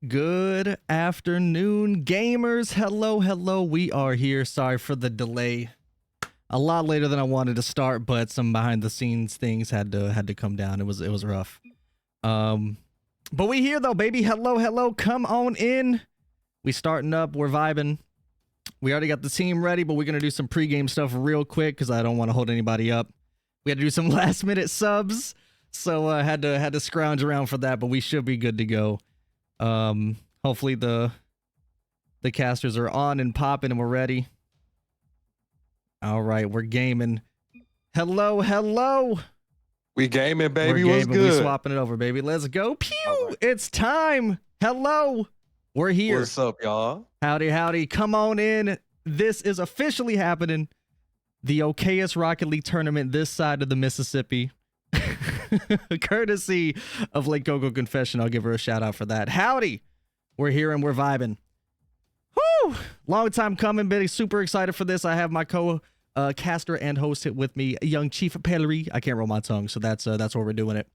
Good afternoon, gamers. Hello, hello. We are here. Sorry for the delay. A lot later than I wanted to start, but some behind the scenes things had to come down. It was rough. But we here though, baby. Hello, hello. Come on in. We starting up. We're vibing. We already got the team ready, but we're gonna do some pregame stuff real quick because I don't want to hold anybody up. We had to do some last minute subs, so I had to scrounge around for that, but we should be good to go. Hopefully the casters are on and popping and we're ready. All right, we're gaming. Hello, hello. We gaming, baby. We're What's gaming. good? We swapping it over, baby. Let's go. Pew! Right. It's time. Hello. We're here. What's up, y'all? Howdy, howdy. Come on in. This is officially happening. The Okayest Rocket League Tournament this side of the Mississippi. Courtesy of Lake Coco Confession. I'll give her a shout out for that. Howdy. We're here and we're vibing. Woo! Long time coming, but super excited for this. I have my caster and host with me, young ChiefPari. I can't roll my tongue, so that's where we're doing it.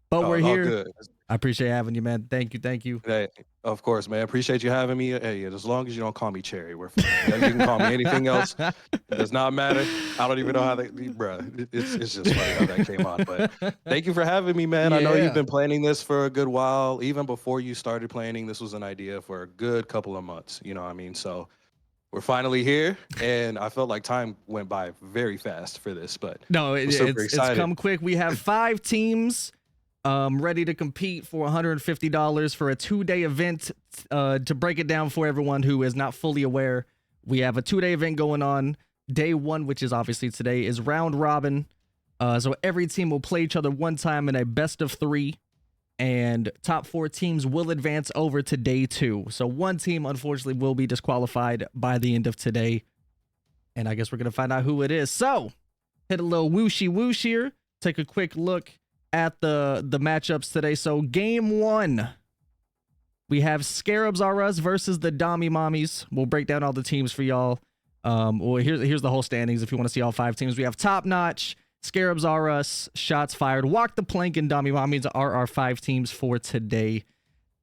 But we're here. Good. I appreciate having you, man. Thank you, thank you. Hey, of course, man. Appreciate you having me. Hey, as long as you don't call me Cherry, we're fine. You can call me anything else. It does not matter. I don't even know how bruh. It's just funny how that came out. But thank you for having me, man. Yeah. I know you've been planning this for a good while. Even before you started planning, this was an idea for a good couple of months. You know what I mean? So we're finally here, and I felt like time went by very fast for this. But no, it's come quick. We have 5 teams. Ready to compete for $150 for a 2-day event. To break it down for everyone who is not fully aware, we have a 2-day event going on. Day 1, which is obviously today, is round robin. So every team will play each other one time in a best of 3, and top 4 teams will advance over to day 2. So one team, unfortunately, will be disqualified by the end of today, and I guess we're gonna find out who it is. So hit a little whooshy whoosh here. Take a quick look at the matchups today. So game 1, we have Scarabs R Us versus the Dommy Mommies. We'll break down all the teams for y'all. Well, here's the whole standings if you want to see all 5 teams. We have Top Notch, Scarabs R Us, Shots Fired, Walk the Plank, and Dommy Mommies are our 5 teams for today.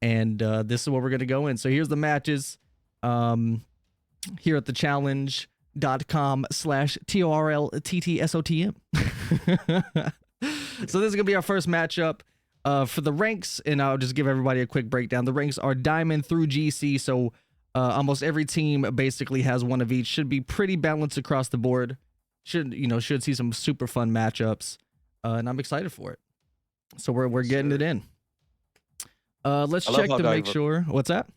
And this is what we're gonna go in. So here's the matches. Here at the challenge.com/TORLTTSOTM. So this is gonna be our first matchup for the ranks, and I'll just give everybody a quick breakdown. The ranks are Diamond through GC, so almost every team basically has one of each. Should be pretty balanced across the board. Should see some super fun matchups, and I'm excited for it. So we're getting it in. Let's check to make sure. What's that?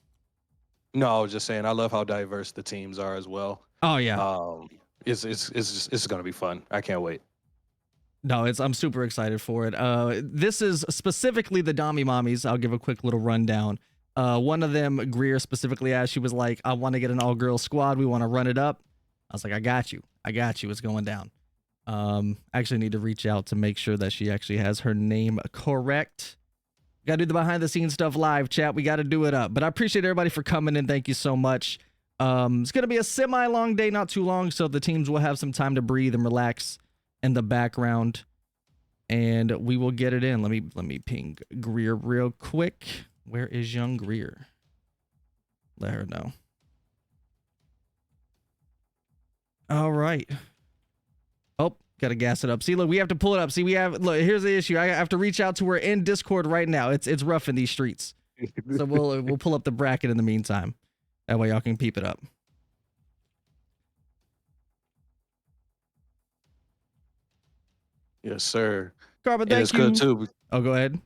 No, I was just saying I love how diverse the teams are as well. Oh yeah. It's gonna be fun. I can't wait. No, I'm super excited for it. This is specifically the Dommy Mommies. I'll give a quick little rundown. One of them, Greer specifically asked, she was like, I want to get an all-girl squad. We want to run it up. I was like, I got you. It's going down. I actually need to reach out to make sure that she actually has her name correct. Got to do the behind-the-scenes stuff live, chat. We got to do it up. But I appreciate everybody for coming in. Thank you so much. It's going to be a semi-long day, not too long, so the teams will have some time to breathe and relax in the background, and we will get it in. Let me ping Greer real quick. Where is young Greer? Let her know. All right. Oh, gotta gas it up. See, look, we have to pull it up. See, look, here's the issue. I have to reach out to her in Discord right now. It's rough in these streets. So we'll pull up the bracket in the meantime. That way y'all can peep it up. Yes, sir. Carbon, thank you. It's good too. Oh, go ahead.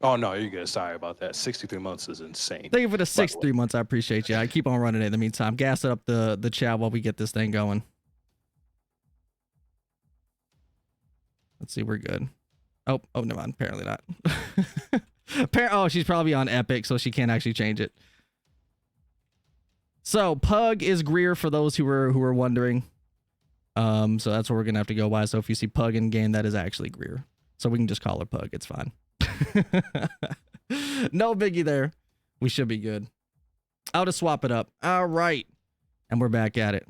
Oh no, you're good. Sorry about that. 63 months is insane. Thank you for the 63 months. I appreciate you. I keep on running it in the meantime. Gas it up the chat while we get this thing going. Let's see, we're good. Oh, never mind. Apparently not. Oh, she's probably on Epic, so she can't actually change it. So Pug is Greer for those who were wondering. So that's what we're gonna have to go by. So if you see Pug in game, that is actually Greer. So we can just call her Pug. It's fine. No biggie there. We should be good. I'll just swap it up. All right. And we're back at it.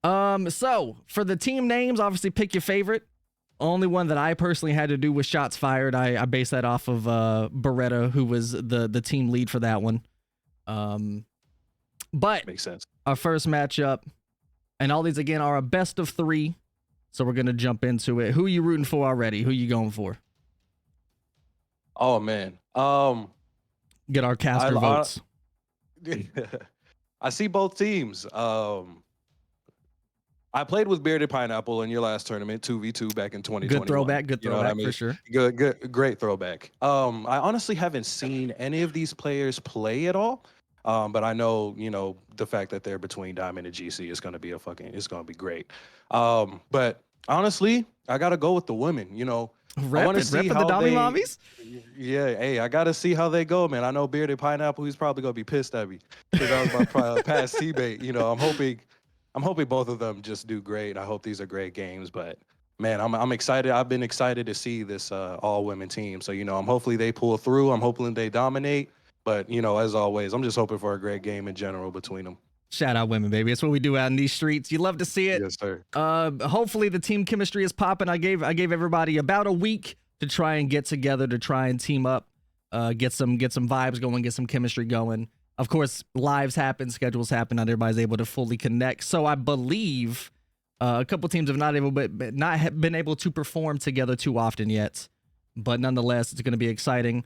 So for the team names, obviously pick your favorite. Only one that I personally had to do was shots fired. I based that off of Beretta, who was the team lead for that one. But Makes sense. Our first matchup, and all these again are a best of 3. So we're gonna jump into it. Who are you rooting for already? Who you going for? Oh man. Get our caster votes. I see both teams. I played with Bearded Pineapple in your last tournament, 2v2 back in 2021. Good throwback, You know what I mean? for sure. Good, great throwback. I honestly haven't seen any of these players play at all. But I know, the fact that they're between Diamond and GC is gonna be it's gonna be great. But honestly, I gotta go with the women. I want to see how the Dami Mommies? Yeah, hey, I gotta see how they go, man. I know Bearded Pineapple, he's probably gonna be pissed at me because I was my past teammate. I'm hoping both of them just do great. I hope these are great games, but man, I'm excited. I've been excited to see this all women team. So I'm hopefully they pull through. I'm hoping they dominate. But as always, I'm just hoping for a great game in general between them. Shout out women, baby. That's what we do out in these streets. You love to see it. Yes, sir. Hopefully the team chemistry is popping. I gave everybody about a week to try and get together, to try and team up, get some vibes going, get some chemistry going. Of course, lives happen, schedules happen, not everybody's able to fully connect. So I believe a couple teams have not been able to perform together too often yet. But nonetheless, it's going to be exciting.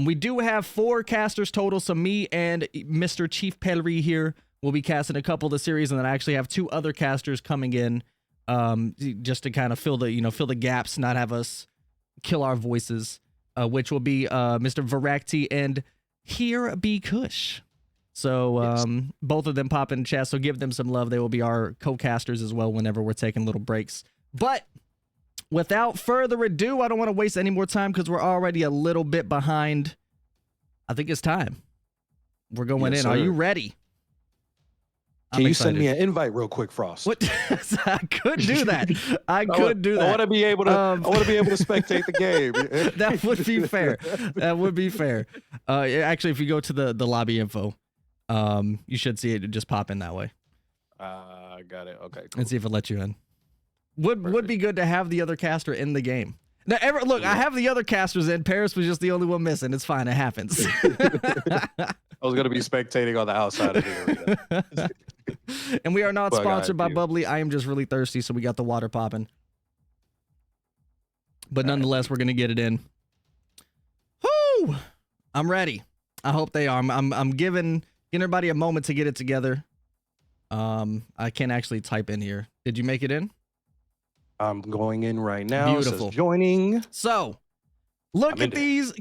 We do have 4 casters total. So me and Mr. ChiefPari here will be casting a couple of the series, and then I actually have 2 other casters coming in, just to kind of fill the gaps, not have us kill our voices, which will be Mr. Voraktee and HereBeCush. So both of them pop in chat, so give them some love. They will be our co-casters as well whenever we're taking little breaks. But without further ado, I don't want to waste any more time because we're already a little bit behind. I think it's time. We're going in. Sir. Are you ready? Can you send me an invite real quick, Frost? What? I could do that. I could do that. I want to be able to. I want to be able to spectate the game. That would be fair. That would be fair. Actually, if you go to the lobby info, you should see it just pop in that way. Got it. Okay. Cool. And see if it lets you in. Would be good to have the other caster in the game. Now, look, I have the other casters in. Paris was just the only one missing. It's fine. It happens. I was gonna be spectating on the outside of the arena. And we are not sponsored by Bubbly. I am just really thirsty, so we got the water popping. But nonetheless, we're gonna get it in. Whoo! I'm ready. I hope they are. I'm giving everybody a moment to get it together. I can't actually type in here. Did you make it in? I'm going in right now. Beautiful. Says joining. So, look at these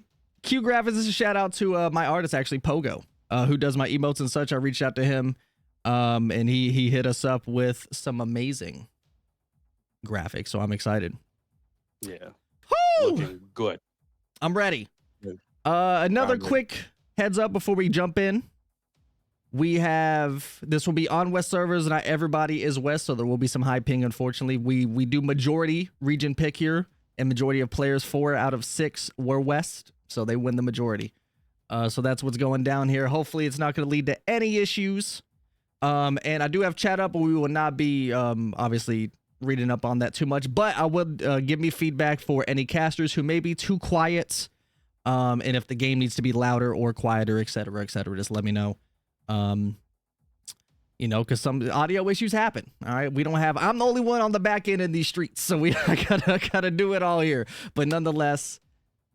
Q graphics. This is a shout out to my artist, actually, Pogo, who does my emotes and such. I reached out to him, and he hit us up with some amazing graphics. So I'm excited. Yeah. Woo! Looking good. I'm ready. Good. Another quick heads up before we jump in. This will be on West servers. Not everybody is West, so there will be some high ping, unfortunately. We do majority region pick here, and majority of players, 4 out of 6 were West, so they win the majority. So that's what's going down here. Hopefully it's not going to lead to any issues. And I do have chat up, but we will not be obviously reading up on that too much. But I would give me feedback for any casters who may be too quiet, and if the game needs to be louder or quieter, etc., just let me know. Because some audio issues happen. All right, I'm the only one on the back end in these streets, so I gotta do it all here. But nonetheless,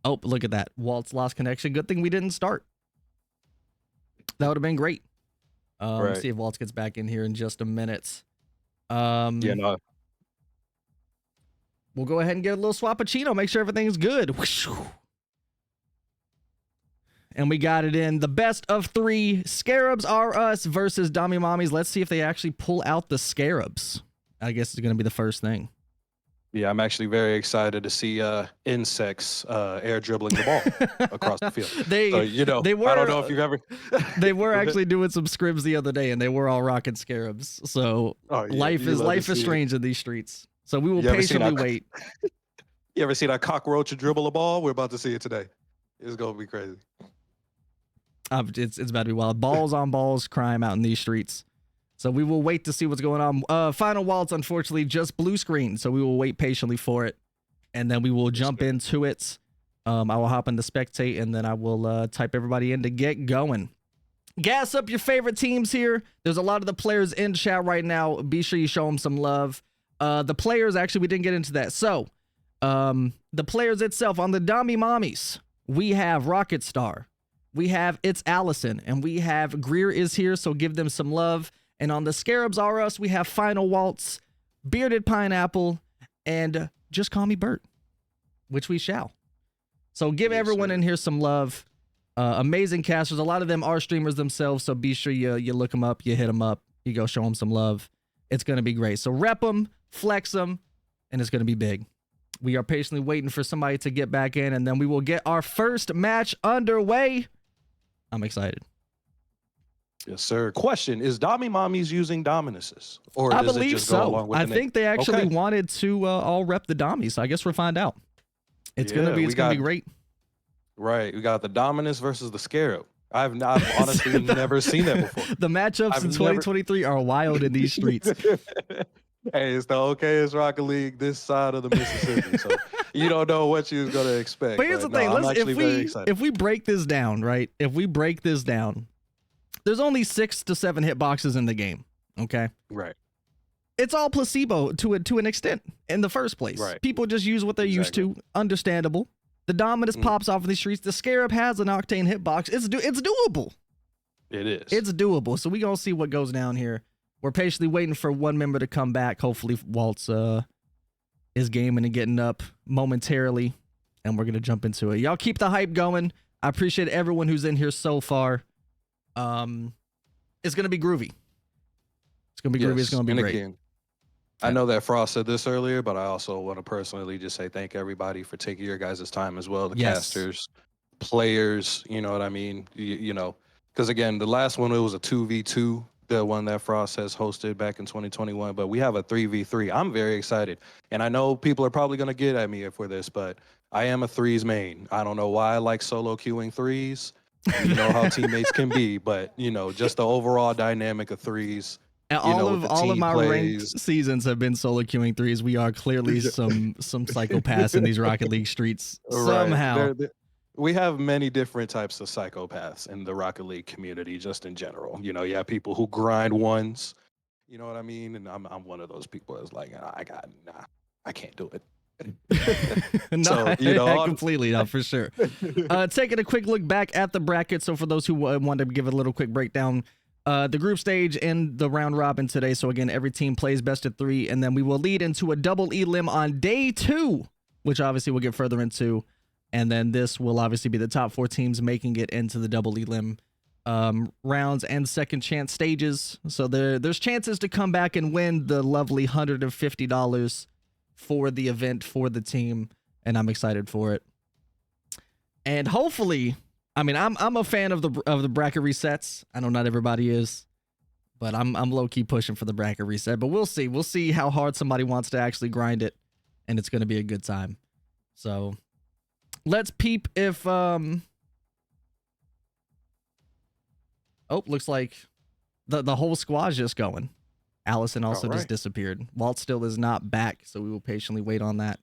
oh, look at that. Walt's lost connection. Good thing we didn't start. That would have been great. Right. See if Walt gets back in here in just a minute. Yeah, no. We'll go ahead and get a little swappuccino. Make sure everything's good. And we got it in. The best of 3 Scarabs are us versus Dami Mommies. Let's see if they actually pull out the Scarabs. I guess it's going to be the first thing. Yeah, I'm actually very excited to see insects air dribbling the ball across the field. They were, I don't know if you've ever. They were actually doing some scrims the other day, and they were all rocking Scarabs. So life is strange in these streets. So we will patiently wait. You ever seen a cockroach dribble a ball? We're about to see it today. It's going to be crazy. It's about to be wild. Balls on balls crime out in these streets. So we will wait to see what's going on. Final Walt's unfortunately just blue screen, so we will wait patiently for it. and then we will jump into it. I will hop into spectate, and then I will type everybody in to get going. Gas up your favorite teams here. There's a lot of the players in chat right now. Be sure you show them some love. The players, actually, we didn't get into that. So, the players itself, on the Dami Mommies, we have Rocket Star. We have It's Allison, and we have Greer is here, so give them some love. And on the Scarabs R Us, we have Final Waltz, Bearded Pineapple, and Just Call Me Bert, which we shall. So give everyone in here some love. Amazing casters. A lot of them are streamers themselves, so be sure you look them up, you hit them up, you go show them some love. It's going to be great. So rep them, flex them, and it's going to be big. We are patiently waiting for somebody to get back in, and then we will get our first match underway. I'm excited. Yes, sir. Question, is Dami Mommies using Dominuses? Or I does believe it just go so. along with I the think they actually Okay. wanted to all rep the Dommies, so I guess we'll find out. It's Yeah, gonna be great. Right. We got the Dominus versus the Scarab. I've honestly never seen that before. The matchups in 2023 are wild in these streets. Hey, it's the Okayest Rocket League this side of the Mississippi, so you don't know what you're gonna expect. But here's the thing: I'm actually very excited. if we break this down, right? If we break this down, there's only 6 to 7 hitboxes in the game. Okay, Right. it's all placebo to an extent in the first place. Right. People just use what they're used to. Understandable. The Dominus pops off in the streets. The Scarab has an Octane hitbox. It's doable. It is. It's doable. So we gonna see what goes down here. We're patiently waiting for one member to come back. Hopefully Waltz is gaming and getting up momentarily, and we're gonna jump into it. Y'all keep the hype going. I appreciate everyone who's in here so far. It's gonna be groovy. It's gonna be groovy. It's gonna be great. Again, I know that Frost said this earlier, but I also want to personally just say thank everybody for taking your guys' time as well. The casters, players, you know what I mean? You know, because again, the last one, it was a 2v2, the one that Frost has hosted back in 2021, but we have a 3v3. I'm very excited. And I know people are probably going to get at me for this, but I am a threes main. I don't know why I like solo queuing threes. You know how teammates can be, but, you know, just the overall dynamic of threes. And all of my ranked seasons have been solo queuing threes. We are clearly some psychopaths in these Rocket League streets. Somehow. We have many different types of psychopaths in the Rocket League community, just in general. You know, you have people who grind ones, you know what I mean? And I'm one of those people that's like, I can't do it. No, so, you know, completely, no, for sure. Taking a quick look back at the bracket. So for those who want to give it a little quick breakdown, the group stage and the round robin today. So again, every team plays best of 3, and then we will lead into a double elim on day 2, which obviously we'll get further into. And then this will obviously be the top 4 teams making it into the double elim rounds and second chance stages. So there's chances to come back and win the lovely $150 for the event for the team, and I'm excited for it. And hopefully, I mean, I'm a fan of the bracket resets. I know not everybody is, but I'm low key pushing for the bracket reset. But we'll see. We'll see how hard somebody wants to actually grind it, and it's going to be a good time. So let's peep if oh, looks like the whole squad's just going. Allison also just disappeared. Walt still is not back, so we will patiently wait on that.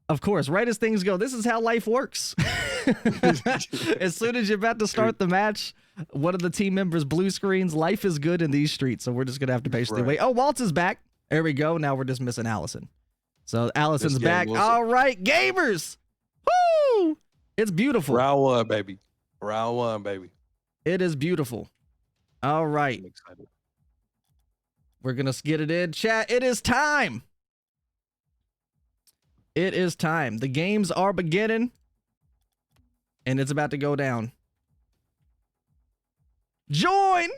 Of course, right as things go, this is how life works. As soon as you're about to start the match, one of the team members blue screens. Life is good in these streets, so we're just gonna have to patiently wait. Oh, Walt is back. There we go. Now we're just missing Allison. So Allison's back. All right, gamers. Woo! It's beautiful. Round 1, baby. Round 1, baby. It is beautiful. All right. I'm excited. We're gonna get it in, chat. It is time. It is time. The games are beginning, and it's about to go down. Join.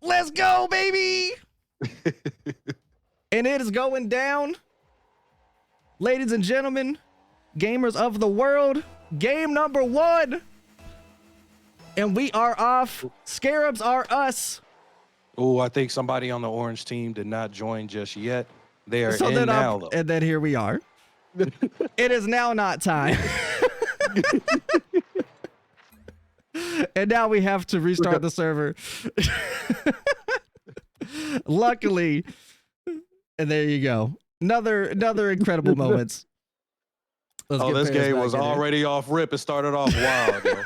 Let's go, baby. And it is going down. Ladies and gentlemen, gamers of the world, game number 1. And we are off. Scarabs are us. Oh, I think somebody on the orange team did not join just yet. They are in now, though. And then here we are. It is now not time. And now we have to restart the server. Luckily, and there you go. Another incredible moments. This game was already off rip. It started off wild, yo.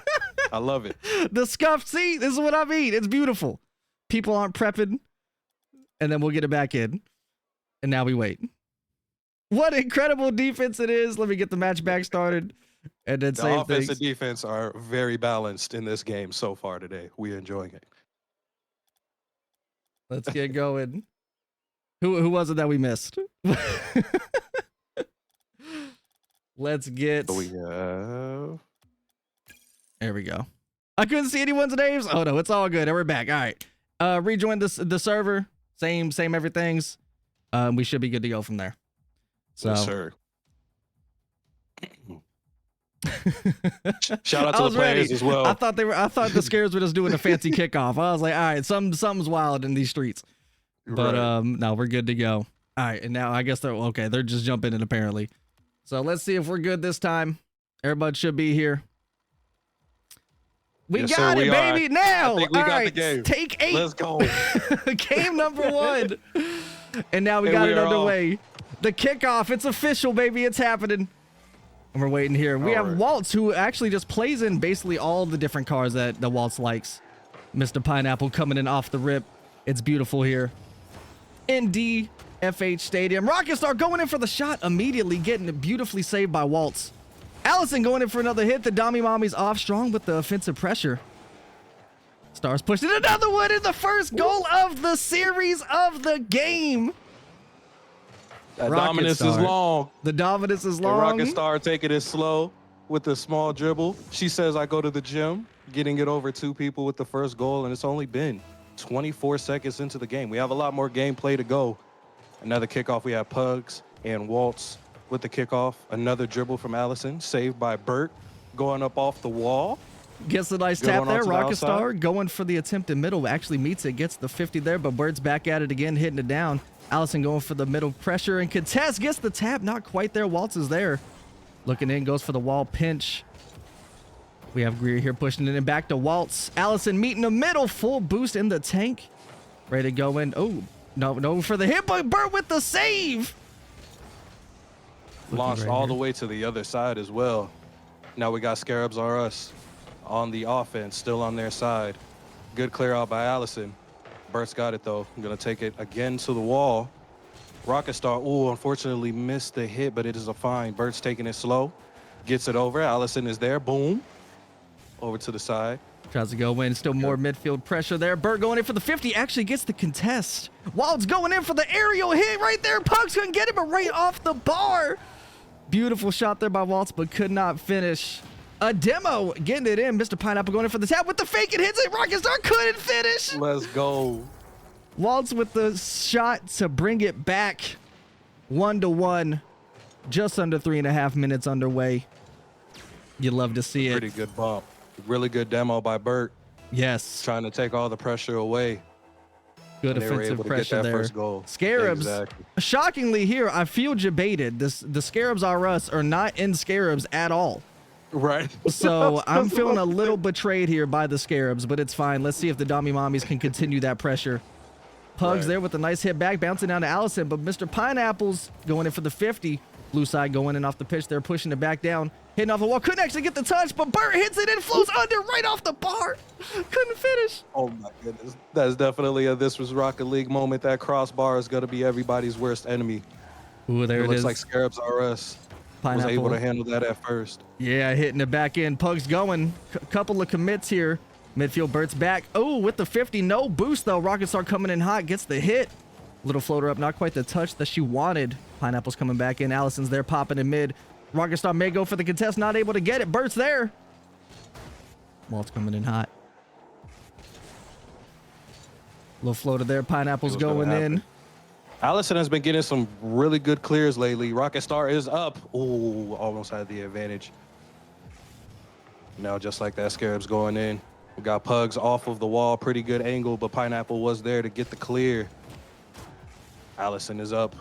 I love it. The scuff, see, this is what I mean. It's beautiful. People aren't prepping, and then we'll get it back in. And now we wait. What incredible defense it is. Let me get the match back started. And then the offense and defense are very balanced in this game so far today. We're enjoying it. Let's get going. Who was it that we missed? Let's get. We have. There we go. I couldn't see anyone's names. Oh no, it's all good. And we're back. All right. Rejoin the server. Same everything's. We should be good to go from there. So. Yes, sir. Shout out to the players as well. I thought the Scarabs were just doing a fancy kickoff. I was like, all right, something's wild in these streets. But right. No, we're good to go. All right, and now I guess they're okay. They're just jumping in apparently. So let's see if we're good this time. Everybody should be here. We got it, baby. Now, I think we got the game. Take 8. Let's go. Game number 1. And now we got it underway. The kickoff. It's official, baby. It's happening. And we're waiting here. We have Waltz, who actually just plays in basically all the different cars that the Waltz likes. Mr. Pineapple coming in off the rip. It's beautiful here. In DFH Stadium. Rockstar going in for the shot immediately, getting it beautifully saved by Waltz. Allison going in for another hit. The Dommy Mommy's off strong with the offensive pressure. Stars pushed in another one in the first goal of the series of the game. That dominance is long. The dominance is long. Rockstar taking it slow with a small dribble. She says, I go to the gym, getting it over 2 people with the first goal, and it's only been 24 seconds into the game. We have a lot more gameplay to go. Another kickoff. We have Pugs and Waltz with the kickoff. Another dribble from Allison, saved by Bert, going up off the wall. Gets a nice tap there. Rockstar going for the attempt in middle. Actually meets it, gets the 50 there, but Bert's back at it again, hitting it down. Allison going for the middle pressure and contest, gets the tap, not quite there. Waltz is there. Looking in, goes for the wall pinch. We have Greer here pushing it in back to Waltz. Allison meeting the middle, full boost in the tank. Ready to go in. Oh, no for the hit, but Bert with the save. Launched all the way to the other side as well. Now we got Scarabs R Us on the offense, still on their side. Good clear out by Allison. Bert's got it though. I'm gonna take it again to the wall. Rockstar, unfortunately missed the hit, but it is a fine. Bert's taking it slow, gets it over. Allison is there, boom. Over to the side. Tries to go in, still more midfield pressure there. Bert going in for the 50, actually gets the contest. Waltz going in for the aerial hit right there. Pugs couldn't get it, but right off the bar. Beautiful shot there by Waltz, but could not finish. A demo getting it in. Mr. Pineapple going in for the tap with the fake. It hits it. Rockstar couldn't finish. Let's go. Waltz with the shot to bring it back. 1-1. Just under 3.5 minutes underway. You love to see it. Pretty good bump. Really good demo by Bert. Yes. Trying to take all the pressure away. Good offensive pressure there. First goal. Scarabs, shockingly here, I feel debated. The Scarabs R Us are not in Scarabs at all. Right. So I'm feeling a little betrayed here by the Scarabs, but it's fine. Let's see if the Dommy Mommies can continue that pressure. Pugs there with a nice hit back, bouncing down to Allison, but Mr. Pineapple's going in for the 50. Blue side going in off the pitch. They're pushing it back down, hitting off the wall. Couldn't actually get the touch, but Bert hits it and flows under right off the bar. Couldn't finish. Oh my goodness. That's definitely a This Was Rocket League moment. That crossbar is going to be everybody's worst enemy. Ooh, there it is. Looks like Scarabs R Us was able to handle that at first. Yeah, hitting it back in. Pugs going. Couple of commits here. Midfield, Bert's back. Oh, with the 50. No boost, though. Rockstar coming in hot. Gets the hit. Little floater up. Not quite the touch that she wanted. Pineapple's coming back in. Allison's there popping in mid. Rockstar may go for the contest. Not able to get it. Bert's there. Walt's coming in hot. Little floater there. Pineapple's going in. Allison has been getting some really good clears lately. Rockstar is up. Ooh, almost had the advantage. Now, just like that, Scarab's going in. We got Pugs off of the wall. Pretty good angle, but Pineapple was there to get the clear. Allison is up.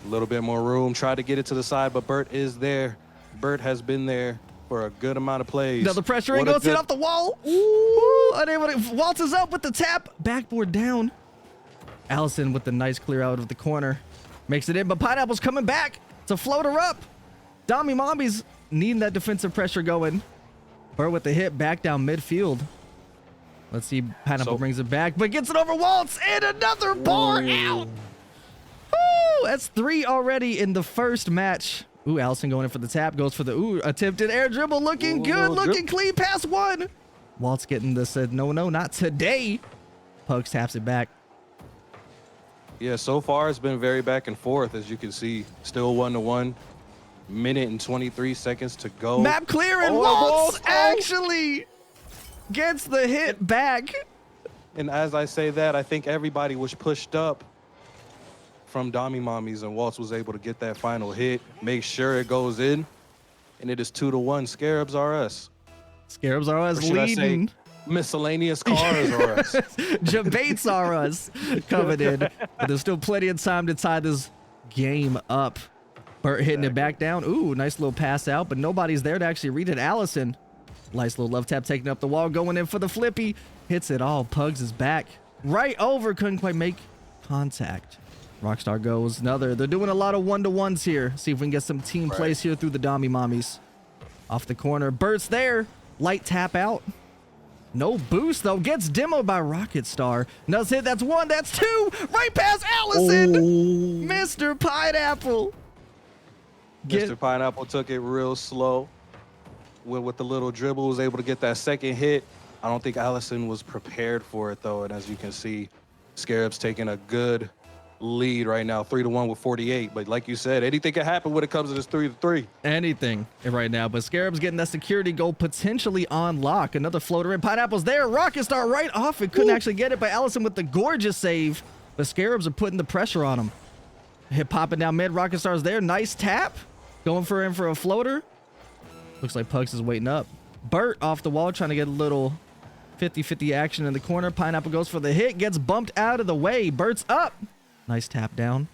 A little bit more room. Tried to get it to the side, but Bert is there. Bert has been there for a good amount of plays. Now the pressure ain't goes hit off the wall. Ooh, unable to. Waltz is up with the tap. Backboard down. Allison with the nice clear out of the corner. Makes it in, but Pineapple's coming back to float her up. Dami Mommies needing that defensive pressure going. Burt with the hit back down midfield. Let's see, Pineapple brings it back, but gets it over Waltz, and another bar out. Woo! That's 3 already in the first match. Ooh, Allison going in for the tap, goes for the attempted air dribble, looking good, looking clean, pass 1. Waltz getting this, no, not today. Pugs taps it back. Yeah, so far it's been very back and forth, as you can see. Still 1-1. Minute and 23 seconds to go. Map clear, and Waltz actually gets the hit back. And as I say that, I think everybody was pushed up from Dami Mommies, and Waltz was able to get that final hit, make sure it goes in, and it is 2-1. Scarabs are us. Scarabs are us leading. Miscellaneous cars are us. Debates are us coming in. But there's still plenty of time to tie this game up. Burt hitting it back down. Ooh, nice little pass out, but nobody's there to actually read it. Allison, nice little love tap taking up the wall, going in for the flippy. Hits it all. Pugs is back. Right over. Couldn't quite make contact. Rockstar goes another. They're doing a lot of 1-to-1s here. See if we can get some team plays here through the Dami Mommies. Off the corner. Burt's there. Light tap out. No boost, though. Gets demoed by Rockstar. Does hit. That's 1. That's 2. Right past Allison. Mr. Pineapple. Mr. Pineapple took it real slow. With the little dribble, was able to get that second hit. I don't think Allison was prepared for it, though. And as you can see, Scarab's taking a good lead right now, 3-1 with 48. But like you said, anything can happen when it comes to this 3-3. Anything right now. But Scarab's getting that security goal potentially on lock. Another floater in. Pineapple's there. Rockstar right off it. Couldn't actually get it, but Allison with the gorgeous save. But Scarabs are putting the pressure on him. Hit popping down mid. Rockstar's there. Nice tap. Going for a floater. Looks like Pugs is waiting up. Burt off the wall trying to get a little 50-50 action in the corner. Pineapple goes for the hit. Gets bumped out of the way. Burt's up. Nice tap down.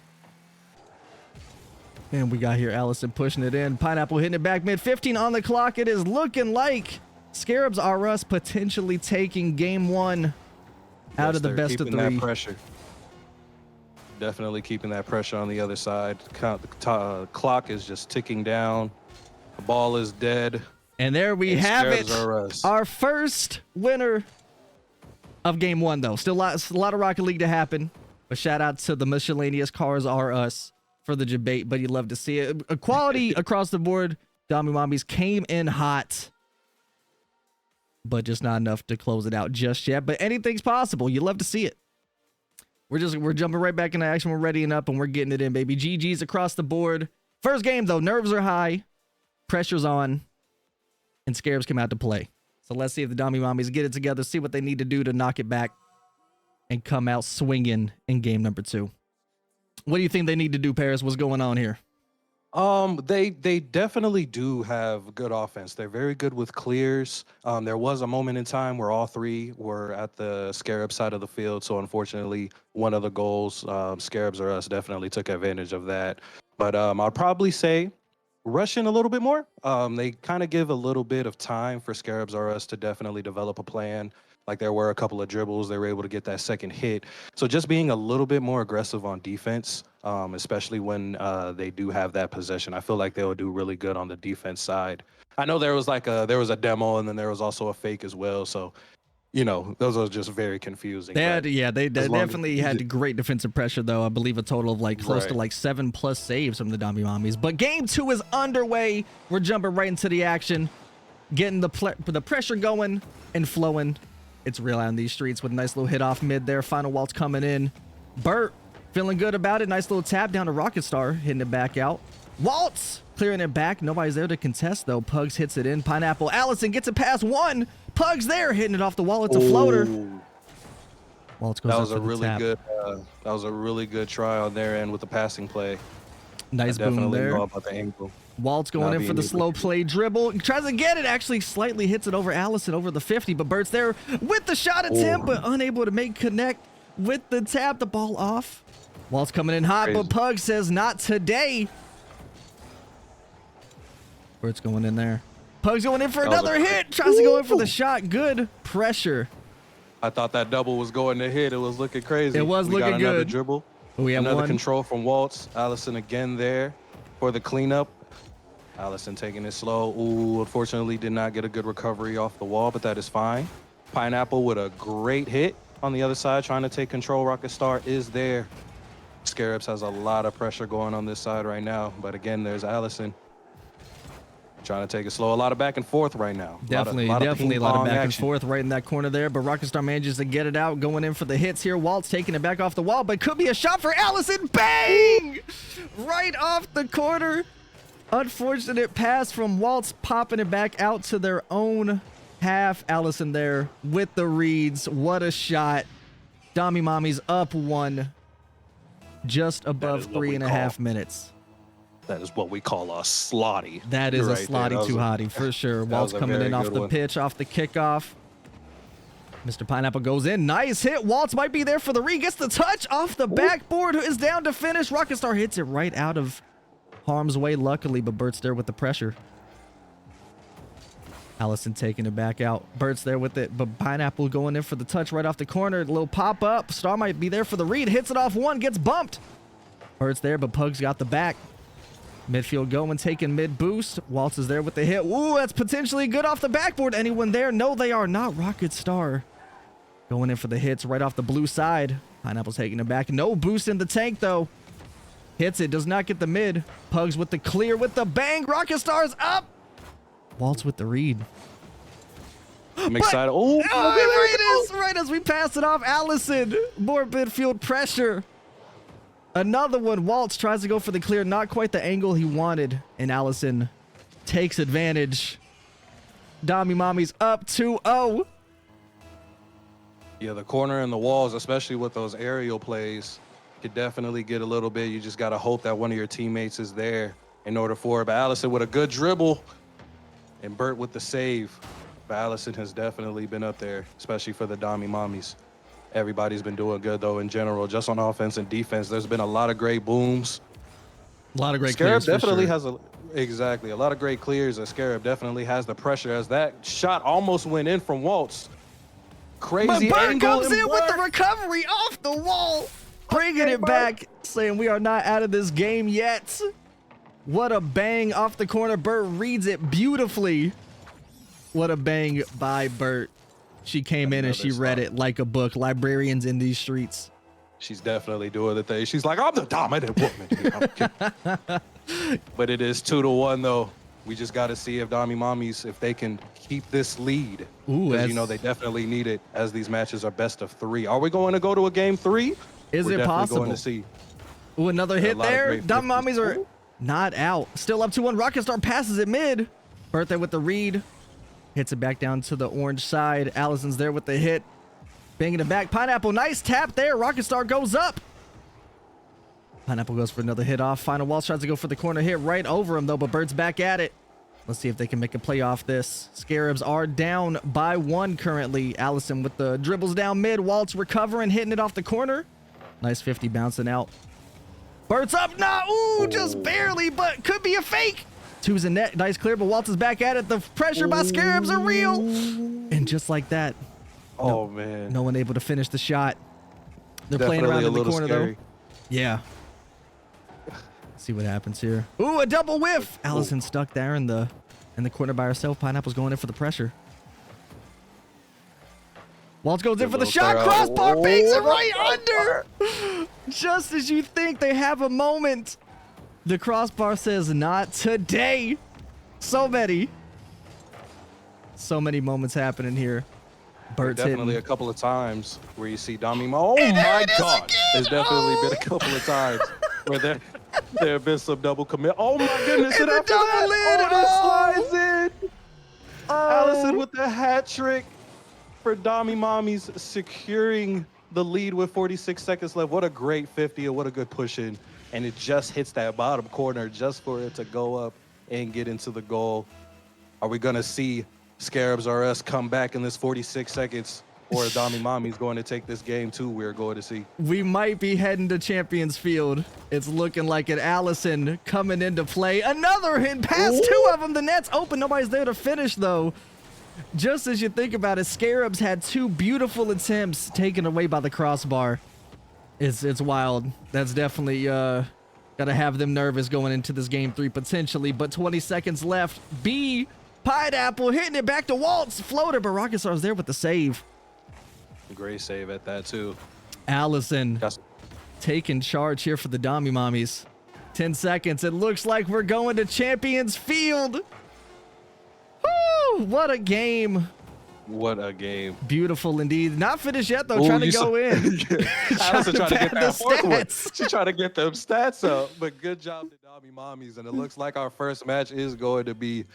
And we got here Allison pushing it in. Pineapple hitting it back mid. 15 on the clock. It is looking like Scarabs are us potentially taking game 1 out of the best of 3. That pressure. Definitely keeping that pressure on the other side. The clock is just ticking down. The ball is dead. And there we have it. Our first winner of game 1, though. Still a lot of Rocket League to happen. But shout out to the miscellaneous cars are us for the debate, but you love to see it. Equality across the board. Dami Mommies came in hot, but just not enough to close it out just yet. But anything's possible. You love to see it. We're jumping right back into action. We're readying up and we're getting it in, baby. GG's across the board. First game, though, nerves are high, pressure's on, and Scarabs come out to play. So let's see if the Dami Mommies get it together, see what they need to do to knock it back and come out swinging in game number 2. What do you think they need to do, Paris? What's going on here? They definitely do have good offense. They're very good with clears. There was a moment in time where all 3 were at the Scarab side of the field. So unfortunately, one of the goals, Scarabs or us, definitely took advantage of that. But I'd probably say rush in a little bit more. They kind of give a little bit of time for Scarabs or us to definitely develop a plan. Like there were a couple of dribbles, they were able to get that second hit. So just being a little bit more aggressive on defense, especially when they do have that possession. I feel like they will do really good on the defense side. I know there was a demo and then there was also a fake as well. So, you know, those are just very confusing. They definitely had great defensive pressure, though. I believe a total of like close to like 7+ saves from the Dami Mommies. But game 2 is underway. We're jumping right into the action, getting the pressure going and flowing. It's real out in these streets with a nice little hit off mid there. Final Waltz coming in. Burt feeling good about it. Nice little tap down to Rockstar, hitting it back out. Waltz clearing it back. Nobody's there to contest, though. Pugs hits it in. Pineapple. Allison gets it past 1. Pugs there, hitting it off the wall. It's a floater. Waltz goes that was a really good. That was a really good try on their end with the passing play. Nice boom there. Know about the angle. Waltz going in for the slow play dribble. Tries to get it. Actually slightly hits it over Allison over the 50. But Burt's there with the shot attempt, but unable to make connect with the tap. The ball off. Waltz coming in hot, but Pug says not today. Burt's going in there. Pug's going in for another hit. Tries to go in for the shot. Good pressure. I thought that double was going to hit. It was looking crazy. It was looking good. Dribble. We have another one. control from Waltz. Allison again there for the cleanup. Allison taking it slow. Ooh, unfortunately did not get a good recovery off the wall, but that is fine. Pineapple with a great hit on the other side, trying to take control. Rocket Star is there. Scarabs has a lot of pressure going on this side right now, but again, there's Allison trying to take it slow. A lot of back and forth right now. Definitely a lot of back and forth right in that corner there, but Rocket Star manages to get it out, going in for the hits here. Waltz taking it back off the wall, but could be a shot for Allison. Bang! Right off the corner. Unfortunate pass from Waltz, popping it back out to their own half. Allison there with the reads. What a shot. Dami Mommy's up one, just above 3.5 minutes. That is what we call a slotty. That is a slotty to hottie for sure. Waltz coming in off the pitch, off the kickoff. Mr. Pineapple goes in. Nice hit. Waltz might be there for the read. Gets the touch off the backboard. Who is down to finish. Rocket Star hits it right out of harm's way, luckily, but Bert's there with the pressure. Allison taking it back out. Bert's there with it, but Pineapple going in for the touch right off the corner. A little pop up. Star might be there for the read. Hits it off one, gets bumped. Bert's there, but Pug's got the back. Midfield going, taking mid boost. Waltz is there with the hit. Ooh, that's potentially good off the backboard. Anyone there? No, they are not. Rocket Star going in for the hits right off the blue side. Pineapple's taking it back. No boost in the tank, though. Hits it, does not get the mid. Pugs with the clear, with the bang. Rocket Star's up. Waltz with the read. I'm excited. Oh, right as we pass it off. Allison, more midfield pressure. Another one. Waltz tries to go for the clear. Not quite the angle he wanted. And Allison takes advantage. Dami Mommy's up 2-0. Yeah, the corner and the walls, especially with those aerial plays, could definitely get a little bit. You just got to hope that one of your teammates is there in order for it. But Allison with a good dribble and Bert with the save. But Allison has definitely been up there, especially for the Dami Mommies. Everybody's been doing good, though, in general, just on offense and defense. There's been a lot of great booms. A lot of great Scarab clears. Definitely has a lot of great clears. Scarab definitely has the pressure, as that shot almost went in from Waltz. Crazy but Bert angle comes in with the recovery off the wall, bringing it back, saying we are not out of this game yet. What a bang off the corner. Bert reads it beautifully. What a bang by Bert. She came in and she read it like a book. Librarians in these streets. She's definitely doing the thing. She's like, I'm the dominant woman here. But it is 2-1, though. We just got to see if Dami Mommies, if they can keep this lead. Ooh, because, you know, they definitely need it, as these matches are best of 3. Are we going to go to a game 3? Is it possible? Going to see. Ooh, another hit there. Dami Mommies are not out. Still up 2-1. Rocket Star passes it mid. Bert there with the read. Hits it back down to the orange side. Allison's there with the hit. Banging it back. Pineapple, nice tap there. Rocket Star goes up. Pineapple goes for another hit off. Final Waltz tries to go for the corner hit right over him, though, but Bert's back at it. Let's see if they can make a play off this. Scarabs are down by 1 currently. Allison with the dribbles down mid. Waltz recovering, hitting it off the corner. Nice 50 bouncing out. Bert's up now. Ooh, just barely, but could be a fake. Two's a net. Nice clear, but Waltz is back at it. The pressure by Scarabs are real. And just like that. Oh, man. No one able to finish the shot. They're playing around in the corner, though. Yeah. Let's see what happens here. Ooh, a double whiff. Allison stuck there in the corner by herself. Pineapple's going in for the pressure. Waltz goes in for the shot. Crossbar bangs it right under. Just as you think they have a moment. The crossbar says, not today. So many moments happening here. Bert's definitely hitting. A couple of times where you see Dami Mo. Oh my God! There's definitely been a couple of times where there have been some double commit. Oh my goodness! And the double lid. Slides in. Allison with the hat trick for Dami Mommies, securing the lead with 46 seconds left. What a great 50 and what a good push in. And it just hits that bottom corner just for it to go up and get into the goal. Are we going to see Scarabs RS come back in this 46 seconds, or Dami Mommy's going to take this game too? We're going to see. We might be heading to Champions Field. It's looking like it. Allison coming into play. Another hit past 2 of them. The net's open. Nobody's there to finish, though. Just as you think about it, Scarabs had 2 beautiful attempts taken away by the crossbar. It's wild. That's definitely gotta have them nervous going into this game 3 potentially. But 20 seconds left. B Pineapple hitting it back to Waltz. Floater, but Rockstar's there with the save. Great save at that too. Allison taking charge here for the Dommy Mommies. 10 seconds. It looks like we're going to Champions Field. Woo! What a game. What a game. Beautiful indeed. Not finished yet, though. Trying to go in. Allison trying to get that fourth one. Stats. She's trying to get them stats up. But good job to Dommy Mommies. And it looks like our first match is going to be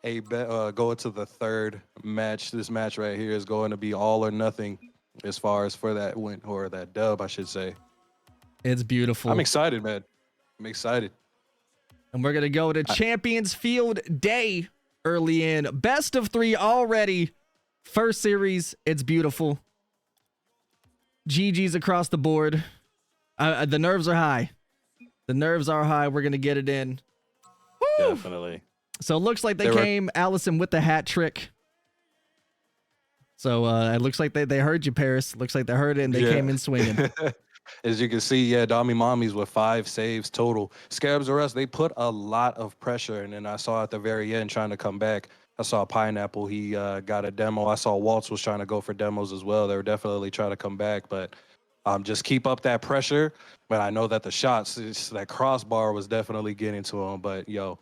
going to the third match. This match right here is going to be all or nothing as far as for that win, or that dub, I should say. It's beautiful. I'm excited, man. I'm excited. And we're going to go to Champions Field Day early in. Best of 3 already. First series. It's beautiful. GG's across the board. The nerves are high. The nerves are high. We're going to get it in. Woo! Definitely. So it looks like they came, Allison, with the hat trick. So it looks like they heard you, Paris. Looks like they heard it and they came in swinging. As you can see, yeah, Dommy Mommies with 5 saves total. Scarabs or Us, they put a lot of pressure. And then I saw at the very end trying to come back, I saw Pineapple. He got a demo. I saw Waltz was trying to go for demos as well. They were definitely trying to come back. But just keep up that pressure. But I know that the shots, that crossbar was definitely getting to him. But, yo,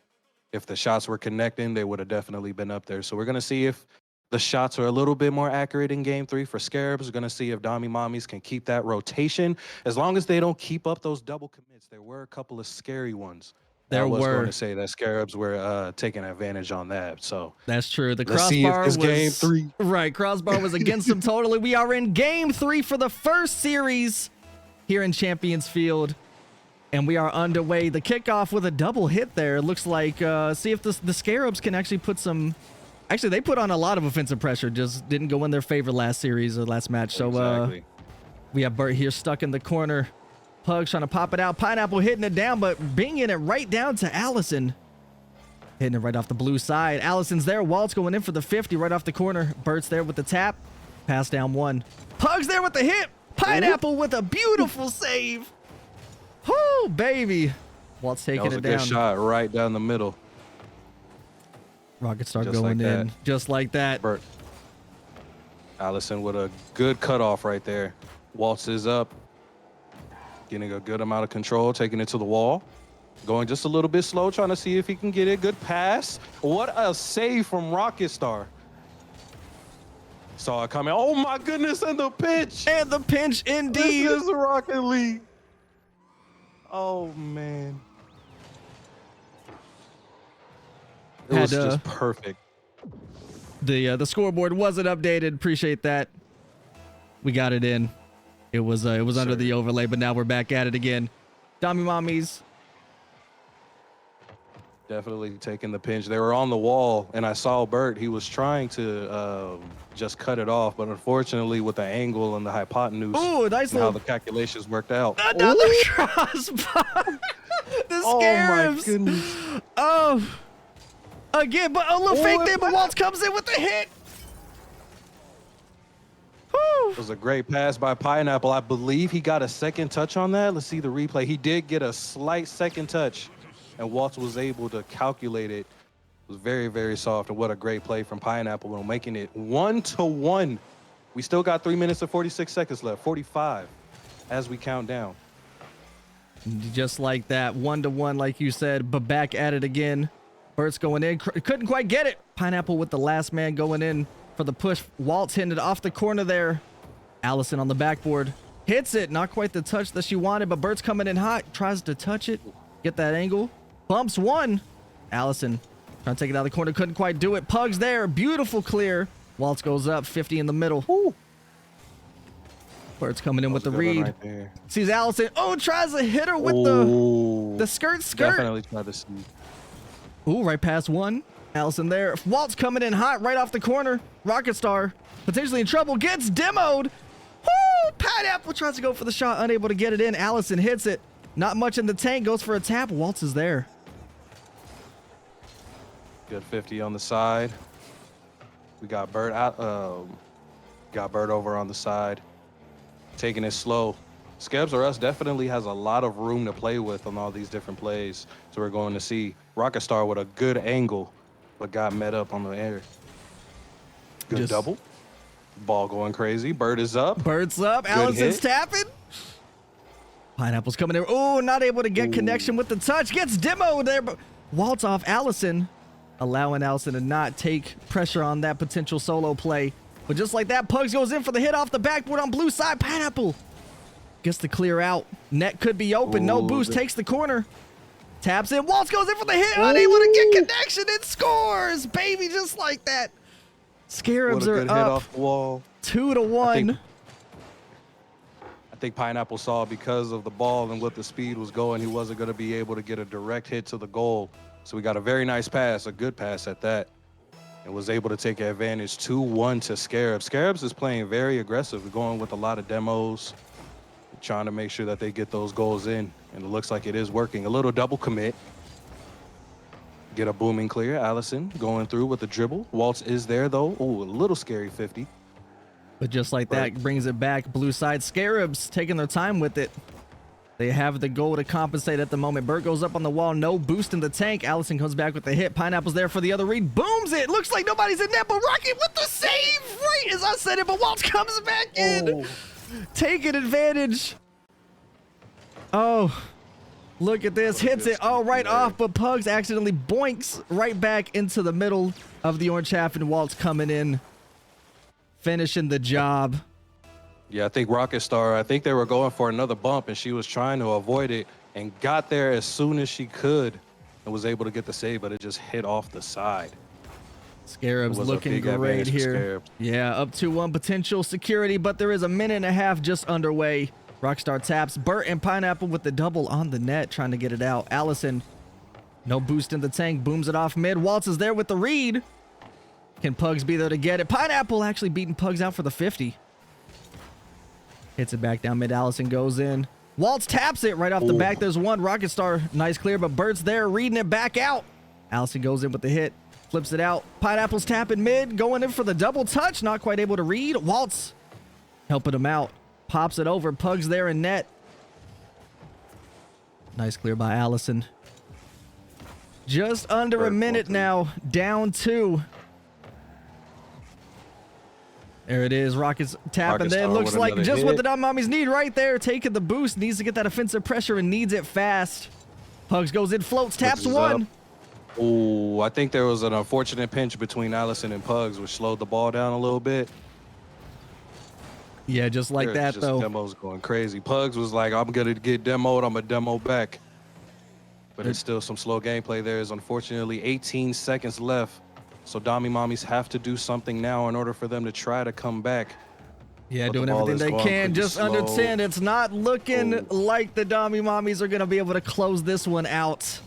if the shots were connecting, they would have definitely been up there. So we're going to see if the shots are a little bit more accurate in game 3 for Scarabs. We're going to see if Dommy Mommies can keep that rotation. As long as they don't keep up those double commits. There were a couple of scary ones. I was going to say that Scarabs were taking advantage on that. So that's true. The let's crossbar see if was game 3. Right, crossbar was against them totally. We are in game 3 for the first series here in Champions Field. And we are underway. The kickoff with a double hit there. It looks like, see if the Scarabs can actually put some... Actually, they put on a lot of offensive pressure. Just didn't go in their favor last series or last match. So exactly. We have Bert here stuck in the corner. Pugs trying to pop it out. Pineapple hitting it down, but binging it right down to Allison. Hitting it right off the blue side. Allison's there. Waltz going in for the 50 right off the corner. Bert's there with the tap. Pass down 1. Pugs there with the hit. Pineapple with a beautiful save. Whoo, baby. Waltz taking it down. That was a good shot right down the middle. Rocket Star going in just like that. Bert. Allison with a good cutoff right there. Waltz is up. Getting a good amount of control, taking it to the wall. Going just a little bit slow, trying to see if he can get it. Good pass. What a save from Rocket Star. Saw it coming. Oh my goodness, and the pinch. And the pinch indeed. This is Rocket League. Oh man. It was just perfect. The scoreboard wasn't updated. Appreciate that. We got it in. It was under the overlay, but now we're back at it again. Dommy Mommies. Definitely taking the pinch. They were on the wall, and I saw Bert. He was trying to just cut it off, but unfortunately, with the angle and the hypotenuse, nice and how the calculations worked out. Another crossbar. The Scarabs. Oh my goodness. Oh. Again, but a little fake there, but Waltz comes in with the hit. Whew. It was a great pass by Pineapple. I believe he got a second touch on that. Let's see the replay. He did get a slight second touch, and Waltz was able to calculate it. It was very, very soft, and what a great play from Pineapple, making it 1-1. We still got 3 minutes and 46 seconds left, 45, as we count down. Just like that, 1-1, like you said, but back at it again. Bert's going in, couldn't quite get it. Pineapple with the last man going in for the push. Waltz hitting it off the corner there. Allison on the backboard hits it, not quite the touch that she wanted, but Bert's coming in hot, tries to touch it, get that angle, bumps 1. Allison trying to take it out of the corner, couldn't quite do it. Pugs there, beautiful clear. Waltz goes up, 50 in the middle. Ooh. Bert's coming in with the read. Right, sees Allison. Oh, tries to hit her with the skirt. Definitely tried to see. Ooh, right past 1. Allison there. Waltz coming in hot right off the corner. Rocket Star potentially in trouble. Gets demoed. Woo! Pineapple tries to go for the shot. Unable to get it in. Allison hits it. Not much in the tank. Goes for a tap. Waltz is there. Good 50 on the side. We got Bert out. Got Bert over on the side. Taking it slow. Scabs or Us definitely has a lot of room to play with on all these different plays. So we're going to see Rocket Star with a good angle, but got met up on the air. Good double. Ball going crazy. Bird is up. Bird's up. Allison's tapping. Pineapple's coming there. Oh, not able to get connection with the touch. Gets demoed there, but Waltz off Allison, allowing Allison to not take pressure on that potential solo play. But just like that, Pugs goes in for the hit off the backboard on blue side. Pineapple gets to clear out. Net could be open. No boost. Takes the corner. Taps in. Waltz goes in for the hit. Unable to get connection. It scores, baby, just like that. Scarabs are up. Hit off the wall. 2-1. I think Pineapple saw because of the ball and what the speed was going, he wasn't going to be able to get a direct hit to the goal. So we got a very nice pass, a good pass at that, and was able to take advantage. 2-1 to Scarabs. Scarabs is playing very aggressive, going with a lot of demos, trying to make sure that they get those goals in, and it looks like it is working. A little double commit. Get a booming clear. Allison going through with the dribble. Waltz is there, though. Oh, a little scary 50. But just like that, brings it back. Blue side. Scarabs taking their time with it. They have the goal to compensate at the moment. Burt goes up on the wall. No boost in the tank. Allison comes back with the hit. Pineapple's there for the other read. Booms it. Looks like nobody's in net, but Rocket with the save right as I said it, but Waltz comes back in. Taking advantage. Oh, look at this. Hits it all right off, but Pugs accidentally boinks right back into the middle of the orange half, and Waltz coming in, finishing the job. Yeah, I think Rocket Star, I think they were going for another bump, and she was trying to avoid it and got there as soon as she could and was able to get the save, but it just hit off the side. Scarabs looking great here. Yeah, up 2-1 potential security, but there is a minute and a half just underway. Rockstar taps. Burt and Pineapple with the double on the net, trying to get it out. Allison, no boost in the tank, booms it off mid. Waltz is there with the read. Can Pugs be there to get it? Pineapple actually beating Pugs out for the 50. Hits it back down mid. Allison goes in. Waltz taps it right off the back. There's one. Rocket Star, nice clear, but Burt's there reading it back out. Allison goes in with the hit. Flips it out. Pineapple's tapping mid. Going in for the double touch. Not quite able to read. Waltz helping him out. Pops it over. Pugs there in net. Nice clear by Allison. Just under a minute now. Down 2. There it is. Rockets tapping there. Looks like just what the Dumb Mommies need right there. Taking the boost. Needs to get that offensive pressure and needs it fast. Pugs goes in, floats, taps one. Oh, I think there was an unfortunate pinch between Allison and Pugs, which slowed the ball down a little bit. Yeah, just like that, though. Demo's going crazy. Pugs was like, I'm going to get demoed. I'm going to demo back. But it's still some slow gameplay there. Is unfortunately 18 seconds left. So Dommy Mommies have to do something now in order for them to try to come back. Yeah, doing everything they can. Just under 10. It's not looking like the Dommy Mommies are going to be able to close this one out.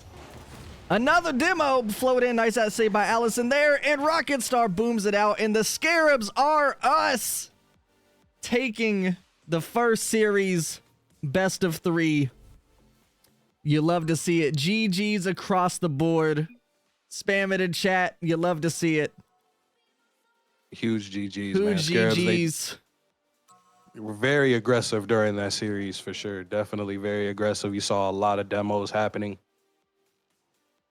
Another demo float in. Nice save by Allison there. And Rocket Star booms it out. And the Scarabs are us taking the first series best of 3. You love to see it. GG's across the board. Spam it in chat. You love to see it. Huge GG's, man. GG's. They were very aggressive during that series for sure. Definitely very aggressive. You saw a lot of demos happening.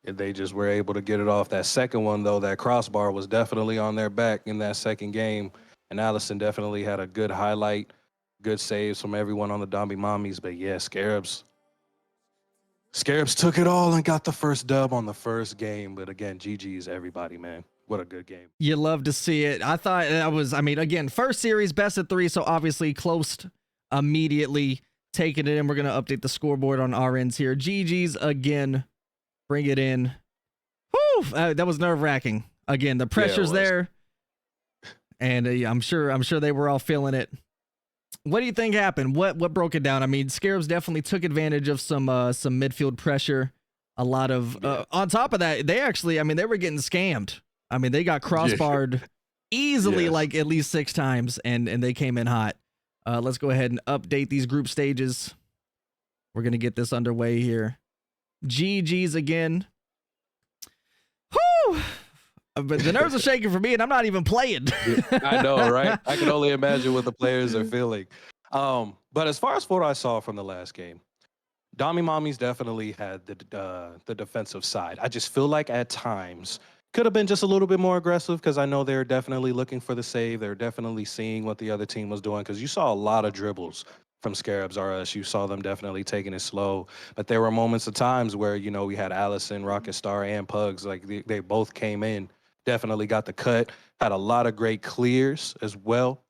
And they just were able to get it off. That second one, though, that crossbar was definitely on their back in that second game. And Allison definitely had a good highlight, good saves from everyone on the Dommy Mommies. But yeah, Scarabs took it all and got the first dub on the first game. But again, GG's everybody, man. What a good game. You love to see it. I thought that was, again, first series, best of 3. So obviously close immediately, taking it in. We're going to update the scoreboard on our ends here. GG's again. Bring it in. Whew, that was nerve-wracking. Again, the pressure's there. And I'm sure they were all feeling it. What do you think happened? What broke it down? Scarabs definitely took advantage of some midfield pressure. A lot of on top of that, they actually, they were getting scammed. They got crossbarred easily, like at least 6 times, and they came in hot. Let's go ahead and update these group stages. We're gonna get this underway here. GG's again. Whew! But the nerves are shaking for me, and I'm not even playing. I know, right? I can only imagine what the players are feeling. But as far as what I saw from the last game, Dami Mommies definitely had the defensive side. I just feel like at times could have been just a little bit more aggressive because I know they're definitely looking for the save. They're definitely seeing what the other team was doing because you saw a lot of dribbles from Scarabs RS. You saw them definitely taking it slow. But there were moments of times where, you know, we had Allison, Rocket Star, and Pugs. Like they both came in, definitely got the cut, had a lot of great clears as well.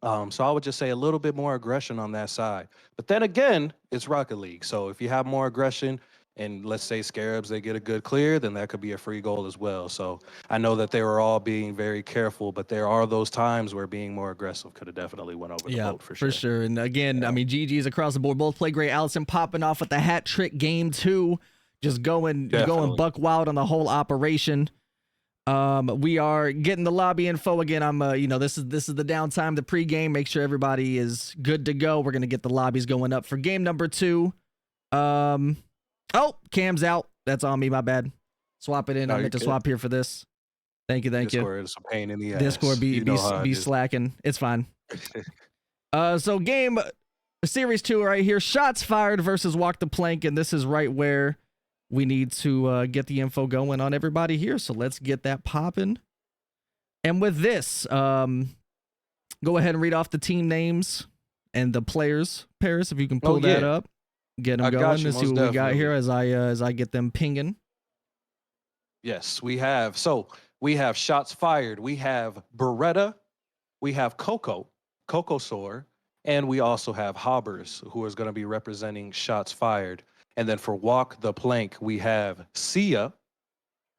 So I would just say a little bit more aggression on that side. But then again, it's Rocket League. So if you have more aggression and let's say Scarabs, they get a good clear, then that could be a free goal as well. So I know that they were all being very careful, but there are those times where being more aggressive could have definitely went over the boat for sure. For sure. And again, Yeah. I mean, GG's across the board. Both play great. Allison popping off with the hat trick game 2. Just going buck wild on the whole operation. We are getting the lobby info again. I'm this is the downtime, the pregame. Make sure everybody is good to go. We're gonna get the lobbies going up for game number 2. Oh, Cam's out. That's on me, my bad. Swap it in. I meant to swap here for this. Thank you. Discord is a pain in the ass. Discord be slacking. It's fine. So game series 2 right here. Shots fired versus walk the plank, and this is right where we need to get the info going on everybody here. So let's get that popping. And with this, go ahead and read off the team names and the players. Paris, if you can pull that up, get them going. Let's see what we got here as I get them pinging. Yes, we have. So we have shots fired. We have Beretta. We have Coco Soar, and we also have Hobbers, who is going to be representing shots fired. And then for walk the plank, we have Sia,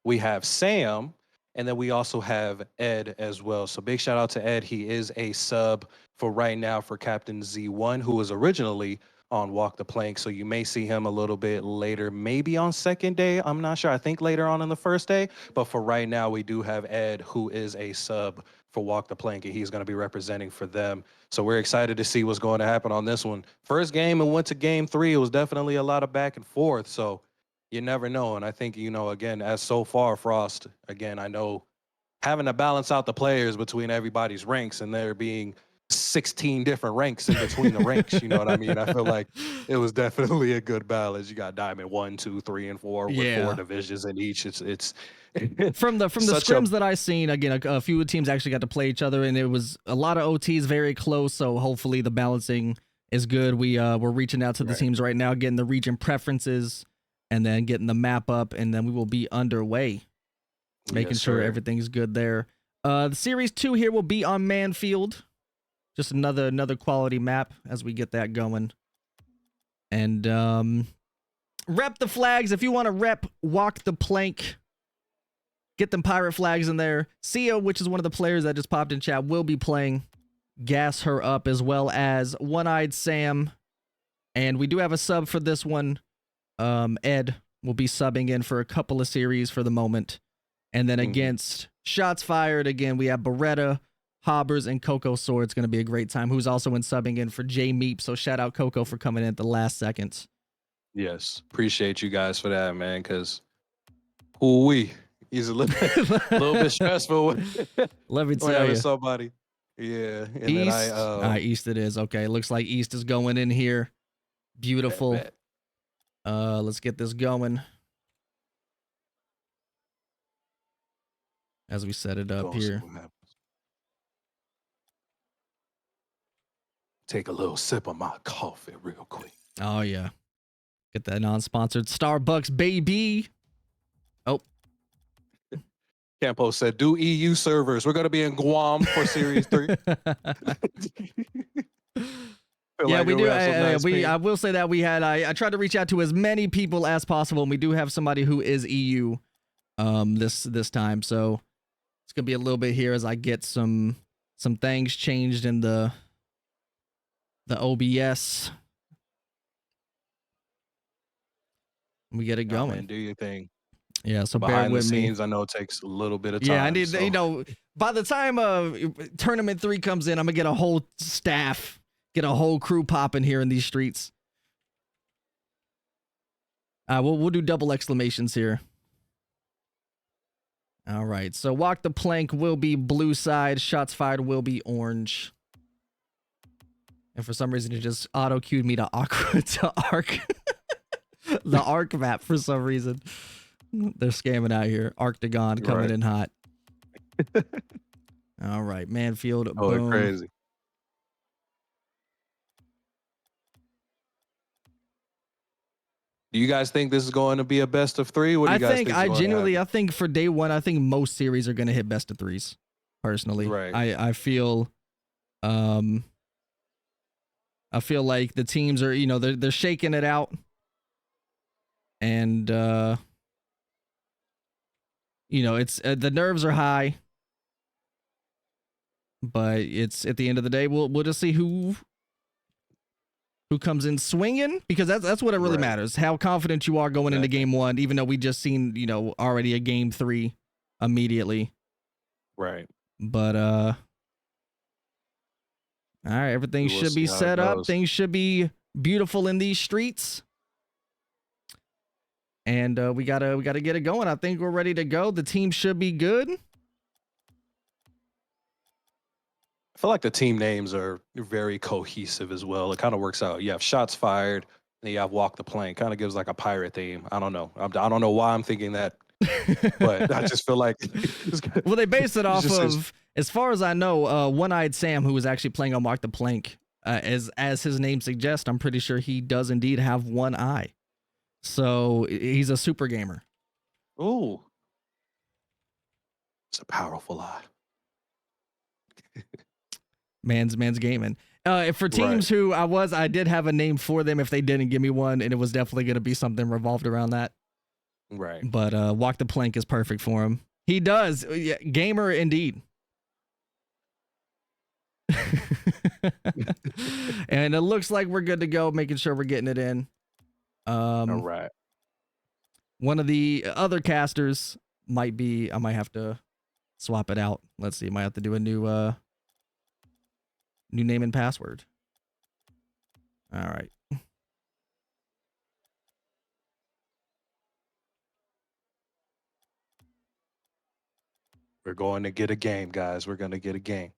we have Sam, and then we also have Ed as well. So big shout out to Ed. He is a sub for right now for Captain Z1, who was originally on walk the plank. So you may see him a little bit later, maybe on second day. I'm not sure. I think later on in the first day. But for right now, we do have Ed, who is a sub for walk the plank, and he's going to be representing for them. So we're excited to see what's going to happen on this one. First game and went to game 3. It was definitely a lot of back and forth. So you never know. And I think, again, as so far, Frost, again, I know having to balance out the players between everybody's ranks and there being 16 different ranks in between the ranks, you know what I mean? I feel like it was definitely a good balance. You got Diamond 1, 2, 3, and 4 with 4 divisions in each. It's from the scrims that I seen, again, a few teams actually got to play each other, and it was a lot of OTs very close. So hopefully the balancing is good. We're reaching out to the teams right now, getting the region preferences, and then getting the map up, and then we will be underway, making sure everything's good there. The series 2 here will be on Manfield. Just another quality map as we get that going. And rep the flags. If you want to rep walk the plank, get them pirate flags in there. Sia, which is one of the players that just popped in chat, will be playing. Gas her up, as well as One-Eyed Sam. And we do have a sub for this one. Ed will be subbing in for a couple of series for the moment. And then against shots fired, again, we have Beretta, Hobbers, and Coco Sword. It's going to be a great time. Who's also subbing in for J Meep. So shout out Coco for coming in at the last second. Yes, appreciate you guys for that, man. Because he's a little bit stressful. Let me tell you, somebody. Yeah, and East. then East it is. Okay, looks like East is going in here. Beautiful. Bet. Let's get this going as we set it up here. Take a little sip of my coffee real quick. Oh, yeah. Get that non-sponsored Starbucks, baby. Oh. Campo said, do EU servers. We're going to be in Guam for Series 3. Yeah, we do. I will say that we had, I tried to reach out to as many people as possible, and we do have somebody who is EU this time. So it's going to be a little bit here as I get some things changed in the OBS. We get it going. Man, do your thing. Yeah, so behind bear with the me. scenes, I know it takes a little bit of time. Yeah, I need, by the time Tournament 3 comes in, I'm going to get a whole staff, get a whole crew popping here in these streets. We'll do double exclamations here. All right, so walk the plank will be blue side, shots fired will be orange. And for some reason, it just auto-queued me to Aqua to Arc. The Arc map for some reason. They're scamming out here. Arctagon coming in hot. All right, Manfield. Oh, boom. crazy. Do you guys think this is going to be a best of 3? What do you guys think? I think for day 1, I think most series are going to hit best of 3s. Personally, right? I feel like the teams are, they're shaking it out, and it's the nerves are high, but it's at the end of the day, we'll just see who comes in swinging, because that's what it really matters. How confident you are going into game 1, even though we just seen already a game 3 immediately. Right. But all right, everything should be set up. Things should be beautiful in these streets. And we gotta get it going. I think we're ready to go. The team should be good. I feel like the team names are very cohesive as well. It kind of works out. You have shots fired, and you have walk the plank. Kind of gives like a pirate theme. I don't know. I don't know why I'm thinking that, but I just feel like. Well, they base it off of, as far as I know, One-Eyed Sam, who was actually playing on Mark the Plank, as his name suggests. I'm pretty sure he does indeed have one eye, so he's a super gamer. Ooh, it's a powerful eye. Man's gaming. For teams who I did have a name for them if they didn't give me one, and it was definitely going to be something revolved around that. Right. But Walk the Plank is perfect for him. He does. Yeah, gamer indeed. And it looks like we're good to go, making sure we're getting it in. All right. One of the other casters might be, I might have to swap it out. Let's see. Might have to do a new name and password. All right. We're going to get a game, guys. We're going to get a game.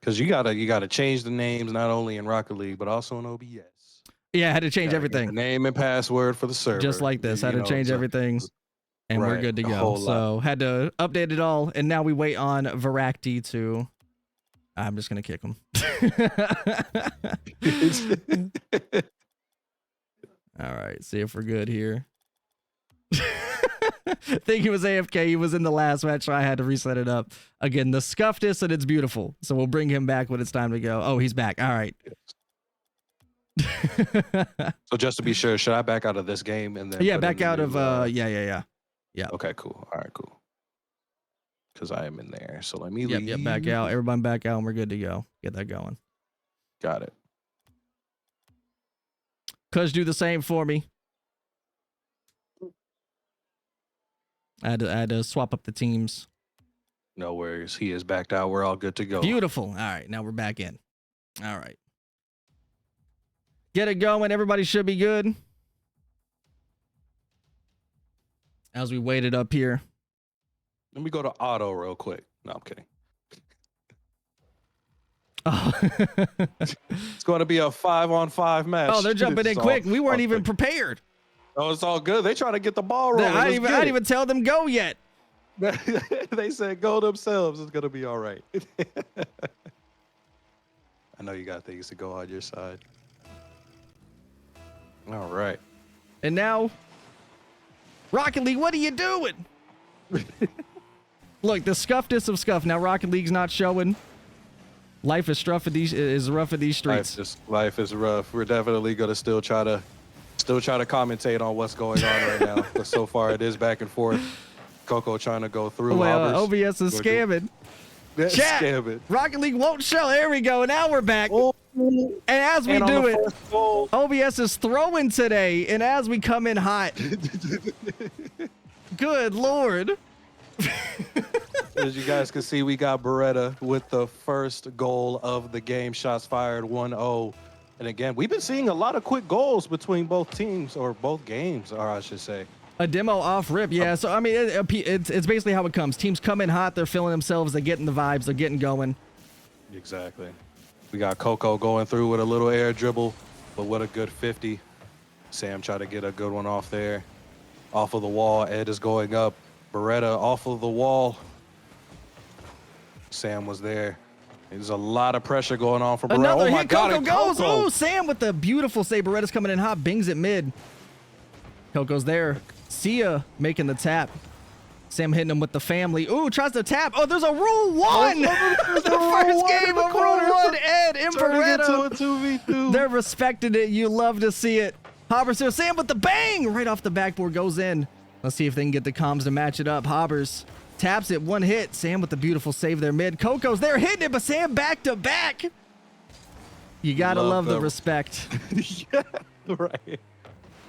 Because you gotta change the names not only in Rocket League but also in OBS. Yeah, I had to change everything. The name and password for the server. Just like this. Had to change everything. And we're good to go. So had to update it all. And now we wait on Voraktee to... I'm just going to kick him. All right. See if we're good here. I think he was AFK. He was in the last match, so I had to reset it up. Again, the scuffed and it's beautiful. So we'll bring him back when it's time to go. Oh, he's back. All right. So just to be sure, should I back out of this game and then back out of yeah. Okay, cool. All right, cool. Because I am in there. So let me leave. Yep, back out. Everybody back out and we're good to go. Get that going. Got it. Cuz do the same for me. I had to swap up the teams. No worries. He is backed out. We're all good to go. Beautiful. All right. Now we're back in. All right. Get it going. Everybody should be good. As we wait it up here. Let me go to auto real quick. No, I'm kidding. Oh. It's going to be a 5-on-5 match. Oh, they're jumping in quick. We weren't even prepared. Oh, it's all good. They trying to get the ball rolling. I didn't even tell them go yet. They said go themselves. It's going to be all right. I know you got things to go on your side. All right. And now, Rocket League, what are you doing? Look, the scuffedest of scuff. Now Rocket League's not showing. Life is rough at these streets. Life is rough. We're definitely gonna still try to commentate on what's going on right now. But so far it is back and forth. Coco trying to go through. Well, OBS is scamming. Chat, scamming. Rocket League won't show. There we go. Now we're back. Oh. And as we do it, OBS is throwing today. And as we come in hot. Good Lord. As you guys can see, we got Beretta with the first goal of the game. Shots fired 1-0. And again, we've been seeing a lot of quick goals between both teams, or both games, or I should say. A demo off rip, yeah. So, I mean, it's basically how it comes. Teams come in hot. They're feeling themselves. They're getting the vibes. They're getting going. Exactly. We got Coco going through with a little air dribble, but what a good 50. Sam tried to get a good one off there. Off of the wall, Ed is going up. Beretta off of the wall. Sam was there. There's a lot of pressure going on for Beretta. Another oh my hit, God, Coco goes. Coco. Oh, Sam with the beautiful save. Beretta's coming in hot, bings it mid. Coco's there. Sia making the tap. Sam hitting him with the family. Ooh, tries to tap. Oh, there's a rule one. The first game of rule one. Ed and Beretta. They're respecting it. You love to see it. Hobbers there. Sam with the bang. Right off the backboard goes in. Let's see if they can get the comms to match it up. Hobbers taps it. One hit. Sam with the beautiful save there mid. Coco's there hitting it, but Sam back to back. You got to love the respect. Yeah, right.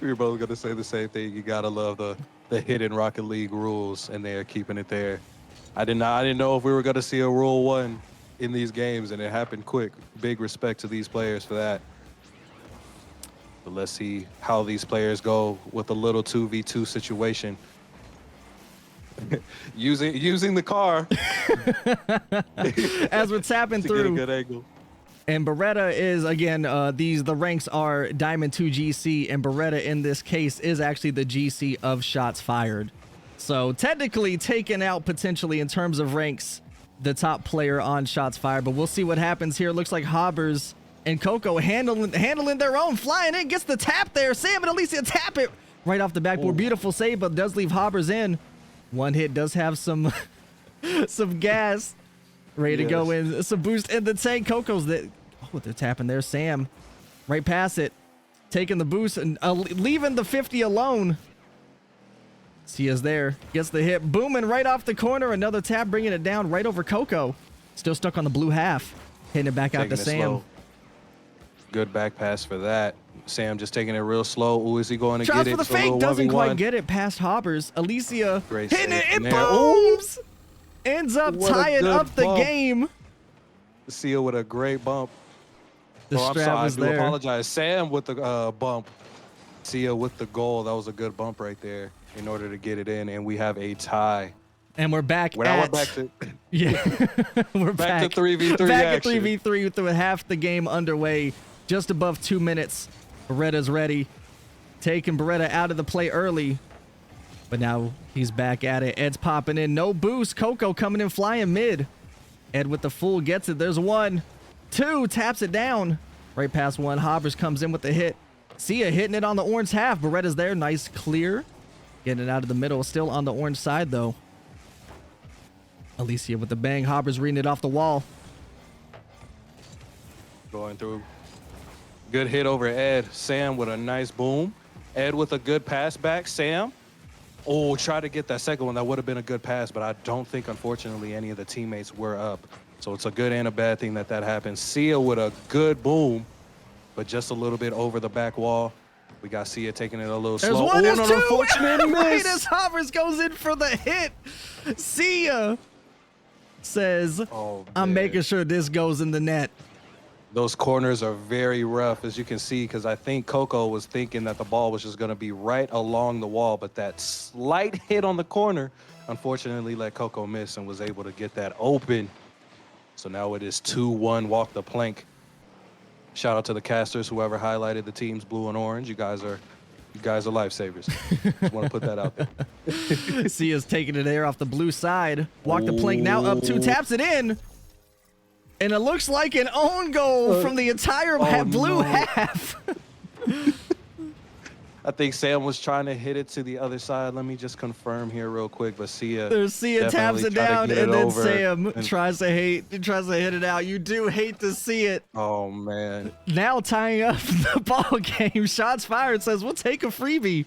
We were both going to say the same thing. You got to love the hidden Rocket League rules, and they're keeping it there. I didn't know if we were going to see a rule one in these games, and it happened quick. Big respect to these players for that. But let's see how these players go with a little 2v2 situation. using the car as we're tapping through. Get a good angle. And Beretta is, again, the ranks are Diamond 2 GC, and Beretta in this case is actually the GC of shots fired. So technically taken out potentially in terms of ranks, the top player on shots fired, but we'll see what happens here. Looks like Hobbers and Coco handling their own, flying in, gets the tap there. Sam and Alicia tap it right off the backboard. Ooh. Beautiful save, but does leave Hobbers in. One hit does have some some gas. Ready to go in. Some boost in the tank. Coco's that. Oh, they're tapping there. Sam right past it. Taking the boost and leaving the 50 alone. Sia's there. Gets the hit. Booming right off the corner. Another tap bringing it down right over Coco. Still stuck on the blue half. Hitting it back out to Sam. Slow. Good back pass for that. Sam just taking it real slow. Ooh, is he going to tries get it? For the fake. Doesn't quite get it past Hobbers. Alicia hitting it. It booms. Ends up tying up the game. Sia with a great bump. The strap was there. I do apologize. Sam with the bump. Sia with the goal. That was a good bump right there in order to get it in. And we have a tie. And we're back we're back to yeah. We're back to 3v3 back action. at 3v3 with half the game underway. Just above 2 minutes. Beretta's ready. Taking Beretta out of the play early. But now he's back at it. Ed's popping in. No boost. Coco coming in flying mid. Ed with the full gets it. There's one. Two. Taps it down. Right past one. Hobbers comes in with the hit. Sia hitting it on the orange half. Beretta's there. Nice clear. Getting it out of the middle. Still on the orange side though. Alicia with the bang. Hobbers reading it off the wall. Going through. Good hit over Ed. Sam with a nice boom. Ed with a good pass back. Sam. Oh, try to get that second one. That would have been a good pass, but I don't think, unfortunately, any of the teammates were up. So it's a good and a bad thing that happened. Sia with a good boom, but just a little bit over the back wall. We got Sia taking it a little slow. One, there's two. Unfortunate miss. As Hobbers goes in for the hit. Sia says, I'm making sure this goes in the net. Those corners are very rough, as you can see, because I think Coco was thinking that the ball was just going to be right along the wall, but that slight hit on the corner, unfortunately, let Coco miss and was able to get that open. So now it is 2-1, walk the plank. Shout out to the casters, whoever highlighted the teams blue and orange. You guys are lifesavers. Just want to put that out there. Sia's taking it there off the blue side. Walk the plank now up two, taps it in. And it looks like an own goal from the entire blue half. I think Sam was trying to hit it to the other side. Let me just confirm here real quick. But Sia taps it down, and then Sam tries to hit it out. You do hate to see it. Oh, man. Now tying up the ball game. Shots fired says, we'll take a freebie.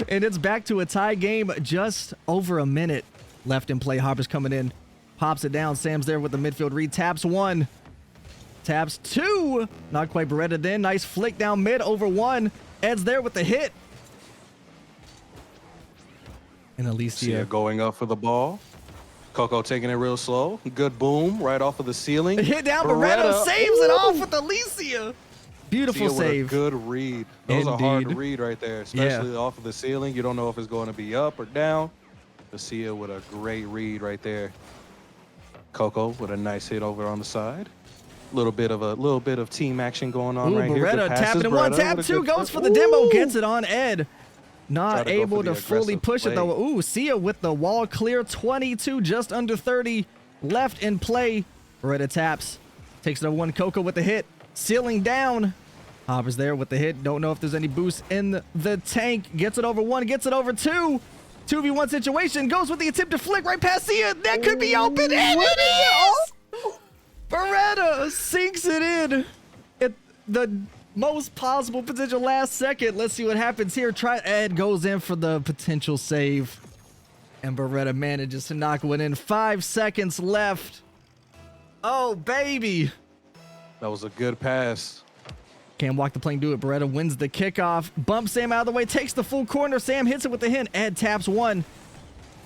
And it's back to a tie game. Just over a minute left in play. Hobbers coming in. Pops it down. Sam's there with the midfield read. Taps one. Taps two. Not quite Beretta then. Nice flick down mid over one. Ed's there with the hit. And Alicia going up for the ball. Coco taking it real slow. Good boom right off of the ceiling. Hit down. Beretta saves it off with Alicia. Beautiful save. Good read. That was a hard read right there, especially off of the ceiling. You don't know if it's going to be up or down. Alicia with a great read right there. Coco with a nice hit over on the side. little bit of team action going on right here. Beretta Good passes, tapping it one, Beretta tap with a two, good goes flip. for the demo, gets it on Ed. Not Try to go able for to the fully aggressive push it play. though. Ooh, Sia with the wall clear, 22, just under 30 left in play. Beretta taps, takes it over one, Coco with the hit, sealing down. Hoppers there with the hit, don't know if there's any boost in the tank. Gets it over one, gets it over two. 2v1 situation, goes with the attempt to flick right past Sia. That could be open, and it is! Beretta sinks it in at the most possible potential last second. Let's see what happens here. Ed goes in for the potential save, and Beretta manages to knock one in. 5 seconds left. Oh, baby. That was a good pass. Can't walk the plank, do it. Beretta wins the kickoff. Bumps Sam out of the way, takes the full corner. Sam hits it with the hit. Ed taps one.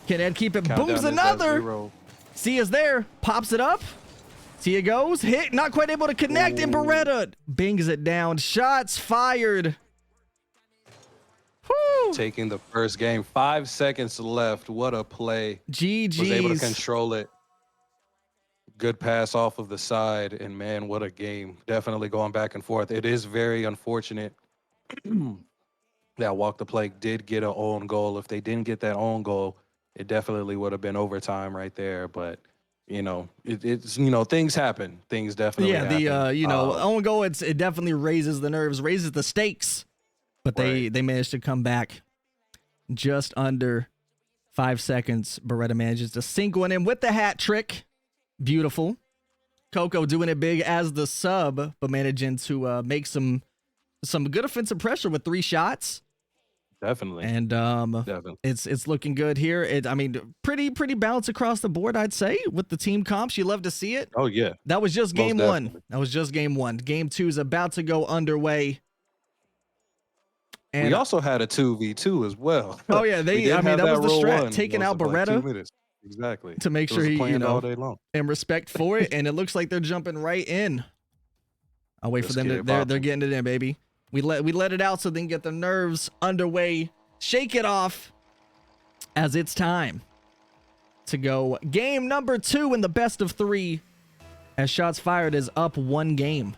Can Ed keep it? Countdown Booms is at another. 0. Sia's there. Pops it up. Sia goes. Hit. Not quite able to connect. And Beretta bings it down. Shots fired. Woo. Taking the first game. 5 seconds left. What a play. GG's. Was able to control it. Good pass off of the side, and man, what a game. Definitely going back and forth. It is very unfortunate that Walk the Plank did get an own goal. If they didn't get that own goal, it definitely would have been overtime right there. But, you know, it's, you know, things happen. Things definitely happen. Yeah, you know, own goal, it definitely raises the nerves, raises the stakes. But they managed to come back just under 5 seconds. Beretta manages to sink one in with the hat trick. Beautiful. Coco doing it big as the sub, but managing to make some good offensive pressure with 3 shots. Definitely. And Definitely. it's looking good here. I mean, pretty balanced across the board, I'd say, with the team comps. You love to see it. Oh yeah. That was just game Most one. definitely. That was just game one. Game 2 is about to go underway. And We also had a 2v2 as well. oh yeah, that was the strat, taking out Beretta. 2 minutes. Exactly. To make sure It was he, planned all day long. and respect for it, and it looks like they're jumping right in. I'll wait for them to. They're getting it in, baby. We let it out so they can get the nerves underway. Shake it off, as it's time to go game number 2 in the best of 3. As Shots Fired is up 1 game.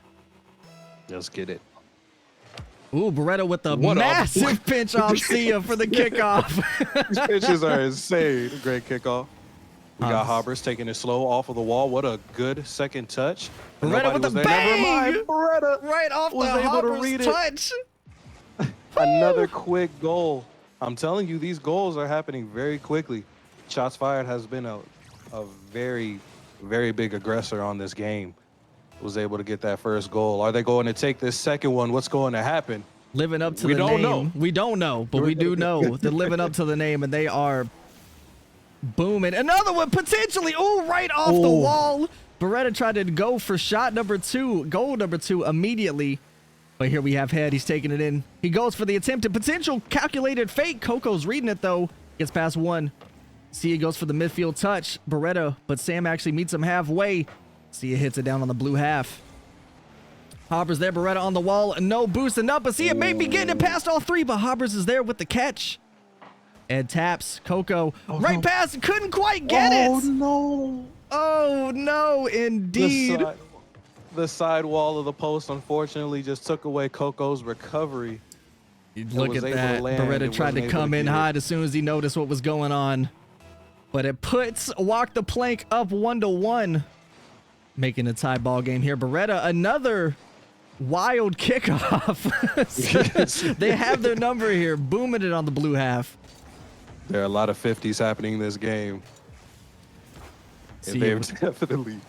Let's get it. Ooh, Beretta with the massive pinch off Sia for the kickoff. These pitches are insane. Great kickoff. We got Hobbers taking it slow off of the wall. What a good second touch. Beretta with the bang! Never mind. Beretta Right off was the able to Hoppers read it. touch. Another quick goal. I'm telling you, these goals are happening very quickly. Shots Fired has been a very, very big aggressor on this game. Was able to get that first goal. Are they going to take this second one? What's going to happen? Living up to We the don't name. know. We don't know, but we do know they're living up to the name, and they are booming. Another one potentially. Ooh, right off the wall. Beretta tried to go for shot number 2, goal number 2 immediately. But here we have Head. He's taking it in. He goes for the attempted potential calculated fake. Coco's reading it though. Gets past one. Sia goes for the midfield touch. Beretta, but Sam actually meets him halfway. Sia hits it down on the blue half. Hobbers there, Beretta on the wall. No boosting up, but Sia may be getting it past all 3, but Hobbers is there with the catch. Ed taps. Coco right past. Couldn't quite get it. Oh no. Oh no, indeed. The side wall of the post unfortunately just took away Coco's recovery. Look at that. Beretta tried to come in hot as soon as he noticed what was going on. But it puts Walk the Plank up 1-1. Making a tie ball game here. Beretta, another wild kickoff. They have their number here. Booming it on the blue half. There are a lot of 50s happening in this game. And they're definitely...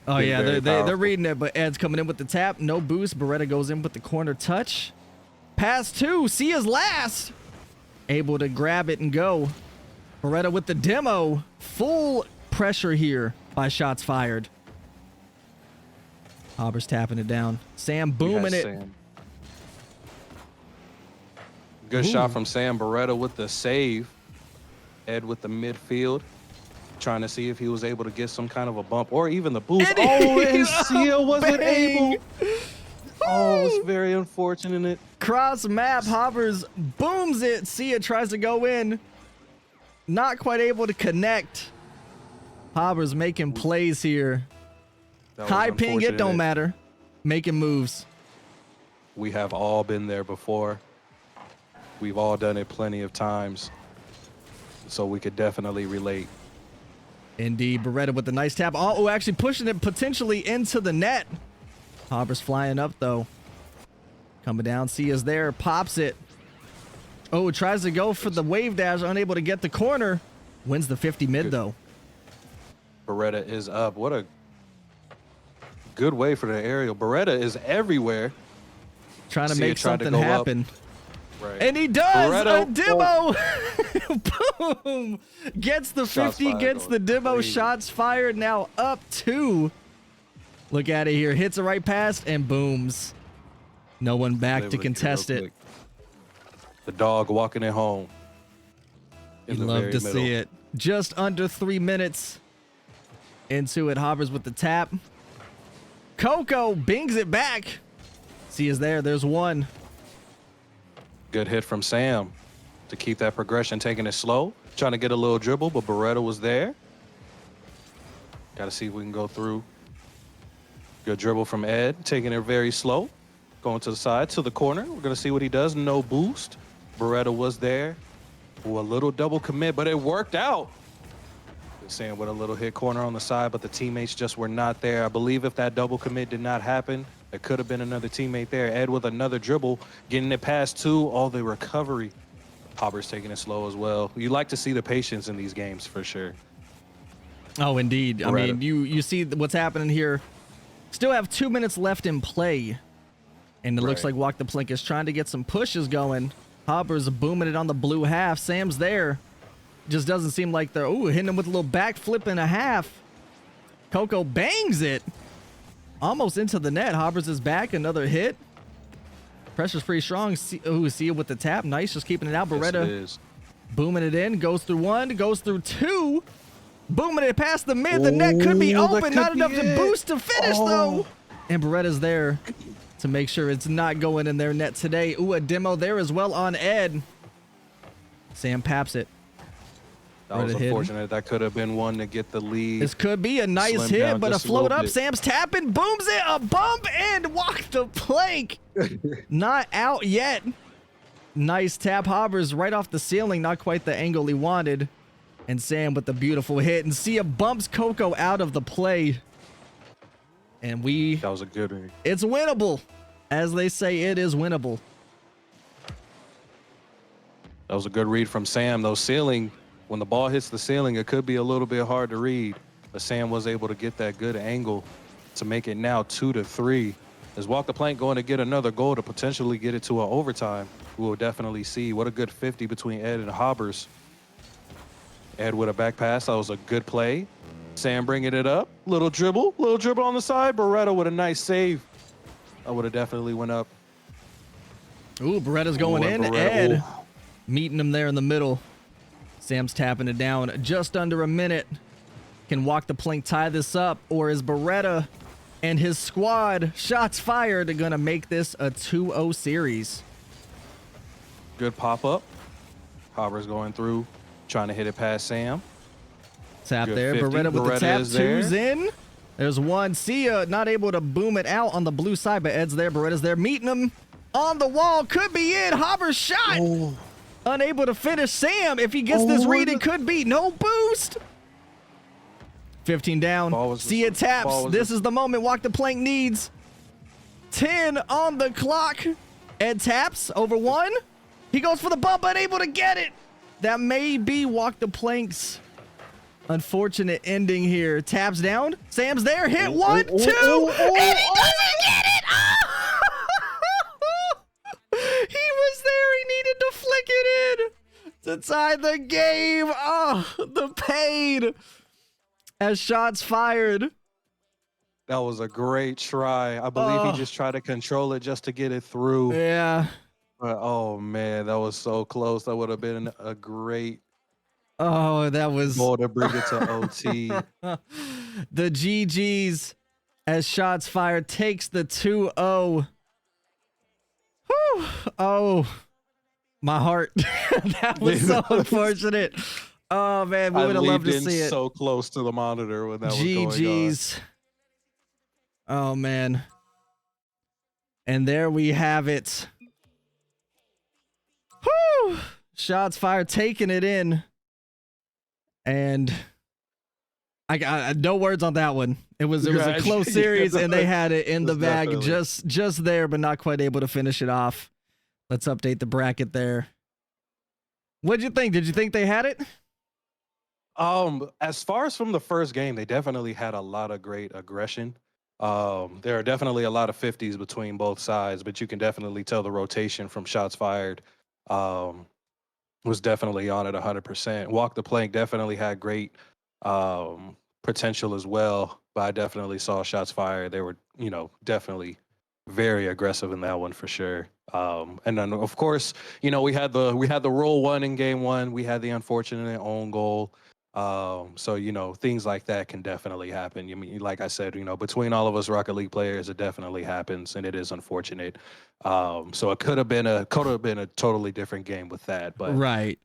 Oh yeah, they're reading it, but Ed's coming in with the tap. No boost. Beretta goes in with the corner touch. Pass 2. Sia's last. Able to grab it and go. Beretta with the demo. Full pressure here by Shots Fired. Hobbers tapping it down. Sam booming it. Sam. Good shot from Sam. Beretta with the save. Ed with the midfield. Trying to see if he was able to get some kind of a bump or even the boost. And Sia wasn't able. Oh, it's very unfortunate. Cross map. Hobbers booms it. Sia tries to go in. Not quite able to connect. Hobbers making plays here. High ping, it don't matter. Making moves. We have all been there before. We've all done it plenty of times. So we could definitely relate. Indeed, Beretta with the nice tap. Oh, actually pushing it potentially into the net. Hopper's flying up, though. Coming down, Sia's there, pops it. Oh, tries to go for the wave dash, unable to get the corner. Wins the 50 mid, though. Beretta is up. What a good way for the aerial. Beretta is everywhere. Trying to make something happen. Right. And he does! A demo! Boom! Gets the 50, gets the demo. Crazy. Shots fired, now up 2. Look at it here. Hits it right past and booms. No one back to contest it. The dog walking it home. You'd love to see it. Just under 3 minutes into it. Hoppers with the tap. Coco bings it back. See is there. There's one. Good hit from Sam to keep that progression, taking it slow. Trying to get a little dribble, but Beretta was there. Got to see if we can go through. Good dribble from Ed, taking it very slow. Going to the side, to the corner. We're going to see what he does. No boost. Beretta was there. Ooh, a little double commit, but it worked out. Sam with a little hit corner on the side, but the teammates just were not there. I believe if that double commit did not happen, there could have been another teammate there. Ed with another dribble, getting it past 2. All the recovery. Hopper's taking it slow as well. You like to see the patience in these games for sure. Oh, indeed. Beretta. I mean, you see what's happening here. Still have 2 minutes left in play. And it looks like Walk the Plank is trying to get some pushes going. Hopper's booming it on the blue half. Sam's there. Just doesn't seem like they're, hitting him with a little backflip and a half. Coco bangs it. Almost into the net. Hoppers is back. Another hit. Pressure's pretty strong. See it with the tap. Nice. Just keeping it out. Beretta booming it in. Goes through 1. Goes through 2. Booming it past the mid. The net could be open. Not enough to boost to finish, though. And Beretta's there to make sure it's not going in their net today. A demo there as well on Ed. Sam paps it. That was unfortunate. That could have been one to get the lead. This could be a nice hit, but a float up. Sam's tapping, booms it, a bump, and Walk the Plank. Not out yet. Nice tap. Hoppers right off the ceiling. Not quite the angle he wanted. And Sam with the beautiful hit. And Sia bumps Coco out of the play. And that was a good one. It's winnable. As they say, it is winnable. That was a good read from Sam. Though ceiling, when the ball hits the ceiling, it could be a little bit hard to read. But Sam was able to get that good angle to make it now 2-3. Is Walk the Plank going to get another goal to potentially get it to an overtime? We will definitely see. What a good 50 between Ed and Hoppers. Ed with a back pass. That was a good play. Sam bringing it up. Little dribble on the side. Beretta with a nice save. I would have definitely went up. Beretta's going in. Beretta. Ed meeting him there in the middle. Sam's tapping it down. Just under a minute. Can Walk the Plank tie this up? Or is Beretta and his squad, shots fired, going to make this a 2-0 series? Good pop-up. Hopper's going through, trying to hit it past Sam. Tap there. 50. Beretta with the tap. Two's in. There's one. Sia not able to boom it out on the blue side, but Ed's there. Beretta's there. Meeting him on the wall. Could be it. Hopper's shot. Unable to finish. Sam, if he gets this read, it could be. No boost. 15 down. Sia taps. This is the moment Walk the Plank needs. 10 on the clock. Ed taps over 1. He goes for the bump, unable to get it. That may be Walk the Plank's unfortunate ending here. Taps down. Sam's there. Hit 1, 2. And he doesn't get it. He was there. He needed to flick it in to tie the game. Oh, the pain. As shots fired. That was a great try. I believe he just tried to control it just to get it through. Yeah. But, oh, man, that was so close. That would have been a great that was goal to bring it to OT. The GGs as shots fired takes the 2-0. Whew. Oh, my heart. That was so unfortunate. Oh, man, we would have loved to see it. So close to the monitor when that was going on. GGs. Oh, man. And there we have it. Whew! Shots fired, taking it in. And I got no words on that one. It was a close series, and they had it in the bag just there, but not quite able to finish it off. Let's update the bracket there. What'd you think? Did you think they had it? As far as from the first game, they definitely had a lot of great aggression. There are definitely a lot of 50s between both sides, but you can definitely tell the rotation from shots fired was definitely on at 100%. Walk the Plank definitely had great potential as well, but I definitely saw shots fired. They were, definitely very aggressive in that one for sure. And then of course, we had the roll one in game one. We had the unfortunate own goal. So things like that can definitely happen. I mean, like I said, between all of us Rocket League players, it definitely happens, and it is unfortunate. So it could have been a totally different game with that, but right.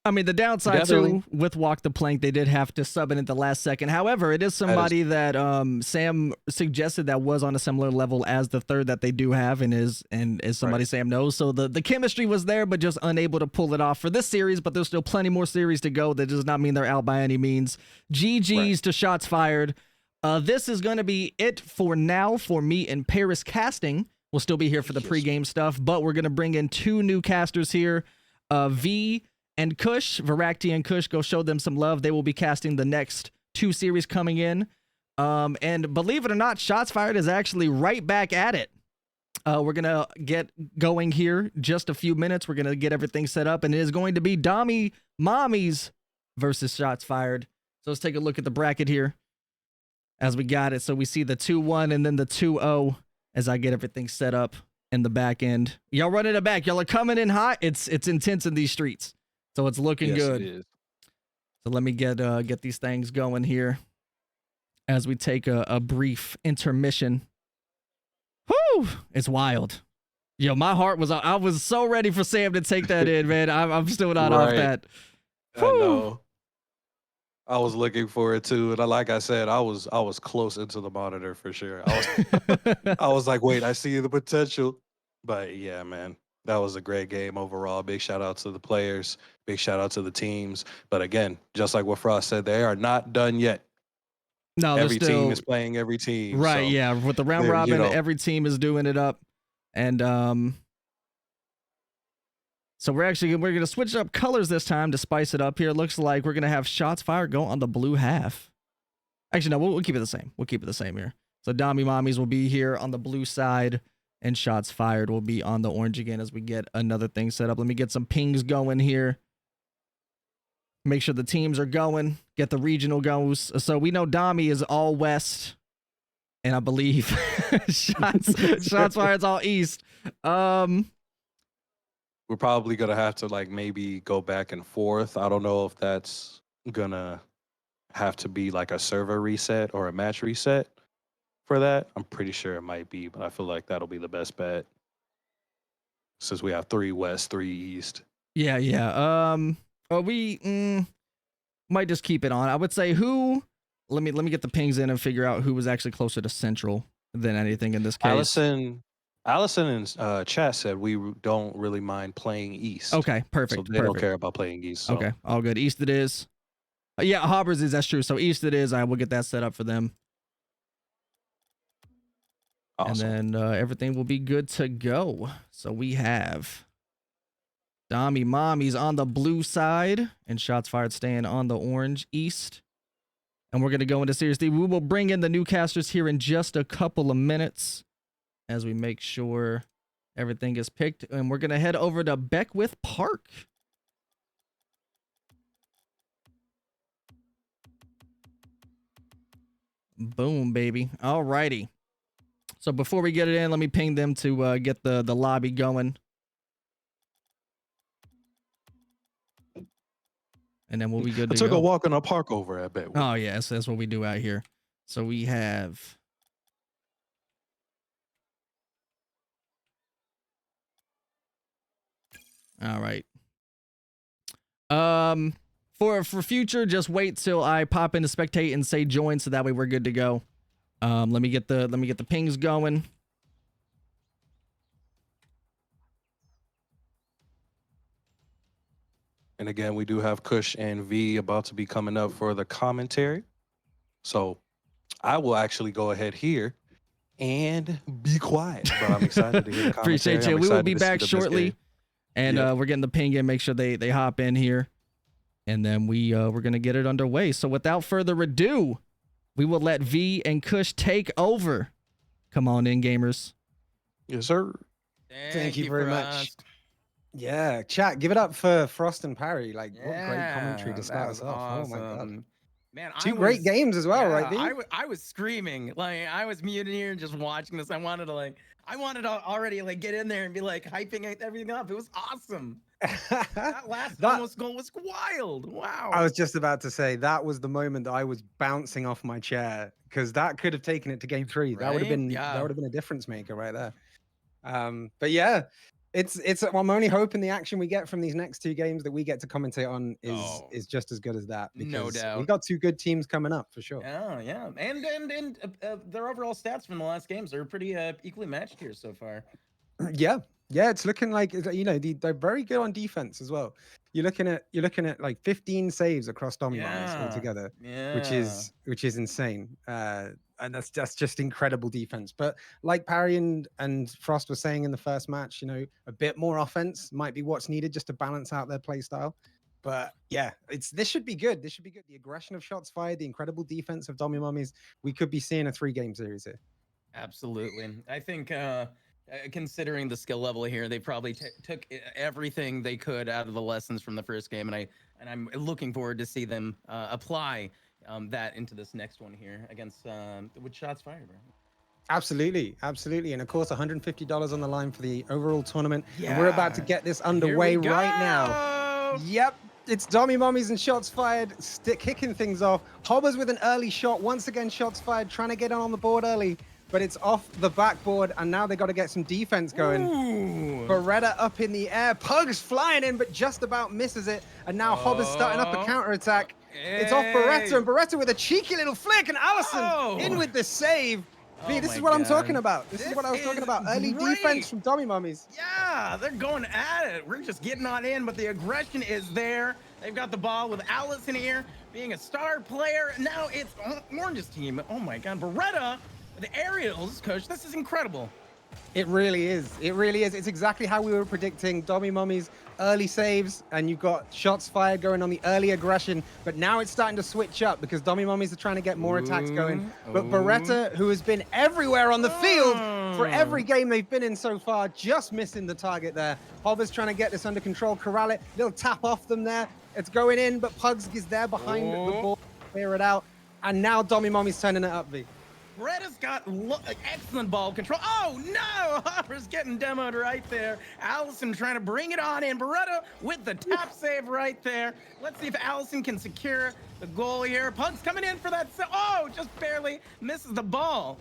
I mean, the downside definitely. too with Walk the Plank, they did have to sub in at the last second. However, it is somebody that Sam suggested that was on a similar level as the third that they do have, and is somebody Right. Sam knows. So the chemistry was there, but just unable to pull it off for this series. But there's still plenty more series to go. That does not mean they're out by any means. GG's to shots fired. This is going to be it for now for me and Paris casting. We'll still be here for the pregame stuff, but we're going to bring in two new casters here. V and Kush, Voraktee and Kush, go show them some love. They will be casting the next two series coming in. And believe it or not, Shots Fired is actually right back at it. We're going to get going here just a few minutes. We're going to get everything set up, and it is going to be Dami Mommies versus Shots Fired. So let's take a look at the bracket here as we got it. So we see the 2-1 and then the 2-0 as I get everything set up in the back end. Y'all running it back. Y'all are coming in hot. It's intense in these streets. So it's looking good. It is. So let me get these things going here as we take a brief intermission. Whew! It's wild. Yo, my heart was, I was so ready for Sam to take that in, man. I'm still not off that. Whew. I know. I was looking for it too, and like I said, I was close into the monitor for sure. I was like, wait, I see the potential. But yeah, man, that was a great game overall. Big shout out to the players. Big shout out to the teams. But again, just like what Frost said, they are not done yet. No, every team is playing every team. Right, so yeah. With the round robin, every team is doing it up. And so we're going to switch up colors this time to spice it up here. It looks like we're going to have Shots Fired go on the blue half. Actually, no, we'll keep it the same. We'll keep it the same here. So Dami Mommies will be here on the blue side, and Shots Fired will be on the orange again as we get another thing set up. Let me get some pings going here. Make sure the teams are going. Get the regional goes. So we know Dami is all west, and I believe Shots Fired's all east. We're probably gonna have to maybe go back and forth. I don't know if that's gonna have to be like a server reset or a match reset for that. I'm pretty sure it might be, but I feel like that'll be the best bet since we have 3 west, 3 east. Yeah. We might just keep it on. I would say let me get the pings in and figure out who was actually closer to central than anything in this case. Allison in chat said we don't really mind playing east. Okay, perfect. So they don't care about playing east. So. Okay, all good. East it is. Yeah, Hobbers is, that's true. So east it is. I will get that set up for them. Awesome. And then everything will be good to go. So we have Dami Mommies on the blue side and Shots Fired staying on the orange east. And we're going to go into Series D. We will bring in the new casters here in just a couple of minutes as we make sure everything is picked. And we're going to head over to Beckwith Park. Boom, baby. All righty. So before we get it in, let me ping them to get the lobby going. And then we'll be good to go. I took a walk in a park over at Beckwith. Oh, yes. That's what we do out here. So we have... All right. For future, just wait till I pop into spectate and say join, so that way we're good to go. Let me get the pings going. And again, we do have Kush and V about to be coming up for the commentary. So I will actually go ahead here and be quiet. But I'm excited to hear the commentary. Appreciate you. We will be back shortly. And we're getting the ping in. Make sure they hop in here. And then we're going to get it underway. So without further ado, we will let V and Kush take over. Come on in, gamers. Yes, sir. Thank you very much. Yeah, chat, give it up for Frost and Parry. Like, what great commentary to start us off. Awesome. Oh, my God. Man, Two great games as well, right, V? I was screaming. Like, I was muted here and just watching this. I wanted to already, like, get in there and be, like, hyping everything up. It was awesome. That last almost goal was wild. Wow. I was just about to say, that was the moment that I was bouncing off my chair, because that could have taken it to game 3. That would have been a difference maker right there. But yeah, I'm only hoping the action we get from these next 2 games that we get to commentate on is just as good as that. Because no doubt. We've got 2 good teams coming up for sure. Yeah. And their overall stats from the last games are pretty equally matched here so far. Yeah, it's looking like, you know, they're very good on defense as well. You're looking at like 15 saves across Dominons altogether, which is insane. And that's just incredible defense. But like Parry and Frost were saying in the first match, you know, a bit more offense might be what's needed just to balance out their play style. But yeah, this should be good. This should be good. The aggression of shots fired, the incredible defense of Dommy Mummies. We could be seeing a 3-game series here. Absolutely. I think considering the skill level here, they probably took everything they could out of the lessons from the first game, and I'm looking forward to see them apply that into this next one here against with shots fired, bro. Absolutely. And of course, $150 on the line for the overall tournament. Yeah. And we're about to get this underway right now. Yep. It's Dommy Mummies and shots fired, kicking things off. Hobbers with an early shot. Once again, shots fired, trying to get on the board early, but it's off the backboard, and now they got to get some defense going. Beretta up in the air. Pug's flying in, but just about misses it. And now Hobbers starting up a counterattack. It's off Beretta, and Beretta with a cheeky little flick, and Allison in with the save. V, this is what I'm talking about. This is what I was talking about. Early defense from Dommy Mummies. Yeah, they're going at it. We're just getting on in, but the aggression is there. They've got the ball with Allison here, being a star player. Now it's Orange's team. Oh my God, Beretta with the aerials, Coach. This is incredible. It really is. It really is. It's exactly how we were predicting. Dommy Mummies, early saves, and you've got shots fired going on the early aggression. But now it's starting to switch up because Dommy Mummies are trying to get more attacks going. But Beretta, who has been everywhere on the field for every game they've been in so far, just missing the target there. Hobber's trying to get this under control. Corral it. Little tap off them there. It's going in, but Pugs is there behind the ball to clear it out. And now Dommy Mummies turning it up, V. Beretta's got excellent ball control. Oh no! Hopper's getting demoed right there. Allison trying to bring it on in. Beretta with the tap save right there. Let's see if Allison can secure the goal here. Pug's coming in for that. Oh, just barely misses the ball.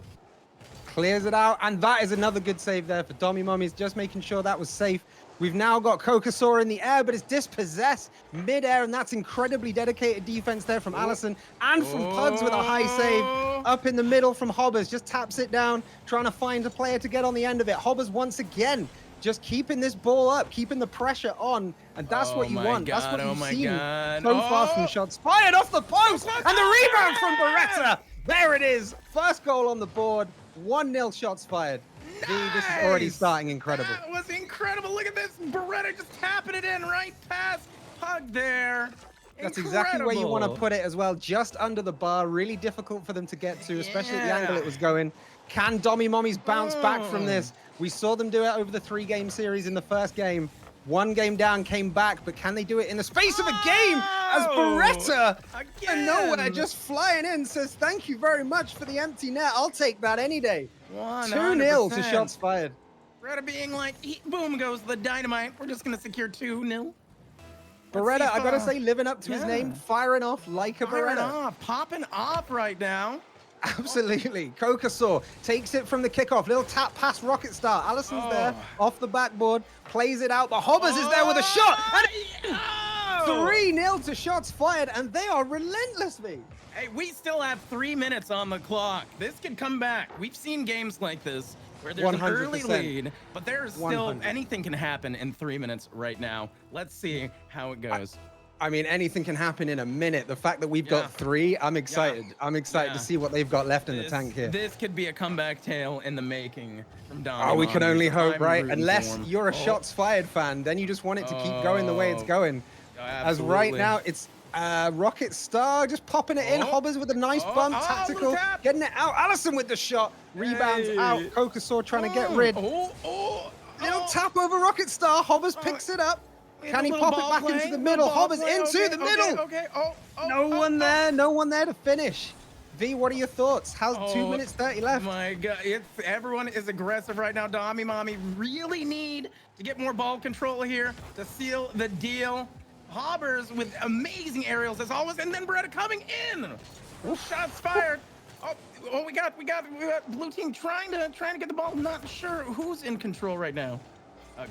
Clears it out, and that is another good save there for Dommy Mummies, just making sure that was safe. We've now got Kokasaur in the air, but it's dispossessed mid-air, and that's incredibly dedicated defense there from Allison and from Pugs with a high save. Up in the middle from Hobbers, just taps it down, trying to find a player to get on the end of it. Hobbers once again, just keeping this ball up, keeping the pressure on, and that's what you want. That's what you've seen so far from shots fired off the post, and the rebound from Beretta. There it is, first goal on the board, 1-0 shots fired. Nice. This is already starting incredible. That was incredible. Look at this. Beretta just tapping it in right past Pug there. That's exactly where you want to put it as well. Just under the bar. Really difficult for them to get to, especially at the angle it was going. Can Dommy Mummies bounce back from this? We saw them do it over the 3-game series in the first game. 1 game down, came back, but can they do it in the space of a game as Beretta and nowhere just flying in says thank you very much for the empty net. I'll take that any day. 2-0 to shots fired. Beretta being like, boom goes the dynamite. We're just going to secure 2-0. Beretta, I got to say, living up to his name, firing off like a Beretta. Popping off right now. Absolutely. Kokasaur takes it from the kickoff. Little tap past Rocket Star. Allison's there off the backboard, plays it out. The Hobbers is there with a shot. And 3-0 to shots fired, and they are relentless, me. Hey, we still have 3 minutes on the clock. This could come back. We've seen games like this where there's an early 100%. lead, but there's still 100. anything can happen in 3 minutes right now. Let's see how it goes. I mean, anything can happen in a minute. The fact that we've got 3, I'm excited. I'm excited to see what they've got left in the tank here. This could be a comeback tale in the making from Dami. Oh, we can only hope, right? rooting Unless for him. you're a shots fired fan, then you just want it to keep going the way it's going. As right Absolutely. now, it's Rocket Star just popping it in. Hobbers with a nice bump, tactical, little tap. getting it out. Allison with the shot, rebounds out. Kokosaur trying to get rid. Little tap over Rocket Star. Hobbers picks it up. Can he pop it back into the middle? Hobbers into the middle. No one there. No one there to finish. V, what are your thoughts? How's 2 minutes 30 left? My God, everyone is aggressive right now. Dami Mommy really need to get more ball control here to seal the deal. Hobbers with amazing aerials as always, and then Beretta coming in. Shots fired. Oh, we got blue team trying to get the ball. Not sure who's in control right now.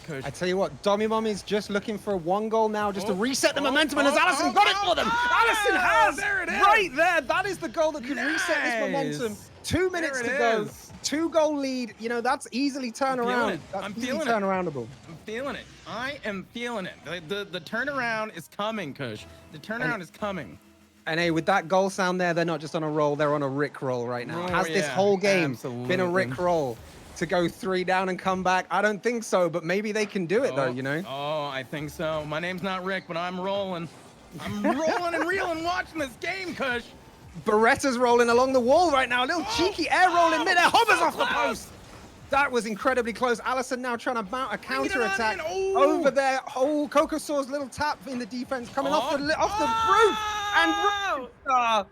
Coach. I tell you what, Dami Mommy's just looking for 1 goal now, just to reset the momentum, and has Allison got it for them? Allison has! There it is! Right there, that is the goal that can reset this momentum. 2 minutes to go, 2-goal lead. You know, that's easily turnaround. I'm feeling it. Turnaroundable. I'm feeling it. I am feeling it. The turnaround is coming, Kush. The turnaround is coming. And hey, with that goal sound there, they're not just on a roll, they're on a Rick roll right now. Has this whole game been a Rick roll? To go 3 down and come back? I don't think so, but maybe they can do it though, you know? Oh, I think so. My name's not Rick, but I'm rolling. I'm rolling and reeling watching this game, Kush. Beretta's rolling along the wall right now. A little cheeky air roll in midair. Hobbers off the post. That was incredibly close. Allison now trying to mount a counter attack over there. Oh, Kokosaur's little tap in the defense coming off the roof. And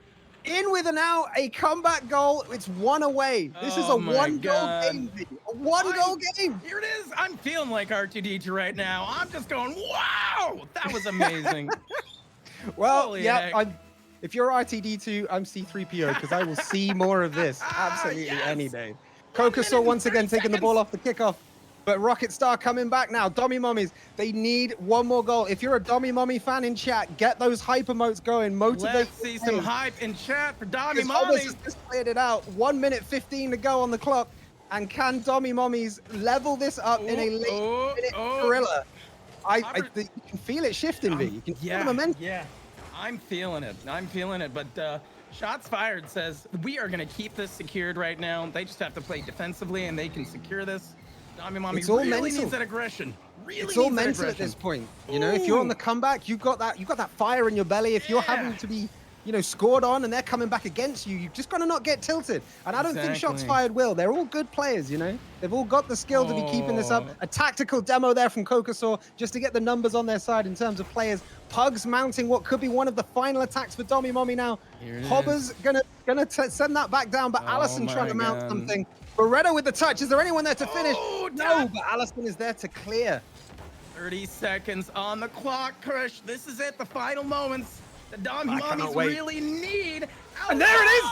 in with now a comeback goal. It's 1 away. This is a 1-goal game. A 1-goal game. Here it is. I'm feeling like R2D2 right now. I'm just going, wow, that was amazing. Well, Holy yeah, heck. if you're R2D2, I'm C3PO because I will see more of this absolutely any day. Kokosaur once again taking the ball off the kickoff. But Rocket Star coming back now. Dommy Mommies, they need 1 more goal. If you're a Dommy Mommy fan in chat, get those hype emotes going. Motivate. Let's see some hype in chat for Dommy Mommies. Just played it out. 1 minute 15 to go on the clock. And can Dommy Mommies level this up in a late minute gorilla? I think you can feel it shifting, V. You can feel the momentum. Yeah, I'm feeling it. I'm feeling it. But Shots Fired says we are going to keep this secured right now. They just have to play defensively, and they can secure this. Dami Mommy really needs that aggression. It's all mental at this point. You know, if you're on the comeback, you've got that fire in your belly. If you're having to be, you know, scored on and they're coming back against you, you've just got to not get tilted. And I don't think Shots Fired will. They're all good players, you know. They've all got the skill to be keeping this up. A tactical demo there from Kokosaur just to get the numbers on their side in terms of players. Pugs mounting what could be one of the final attacks for Dommy Mommy now. Hobber's gonna send that back down, but Allison trying to mount something. Beretta with the touch. Is there anyone there to finish? No, but Allison is there to clear. 30 seconds on the clock, Crush. This is it, the final moments. The Dommy Mommies really need. And there it is!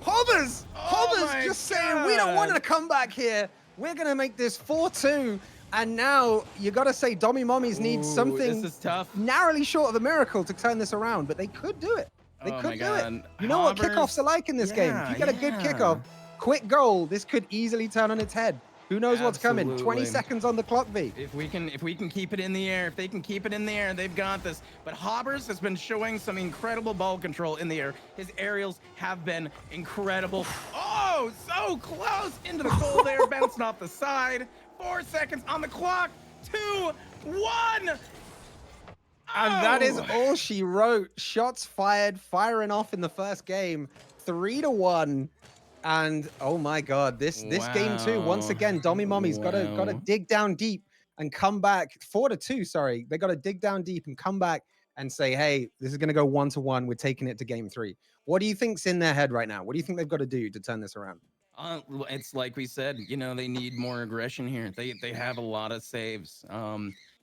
Hobbers! Hobbers just saying, we don't want to come back here. We're going to make this 4-2. And now you got to say Dommy Mommies need something narrowly short of a miracle to turn this around, but they could do it. They could do it. You know what kickoffs are like in this game. If you get a good kickoff, quick goal, this could easily turn on its head. Who knows what's coming? 20 seconds on the clock, V. If we can keep it in the air, if they can keep it in the air, they've got this. But Hobbers has been showing some incredible ball control in the air. His aerials have been incredible. Oh, so close into the goal there, bouncing off the side. 4 seconds on the clock. 2, 1. And that is all she wrote. Shots fired, firing off in the first game. 3-1. And oh my God, this game too. Once again, Dommy Mommy's gotta dig down deep and come back. 4-2, sorry. They gotta dig down deep and come back and say, hey, this is gonna go 1-1. We're taking it to game 3. What do you think's in their head right now? What do you think they've got to do to turn this around? It's like we said, you know, they need more aggression here. They have a lot of saves.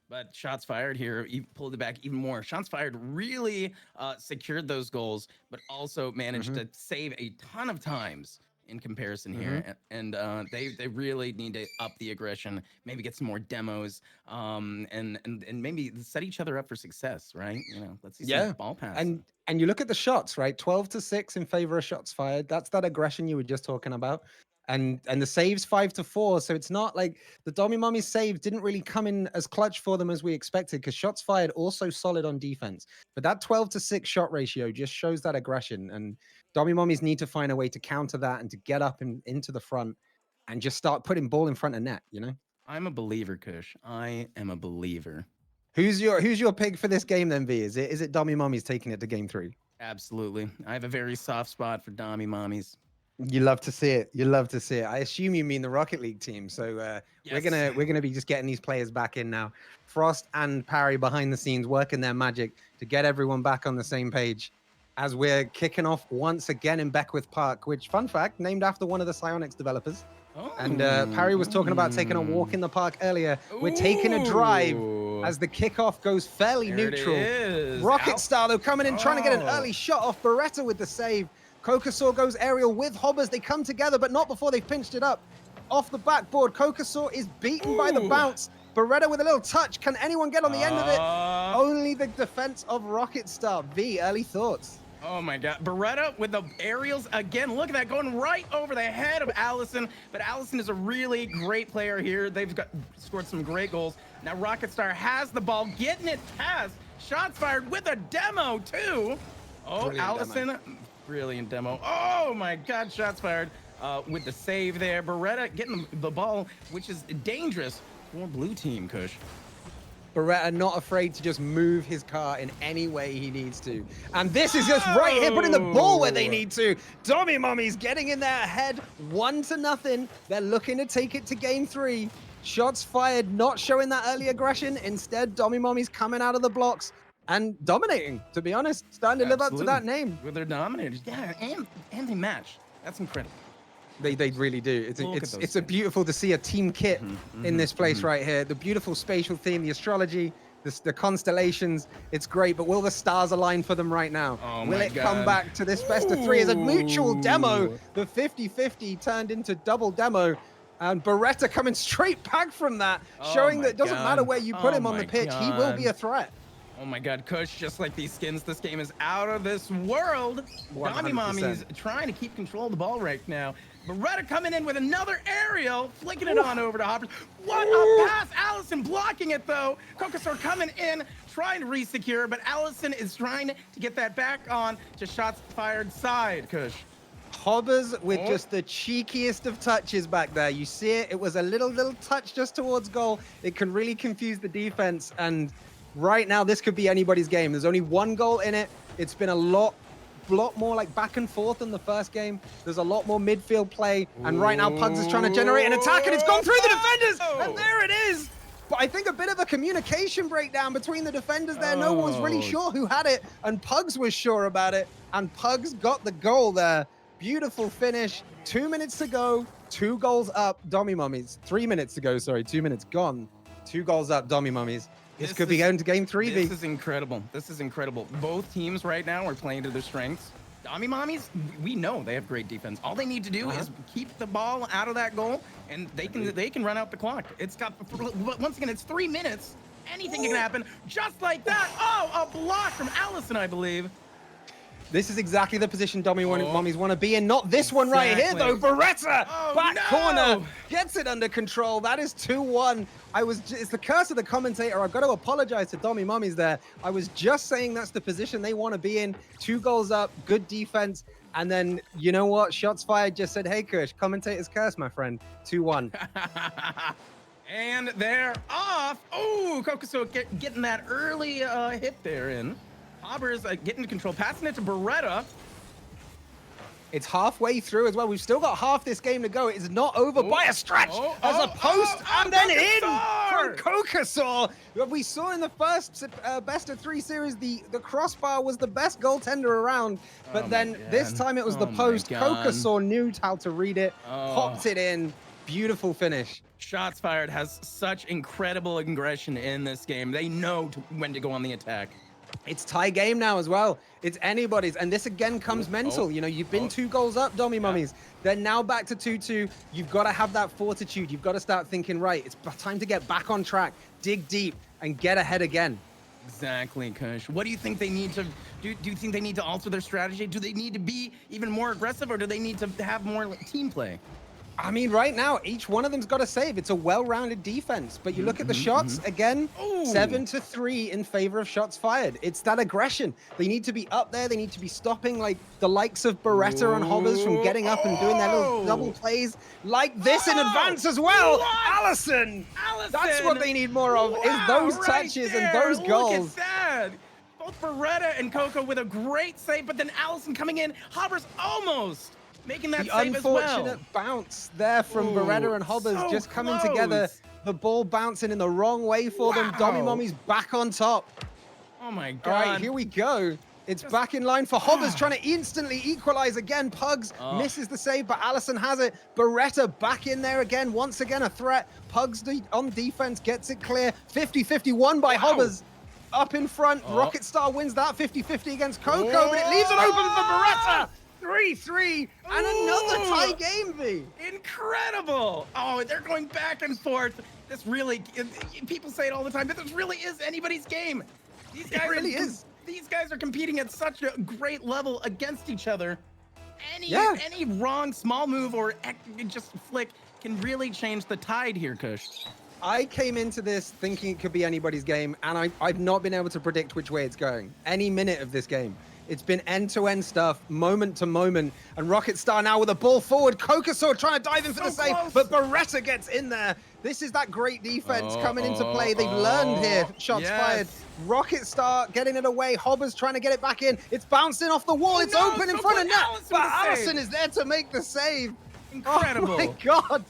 But Shots Fired here, he pulled it back even more. Shots Fired really secured those goals, but also managed to save a ton of times in comparison here, and they really need to up the aggression, maybe get some more demos, and maybe set each other up for success, right? You know, let's see some ball passing. And you look at the shots, right? 12-6 in favor of shots fired. That's that aggression you were just talking about. And the saves 5-4. So it's not like the Dommy Mummy's save didn't really come in as clutch for them as we expected, because shots fired also solid on defense. But that 12-6 shot ratio just shows that aggression. And Dommy Mummies need to find a way to counter that and to get up into the front and just start putting ball in front of net, you know? I'm a believer, Kush. I am a believer. Who's your pick for this game then, V? Is it Dommy Mummies taking it to game 3? Absolutely. I have a very soft spot for Dommy Mommies. You love to see it. You love to see it. I assume you mean the Rocket League team. So we're gonna be just getting these players back in now. Frost and Parry behind the scenes working their magic to get everyone back on the same page as we're kicking off once again in Beckwith Park, which, fun fact, named after one of the Psyonix developers. And Parry was talking about taking a walk in the park earlier. We're taking a drive as the kickoff goes fairly neutral. Rocket Star, though, coming in, trying to get an early shot off. Beretta with the save. Kokasaur goes aerial with Hobbers. They come together, but not before they've pinched it up. Off the backboard, Kokasaur is beaten by the bounce. Beretta with a little touch. Can anyone get on the end of it? Only the defense of Rocket Star. V, early thoughts. Oh my God, Beretta with the aerials again. Look at that, going right over the head of Allison. But Allison is a really great player here. They've scored some great goals. Now Rocket Star has the ball, getting it past. Shots fired with a demo too. Oh, brilliant Allison, demo. Brilliant demo. Oh my God, shots fired with the save there. Beretta getting the ball, which is dangerous for blue team, Kush. Beretta not afraid to just move his car in any way he needs to. And this is just right here, putting the ball where they need to. Dommy Mummies getting in there ahead, 1-0. They're looking to take it to game 3. Shots fired, not showing that early aggression. Instead, Dommy Mummies coming out of the blocks and dominating, to be honest. Starting to live up to that name. With their dominators. Yeah, and they match. That's incredible. They really do. It's a beautiful to see a team kit in this place right here. The beautiful spatial theme, the astrology, the constellations. It's great, but will the stars align for them right now? Will it come back to this best of 3 as a mutual demo? The 50-50 turned into double demo. And Beretta coming straight back from that, showing that it doesn't matter where you put him on the pitch, he will be a threat. Oh my God, Kush, just like these skins, this game is out of this world. Dommy Mommies trying to keep control of the ball right now. Beretta coming in with another aerial, flicking it on over to Hoppers. What a pass! Allison blocking it though. Kokasaur coming in, trying to re-secure, but Allison is trying to get that back on to shots fired side, Kush. Hobbers with just the cheekiest of touches back there. You see it, it was a little touch just towards goal. It can really confuse the defense, and right now this could be anybody's game. There's only 1 goal in it. It's been a lot more like back and forth than the first game. There's a lot more midfield play, and right now Pugs is trying to generate an attack, and it's gone through the defenders, and there it is. But I think a bit of a communication breakdown between the defenders there. No one was really sure who had it, and Pugs was sure about it, and Pugs got the goal there. Beautiful finish. 2 minutes to go, 2 goals up, Dommy Mummies. 3 minutes to go, sorry, 2 minutes gone. 2 goals up, Dommy Mummies. This could be going to game 3, V. This is incredible. This is incredible. Both teams right now are playing to their strengths. Dommy Mommies, we know they have great defense. All they need to do is keep the ball out of that goal, and they can run out the clock. It's got, once again, it's 3 minutes. Anything can happen, just like that. Oh, a block from Allison, I believe. This is exactly the position Dommy Mummies want to be in. Not this one right here, though. Beretta, back corner, gets it under control. That is 2-1. It's the curse of the commentator. I've got to apologize to Dommy Mummies there. I was just saying that's the position they want to be in. 2 goals up, good defense. And then, you know what? Shots fired just said, hey, Kush, commentator's curse, my friend. 2-1. And they're off. Oh, Kokasaur getting that early hit there in. Hobbers getting control, passing it to Beretta. It's halfway through as well. We've still got half this game to go. It's not over by a stretch as a post and then in from Kokasaur. We saw in the first best of 3 series, the crossbar was the best goaltender around. But then this time it was the post. Kokasaur knew how to read it, popped it in. Beautiful finish. Shots fired has such incredible aggression in this game. They know when to go on the attack. It's tie game now as well. It's anybody's. And this again comes mental. You know, you've been 2 goals up, Dommy Mummies. They're now back to 2-2. You've got to have that fortitude. You've got to start thinking, right, it's time to get back on track, dig deep, and get ahead again. Exactly, Kush. What do you think they need to do? Do you think they need to alter their strategy? Do they need to be even more aggressive, or do they need to have more like, team play? I mean, right now, each one of them's got to save. It's a well-rounded defense. But you look at the shots, again, 7-3 in favor of shots fired. It's that aggression. They need to be up there. They need to be stopping, like, the likes of Beretta and Hobbers from getting up and doing their little double plays like this in advance as well. Allison! That's what they need more of, is those touches and those goals. Look at that. Both Beretta and Coco with a great save, but then Allison coming in. Hobbers almost making that save as well. The unfortunate bounce there from Beretta and Hobbers just coming together. The ball bouncing in the wrong way for them. Dommy Mommy's back on top. Oh my God. All right, here we go. It's back in line for Hobbers, trying to instantly equalize again. Pugs misses the save, but Allison has it. Beretta back in there again. Once again, a threat. Pugs on defense gets it clear. 50-51 by Hobbers. Up in front. Rocket Star wins that 50-50 against Coco, but it leaves it open for Beretta. 3-3 and another tie game, V. Incredible. Oh, they're going back and forth. This really, people say it all the time, but this really is anybody's game. These guys is. These guys are competing at such a great level against each other. Any wrong small move or just flick can really change the tide here, Kush. I came into this thinking it could be anybody's game, and I've not been able to predict which way it's going. Any minute of this game. It's been end-to-end stuff, moment to moment. And Rocket Star now with a ball forward. Kokosaur trying to dive in for the save, but Beretta gets in there. This is that great defense coming into play. They've learned here. Shots fired. Rocket Star getting it away. Hobbers trying to get it back in. It's bouncing off the wall. It's open in front of net. But Allison is there to make the save. Incredible. Oh my God.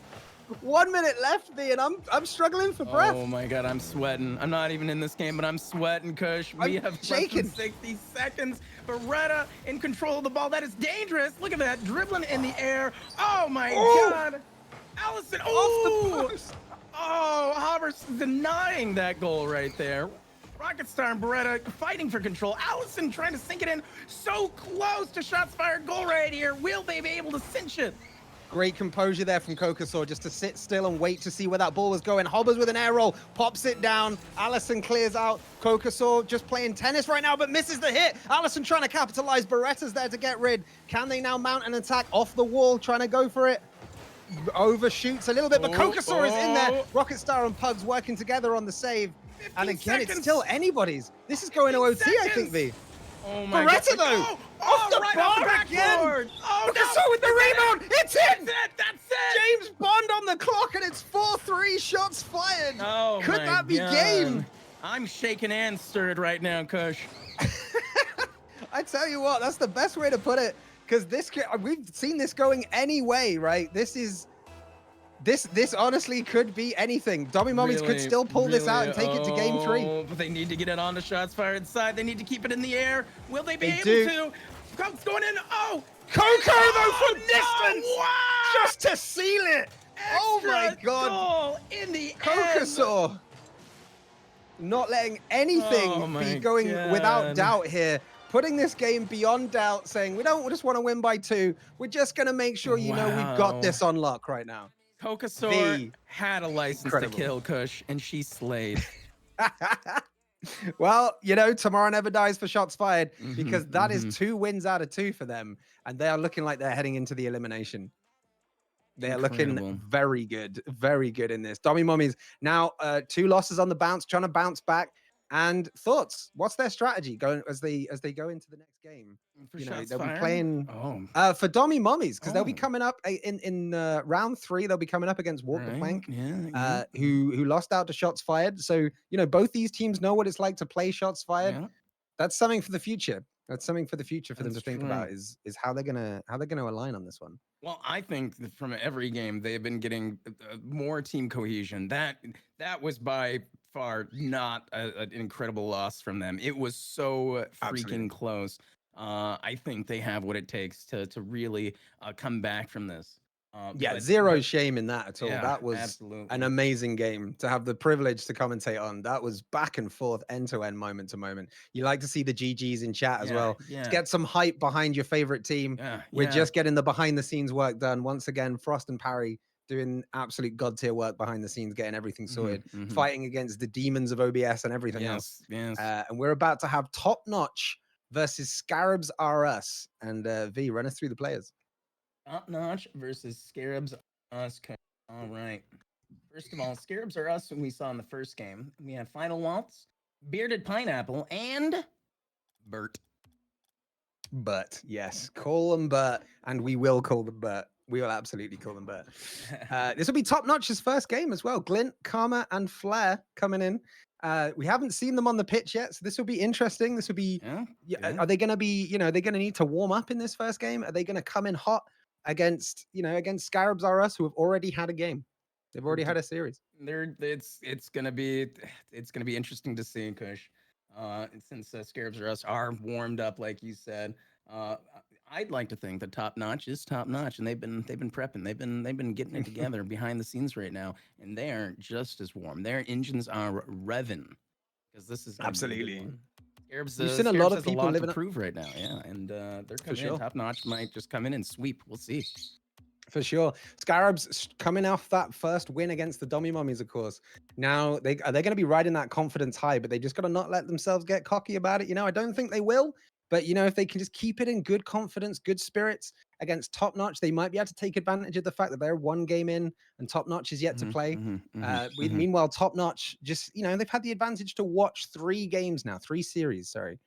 1 minute left, V, and I'm struggling for breath. Oh my God, I'm sweating. I'm not even in this game, but I'm sweating, Kush. We have shaken 60 seconds. Beretta in control of the ball. That is dangerous. Look at that, dribbling in the air. Oh my God. Allison, off the post. Oh, Hobbers denying that goal right there. Rocket Star and Beretta fighting for control. Allison trying to sink it in. So close to shots fired goal right here. Will they be able to cinch it? Great composure there from Kokosaur, just to sit still and wait to see where that ball was going. Hobbers with an air roll, pops it down. Allison clears out. Kokosaur just playing tennis right now, but misses the hit. Allison trying to capitalize. Beretta's there to get rid. Can they now mount an attack off the wall, trying to go for it? Overshoots a little bit, but Kokosaur is in there. Rocket Star and Pugs working together on the save. And again, it's still anybody's. This is going to OT, I think, V. Oh my Beretta, though! Off the bar again! Kokosaur with the rebound! It's in! That's it! James Bond on the clock, and it's 4-3 shots fired! Oh, could that be game? I'm shaking and stirred right now, Kush. I tell you what, that's the best way to put it, because we've seen this going any way, right? This honestly could be anything. Dommy Mommies could still pull this out and take it to game 3. But they need to get it on the shots fired side. They need to keep it in the air. Will they be able to? Coke's going in. Oh! Coco, though, from distance! Wow! Just to seal it! Oh my God! Goal in the Kokosaur not letting anything be going without doubt here. Putting this game beyond doubt, saying we don't just want to win by 2. We're just going to make sure you know we've got this on lock right now. Kokosaur had a license to kill, Kush, and she slayed. Well, you know, tomorrow never dies for shots fired, because that is 2 wins out of 2 for them, and they are looking like they're heading into the elimination. They are looking very good in this. Dommy Mommies now 2 losses on the bounce, trying to bounce back. And thoughts? What's their strategy going as they go into the next game? You know, they'll be playing for Dommy Mommies, because they'll be coming up in round 3. They'll be coming up against Walk the Plank, who lost out to shots fired. So you know, both these teams know what it's like to play shots fired. That's something for the future. That's something for the future for them to think about. Is how they're gonna align on this one. Well, I think that from every game they've been getting more team cohesion. That was by far not an incredible loss from them. It was so freaking close. I think they have what it takes to really come back from this. Yeah, but- zero but- shame in that at all. Yeah, That was absolutely. an amazing game to have the privilege to commentate on. That was back and forth, end to end, moment to moment. You like to see the GGs in chat as well. Yeah. To get some hype behind your favorite team. We're just getting the behind the scenes work done. Once again, Frost and Parry doing absolute god tier work behind the scenes, getting everything sorted, fighting against the demons of OBS and everything else. Yes. And we're about to have Top Notch versus Scarabs R Us. And V, run us through the players. Top Notch versus Scarabs Us. All right. First of all, Scarabs are us, who we saw in the first game. We have Final Waltz, Bearded Pineapple, and Bert. But yes, call them Bert, and we will call them Bert. We will absolutely call them Bert. This will be Top Notch's first game as well. Glint, Karma, and Flair coming in. We haven't seen them on the pitch yet, so this will be interesting. This will be. Are they going to be? Are they going to need to warm up in this first game? Are they going to come in hot against Scarabs R Us, who have already had a game? They've already had a series. It's gonna be interesting to see, Kush. Since Scarabs R Us are warmed up, like you said. I'd like to think that Top Notch is top notch, and they've been prepping. They've been getting it together behind the scenes right now, and they are just as warm. Their engines are revving because this is absolutely. Scarabs, We've seen a lot of people living to prove right now, yeah, and they're coming in. Top Notch might just come in and sweep. We'll see. For sure. Scarabs coming off that first win against the Dummy Mummies, of course. Now, they're going to be riding that confidence high, but they just got to not let themselves get cocky about it. I don't think they will. But, if they can just keep it in good confidence, good spirits against Top Notch, they might be able to take advantage of the fact that they're one game in and Top Notch is yet to play. Meanwhile, Top Notch just, they've had the advantage to watch 3 games now, 3 series, sorry.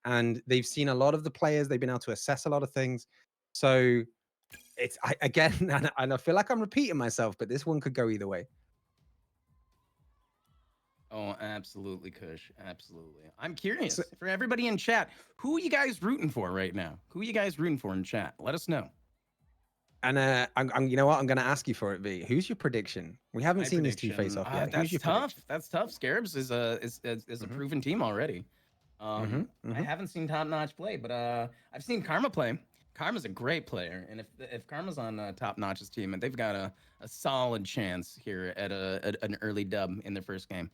And they've seen a lot of the players. They've been able to assess a lot of things. So it's, again, and I feel like I'm repeating myself, but this one could go either way. Oh, absolutely, Kush. Absolutely. I'm curious for everybody in chat. Who are you guys rooting for right now? Who are you guys rooting for in chat? Let us know. And I'm you know what? I'm going to ask you for it, V. Who's your prediction? We haven't seen these two face off yet. That's tough. That's tough. Scarabs is a proven team already. I haven't seen Top Notch play, but I've seen Karma play. Karma's a great player, and if Karma's on Top Notch's team, and they've got a solid chance here at an early dub in their first game.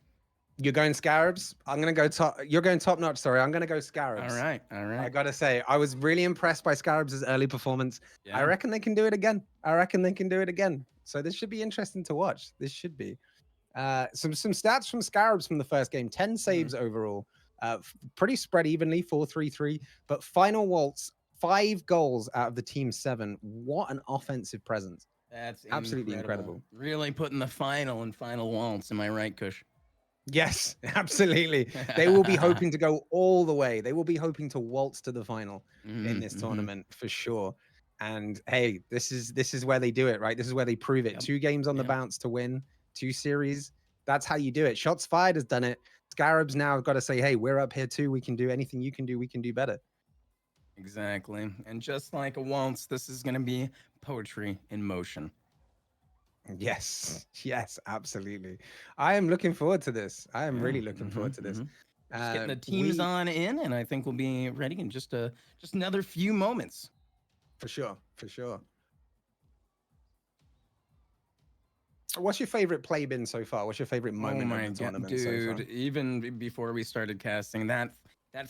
You're going Scarabs. I'm gonna go top. You're going Top Notch. Sorry, I'm gonna go Scarabs. All right. I gotta say, I was really impressed by Scarabs' early performance. Yeah. I reckon they can do it again. So this should be interesting to watch. This should be. Some stats from Scarabs from the first game. 10 saves overall. Pretty spread evenly. 4-3-3. But final waltz. 5 goals out of the team's 7. What an offensive presence. That's absolutely incredible. Really putting the final waltz. Am I right, Kush? Yes, absolutely. They will be hoping to go all the way. They will be hoping to waltz to the final in this tournament for sure. And hey, this is where they do it, right? This is where they prove it. Yep. 2 games on the bounce to win, 2 series. That's how you do it. Shots Fired has done it. Scarabs now have got to say, hey, we're up here too. We can do anything you can do. We can do better. Exactly. And just like a waltz, this is going to be poetry in motion. Yes, absolutely. I am looking forward to this. I am really looking forward to this. Just getting the teams on in, and I think we'll be ready in just another few moments. For sure. What's your favorite play been so far? What's your favorite moment of the tournament so far? Dude, even before we started casting, that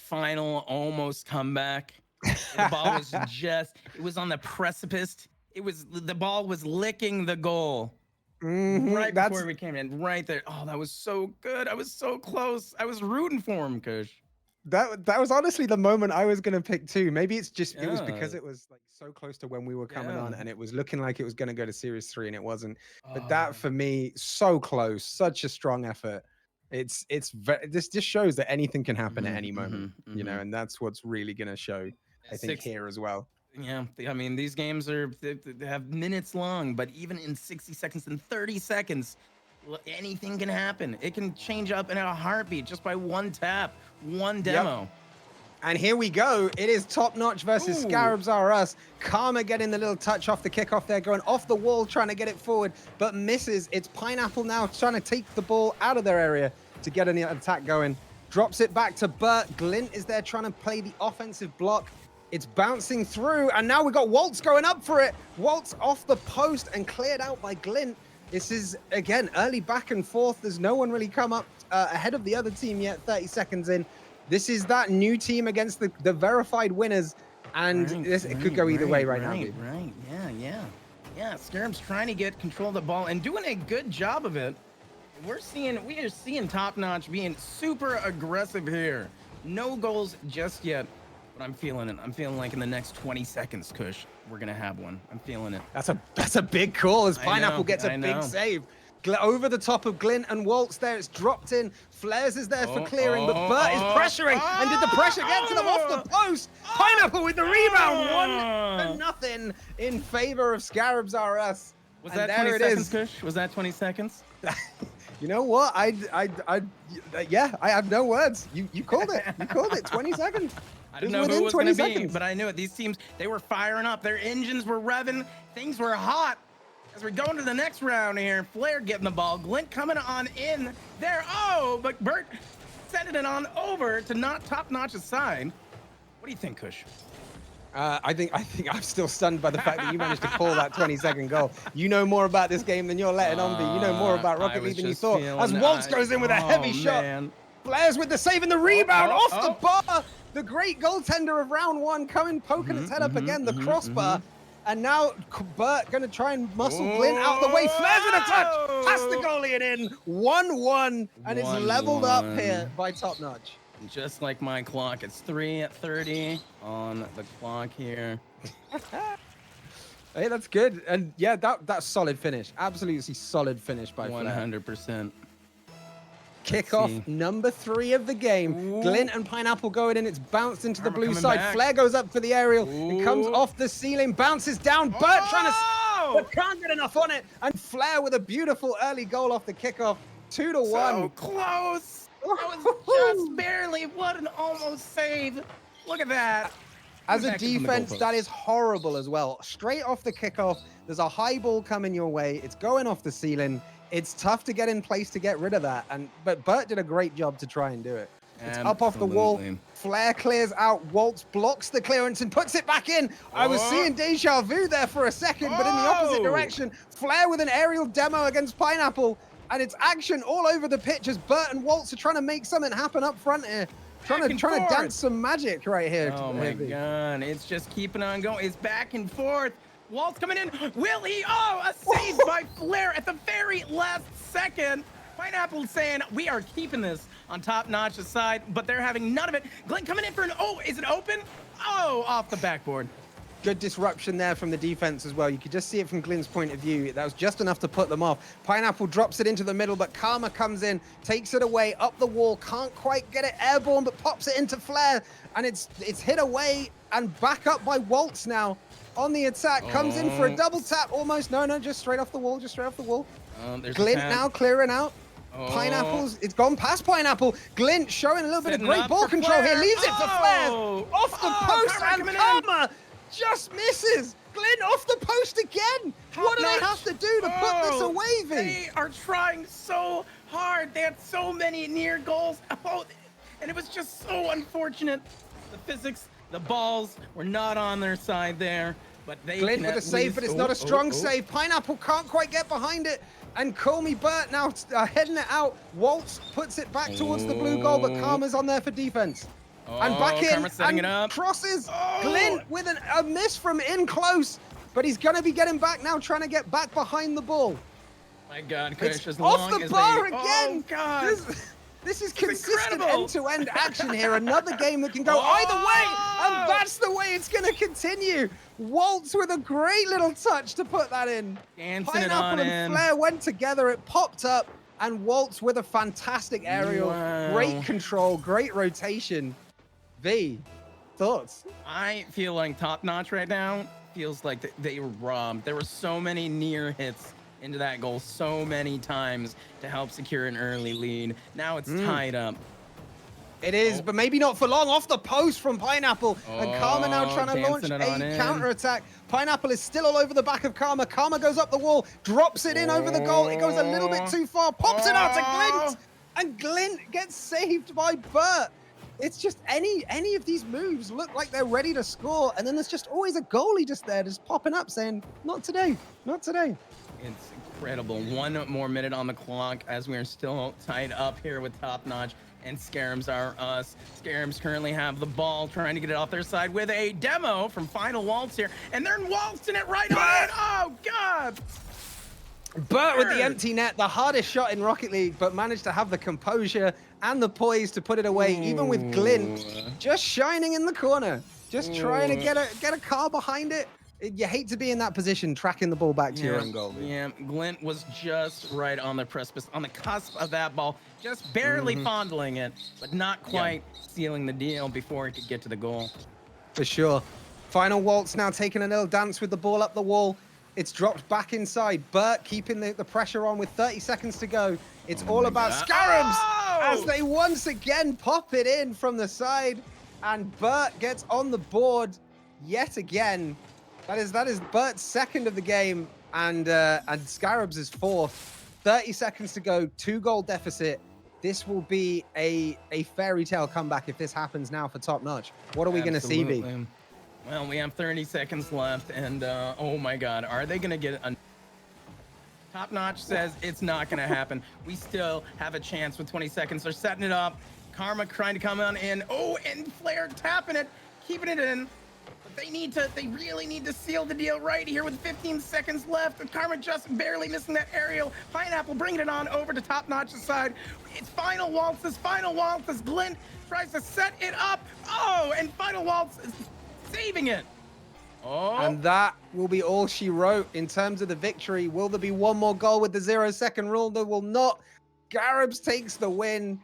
final almost comeback, the ball was it was on the precipice. The ball was licking the goal right before we came in, right there. Oh, that was so good. I was so close. I was rooting for him, Kush. That was honestly the moment I was gonna pick too. Maybe it's just it was because it was like so close to when we were coming on, and it was looking like it was gonna go to Series 3, and it wasn't. But that for me, so close, such a strong effort. This just shows that anything can happen at any moment, and that's what's really gonna show. I think here as well. Yeah, I mean, these games they have minutes long, but even in 60 seconds and 30 seconds, anything can happen. It can change up in a heartbeat just by one tap, one demo. Yep. And here we go. It is Top Notch versus Scarabs R Us. Karma getting the little touch off the kickoff there, going off the wall, trying to get it forward, but misses. It's Pineapple now trying to take the ball out of their area to get an attack going. Drops it back to Bert. Glint is there trying to play the offensive block. It's bouncing through, and now we've got Waltz going up for it. Waltz off the post and cleared out by Glint. This is, again, early back and forth. There's no one really come up ahead of the other team yet, 30 seconds in. This is that new team against the verified winners, and it could go either way right now. Right, yeah. Skirm's trying to get control of the ball and doing a good job of it. We are seeing Top Notch being super aggressive here. No goals just yet, but I'm feeling it. I'm feeling like in the next 20 seconds, Kush, we're gonna have one. I'm feeling it. That's a big call as Pineapple gets a big save. Over the top of Glint and Waltz there. It's dropped in. Flares is there for clearing, but Burt is pressuring. And did the pressure get to them off the post? Pineapple with the rebound. 1-0 in favor of Scarabs RS. Was that 20 seconds, Kush? Was that 20 seconds? You know what? Yeah, I have no words. You called it. You called it. 20 seconds. I didn't know who it was going to be, but I knew it. These teams, they were firing up. Their engines were revving. Things were hot. As we're going to the next round here, Flair getting the ball. Glint coming on in there. Oh, but Burt sending it on over to Top Notch's side. What do you think, Kush? I think I'm still stunned by the fact that you managed to call that 20-second goal. You know more about this game than you're letting on be. You know more about Rocket League than you thought. As Waltz goes in with a heavy shot. Flair's with the save and the rebound off the bar. The great goaltender of round one coming, poking its head up again, the crossbar. And now Burt going to try and muscle Glint out the way. Flares with a touch. Past the goalie and in. 1-1. And it's leveled up here by Top Notch. Just like my clock. It's 3:30 on the clock here. Hey, that's good. And yeah, that's solid finish. Absolutely solid finish by Flair. 100%. Kickoff number 3 of the game. Ooh. Glint and Pineapple going in. It's bounced into the blue side. Back. Flair goes up for the aerial. Ooh. It comes off the ceiling, bounces down. Burt trying to, but can't get enough on it. And Flair with a beautiful early goal off the kickoff. 2-1. So close. That was just barely. What an almost save. Look at that. As a defense, that is horrible as well. Straight off the kickoff, there's a high ball coming your way. It's going off the ceiling. It's tough to get in place to get rid of that. But Burt did a great job to try and do it. It's up off the wall. Flair clears out. Waltz blocks the clearance and puts it back in. I was seeing deja vu there for a second, but in the opposite direction. Flair with an aerial demo against Pineapple. And it's action all over the pitch as Burt and Waltz are trying to make something happen up front here. Trying to dance some magic right here. Oh my God. It's just keeping on going. It's back and forth. Waltz coming in. Will he? Oh, a save by Flair at the very last second. Pineapple saying we are keeping this on Top Notch's side, but they're having none of it. Glint coming in for an, is it open? Oh, off the backboard. Good disruption there from the defense as well. You could just see it from Glint's point of view. That was just enough to put them off. Pineapple drops it into the middle, but Karma comes in, takes it away up the wall, can't quite get it airborne, but pops it into Flair, and it's hit away and back up by Waltz now. On the attack, comes in for a double tap almost. No, just straight off the wall, Glint now clearing out. Pineapple's, it's gone past Pineapple. Glint showing a little bit of great ball control here. Leaves it for Flair. Off the post, and Karma just misses. Glint off the post again. What do they have to do to put this away, V? They are trying so hard. They had so many near goals. And it was just so unfortunate. The physics, the balls were not on their side there. But they Glint with a save, but it's not a strong save. Pineapple can't quite get behind it. And Call Me Burt now heading it out. Waltz puts it back towards the blue goal, but Karma's on there for defense. And back in, and crosses. Glint with a miss from in close, but he's going to be getting back now, trying to get back behind the ball. My God, Kush, as off long the as bar they... again. Oh, God. This is consistent end-to-end action here. Another game that can go either way, and that's the way it's going to continue. Waltz with a great little touch to put that in. Pineapple and Flair went together. It popped up, and Waltz with a fantastic aerial. Wow. Great control, great rotation. V, thoughts? I feel like Top Notch right now feels like they were robbed. There were so many near hits into that goal so many times to help secure an early lead. Now it's tied up. It is, but maybe not for long. Off the post from Pineapple. And Karma now trying to launch a counter-attack. Pineapple is still all over the back of Karma. Karma goes up the wall, drops it in over the goal. It goes a little bit too far, pops it out to Glint. And Glint gets saved by Burt. It's just any of these moves look like they're ready to score, and then there's just always a goalie just there, just popping up saying, "Not today, not today." It's incredible. 1 more minute on the clock as we are still tied up here with Top Notch and Scarabs are us. Scarabs currently have the ball, trying to get it off their side with a demo from Final Waltz here, and they're waltzing it right on in. Oh God! Bert with the empty net, the hardest shot in Rocket League, but managed to have the composure and the poise to put it away, even with Glint just shining in the corner, just trying to get a car behind it. You hate to be in that position, tracking the ball back to your own goal. Yeah, Glint was just right on the precipice, on the cusp of that ball, just barely fondling it, but not quite sealing the deal before it could get to the goal. For sure. Final Waltz now taking a little dance with the ball up the wall. It's dropped back inside. Bert keeping the pressure on with 30 seconds to go. It's all about Scarabs as they once again pop it in from the side. And Bert gets on the board yet again. That is Bert's second of the game, and Scarabs is fourth. 30 seconds to go, 2-goal deficit. This will be a fairy tale comeback if this happens now for Top Notch. What are we going to see, B? Well, we have 30 seconds left, and oh my God, are they going to get a... Top Notch says it's not going to happen. We still have a chance with 20 seconds. They're setting it up. Karma trying to come on in. Oh, and Flair tapping it, keeping it in. But they really need to seal the deal right here with 15 seconds left. And Karma just barely missing that aerial. Pineapple bringing it on over to Top Notch's side. It's Final Waltz as Glint tries to set it up. Oh, and Final Waltz is saving it. Oh. And that will be all she wrote in terms of the victory. Will there be one more goal with the 0-second rule? There will not. Garabs takes the win.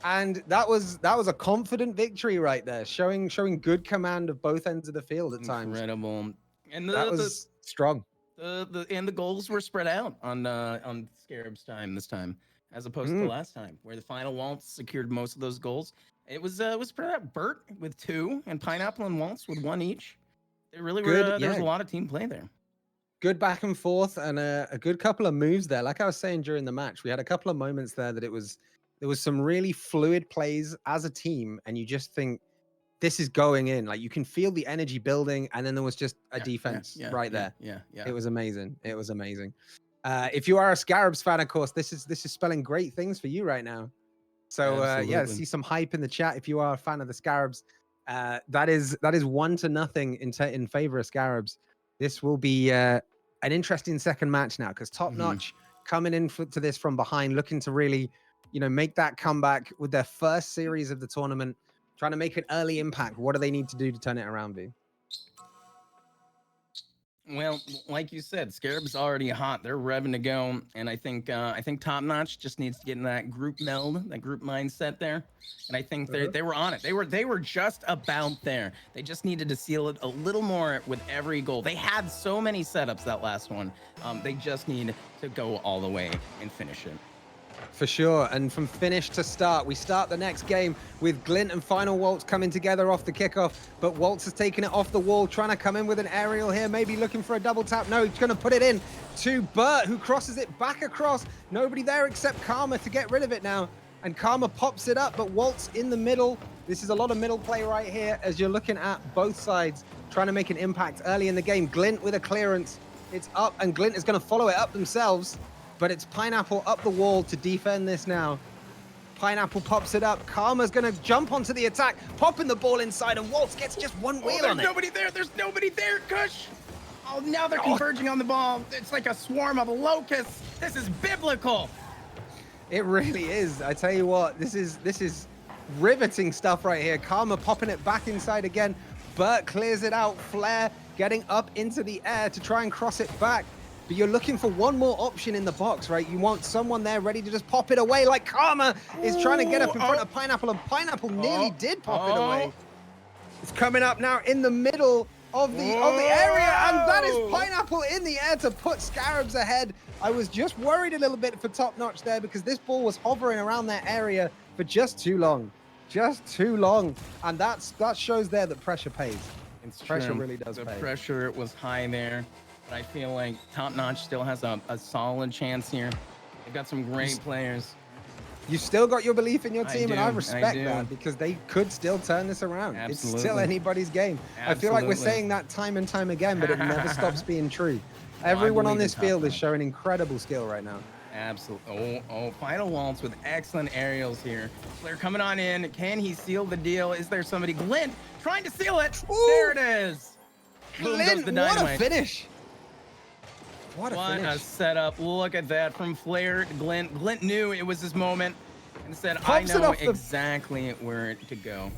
And that was a confident victory right there, showing good command of both ends of the field at times. Incredible. And that was strong. The goals were spread out on Scarab's time this time, as opposed to last time, where the Final Waltz secured most of those goals. It was spread out. Bert with 2 and Pineapple and Waltz with 1 each. It really were. There was a lot of team play there. Good back and forth and a good couple of moves there. Like I was saying during the match, we had a couple of moments there that there was some really fluid plays as a team, and you just think this is going in. Like you can feel the energy building, and then there was just a defense right there. Yeah. It was amazing. It was amazing. If you are a Scarabs fan, of course, this is spelling great things for you right now. So see some hype in the chat if you are a fan of the Scarabs. That is 1-0 in favor of Scarabs. This will be an interesting second match now, because Top Notch coming in to this from behind, looking to really, make that comeback with their first series of the tournament, trying to make an early impact. What do they need to do to turn it around, B? Well, like you said, Scarab's already hot. They're revving to go, and I think Top Notch just needs to get in that group meld, that group mindset there. And I think they were on it. They were just about there. They just needed to seal it a little more with every goal. They had so many setups that last one. They just need to go all the way and finish it. For sure. And from finish to start, we start the next game with Glint and Final Waltz coming together off the kickoff, but Waltz has taken it off the wall, trying to come in with an aerial here, maybe looking for a double tap. No, he's going to put it in to Bert, who crosses it back across. Nobody there except Karma to get rid of it now. And Karma pops it up, but Waltz in the middle. This is a lot of middle play right here as you're looking at both sides, trying to make an impact early in the game. Glint with a clearance. It's up, and Glint is going to follow it up themselves. But it's Pineapple up the wall to defend this now. Pineapple pops it up. Karma's going to jump onto the attack, popping the ball inside, and Waltz gets just one wheel on it. There's nobody there. There's nobody there, Kush. Oh, now they're converging on the ball. It's like a swarm of locusts. This is biblical. It really is. I tell you what, this is riveting stuff right here. Karma popping it back inside again. Bert clears it out. Flair getting up into the air to try and cross it back. But you're looking for one more option in the box, right? You want someone there ready to just pop it away, like Karma is trying to get up in front of Pineapple, and Pineapple nearly did pop it away. It's coming up now in the middle of the area, and that is Pineapple in the air to put Scarabs ahead. I was just worried a little bit for Top Notch there, because this ball was hovering around that area for just too long. And that shows there that pressure pays. Pressure really does pay. The pressure was high there. I feel like Top Notch still has a solid chance here. They've got some great players. You still got your belief in your team, and I do, respect do. that because they could still turn this around. Absolutely. It's still anybody's game. I feel like we're saying that time and time again, but it never stops being true. Everyone on this field is showing incredible skill right now. Absolutely. Oh, final waltz with excellent aerials here. Flair coming on in. Can he seal the deal? Is there somebody? Glint trying to seal it. Ooh. There it is. Boom goes Glint, the what a dynamite. finish. What a What finish. a setup. Look at that from Flair to Glint. Glint knew it was his moment and said, Pops I it know off the- exactly where to go.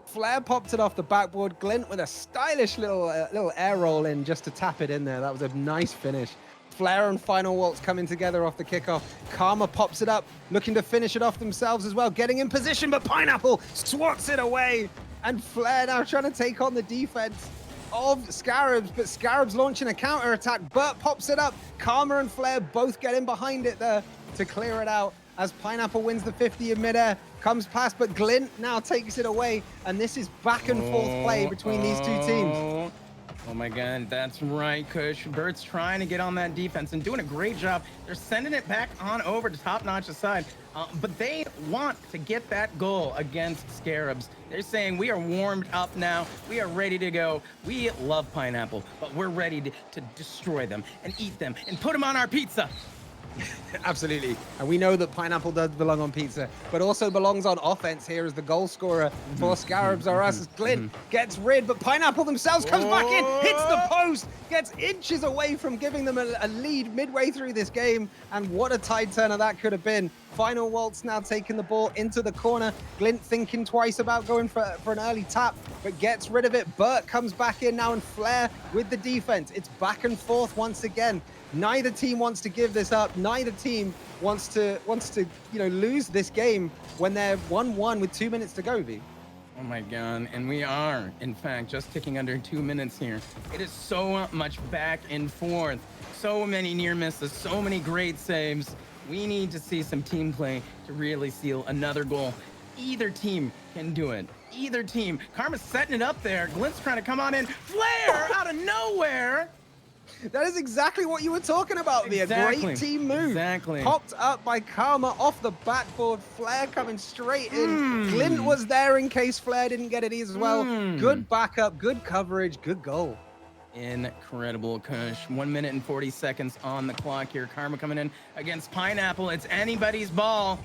Flair popped it off the backboard. Glint with a stylish little air roll in just to tap it in there. That was a nice finish. Flair and Final Waltz coming together off the kickoff. Karma pops it up, looking to finish it off themselves as well, getting in position, but Pineapple swats it away. And Flair now trying to take on the defense of Scarabs, but Scarabs launching a counter attack. Burt pops it up. Karma and Flair both get in behind it there to clear it out as Pineapple wins the 50 in midair. Comes past, but Glint now takes it away. And this is back and forth play between these two teams. Oh my God, that's right, Kush. Bert's trying to get on that defense and doing a great job. They're sending it back on over to Top Notch's side, but they want to get that goal against Scarabs. They're saying we are warmed up now. We are ready to go. We love Pineapple, but we're ready to destroy them and eat them and put them on our pizza. Absolutely. And we know that Pineapple does belong on pizza, but also belongs on offense here as the goal scorer for Scarabs or us as Glint gets rid, but Pineapple themselves comes back in, hits the post, gets inches away from giving them a lead midway through this game. And what a tide turner that could have been. Final Waltz now taking the ball into the corner. Glint thinking twice about going for an early tap, but gets rid of it. Burt comes back in now and Flair with the defense. It's back and forth once again. Neither team wants to give this up. Neither team wants to lose this game when they're 1-1 with 2 minutes to go, V. Oh my God, and we are, in fact, just ticking under 2 minutes here. It is so much back and forth. So many near misses, so many great saves. We need to see some team play to really seal another goal. Either team can do it. Either team. Karma's setting it up there. Glint's trying to come on in. Flair out of nowhere. That is exactly what you were talking about, V. Exactly. A great team move. Exactly. Popped up by Karma off the backboard. Flair coming straight in. Glint was there in case Flair didn't get it as well. Good backup, good coverage, good goal. Incredible, Kush. 1 minute and 40 seconds on the clock here. Karma coming in against Pineapple. It's anybody's ball.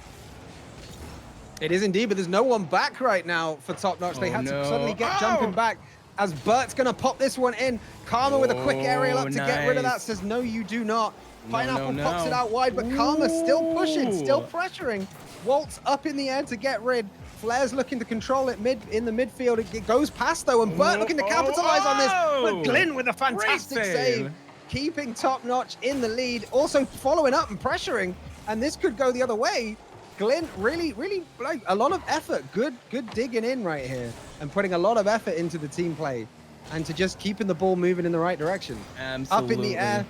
It is indeed, but there's no one back right now for Top Notch. They had to suddenly get jumping back as Bert's going to pop this one in. Karma with a quick aerial up to get rid of that. Says, no, you do not. Pineapple pops it out wide, but Karma still pushing, still pressuring. Waltz up in the air to get rid. Flair's looking to control it in the midfield. It goes past though, and Burt looking to capitalize on this. But Glint with a fantastic save, keeping Top Notch in the lead. Also following up and pressuring, and this could go the other way. Glint really like a lot of effort. Good digging in right here and putting a lot of effort into the team play and to just keeping the ball moving in the right direction. Absolutely. Up in the air.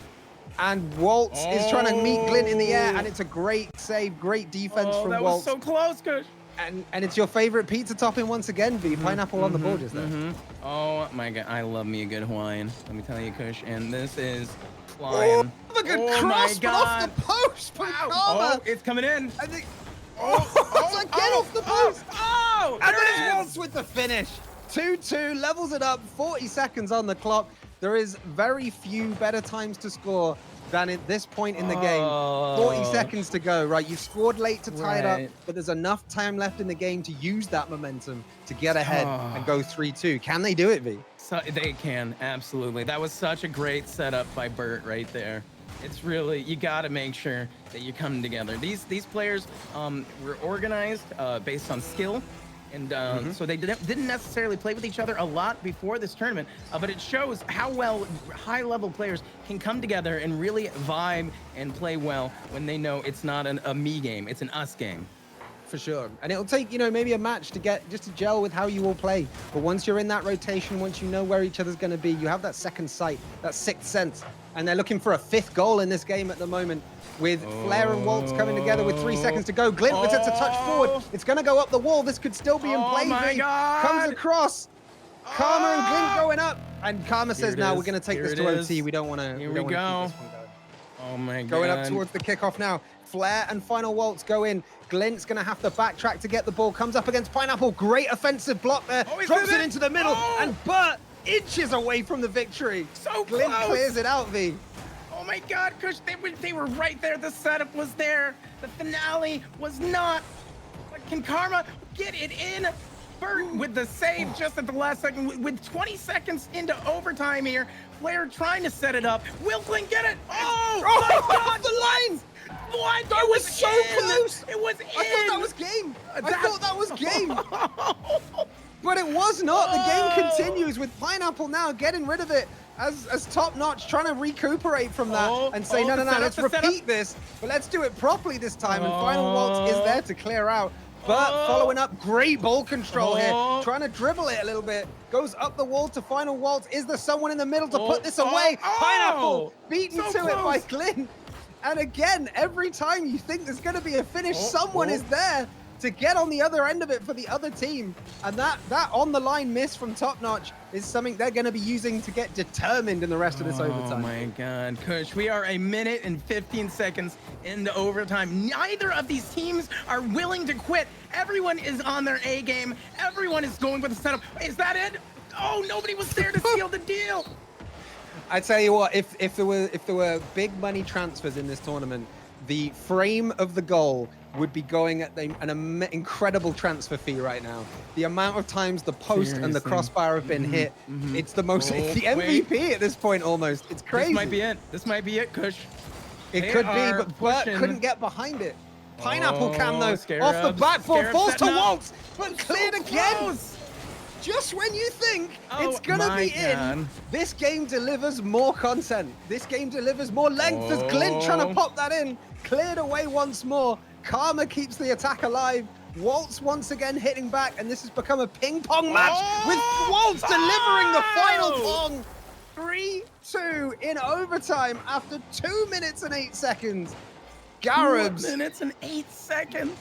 And Waltz is trying to meet Glint in the air, and it's a great save, great defense from that Waltz. was so close, Kush. And it's your favorite pizza topping once again, V. Pineapple on the board just there. Oh my God, I love me a good Hawaiian. Let me tell you, Kush. And this is flying. Oh, a good cross, but off the post from Karma. Oh, it's coming in. I think. It's again off the post. And there's Waltz with the finish. 2-2 levels it up. 40 seconds on the clock. There is very few better times to score than at this point in the game. 40 seconds to go, right? You scored late to tie it up, but there's enough time left in the game to use that momentum to get ahead and go 3-2. Can they do it, V? So they can, absolutely. That was such a great setup by Burt right there. It's really, you got to make sure that you come together. These players were organized based on skill. And so they didn't necessarily play with each other a lot before this tournament, but it shows how well high-level players can come together and really vibe and play well when they know it's not a me game, it's an us game. For sure. And it'll take, maybe a match to get just to gel with how you all play. But once you're in that rotation, once you know where each other's going to be, you have that second sight, that sixth sense. And they're looking for a fifth goal in this game at the moment, with Flair and Waltz coming together with 3 seconds to go. Glint with it to touch forward. It's going to go up the wall. This could still be in play. My God. Comes across. Karma and Glint going up. And Karma says, now we're going to take this to OT. We don't want to. Here we go. Oh my god. Going up towards the kickoff now. Flair and Final Waltz go in. Glint's going to have to backtrack to get the ball. Comes up against Pineapple. Great offensive block there. Oh, Drops it into the middle. And Burt inches away from the victory. So Glint close. clears it out, V. Oh my god, Kush, they were right there. The setup was there. The finale was not. But can Karma get it in? Burt with the save just at the last second. With 20 seconds into overtime here. Flair trying to set it up. Will Glint get it? Oh my god, the lines! What? That was so close! It was in! I thought that was game! I thought that was game! But it was not. The game continues with Pineapple now getting rid of it as Top Notch trying to recuperate from that and say, no, let's repeat this, but let's do it properly this time. And Final Waltz is there to clear out. Burt following up, great ball control here, trying to dribble it a little bit. Goes up the wall to Final Waltz. Is there someone in the middle to put this away? Pineapple beaten to it by Glint. And again, every time you think there's going to be a finish, someone is there to get on the other end of it for the other team. And that on the line miss from Top Notch is something they're going to be using to get determined in the rest of this overtime. Oh my god, Kush, we are 1 minute and 15 seconds into overtime. Neither of these teams are willing to quit. Everyone is on their A game. Everyone is going with the setup. Is that it? Oh, nobody was there to seal the deal. I tell you what, if there were big money transfers in this tournament, the frame of the goal would be going at an incredible transfer fee right now. The amount of times the post and the crossbar have been hit, it's the most, it's the MVP at this point almost. It's crazy. This might be it. This might be it, Kush. It could be, but Burt couldn't get behind it. Pineapple can though, off the backboard, falls to Waltz, but cleared again. Just when you think it's gonna be in, this game delivers more content. This game delivers more length as Glint trying to pop that in. Cleared away once more. Karma keeps the attack alive. Waltz once again hitting back, and this has become a ping pong match with Waltz delivering the final pong. 3-2 in overtime after 2 minutes and 8 seconds. Scarabs. 2 minutes and 8 seconds.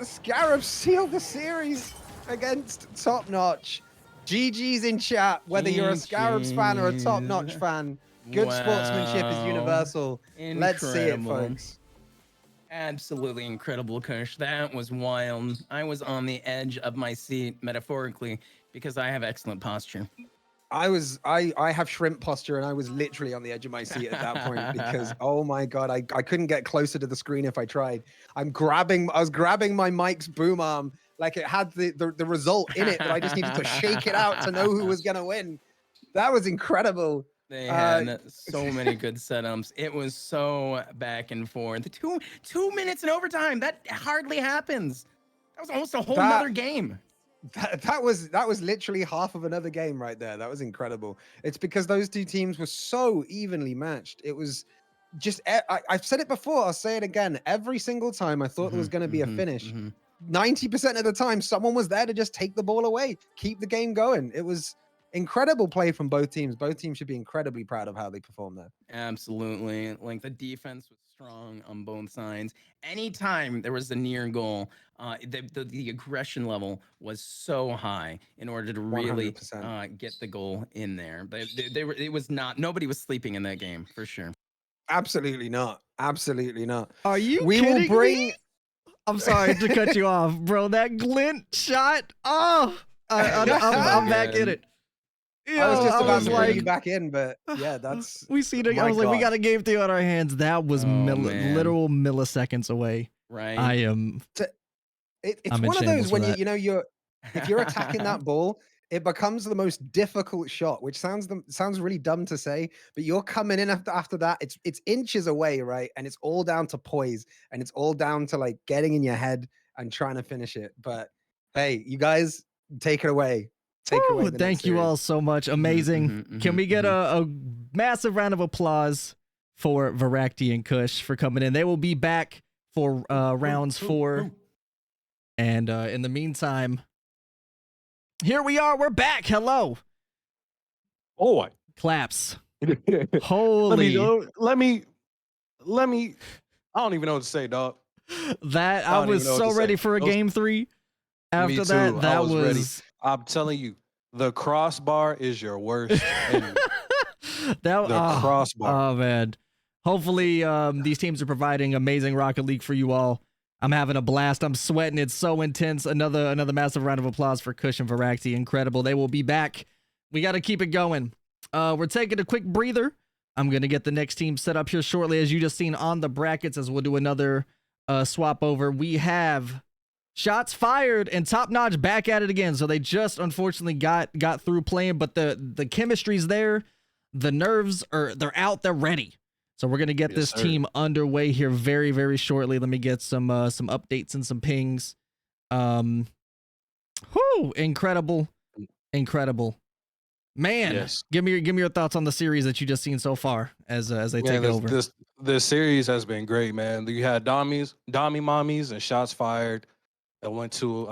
Scarabs sealed the series against Top Notch. GG's in chat, whether you're a Scarabs fan or a Top Notch fan. Good sportsmanship is universal. Let's see it, folks. Absolutely incredible, Kush. That was wild. I was on the edge of my seat, metaphorically, because I have excellent posture. I have shrimp posture, and I was literally on the edge of my seat at that point because, oh my God, I couldn't get closer to the screen if I tried. I was grabbing my mic's boom arm like it had the result in it, but I just needed to shake it out to know who was going to win. That was incredible. They had so many good setups. It was so back and forth. The two minutes in overtime, that hardly happens. That was almost a whole nother game. That was literally half of another game right there. That was incredible. It's because those two teams were so evenly matched. It was just, I've said it before, I'll say it again. Every single time I thought there was going to be a finish, 90% of the time, someone was there to just take the ball away, keep the game going. It was incredible play from both teams. Both teams should be incredibly proud of how they performed there. Absolutely. Like, the defense was strong on both sides. Anytime there was a near goal, the aggression level was so high in order to really get the goal in there. Nobody was sleeping in that game for sure. Absolutely not. Absolutely not. Are you we kidding will bring me? I'm sorry to cut you off, bro. That glint shot. Oh, I'm back in it. Yo, I was just about to bring you back in, but yeah, that's. We see the. I was like, we got a game 3 on our hands. That was literal milliseconds away. Right. I am. It's one of those when if you're attacking that ball, it becomes the most difficult shot, which sounds really dumb to say, but you're coming in after that. It's inches away, right? And it's all down to poise, and it's all down to like getting in your head and trying to finish it. But hey, you guys, take it away. Thank you all so much. Amazing. Can we get a massive round of applause for Voraktee and Kush for coming in? They will be back for rounds 4. And in the meantime, here we are. We're back. Hello. Oh, claps. Holy. Let me. I don't even know what to say, dog. That I was so ready for a game 3. After that was ready. I'm telling you, the crossbar is your worst enemy. The crossbar. Oh man. Hopefully, these teams are providing amazing Rocket League for you all. I'm having a blast. I'm sweating. It's so intense. Another massive round of applause for Kush and Voraktee. Incredible. They will be back. We got to keep it going. We're taking a quick breather. I'm going to get the next team set up here shortly, as you just seen on the brackets, as we'll do another swap over. We have Shots Fired and Top Notch back at it again. So they just unfortunately got through playing, but the chemistry's there. The nerves they're out. They're ready. So we're going to get this team underway here very, very shortly. Let me get some updates and some pings. Incredible. Man, give me your thoughts on the series that you just seen so far as they take it over. This series has been great, man. You had Dommy Mommies and Shots Fired. I went to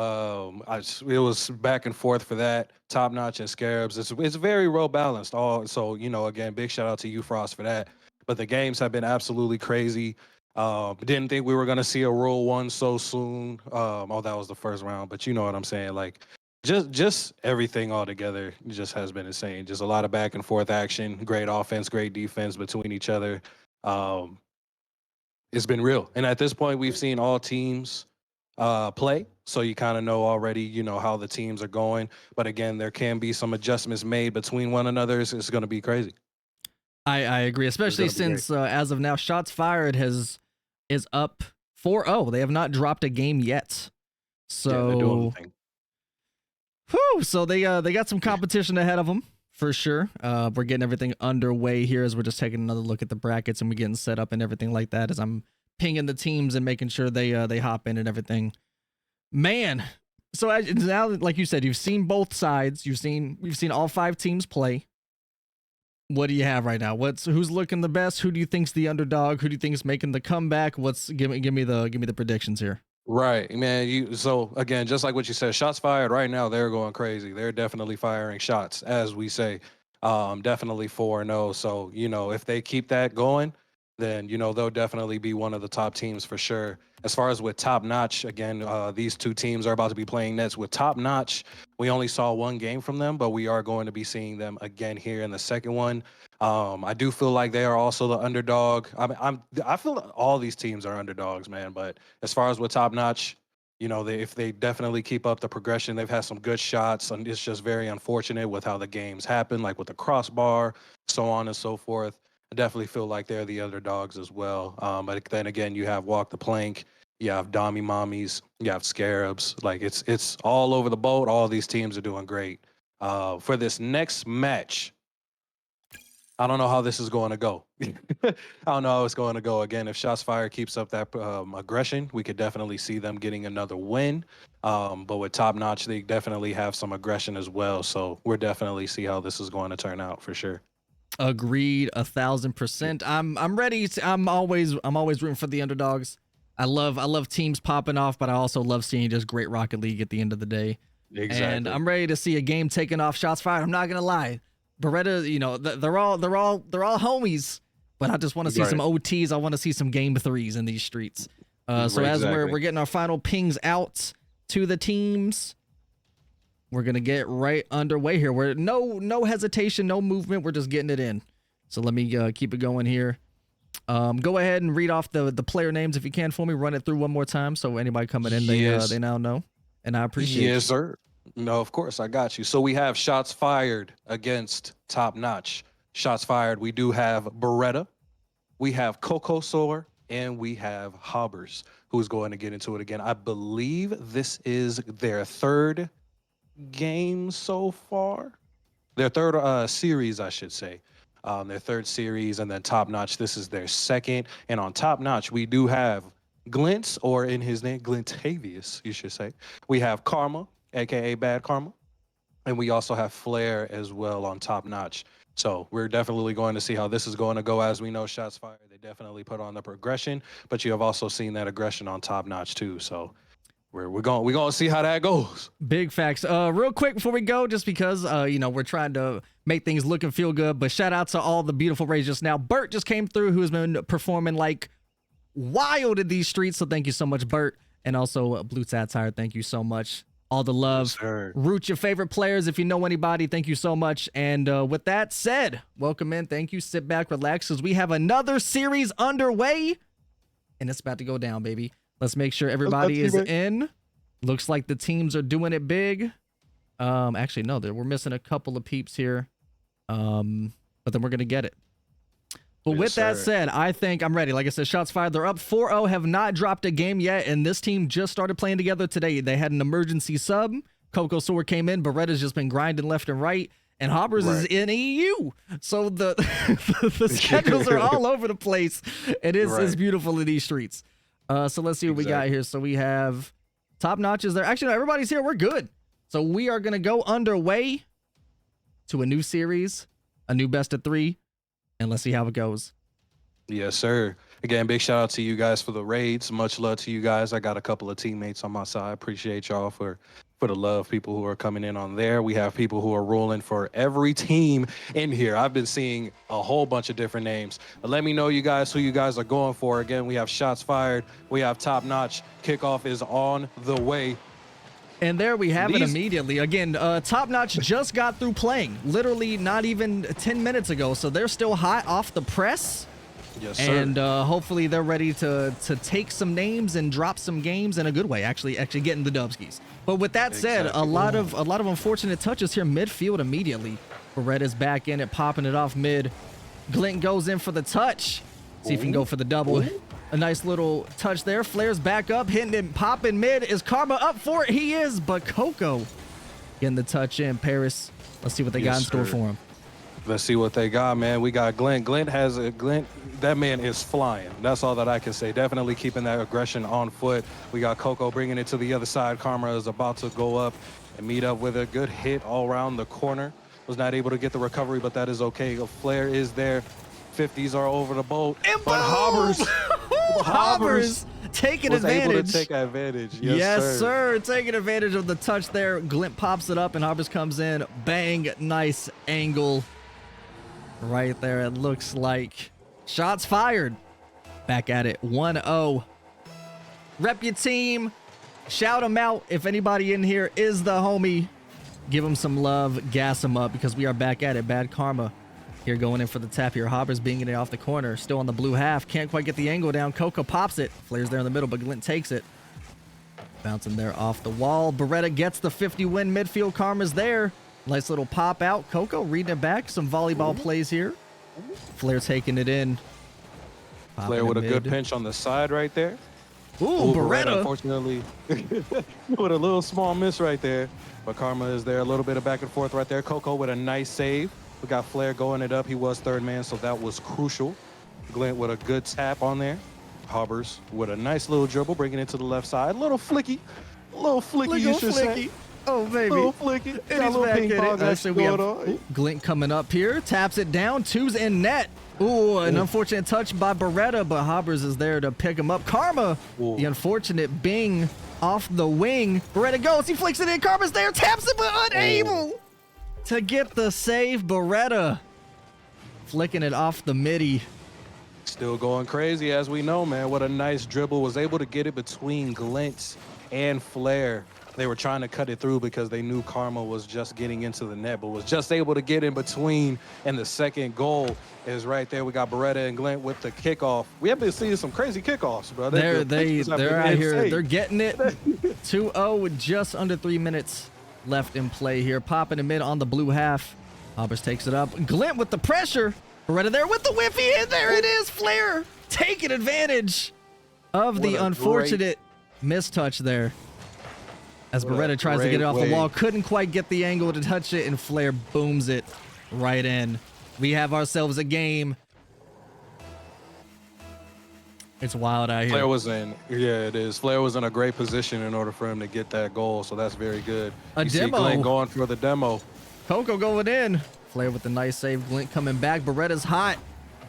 it was back and forth for that. Top Notch and Scarabs. It's very well balanced. So again, big shout out to you, Frost, for that. But the games have been absolutely crazy. Didn't think we were gonna see a Rule 1 so soon. That was the first round, but you know what I'm saying. Like, just everything all together just has been insane. Just a lot of back and forth action, great offense, great defense between each other. It's been real, and at this point, we've seen all teams play, so you kind of know already, how the teams are going. But again, there can be some adjustments made between one another. It's going to be crazy. I agree, especially since as of now, Shots Fired is up 4-0. They have not dropped a game yet. So, they're doing the thing. So they got some competition ahead of them for sure. We're getting everything underway here as we're just taking another look at the brackets and we're getting set up and everything like that as I'm pinging the teams and making sure they hop in and everything. Man, so now, like you said, you've seen both sides. We've seen all 5 teams play. What do you have right now? Who's looking the best? Who do you think's the underdog? Who do you think's making the comeback? Give me the predictions here. Right, man. So again, just like what you said, Shots Fired right now, they're going crazy. They're definitely firing shots, as we say. Definitely 4-0. So, if they keep that going, then, they'll definitely be one of the top teams for sure. As far as with Top Notch, again, these two teams are about to be playing nets. With Top Notch, we only saw one game from them, but we are going to be seeing them again here in the second one. I do feel like they are also the underdog. I feel all these teams are underdogs, man. But as far as with Top Notch, if they definitely keep up the progression, they've had some good shots, and it's just very unfortunate with how the games happen, like with the crossbar, so on and so forth. I definitely feel like they're the underdogs as well. But then again, you have Walk the Plank, you have Dommy Mommies, you have Scarabs. Like, it's all over the boat. All these teams are doing great. For this next match, I don't know how this is going to go. I don't know how it's going to go. Again, if Shots Fired keeps up that aggression, we could definitely see them getting another win. But with Top Notch, they definitely have some aggression as well. So we'll definitely see how this is going to turn out for sure. Agreed, 1,000%. I'm ready. I'm always rooting for the underdogs. I love teams popping off, but I also love seeing just great Rocket League at the end of the day. Exactly. And I'm ready to see a game taking off. Shots Fired. I'm not gonna lie, Beretta. They're all homies, but I just want to see some OTs. I want to see some game 3s in these streets. As we're getting our final pings out to the teams, we're gonna get right underway here. We're no hesitation, no movement. We're just getting it in. So let me keep it going here. Go ahead and read off the player names if you can for me. Run it through one more time so anybody coming in, they now know. And I appreciate it. Yes, sir. No, of course, I got you. So we have Shots Fired against Top Notch. Shots Fired, we do have Beretta, we have Coco Soar, and we have Hobbers, who's going to get into it again. I believe this is their third game so far. Their third series, I should say. Their third series, and then Top Notch, this is their second. And on Top Notch, we do have Glints, or in his name, Glintavious, you should say. We have Karma, aka Bad Karma. And we also have Flair as well on Top Notch. So we're definitely going to see how this is going to go. As we know, Shots Fired, they definitely put on the progression, but you have also seen that aggression on Top Notch too. So we're going to see how that goes. Big facts. Real quick before we go, just because we're trying to make things look and feel good, but shout out to all the beautiful rays just now. Bert just came through, who has been performing like wild in these streets. So thank you so much, Bert. And also Blue Satire, thank you so much. all the love. Yes, Root your favorite players if you know anybody. Thank you so much. And with that said, welcome in. Thank you. Sit back, relax, because we have another series underway, and it's about to go down, baby. Let's make sure everybody is in. Looks like the teams are doing it big. Actually, no, we're missing a couple of peeps here. But then we're going to get it. But with that said, I think I'm ready. Like I said, shots fired. They're up 4-0, have not dropped a game yet, and this team just started playing together today. They had an emergency sub. Coco Sword came in. Beretta's just been grinding left and right, and Hoppers is in EU. So the schedules are all over the place. It is it's beautiful in these streets. So let's see what we got here. So we have Top Notch is there. Actually, no, everybody's here. We're good. So we are going to go underway to a new series, a new best of 3. And let's see how it goes. Yes, sir. Again, big shout out to you guys for the raids. Much love to you guys. I got a couple of teammates on my side. Appreciate y'all for the love. People who are coming in on there. We have people who are rolling for every team in here. I've been seeing a whole bunch of different names. But let me know you guys who you guys are going for. Again, we have shots fired. We have Top Notch. Kickoff is on the way. And there we have it immediately. Again, Top Notch just got through playing, literally not even 10 minutes ago. So they're still hot off the press. Yes, sir. And hopefully they're ready to take some names and drop some games in a good way. Actually getting the dubskis. But with that said, a lot of unfortunate touches here midfield immediately. Beretta's back in it, popping it off mid. Glint goes in for the touch. See if he can go for the double. A nice little touch there. Flare's back up, hitting it, popping mid. Is Karma up for it? He is, but Coco getting the touch in. Paris, let's see what they got in store for him. Let's see what they got, man. We got Glint. Glint. That man is flying. That's all that I can say. Definitely keeping that aggression on foot. We got Coco bringing it to the other side. Karma is about to go up and meet up with a good hit all around the corner. Was not able to get the recovery, but that is okay. A flare is there. 50s are over the boat. And but Hobbers taking advantage. Able to take advantage. Yes, sir. Taking advantage of the touch there. Glint pops it up and Hobbers comes in. Bang. Nice angle. Right there. It looks like shots fired. Back at it. 1-0. Rep your team. Shout them out. If anybody in here is the homie, give them some love. Gas them up because we are back at it. Bad Karma. Here going in for the tap here. Hobbers being it off the corner. Still on the blue half. Can't quite get the angle down. Coco pops it. Flares there in the middle, but Glint takes it. Bouncing there off the wall. Beretta gets the 50 win midfield. Karma's there. Nice little pop out. Coco reading it back. Some volleyball plays here. Flare taking it in. Flare with a good pinch on the side right there. Ooh, Beretta. Unfortunately, with a little small miss right there. But Karma is there. A little bit of back and forth right there. Coco with a nice save. We got Flare going it up. He was third man, so that was crucial. Glint with a good tap on there. Hobbers with a nice little dribble, bringing it to the left side. Little flicky, you should say. Oh, baby. Little flicky. It is back in it. Actually, we have Glint coming up here. Taps it down. Two's in net. Ooh, an unfortunate touch by Beretta, but Hobbers is there to pick him up. Karma, the unfortunate bing off the wing. Beretta goes. He flicks it in. Karma's there. Taps it, but unable to get the save. Beretta flicking it off the midi. Still going crazy, as we know, man. What a nice dribble. Was able to get it between Glint and Flare. They were trying to cut it through because they knew Karma was just getting into the net, but was just able to get in between. And the second goal is right there. We got Beretta and Glint with the kickoff. We have been seeing some crazy kickoffs, bro. They're out here. They're getting it. 2-0 with just under 3 minutes left in play here. Popping him in on the blue half. Hobbers takes it up. Glint with the pressure. Beretta there with the whiffy, and there it is. Flare taking advantage of the unfortunate mistouch there. As Beretta tries to get it off the wall, couldn't quite get the angle to touch it, and Flare booms it right in. We have ourselves a game. It's wild out here. Flare was in, yeah, it is. Flare was in a great position in order for him to get that goal, so that's very good. You see Glint going for the demo. Coco going in. Flare with the nice save. Glint coming back. Beretta's hot.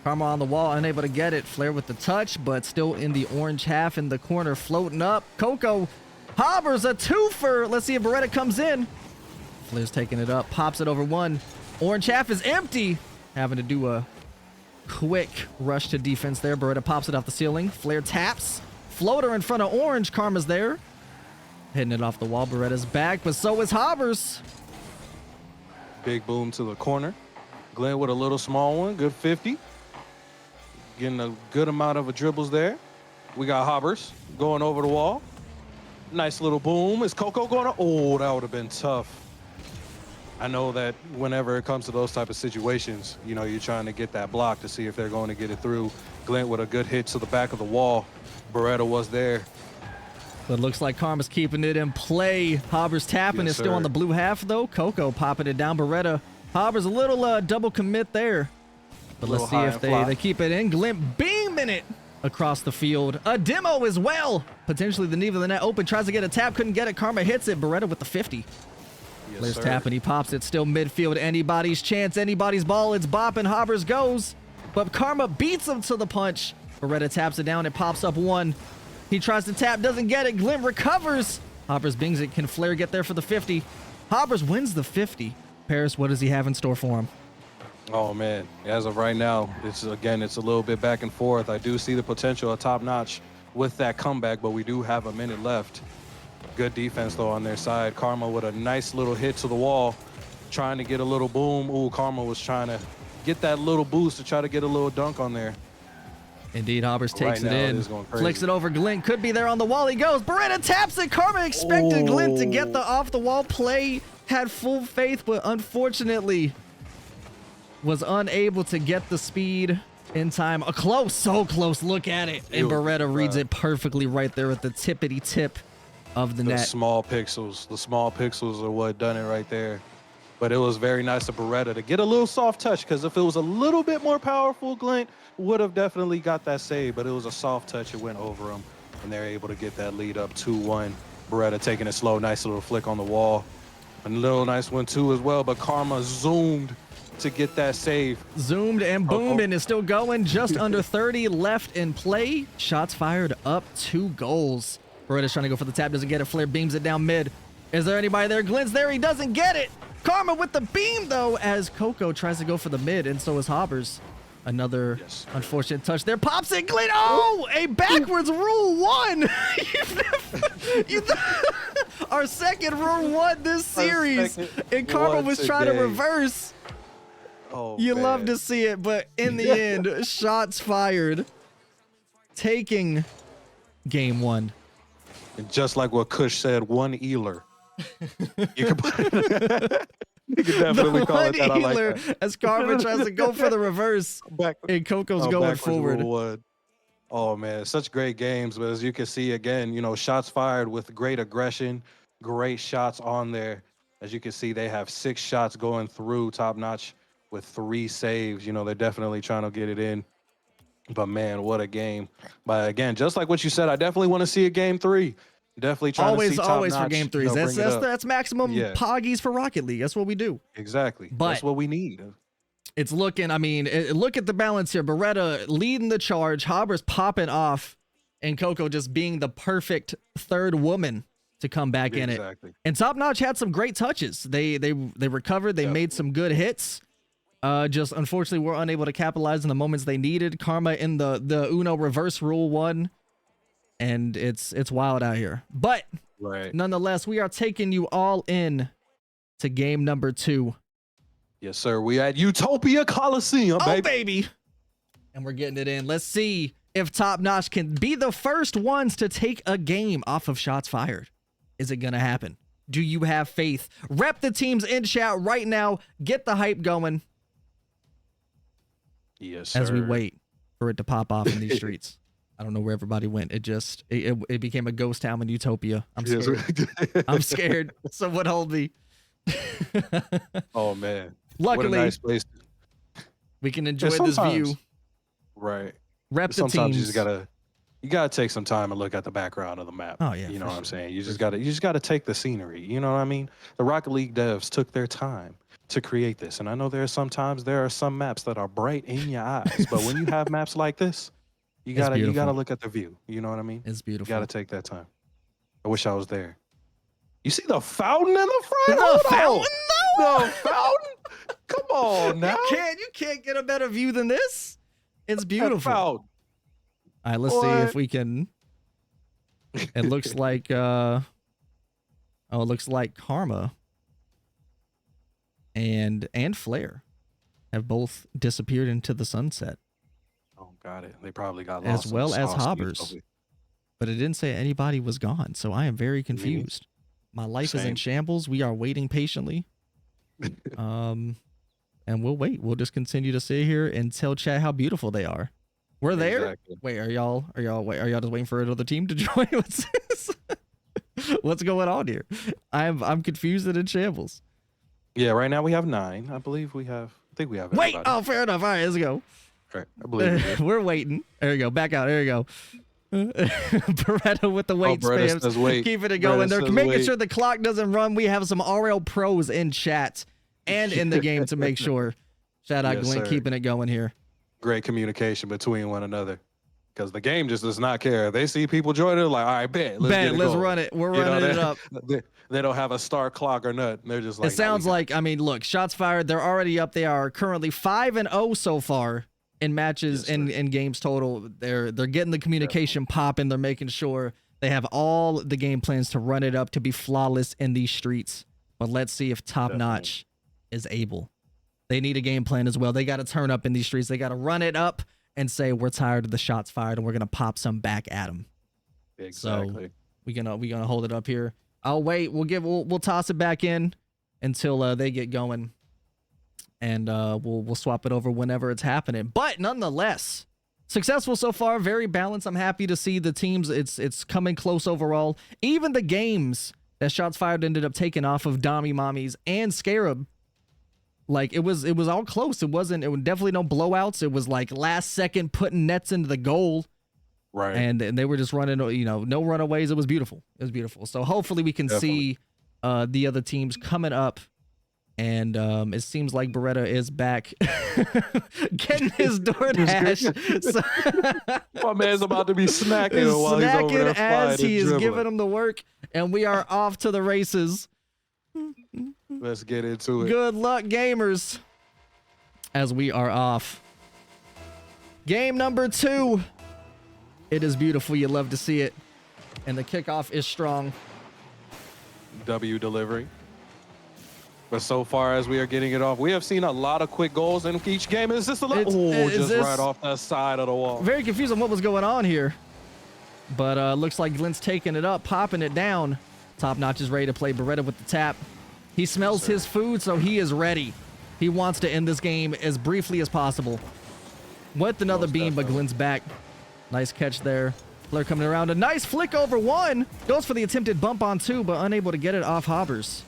Karma on the wall, unable to get it. Flare with the touch, but still in the orange half in the corner, floating up. Coco, Hobbers, a twofer. Let's see if Beretta comes in. Flare's taking it up, pops it over one. Orange half is empty. Having to do a quick rush to defense there. Beretta pops it off the ceiling. Flare taps. Floater in front of Orange. Karma's there. Hitting it off the wall. Beretta's back, but so is Hobbers. Big boom to the corner. Glenn with a little small one. Good 50. Getting a good amount of dribbles there. We got Hobbers going over the wall. Nice little boom. Is Coco going to? Oh, that would have been tough. I know that whenever it comes to those type of situations, you know, you're trying to get that block to see if they're going to get it through. Glenn with a good hit to the back of the wall. Beretta was there. But looks like Karma's keeping it in play. Hobbers tapping is still on the blue half, though. Coco popping it down. Beretta. Hobbers a little double commit there. But let's see if they keep it in. Glimp beaming it across the field. A demo as well. Potentially the knee of the net open. Tries to get a tap. Couldn't get it. Karma hits it. Beretta with the 50. Players tapping. He pops it. Still midfield. Anybody's chance. Anybody's ball. It's bopping. Hobbers goes. But Karma beats him to the punch. Beretta taps it down. It pops up one. He tries to tap. Doesn't get it. Glim recovers. Hobbers bings it. Can Flair get there for the 50? Hobbers wins the 50. Paris, what does he have in store for him? Oh, man. As of right now, it's a little bit back and forth. I do see the potential of top notch with that comeback, but we do have a minute left. Good defense, though, on their side. Karma with a nice little hit to the wall, trying to get a little boom. Ooh, Karma was trying to get that little boost to try to get a little dunk on there. Indeed, Hobbers takes it in, flicks it over Glint. Could be there on the wall. He goes. Beretta taps it. Karma expected Glint to get the off-the-wall play. Had full faith, but unfortunately was unable to get the speed in time. So close. Look at it. And Beretta reads it perfectly right there at the tippity tip of the net. The small pixels are what done it right there. But it was very nice of Beretta to get a little soft touch, because if it was a little bit more powerful, Glint would have definitely got that save, but it was a soft touch. It went over him, and they're able to get that lead up 2-1. Beretta taking it slow. Nice little flick on the wall. A little nice one, too, as well, but Karma zoomed to get that save. Zoomed and boomed and is still going. Just under 30 left in play. Shots fired up 2 goals. Beretta's trying to go for the tap. Doesn't get it. Flair beams it down mid. Is there anybody there? Glint's there. He doesn't get it. Karma with the beam, though, as Coco tries to go for the mid, and so is Hobbers. Another unfortunate touch there. Pops it, Glint. Oh, a backwards rule 1. Our second rule 1 this series. And Karma was trying to reverse. Oh, you love to see it, but in the end, shots fired. Taking game 1. And just like what Kush said, one eeler. You can put it. You can definitely call it that. I like that. As Karma tries to go for the reverse, and Coco's going forward. Oh, man, such great games. But as you can see, again, you know, shots fired with great aggression, great shots on there. As you can see, they have 6 shots going through top notch with 3 saves. You know, they're definitely trying to get it in. But, man, what a game. But, again, just like what you said, I definitely want to see a game 3. Definitely trying to see top always notch, for game 3s. That's maximum Poggies for Rocket League. That's what we do. Exactly. But that's what we need. It's looking, I mean, look at the balance here. Beretta leading the charge, Hobbers popping off, and Coco just being the perfect third woman to come back in it. And Top Notch had some great touches. They recovered. They made some good hits. Just unfortunately were unable to capitalize in the moments they needed. Karma in the Uno reverse rule 1. And it's wild out here. But nonetheless, we are taking you all in to game number 2. Yes, sir. We at Utopia Coliseum, baby. And we're getting it in. Let's see if Top Notch can be the first ones to take a game off of shots fired. Is it going to happen? Do you have faith? Rep the teams in chat right now. Get the hype going. Yes, sir. As we wait for it to pop off in these streets. I don't know where everybody went. It became a ghost town in Utopia. I'm scared. I'm scared. Someone hold me. Oh, man. Luckily, what a nice place. We can enjoy this view. Right. Rep the sometimes teams. you gotta take some time and look at the background of the map. Oh yeah. You know what I'm saying? You just gotta take the scenery. You know what I mean? The Rocket League devs took their time to create this. And I know there are some maps that are bright in your eyes. But when you have maps like this, you gotta look at the view. You know what I mean? It's beautiful. You gotta take that time. I wish I was there. You see the fountain in the front? The fountain? The fountain? Come on now. You can't get a better view than this. It's beautiful. All right, let's see if we can. It looks like Oh, it looks like Karma and Flare have both disappeared into the sunset. Oh, got it. They probably got lost. As well as sauce, Hobbers. But it didn't say anybody was gone, so I am very confused. My life is in shambles. We are waiting patiently. And we'll wait. We'll just continue to sit here and tell chat how beautiful they are. We're there. Exactly. Wait, are y'all just waiting for another team to join? What's this? What's going on here? I'm confused and in shambles. Yeah, right now we have 9. I believe we have. I think we have. Wait. Everybody. Oh, fair enough. All right, let's go. Correct. I believe We're waiting. There we go. Back out. There we go. Beretta with the wait spams, keeping it going. They're making sure the clock doesn't run. We have some RL pros in chat and in the game to make sure. Shout out Glenn, keeping it going here. Great communication between one another, because the game just does not care. They see people joining, like, all right, let's run it. We're running it up. They don't have a start clock or nothing. They're just like. It sounds like, I mean, look, shots fired. They're already up. They are currently 5-0 so far in matches and in games total. They're getting the communication popping. They're making sure they have all the game plans to run it up to be flawless in these streets. But let's see if Top Notch is able. They need a game plan as well. They got to turn up in these streets. They got to run it up and say, we're tired of the shots fired and we're going to pop some back at them. Exactly. So we're gonna hold it up here. I'll wait. We'll toss it back in until they get going. And we'll swap it over whenever it's happening. But nonetheless, successful so far, very balanced. I'm happy to see the teams. It's coming close overall. Even the games that shots fired ended up taking off of Dommy Mommies and Scarab. Like it was all close. It was definitely no blowouts. It was like last second putting nets into the goal. Right. And they were just running, no runaways. It was beautiful. It was beautiful. So hopefully we can see the other teams coming up. And it seems like Beretta is back getting his DoorDash. My man's about to be snacking while he's over there as he is giving him the work. And we are off to the races. Let's get into it. Good luck, gamers, as we are off. Game number 2. It is beautiful. You love to see it. And the kickoff is strong. W delivery. But so far as we are getting it off, we have seen a lot of quick goals in each game. Is this a lot? Right off that side of the wall. Very confused on what was going on here. But looks like Glenn's taking it up, popping it down. Top Notch is ready to play Beretta with the tap. He smells his food, so he is ready. He wants to end this game as briefly as possible. With another beam, but Glenn's back. Nice catch there. Flare coming around. A nice flick over 1. Goes for the attempted bump on 2, but unable to get it off Hobbers.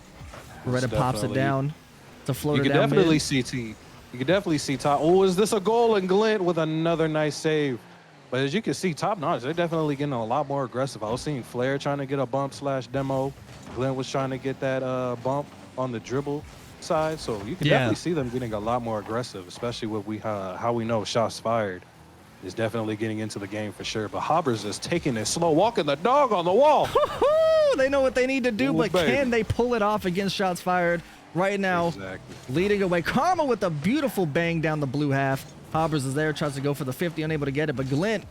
Beretta pops it down. It's a floater down. You can definitely see T. You can definitely see Top. Oh, is this a goal? And Glenn with another nice save. But as you can see, Top Notch, they're definitely getting a lot more aggressive. I was seeing Flare trying to get a bump / demo. Glenn was trying to get that bump on the dribble side. So you can definitely see them getting a lot more aggressive, especially with how we know shots fired is definitely getting into the game for sure. But Hobbers is taking it slow, walking the dog on the wall. They know what they need to do, but can they pull it off against shots fired right now? Leading away. Karma with a beautiful bang down the blue half. Hobbers is there, tries to go for the 50, unable to get it, but Glint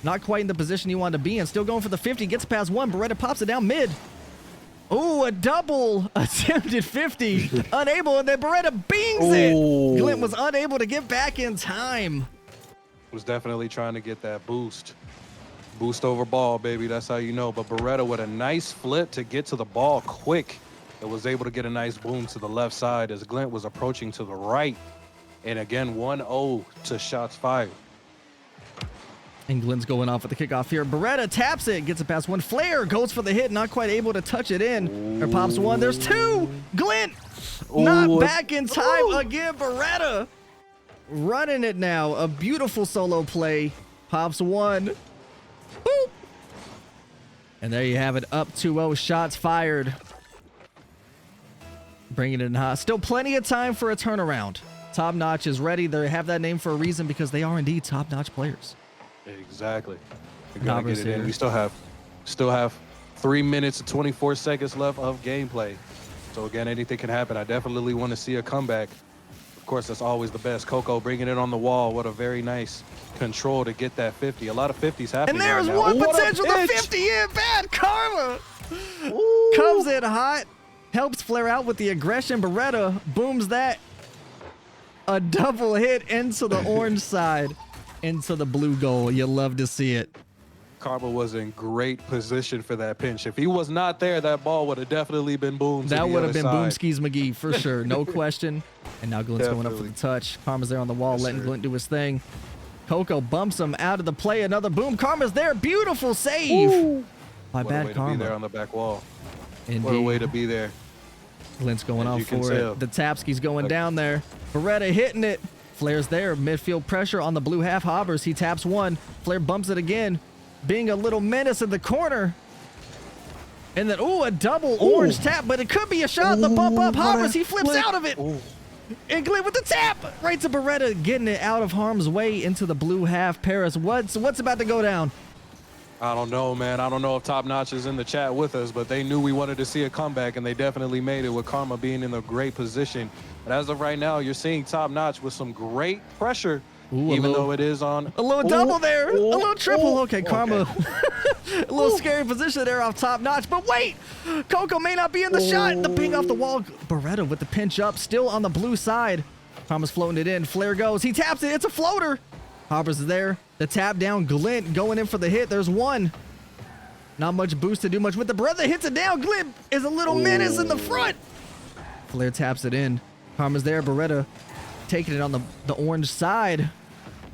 not quite in the position he wanted to be in. Still going for the 50, gets past 1. Beretta pops it down mid. Ooh, a double attempted 50. Unable, and then Beretta beams it. Glint was unable to get back in time. Was definitely trying to get that boost. Boost over ball, baby. That's how you know. But Beretta with a nice flip to get to the ball quick. It was able to get a nice boom to the left side as Glint was approaching to the right. And again, 1-0 to shots fired. And Glenn's going off at the kickoff here. Beretta taps it, gets it past 1. Flare goes for the hit, not quite able to touch it in. There pops 1. There's 2. Glint not back in time again. Beretta running it now. A beautiful solo play. Pops 1. Boop. And there you have it. Up 2-0. Shots fired. Bringing it in hot. Still plenty of time for a turnaround. Top Notch is ready. They have that name for a reason because they are indeed top-notch players. Exactly. We're gonna get it in. We still have 3 minutes and 24 seconds left of gameplay. So again, anything can happen. I definitely want to see a comeback. Of course, that's always the best. Coco bringing it on the wall. What a very nice control to get that 50. A lot of 50s happening. And there's right now. one potential. The 50 in. Bad karma. Comes in hot. Helps Flair out with the aggression. Beretta booms that. A double hit into the orange side. Into the blue goal. You love to see it. Karma was in great position for that pinch. If he was not there, that ball would have definitely been boomed. That would have been Boomskis McGee for sure. No question. And now Glint's going up for the touch. Karma's there on the wall, letting Glint do his thing. Coco bumps him out of the play. Another boom. Karma's there. Beautiful save. By Bad Karma. To be there on the back wall. Indeed. What a way to be there. Glint's going on for it. The Tapski's going down there. Beretta hitting it. Flair's there. Midfield pressure on the blue half. Hobbers. He taps one. Flair bumps it again. Being a little menace in the corner. And then, a double orange tap, but it could be a shot. The bump up. Hobbers. He flips out of it. And Glint with the tap. Right to Beretta. Getting it out of harm's way into the blue half. Paris, what's about to go down? I don't know, man. I don't know if Top Notch is in the chat with us, but they knew we wanted to see a comeback, and they definitely made it with Karma being in a great position. But as of right now, you're seeing Top Notch with some great pressure, even though it is on... A little double there. A little triple. Okay, Karma. A little scary position there off Top Notch. But wait! Coco may not be in the shot. The ping off the wall. Beretta with the pinch up. Still on the blue side. Karma's floating it in. Flair goes. He taps it. It's a floater. Hobbers is there. The tap down. Glint going in for the hit. There's one. Not much boost to do much with. The Beretta hits it down. Glint is a little menace in the front. Flair taps it in. Karma's there. Beretta taking it on the orange side.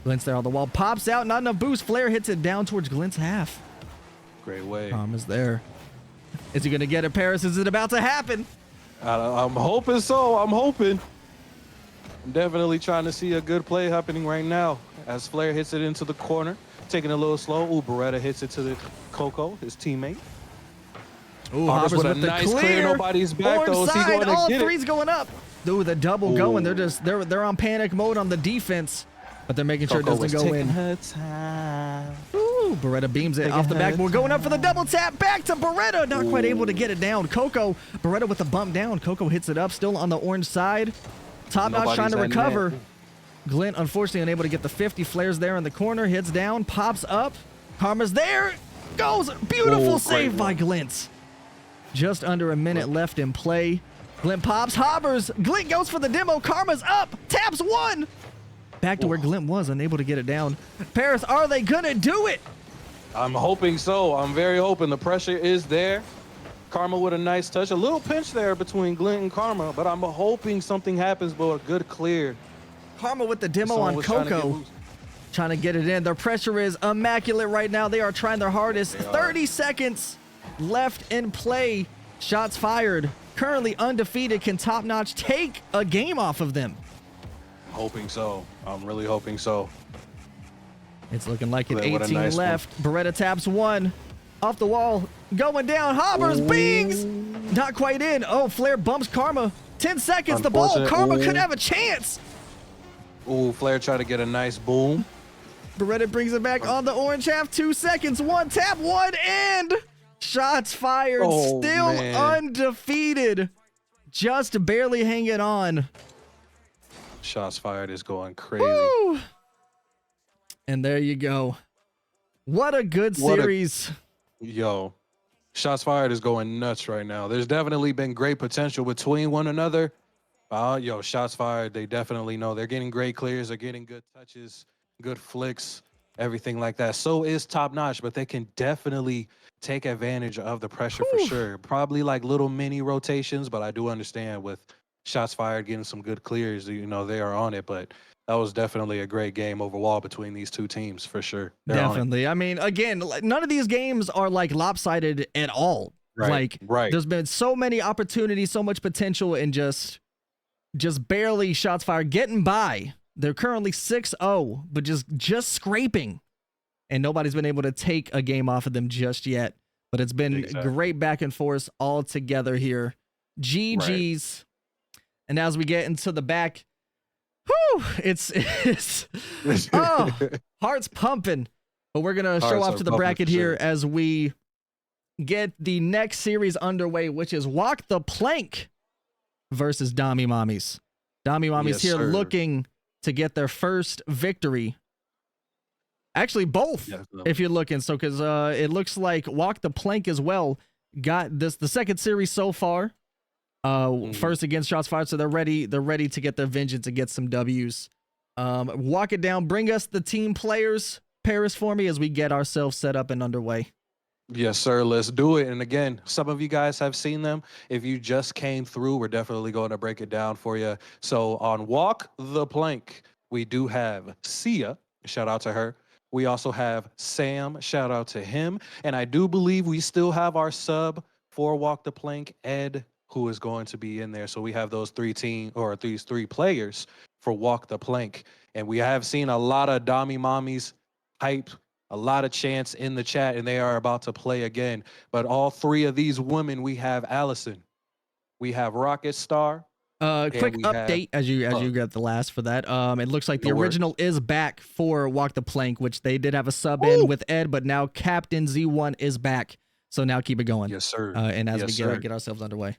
Glint's there on the wall. Pops out. Not enough boost. Flair hits it down towards Glint's half. Great way. Karma's there. Is he going to get it, Paris? Is it about to happen? I'm hoping so. I'm hoping. I'm definitely trying to see a good play happening right now. As Flair hits it into the corner, taking it a little slow. Beretta hits it to the Coco, his teammate. Hobbers with a nice clear. Nobody's back though. Side, all three's going up. The double going. They're on panic mode on the defense, but they're making sure it doesn't go in. Beretta beams it off the backboard, going up for the double tap. Back to Beretta, not quite able to get it down. Coco, Beretta with the bump down. Coco hits it up, still on the orange side. Top Notch trying to recover. Glint, unfortunately, unable to get the 50. Flair's there in the corner, hits down, pops up. Karma's there, goes. Beautiful save by Glint. Just under a minute left in play. Glint pops, Hobbers. Glint goes for the demo. Karma's up, taps one. Back to where Glint was, unable to get it down. Paris, are they gonna do it? I'm hoping so. I'm very hoping. The pressure is there. Karma with a nice touch. A little pinch there between Glint and Karma, but I'm hoping something happens, but a good clear. Karma with the demo on Coco. Trying to get it in. Their pressure is immaculate right now. They are trying their hardest. 30 seconds left in play. Shots fired. Currently undefeated. Can Top Notch take a game off of them? Hoping so. I'm really hoping so. It's looking like an 18 left. Beretta taps one. Off the wall. Going down. Hobbers. Bings. Not quite in. Flair bumps Karma. 10 seconds. The ball. Karma could have a chance. Flair tried to get a nice boom. Beretta brings it back on the orange half. 2 seconds. One tap. One and shots fired. Still undefeated. Just barely hanging on. Shots fired is going crazy. Woo! And there you go. What a good series. Shots fired is going nuts right now. There's definitely been great potential between one another. Shots fired. They definitely know they're getting great clears. They're getting good touches, good flicks, everything like that. So is Top Notch, but they can definitely take advantage of the pressure for sure. Probably like little mini rotations, but I do understand with shots fired, getting some good clears, they are on it. But that was definitely a great game overall between these two teams for sure. Definitely. I mean, again, none of these games are like lopsided at all. Right. There's been so many opportunities, so much potential, and just barely shots fired, getting by. They're currently 6-0, but just scraping. And nobody's been able to take a game off of them just yet. But it's been great back and forth all together here. GG's. And as we get into the back, it's heart's pumping. But we're going to show off to the bracket here as we get the next series underway, which is Walk the Plank versus Dami Mommies. Dami Mommies here looking to get their first victory. Actually, both, if you're looking. So, because it looks like Walk the Plank as well got the second series so far. First against Shots Fired, so they're ready to get their vengeance and get some W's. Walk it down, bring us the team players, Paris, for me as we get ourselves set up and underway. Yes, sir. Let's do it. And again, some of you guys have seen them. If you just came through, we're definitely going to break it down for you. So on Walk the Plank, we do have Sia. Shout out to her. We also have Sam. Shout out to him. And I do believe we still have our sub for Walk the Plank, Ed, who is going to be in there. So we have those these three players for Walk the Plank. And we have seen a lot of Dami Mommies hype, a lot of chants in the chat, and they are about to play again. But all three of these women, we have Allison, we have Rocket Star. Quick update as you get the last for that. It looks like the original is back for Walk the Plank, which they did have a sub in with Ed, but now Captain Z1 is back. So now keep it going. Yes, sir. And as we get ourselves underway.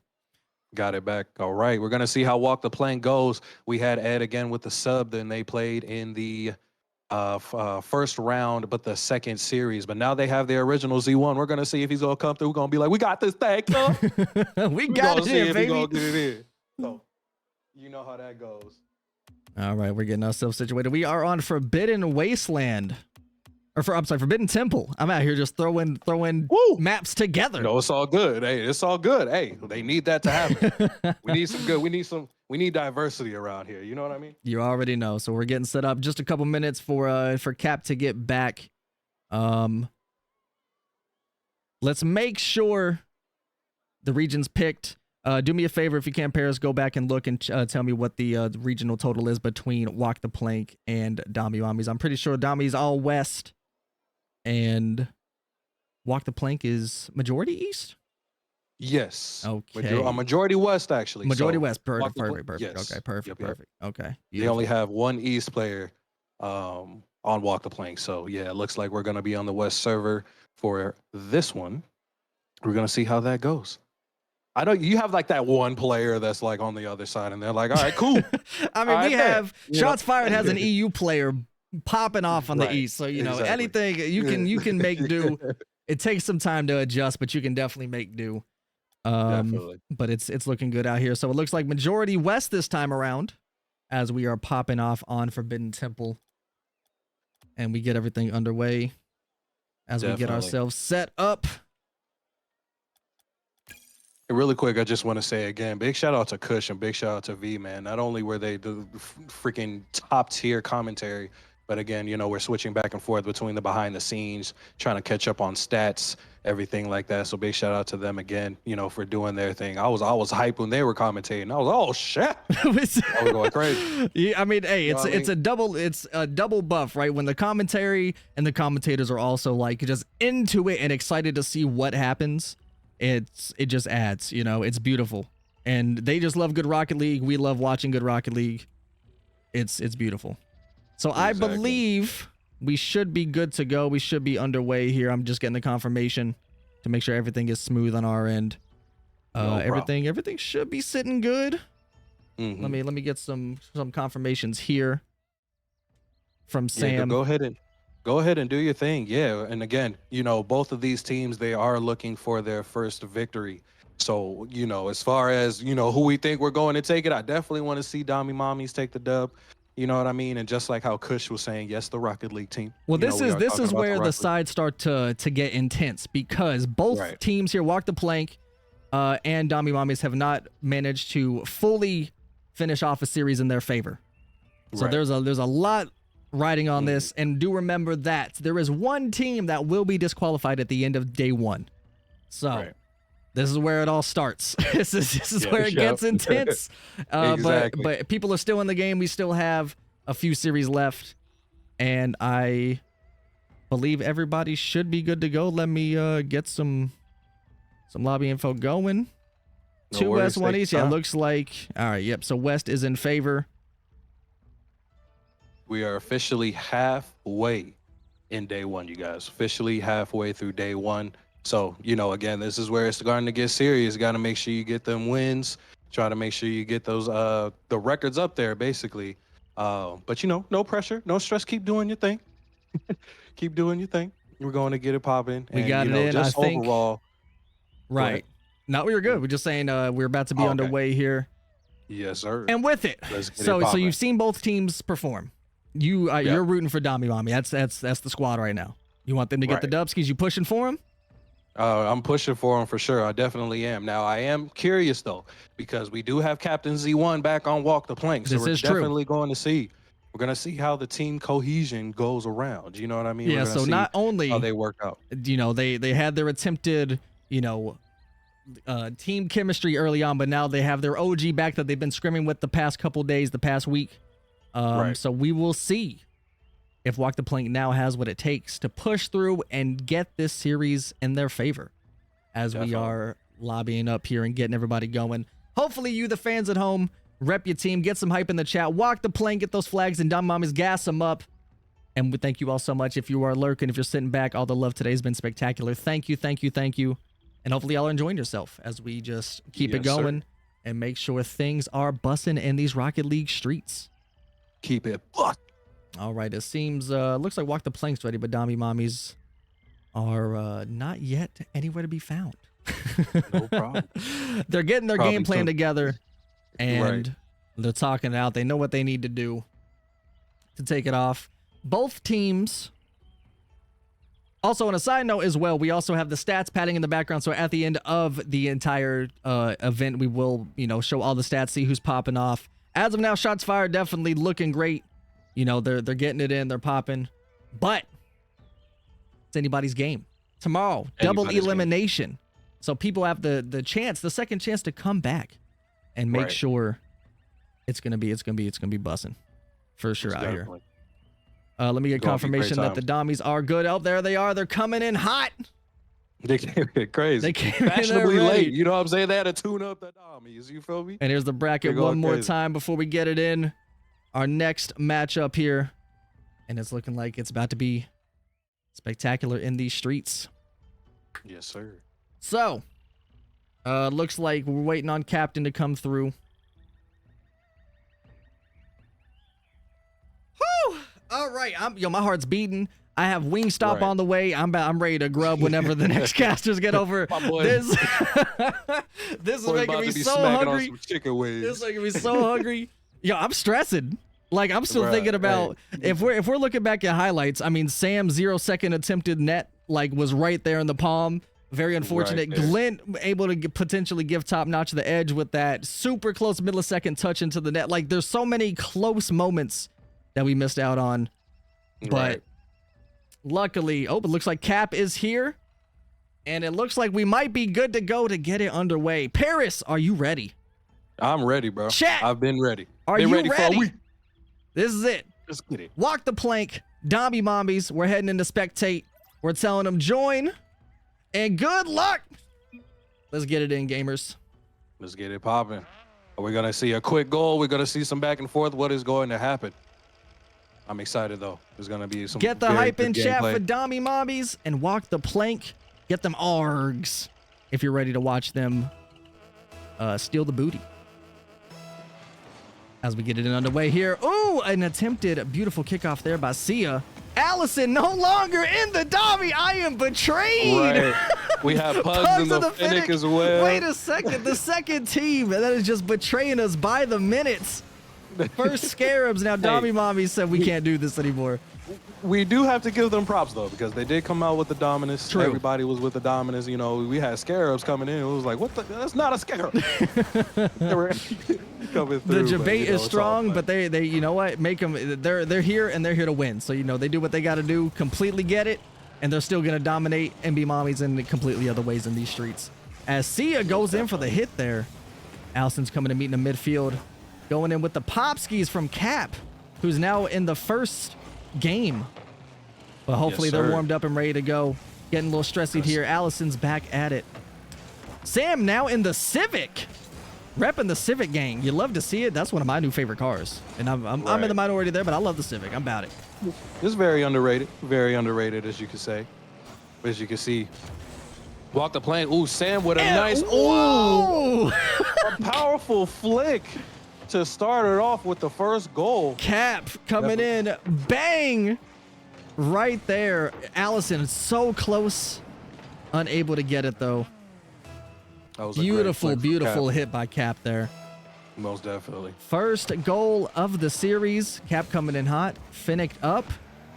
Got it back. All right. We're going to see how Walk the Plank goes. We had Ed again with the sub. Then they played in the first round, but the second series. But now they have their original Z1. We're going to see if he's going to come through. We're going to be like, we got this thing, we got it in, baby. Gonna get it in. So, you know how that goes. All right. We're getting ourselves situated. We are on Forbidden Wasteland. Forbidden Temple. I'm out here just throwing maps together. No, it's all good. Hey, it's all good. Hey, they need that to happen. We need diversity around here. You know what I mean? You already know. So we're getting set up. Just a couple minutes for Cap to get back. Let's make sure the region's picked. Do me a favor if you can, Paris, go back and look and tell me what the regional total is between Walk the Plank and Dami Mommies. I'm pretty sure Dami's all west. And Walk the Plank is majority east? Yes. Okay. Majority west, actually. Majority so west. Perfect. Yes. Okay, perfect. Yep. Perfect. Okay. Beautiful. They only have one east player on Walk the Plank. So, yeah, it looks like we're going to be on the west server for this one. We're going to see how that goes. I know you have like that one player that's like on the other side, and they're like, all right, cool. I mean, we have Shots Fired has an EU player popping off on the east, so you know anything you can make do. It takes some time to adjust, but you can definitely make do. Definitely. But it's looking good out here. So it looks like majority west this time around, as we are popping off on Forbidden Temple, and we get everything underway as we get ourselves set up. Really quick, I just want to say again, big shout out to Kush and big shout out to V, man. Not only were they the freaking top tier commentary, but again, you know, we're switching back and forth between the behind the scenes, trying to catch up on stats, everything like that. So big shout out to them again, you know, for doing their thing. I was hyped when they were commentating. I was, oh shit. I was going crazy. Yeah, I mean, hey, it's a double buff, right? When the commentary and the commentators are also like just into it and excited to see what happens. It just adds, you know, it's beautiful. And they just love good Rocket League. We love watching good Rocket League. It's beautiful. So exactly. I believe we should be good to go. We should be underway here. I'm just getting the confirmation to make sure everything is smooth on our end. Everything should be sitting good. Mm-hmm. Let me get some confirmations here from Sam. Yeah, go ahead and do your thing. Yeah. And again, you know, both of these teams, they are looking for their first victory. So, you know, as far as, you know, who we think we're going to take it, I definitely want to see Dami Mommies take the dub. You know what I mean? And just like how Kush was saying, yes, the Rocket League team. Well, this is where the sides start to get intense, because both teams here, Walk the Plank and Dami Mommies, have not managed to fully finish off a series in their favor. So there's a lot riding on this, and do remember that there is one team that will be disqualified at the end of day one. So this is where it all starts. this is where it gets intense. Exactly. But people are still in the game. We still have a few series left, and I believe everybody should be good to go. Let me get some lobby info going. No 2 worries, West, 1 take East. your Yeah, time. looks like all right. Yep. So West is in favor. We are officially halfway in day one, you guys. Officially halfway through day one. So, you know, again, this is where it's starting to get serious. You got to make sure you get them wins. Try to make sure you get those the records up there, basically. But, you know, no pressure, no stress. Keep doing your thing. Keep doing your thing. We're going to get it popping. We got it in, just I think. Overall, Right. No, we were good. We're just saying we're about to be underway here. Yes, sir. And with it, so you've seen both teams perform. You're rooting for Dami Mommy. That's the squad right now. You want them to get the dubskis. You pushing for them? I'm pushing for them for sure. I definitely am. Now I am curious though, because we do have Captain Z1 back on Walk the Plank, so we're definitely going to see. We're gonna see how the team cohesion goes around. You know what I mean? Yeah. So not only how they work out. You know, they had their attempted, you know, team chemistry early on, but now they have their OG back that they've been scrimming with the past couple days, the past week. So we will see if Walk the Plank now has what it takes to push through and get this series in their favor as we are lobbying up here and getting everybody going. Hopefully you, the fans at home, rep your team, get some hype in the chat, Walk the Plank, get those flags, and Dami Mommies, gas them up. And we thank you all so much. If you are lurking, if you're sitting back, all the love today has been spectacular. Thank you, thank you, thank you. And hopefully y'all are enjoying yourself as we just keep it going and make sure things are bussing in these Rocket League streets. Keep it buck. All right, it seems looks like Walk the Plank's ready, but Dami Mommies are not yet anywhere to be found. No problem. They're getting their game plan together, and they're talking it out. They know what they need to do to take it off. Both teams. Also, on a side note as well, we also have the stats padding in the background. So at the end of the entire event, we will, you know, show all the stats, see who's popping off. As of now, shots fired definitely looking great. You know, they're getting it in, they're popping. But it's anybody's game. Tomorrow, double elimination. So people have the chance, the second chance to come back and make sure it's gonna be bussing for sure out here. Let me get confirmation that the Damis are good. Oh, there they are. They're coming in hot. They came in crazy. They came fashionably late. You know what I'm saying? They had to tune up the Damis. You feel me? And here's the bracket one more time before we get it in. Our next matchup here. And it's looking like it's about to be spectacular in these streets. Yes, sir. So, looks like we're waiting on Captain to come through. Whew! All right, my heart's beating. I have Wingstop on the way. I'm ready to grub whenever the next casters get over. This is making me so hungry. This is making me so hungry. Yo, I'm stressing. Like, I'm still thinking about if we're looking back at highlights. I mean, Sam's 0-second attempted net was right there in the palm. Very unfortunate. Glint able to potentially give top notch the edge with that super close millisecond touch into the net. Like, there's so many close moments that we missed out on, but luckily, it looks like Cap is here, and it looks like we might be good to go to get it underway. Paris, are you ready? I'm ready, bro. Chat, I've been ready. Are you ready? For a week. This is it. Let's get it. Walk the Plank, Dami Mommies. We're heading into spectate. We're telling them join, and good luck. Let's get it in, gamers. Let's get it popping. We're gonna see a quick goal. We're gonna see some back and forth. What is going to happen? I'm excited though. There's gonna be some. Get the hype in chat for Dami Mommies and Walk the Plank. Get them args if you're ready to watch them steal the booty. As we get it underway here. Ooh, an attempted beautiful kickoff there by Sia. Allison no longer in the Dami. I am betrayed. Right. We have Pugs in the Finnick as well. Wait a second. The second team that is just betraying us by the minutes. First Scarabs. Now Dami Mommy said we can't do this anymore. We do have to give them props though, because they did come out with the dominance. True. Everybody was with the dominance. You know, we had Scarabs coming in. It was like, what the? That's not a Scarab. They were coming through, the debate is strong, but they you know what? Make them. They're here and they're here to win. So you know they do what they got to do. Completely get it, and they're still gonna dominate and be mommies in completely other ways in these streets. As Sia goes in for the hit there, Allison's coming to meet in the midfield, going in with the Popskis from Cap, who's now in the first game. But hopefully they're warmed up and ready to go. Getting a little stressy here. Allison's back at it. Sam now in the Civic. Repping the Civic gang. You love to see it. That's one of my new favorite cars. And I'm in the minority there, but I love the Civic. I'm about it. It's very underrated. Very underrated, as you could say. As you can see. Walk the Plank. Ooh, Sam with a nice... Ooh! A powerful flick to start it off with the first goal. Cap coming in. Bang! Right there. Allison is so close. Unable to get it, though. That was a Beautiful, great beautiful Cap. hit by Cap there. Most definitely. First goal of the series. Cap coming in hot. Finnicked up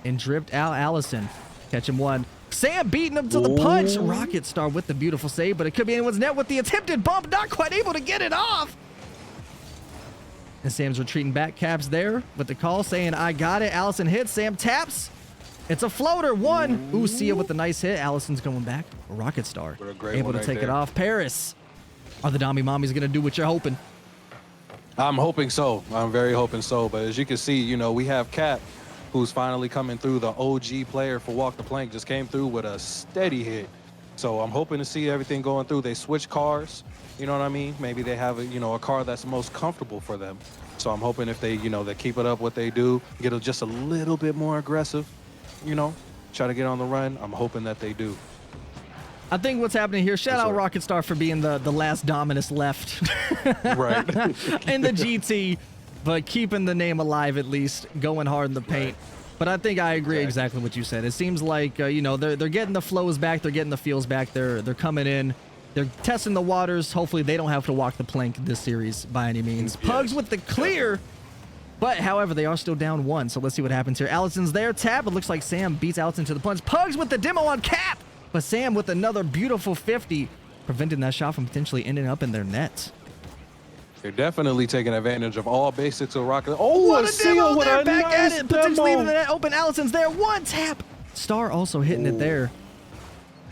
and dripped out Allison. Catch him one. Sam beating him to the punch. Rocket Star with the beautiful save, but it could be anyone's net with the attempted bump. Not quite able to get it off. And Sam's retreating back. Cap's there with the call saying, I got it. Allison hits. Sam taps. It's a floater. One. Ooh, Sia with the nice hit. Allison's going back. Rocket Star able to take it off. Paris. Are the Dommy Mommies going to do what you're hoping? I'm hoping so. I'm very hoping so. But as you can see, you know, we have Cap, who's finally coming through. The OG player for Walk the Plank just came through with a steady hit. So I'm hoping to see everything going through. They switch cars. You know what I mean? Maybe they have a car that's most comfortable for them. So I'm hoping if they, they keep it up what they do, get just a little bit more aggressive, try to get on the run. I'm hoping that they do. I think what's happening here, shout out Rocket Star for being the last Dominus left Right. in the GT, but keeping the name alive at least, going hard in the paint. But I think I agree exactly what you said. It seems like, they're getting the flows back, they're getting the feels back, they're coming in. They're testing the waters. Hopefully they don't have to walk the plank this series by any means. Pugs with the clear. But, however, they are still down one. So let's see what happens here. Allison's there. Tap. It looks like Sam beats Allison to the punch. Pugs with the demo on Cap. But Sam with another beautiful 50. Preventing that shot from potentially ending up in their net. They're definitely taking advantage of all basics of Rocket. Oh, what a demo there. Back nice at it. Potentially leaving the net open. Allison's there. One tap. Star also hitting it there.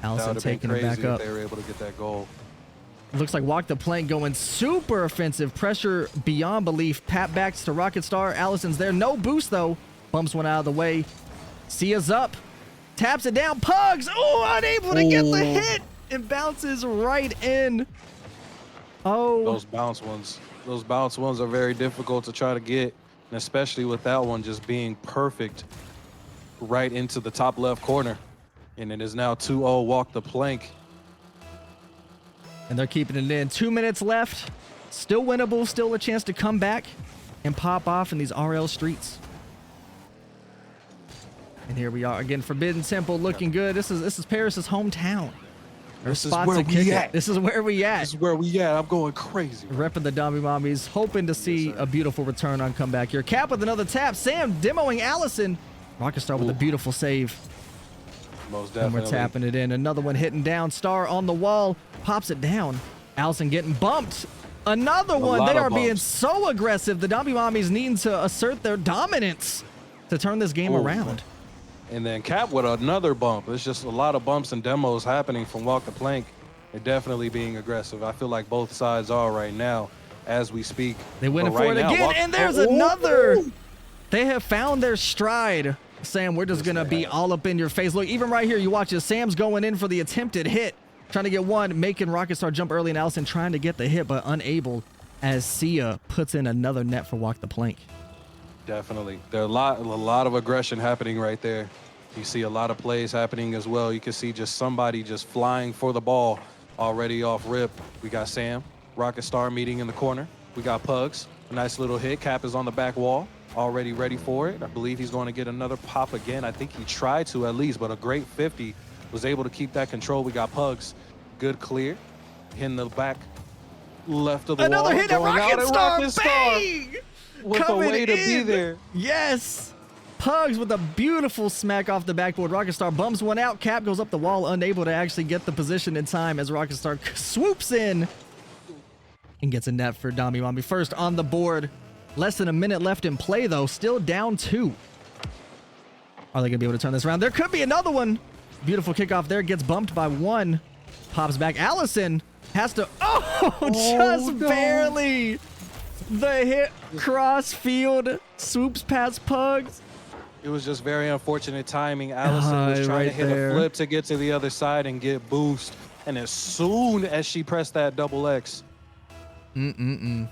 Allison taking it back up. They were able to get that goal. Looks like Walk the Plank going super offensive. Pressure beyond belief. Pat backs to Rocket Star. Allison's there. No boost, though. Bumps one out of the way. Sia's up. Taps it down. Pugs. Oh, unable to get the hit. It bounces right in. Oh. Those bounce ones are very difficult to try to get. And especially with that one just being perfect right into the top left corner. And it is now 2-0 Walk the Plank. And they're keeping it in. 2 minutes left. Still winnable. Still a chance to come back and pop off in these RL streets. And here we are again. Forbidden Temple looking good. This is Paris's hometown. This is where we at. This is where we at. This is where we at. I'm going crazy. Repping the Dommy Mommies. Hoping to see a beautiful return on comeback here. Cap with another tap. Sam demoing Allison. Rocket Star with a beautiful save. Most definitely. And we're tapping it in. Another one hitting down. Star on the wall. Pops it down. Allison getting bumped. Another one. They are being so aggressive. The Dommy Mommies needing to assert their dominance to turn this game around. And then Cap with another bump. There's just a lot of bumps and demos happening from Walk the Plank. They're definitely being aggressive. I feel like both sides are right now as we speak. They went for it again. And there's another. They have found their stride. Sam, we're just going to be all up in your face. Look, even right here, you watch this. Sam's going in for the attempted hit. Trying to get one, making Rocket Star jump early, and Allison trying to get the hit, but unable as Sia puts in another net for Walk the Plank. Definitely. There's a lot of aggression happening right there. You see a lot of plays happening as well. You can see just somebody just flying for the ball already off rip. We got Sam, Rocket Star meeting in the corner. We got Pugs, a nice little hit. Cap is on the back wall, already ready for it. I believe he's going to get another pop again. I think he tried to at least, but a great 50. Was able to keep that control. We got Pugs. Good clear. Hitting the back left of the wall. Another hit at Rocket Star. Bang! With a way to be there. Yes. Pugs with a beautiful smack off the backboard. Rocket Star bums one out. Cap goes up the wall, unable to actually get the position in time as Rocket Star swoops in and gets a net for Dommy Mommy. First on the board. Less than a minute left in play, though. Still down 2. Are they going to be able to turn this around? There could be another one. Beautiful kickoff there. Gets bumped by 1. Pops back. Allison has to... just barely. The hit cross field. Swoops past Pugs. It was just very unfortunate timing. Allison was trying to hit a flip to get to the other side and get boost. And as soon as she pressed that double X,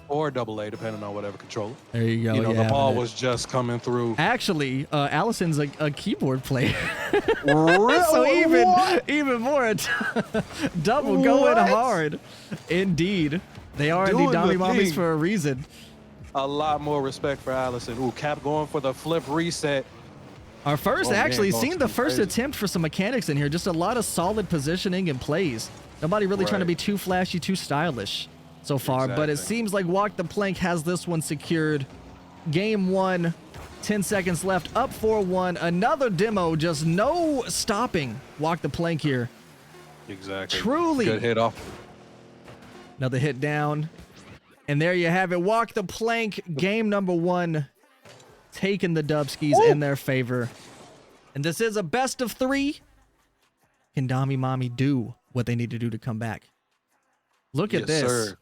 or double A, depending on whatever controller. There you go. The ball was just coming through. Actually, Allison's a keyboard player. Really? So even more double going hard. Indeed. They are indeed Dommy Mommies for a reason. A lot more respect for Allison. Ooh, Cap going for the flip reset. Our first, seeing the first attempt for some mechanics in here. Just a lot of solid positioning and plays. Nobody really trying to be too flashy, too stylish so far, but it seems like Walk the Plank has this one secured. Game 1, 10 seconds left, up 4-1. Another demo, just no stopping Walk the Plank here. Exactly. Truly. Good hit off. Another hit down. And there you have it. Walk the Plank, game number 1, taking the Dubskis in their favor. And this is a best of 3. Can Dami Mommy do what they need to do to come back? Look at this. Sir.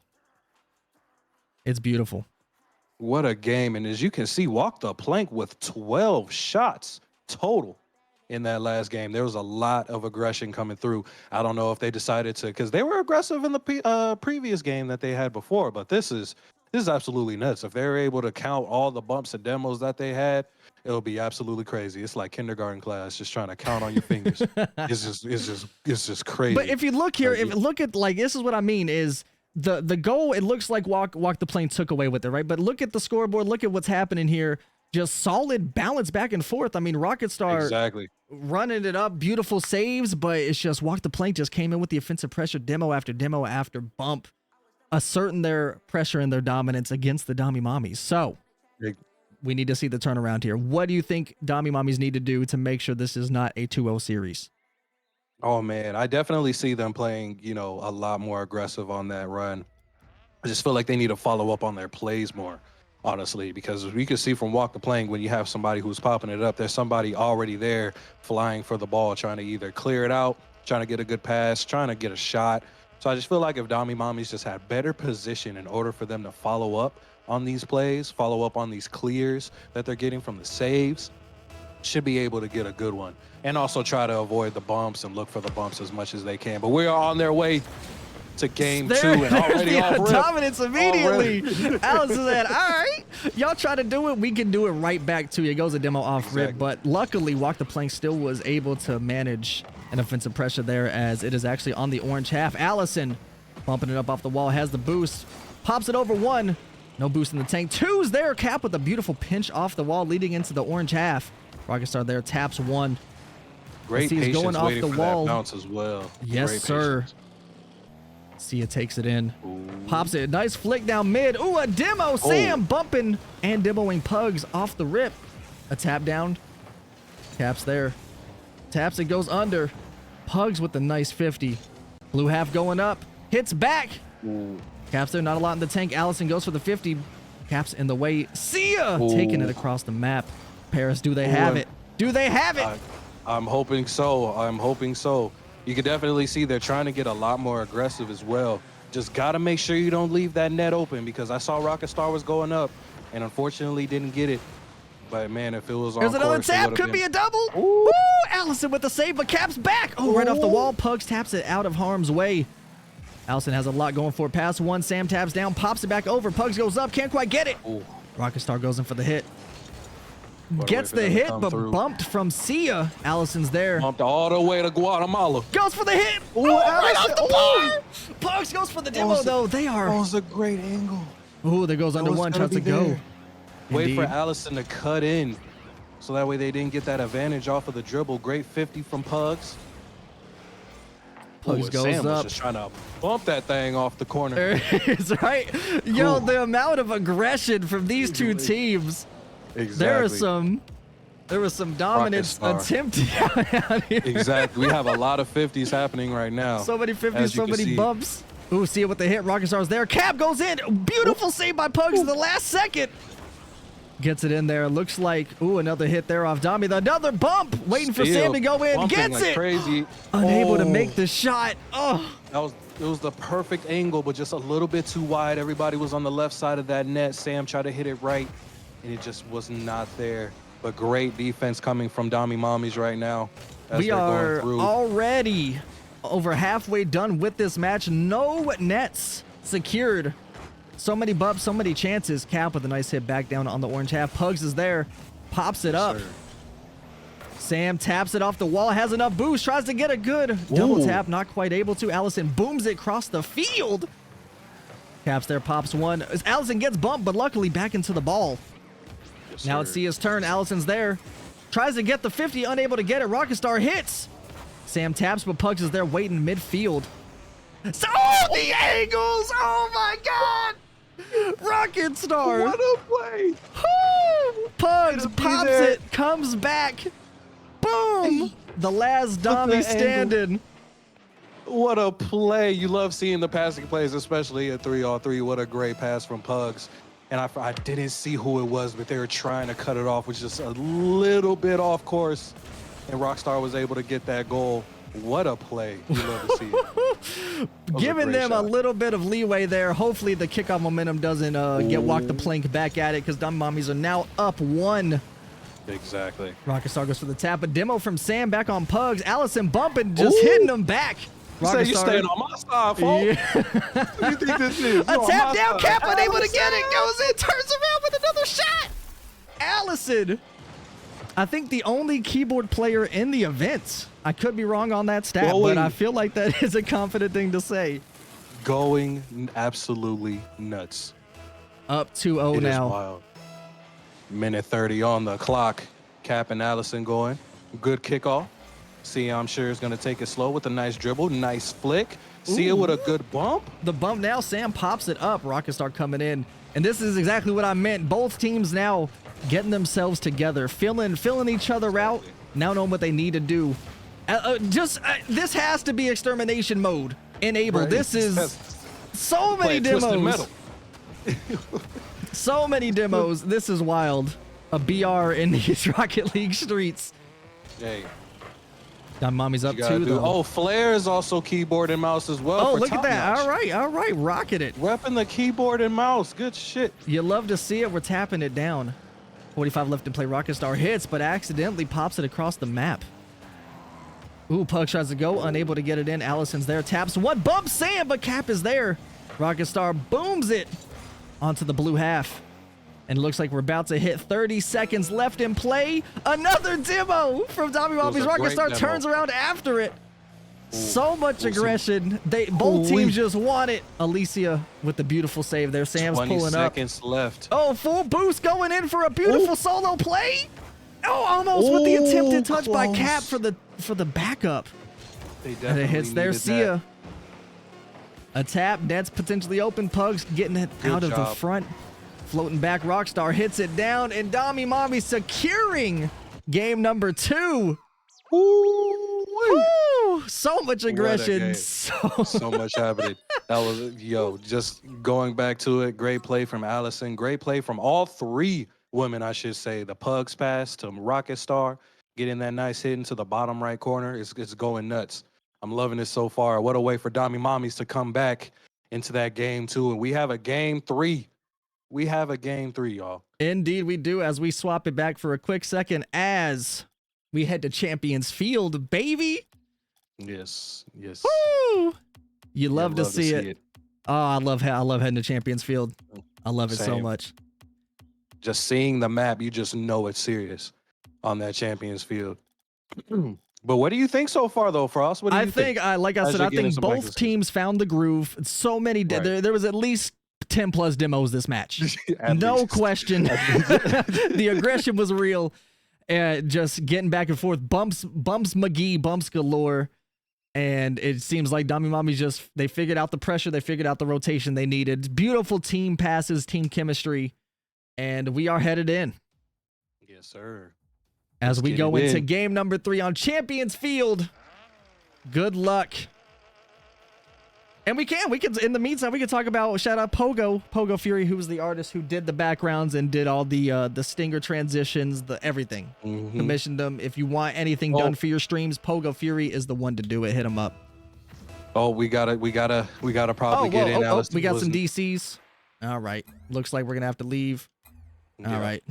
It's beautiful. What a game. And as you can see, Walk the Plank with 12 shots total in that last game. There was a lot of aggression coming through. I don't know if they decided to, because they were aggressive in the previous game that they had before, but this is absolutely nuts. If they're able to count all the bumps and demos that they had, it'll be absolutely crazy. It's like kindergarten class, just trying to count on your fingers. It's just crazy. But if you look here, look at, like, this is what I mean is the goal, it looks like Walk the Plank took away with it, right? But look at the scoreboard, look at what's happening here. Just solid balance back and forth. I mean, Rocket Star running it up, beautiful saves, but it's just Walk the Plank just came in with the offensive pressure, demo after bump, asserting their pressure and their dominance against the Dami Mommies. So we need to see the turnaround here. What do you think Dami Mommies need to do to make sure this is not a 2-0 series? Oh, man, I definitely see them playing, a lot more aggressive on that run. I just feel like they need to follow up on their plays more, honestly, because we can see from Walk the Plank, when you have somebody who's popping it up, there's somebody already there flying for the ball, trying to either clear it out, trying to get a good pass, trying to get a shot. So I just feel like if Dami Mommies just had better position in order for them to follow up on these plays, follow up on these clears that they're getting from the saves, should be able to get a good one. And also try to avoid the bumps and look for the bumps as much as they can. But we are on their way to game 2 and already off dominance immediately. Allison said, all right, y'all try to do it, we can do it right back to you. It goes a demo off rip, but luckily Walk the Plank still was able to manage an offensive pressure there, as it is actually on the orange half. Allison bumping it up off the wall, has the boost, pops it over 1, no boost in the tank. 2's there, Cap with a beautiful pinch off the wall leading into the orange half. Rocket Star there taps 1. Great patience going off the wall. That bounce as well. Yes, great sir. Patience. Sia takes it in. Ooh. Pops it. Nice flick down mid. Ooh, a demo. Sam bumping and demoing Pugs off the rip. A tap down. Caps there. Taps it, goes under. Pugs with the nice 50. Blue half going up. Hits back. Ooh. Caps there. Not a lot in the tank. Allison goes for the 50. Caps in the way. Sia taking it across the map. Paris, do they have it? Do they have it? I'm hoping so. I'm hoping so. You can definitely see they're trying to get a lot more aggressive as well. Just got to make sure you don't leave that net open, because I saw Rocket Star was going up and unfortunately didn't get it. But, man, if it was on There's another course, tap. Could be a double. Ooh. Woo! Allison with the save, but Cap's back. Oh, right off the wall. Pugs taps it out of harm's way. Allison has a lot going for it. Pass 1. Sam taps down, pops it back over. Pugs goes up. Can't quite get it. Ooh. Rocket Star goes in for the hit. Gets the hit, but bumped from Sia. Allison's there. Bumped all the way to Guatemala. Goes for the hit. Ooh, right off the bar. Pugs goes for the demo, though. They are. That was a great angle. Ooh, there goes under 1. Tries to go. Wait for Allison to cut in, so that way they didn't get that advantage off of the dribble. Great 50 from Pugs. Pugs goes Sam up. was just trying to bump that thing off the corner. It's right. Yo, the amount of aggression from these two teams. Exactly. There was some dominance attempted out here. Exactly. We have a lot of 50s happening right now. So many 50s, so many bumps. Ooh, see it with the hit. Rocket Star's there. Cap goes in. Beautiful save by Pugs in the last second. Gets it in there. Looks like, ooh, another hit there off Dami. Another bump. Waiting for Sam to go in. Gets it. Crazy. Unable to make the shot. Oh. It was the perfect angle, but just a little bit too wide. Everybody was on the left side of that net. Sam tried to hit it right, and it just was not there. But great defense coming from Dami Mommies right now. We are already over halfway done with this match. No nets secured. So many bumps, so many chances. Cap with a nice hit back down on the orange half. Pugs is there. Pops it up. Sam taps it off the wall. Has enough boost. Tries to get a good double tap. Not quite able to. Allison booms it across the field. Caps there. Pops 1. Allison gets bumped, but luckily back into the ball. Yes, now it's Sia's turn. Allison's there. Tries to get the 50. Unable to get it. Rocket Star hits. Sam taps, but Pugs is there waiting midfield. So the angles! Oh my God! Rocket Star! What a play! Woo! Pugs It'll be pops there. it, comes back. Boom! The last Dommy angle. standing. What a play. You love seeing the passing plays, especially at 3-on-3. What a great pass from Pugs. And I didn't see who it was, but they were trying to cut it off, which is just a little bit off course. And Rockstar was able to get that goal. What a play. You love to see it. Giving them shot. a little bit of leeway there. Hopefully the kickoff momentum doesn't get walk the plank back at it, because Dumb Mommies are now up 1. Exactly. Rocket Star goes for the tap. A demo from Sam back on Pugs. Allison bumping, just hitting them back. Say you staying on my side, folks. Yeah. What do you think this is? A tap down, Cap unable to get it. Goes in, turns around with another shot. Allison, I think the only keyboard player in the event. I could be wrong on that stat, but I feel like that is a confident thing to say. Going absolutely nuts. Up 2-0 It is now. wild. Minute 30 on the clock. Cap and Allison going. Good kickoff. Sia, I'm sure, is going to take it slow with a nice dribble. Nice flick. Sia with a good bump. The bump now, Sam pops it up. Rocket Star coming in. And this is exactly what I meant. Both teams now getting themselves together, filling each other out, now knowing what they need to do. This has to be extermination mode enabled. Right. This is so many demos. So many demos. This is wild. A BR in these Rocket League streets. Hey. Got Mommy's up You gotta too, do- though. Oh, Flair is also keyboard and mouse as well. Oh, for look at top that. notch. All right. Rocking it. Repping the keyboard and mouse. Good shit. You love to see it. We're tapping it down. 45 left to play. Rocket Star hits, but accidentally pops it across the map. Ooh, Pug tries to go, unable to get it in. Allison's there, taps one, bumps Sam, but Cap is there. Rocket Star booms it onto the blue half. And it looks like we're about to hit 30 seconds left in play. Another demo from Dommy Mommies. a Rocket great Star demo. turns around after it. So much Ooh, aggression. Both teams just want it. Alicia with the beautiful save there. Sam's 20 pulling up. seconds left. Oh, full boost going in for a beautiful solo play. Oh, almost with the attempted touch by close. Cap for the backup. They And definitely it hits there. needed Sia. that. A tap. That's potentially open. Pugs getting it Good out of the job. front. Floating back. Rockstar hits it down. And Dommy Mommy securing game number 2. Woo! So much aggression. game. So So much happening. That was, just going back to it. Great play from Allison. Great play from all 3 women, I should say. The Pugs pass to Rocket Star, getting that nice hit into the bottom right corner. It's going nuts. I'm loving it so far. What a way for Dommy Mommies to come back into that game 2. And we have a game 3. We have a game 3, y'all. Indeed, we do, as we swap it back for a quick second as we head to Champions Field, baby. Yes. Woo! You love to see it. it. Oh, I love heading to Champions Field. I love it so Same. much. Just seeing the map, you just know it's serious on that Champions Field. But what do you think so far, though, Frost? What do you think? Like I As said, you're I getting think some both practice. teams found the groove. So many, Right. there was at least 10 plus demos this match. At No least. question. The aggression was real. Just getting back and forth. Bumps McGee, bumps galore. And it seems like Dommy Mommies they figured out the pressure. They figured out the rotation they needed. Beautiful team passes, team chemistry. And we are headed in Yes, sir. as Let's we get go it into in. game number 3 on Champions Field. Good luck. And we can in the meantime, we can talk about shout out Pogo Fury, who was the artist who did the backgrounds and did all the stinger transitions, the everything. Mhm. Commissioned them. If you want anything done for your streams, Pogo Fury is the one to do it. Hit him up. Oh, we gotta probably get in. Alice. We got some DCs. All right. Looks like we're gonna have to leave. Yeah. All right.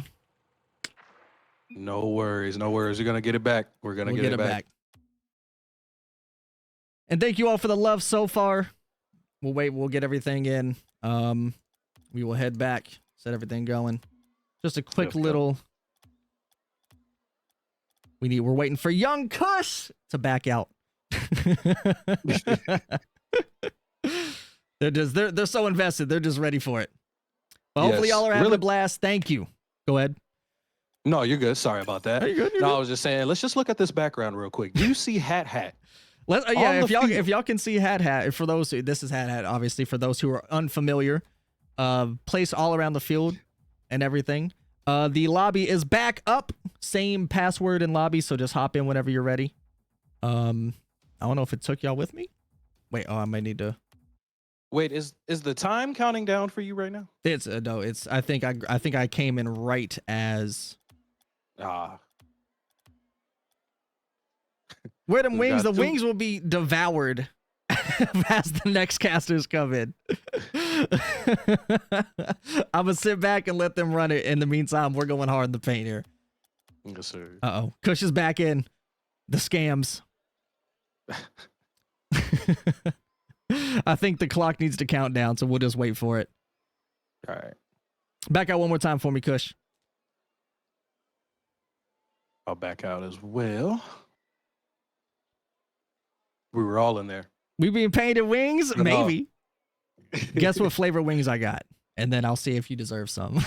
No worries. You're gonna get it back. We're gonna We'll get it back. And thank you all for the love so far. We'll get everything in. We will head back, set everything going. Just a quick Let's go. little. We're waiting for Young Kush to back out. They're so invested. They're just ready for it. But hopefully Yes. y'all are having Really- a blast. Thank you. Go ahead. No, you're good. Sorry about that. Are you good? No, I was just saying, let's just look at this background real quick. Do you see Hat? Yeah, if y'all can see Hat, for those this is Hat obviously for those who are unfamiliar, placed all around the field and everything. The lobby is back up, same password and lobby, so just hop in whenever you're ready. I don't know if it took y'all with me. Wait, I might need to. Wait, is the time counting down for you right now? It's no, it's I think I came in right as where them wings, the wings will be devoured as the next casters come in. I'm gonna sit back and let them run it. In the meantime, we're going hard in the paint here. Yes, sir. Uh-oh. Kush is back in. The scams. I think the clock needs to count down, so we'll just wait for it. All right. Back out one more time for me, Kush. I'll back out as well. We were all in there. We being painted wings? Maybe. Guess what flavor wings I got? And then I'll see if you deserve some.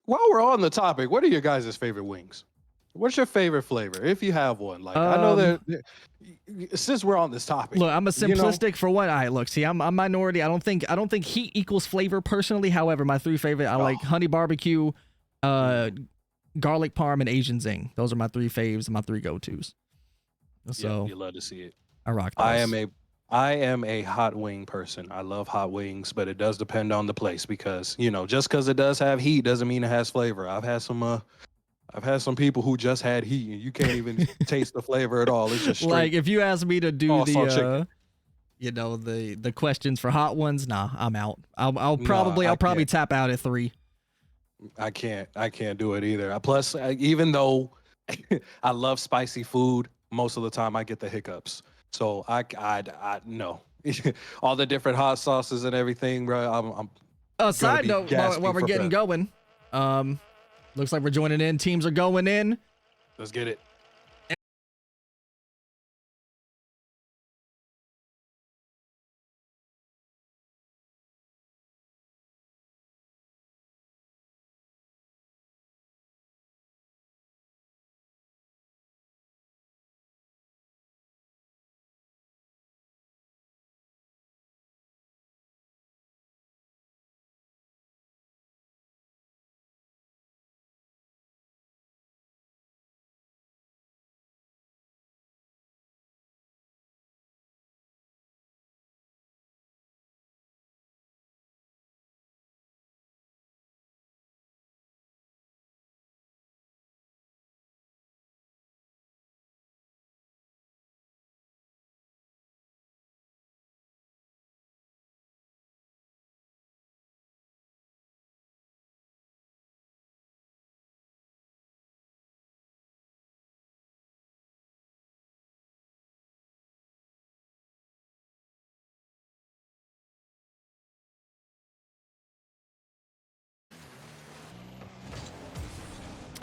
While we're on the topic, what are your guys' favorite wings? What's your favorite flavor, if you have one? Like, I know that since we're on this topic. Look, I'm a simplistic for what I look. See, I'm minority. I don't think heat equals flavor personally. However, my three favorite, I like honey barbecue, garlic parm, and Asian zing. Those are my three faves and my three go-tos. So you love to see it. I rock those. I am a hot wing person. I love hot wings, but it does depend on the place because, just because it does have heat doesn't mean it has flavor. I've had some people who just had heat and you can't even taste the flavor at all. It's just straight. Like if you ask me to do the questions for hot ones, nah, I'm out. I'll probably tap out at 3. I can't do it either. Plus, even though I love spicy food, most of the time I get the hiccups. So I no. All the different hot sauces and everything, bro. I'm side note, while we're getting going, looks like we're joining in. Teams are going in. Let's get it.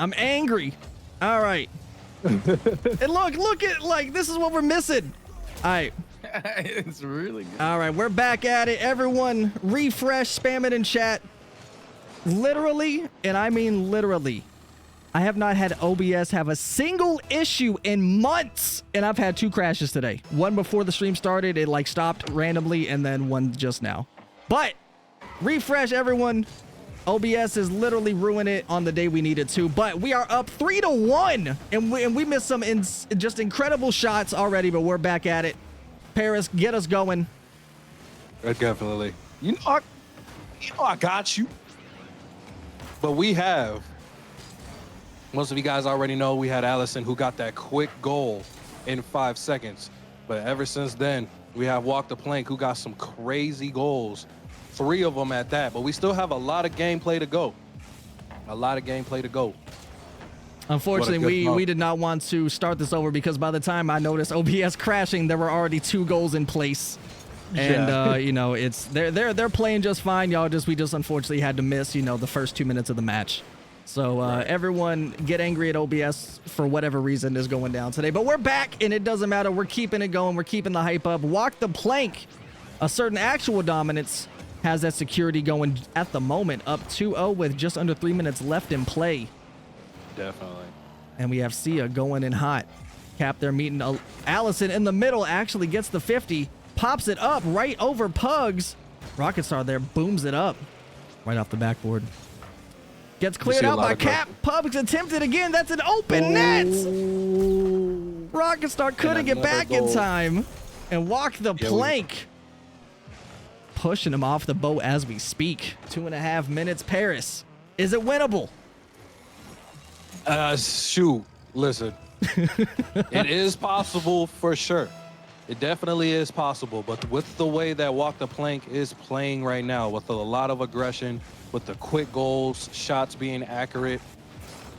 I'm angry. All right. And look at, like, this is what we're missing. All right. It's really good. All right, we're back at it. Everyone, refresh, spam it in chat. Literally, and I mean literally, I have not had OBS have a single issue in months, and I've had 2 crashes today. One before the stream started, it like stopped randomly, and then one just now. But refresh, everyone. OBS is literally ruining it on the day we needed to, but we are up 3-1, and we missed some just incredible shots already, but we're back at it. Paris, get us going. Definitely. I got you. But we have, most of you guys already know, we had Allison who got that quick goal in 5 seconds. But ever since then, we have Walk the Plank who got some crazy goals. 3 of them at that, but we still have a lot of gameplay to go. Unfortunately, we did not want to start this over because by the time I noticed OBS crashing, there were already 2 goals in place. And it's they're playing just fine, y'all. We just unfortunately had to miss, the first 2 minutes of the match. So everyone get angry at OBS for whatever reason is going down today. But we're back, and it doesn't matter. We're keeping it going. We're keeping the hype up. Walk the Plank, a certain actual dominance, has that security going at the moment, up 2-0 with just under 3 minutes left in play. Definitely. And we have Sia going in hot. Cap there meeting Allison in the middle, actually gets the 50, pops it up right over Pugs. Rocket Star there booms it up right off the backboard. Gets cleared out by Cap. Pugs attempted again. That's an open net. Rocket Star couldn't get back in time and walked the plank. Pushing him off the boat as we speak. 2.5 minutes. Paris, is it winnable? Shoot, listen. It is possible for sure. It definitely is possible, but with the way that Walk the Plank is playing right now, with a lot of aggression, with the quick goals, shots being accurate,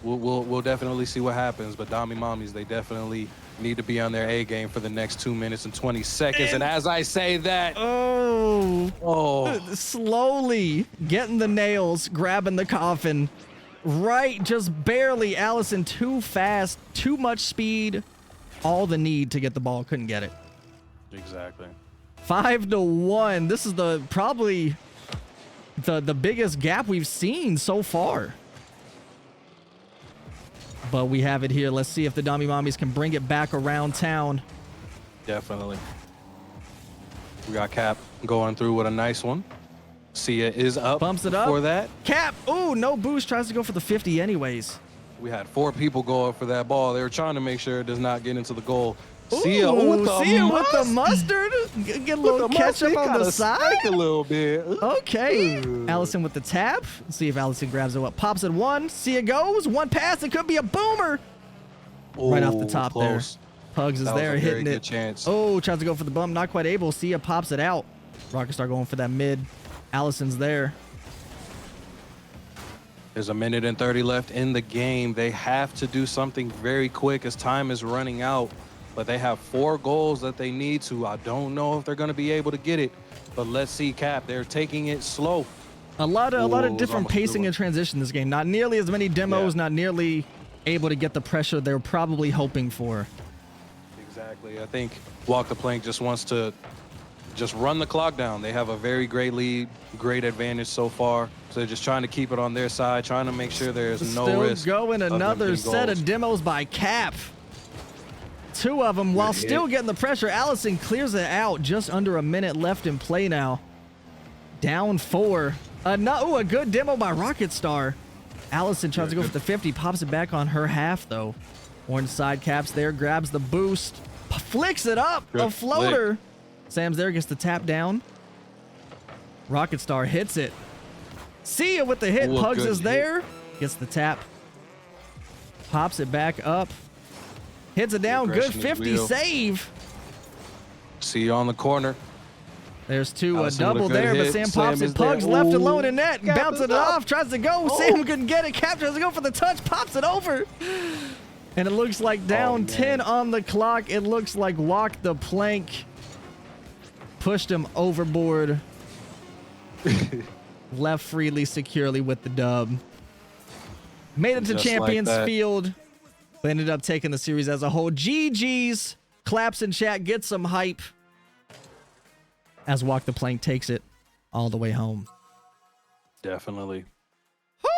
we'll definitely see what happens. But Dami Mommies, they definitely need to be on their A game for the next 2 minutes and 20 seconds. And as I say that, slowly getting the nails, grabbing the coffin, right, just barely. Allison too fast, too much speed, all the need to get the ball, couldn't get it. Exactly. 5-1. This is probably the biggest gap we've seen so far. But we have it here. Let's see if the Dami Mommies can bring it back around town. Definitely. We got Cap going through with a nice one. Sia is up. Bumps it up. For that. Cap. Ooh, no boost. Tries to go for the 50 anyways. We had 4 people go up for that ball. They were trying to make sure it does not get into the goal. Ooh, Sia with the mustard. Get a little ketchup on the side. A little bit. Okay. Allison with the tap. Let's see if Allison grabs it up. Pops it one. Sia goes. One pass. It could be a boomer. Ooh, right off the top close. there. Pugs is that there was a hitting very it. good chance. Oh, tries to go for the bump. Not quite able. Sia pops it out. Rocket Star going for that mid. Allison's there. There's 1 minute and 30 left in the game. They have to do something very quick as time is running out. But they have 4 goals that they need to. I don't know if they're going to be able to get it. But let's see, Cap. They're taking it slow. A lot of different pacing and transition in this game. Not nearly as many demos. Not nearly able to get the pressure they're probably hoping for. Exactly. I think Walk the Plank just wants to just run the clock down. They have a very great lead, great advantage so far. So they're just trying to keep it on their side, trying to make sure there's no risk. Still going another set of demos by Cap. 2 of them while still getting the pressure. Allison clears it out. Just under a minute left in play now. Down 4. A good demo by Rocket Star. Allison tries to go for the 50. Pops it back on her half, though. Orange side Caps there. Grabs the boost. Flicks it up. A floater. Sam's there. Gets the tap down. Rocket Star hits it. Sia with the hit. Pugs is there. Gets the tap. Pops it back up. Hits it down. Good 50 save. Sia on the corner. There's 2, a double there, but Sam pops it. Pugs left alone in net. Bounces it off. Tries to go. Sam couldn't get it. Cap tries to go for the touch. Pops it over. And it looks like down 10 on the clock. It looks like Walk the Plank pushed him overboard. Left freely, securely with the dub. Made it to Champions Field, but ended up taking the series as a whole. GG's. Claps in chat. Get some hype. As Walk the Plank takes it all the way home. Definitely.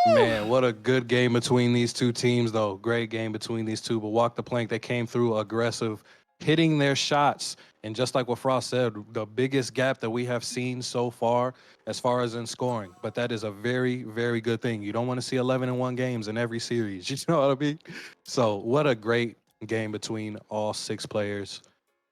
Man, what a good game between these 2 teams, though. Great game between these 2. But Walk the Plank, they came through aggressive, hitting their shots. And just like what Frost said, the biggest gap that we have seen so far as in scoring. But that is a very, very good thing. You don't want to see 11-1 games in every series. You know what I mean? So what a great game between all 6 players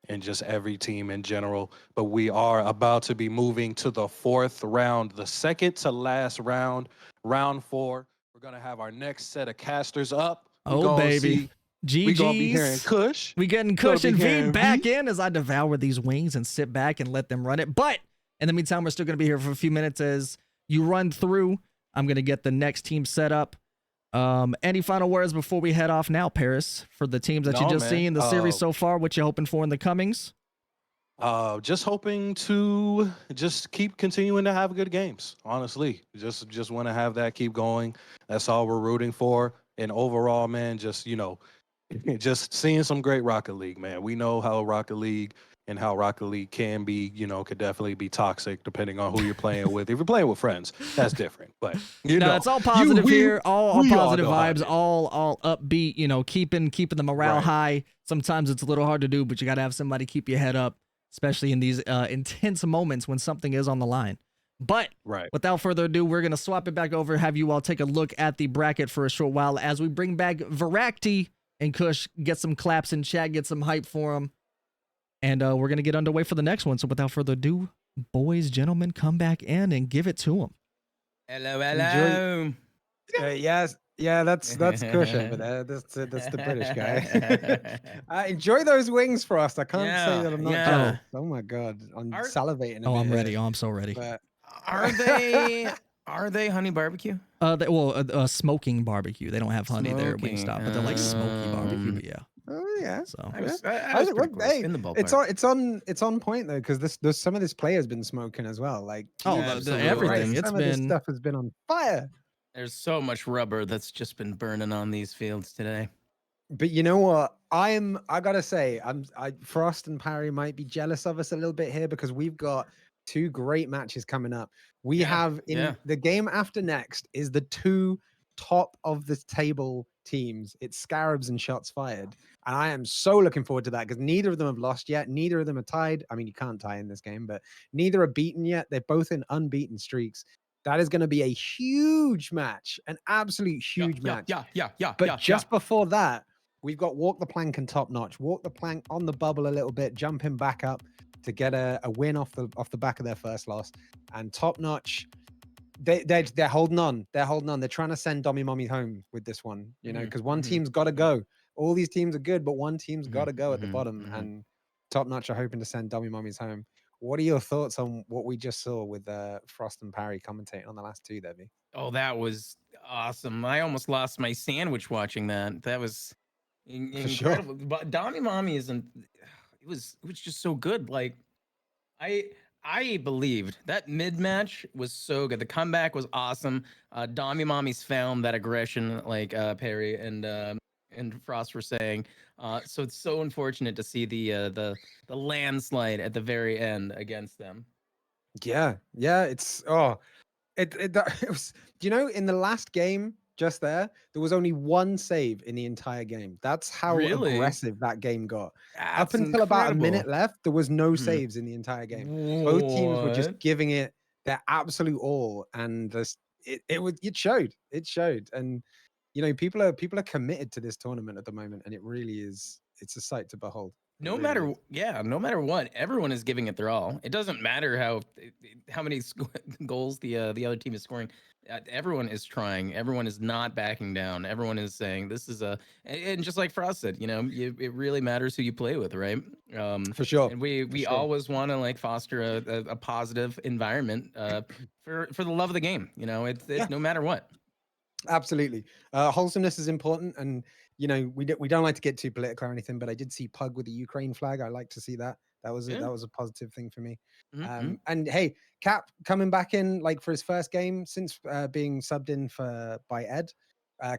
and just every team in general. But we are about to be moving to the 4th round, the second to last round, round 4. We're going to have our next set of casters up. Oh, baby. GG's. We're going to be hearing Kush. We getting Kush and V back in as I devour these wings and sit back and let them run it. But in the meantime, we're still going to be here for a few minutes as you run through. I'm going to get the next team set up. Any final words before we head off now, Paris, for the teams that you just seen the series so far? What you hoping for in the comings? Just hoping to just keep continuing to have good games. Honestly, just want to have that keep going. That's all we're rooting for. And overall, man, just just seeing some great Rocket League, man. We know how Rocket League and how Rocket League can be, could definitely be toxic depending on who you're playing with. If you're playing with friends, that's different. But no, it's all positive here, all we positive know how it vibes, is. all upbeat. Keeping the morale Right. high. Sometimes it's a little hard to do, but you got to have somebody keep your head up, especially in these intense moments when something is on the line. But Right. without further ado, we're gonna swap it back over, have you all take a look at the bracket for a short while as we bring back Voraktee and Kush, get some claps in chat, get some hype for them, and we're gonna get underway for the next one. So without further ado, boys, gentlemen, come back in and give it to them. Hello. Yes, yeah, that's Kush over there. That's the British guy. Enjoy those wings, Frost. I can't say that I'm not jealous. Oh my god, I'm salivating. I'm ready. I'm so ready. But Are they honey barbecue? Smoking barbecue. They don't have honey there at Smoking, Wingstop, but they're like smoky barbecue. But yeah. oh yeah. So I was Look, pretty close, hey, in the ballpark. it's on point though, because there's some of this player has been smoking as well. Like absolutely. everything. some of this stuff has been on fire. There's so much rubber that's just been burning on these fields today. But you know what? I gotta say, Frost and Parry might be jealous of us a little bit here because we've got two great matches coming up. We have the game after next is the two top of the table teams. It's Scarabs and Shots Fired. And I am so looking forward to that because neither of them have lost yet. Neither of them are tied. I mean, you can't tie in this game, but neither are beaten yet. They're both in unbeaten streaks. That is going to be a huge match, an absolute huge match. But just before that, we've got Walk the Plank and Top Notch. Walk the Plank on the bubble a little bit, jumping back up to get a win off the back of their first loss. And Top Notch, they're holding on. They're holding on. They're trying to send Dommy Mommy home with this one, because one team's got to go. All these teams are good, but one team's got to go at the bottom. And Top Notch are hoping to send Dommy Mommies home. What are your thoughts on what we just saw with Frost and Parry commentating on the last two, Debbie? Oh, that was awesome. I almost lost my sandwich watching that. That was incredible. Sure. But Dommy Mommy isn't. It was just so good. Like, I believed that mid match was so good. The comeback was awesome. Dommy Mommy's found that aggression, like Parry and Frost were saying. So it's so unfortunate to see the landslide at the very end against them. Yeah, it's it was, in the last game just there was only one save in the entire game. That's how aggressive that game got. That's up until about a minute left, there was no saves in the entire game. Both teams were just giving it their absolute all, and it showed. And people are committed to this tournament at the moment, and it really is. It's a sight to behold. No matter what, everyone is giving it their all. It doesn't matter how many goals the other team is scoring. Everyone is trying. Everyone is not backing down. Everyone is saying this is and just like Frost said, it really matters who you play with, right? For sure. And we always want to foster a positive environment for the love of the game. It's no matter what. Absolutely. Wholesomeness is important, and we don't like to get too political or anything, but I did see Pug with the Ukraine flag. I like to see that. That was a positive thing for me. And hey, Cap coming back in for his first game since being subbed in by Ed.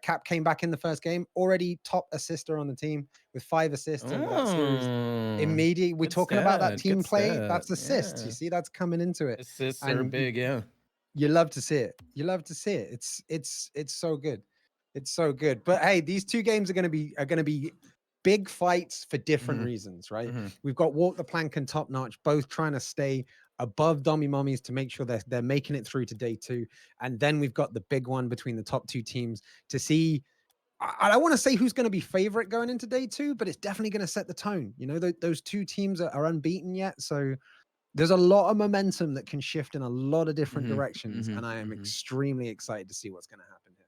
Cap came back in the first game, already top assister on the team with 5 assists over that series. Immediately, we're talking about that team play. That's assists. You see, that's coming into it. Assists are big, yeah. You love to see it. It's so good. It's so good. But hey, these two games are gonna be big fights for different reasons, right? We've got Walk the Plank and Top Notch both trying to stay above Dommy Mommies to make sure they're making it through to day 2. And then we've got the big one between the top two teams to see. I don't want to say who's going to be favorite going into day 2, but it's definitely going to set the tone. Those two teams are unbeaten yet, so there's a lot of momentum that can shift in a lot of different directions, and I am extremely excited to see what's going to happen here.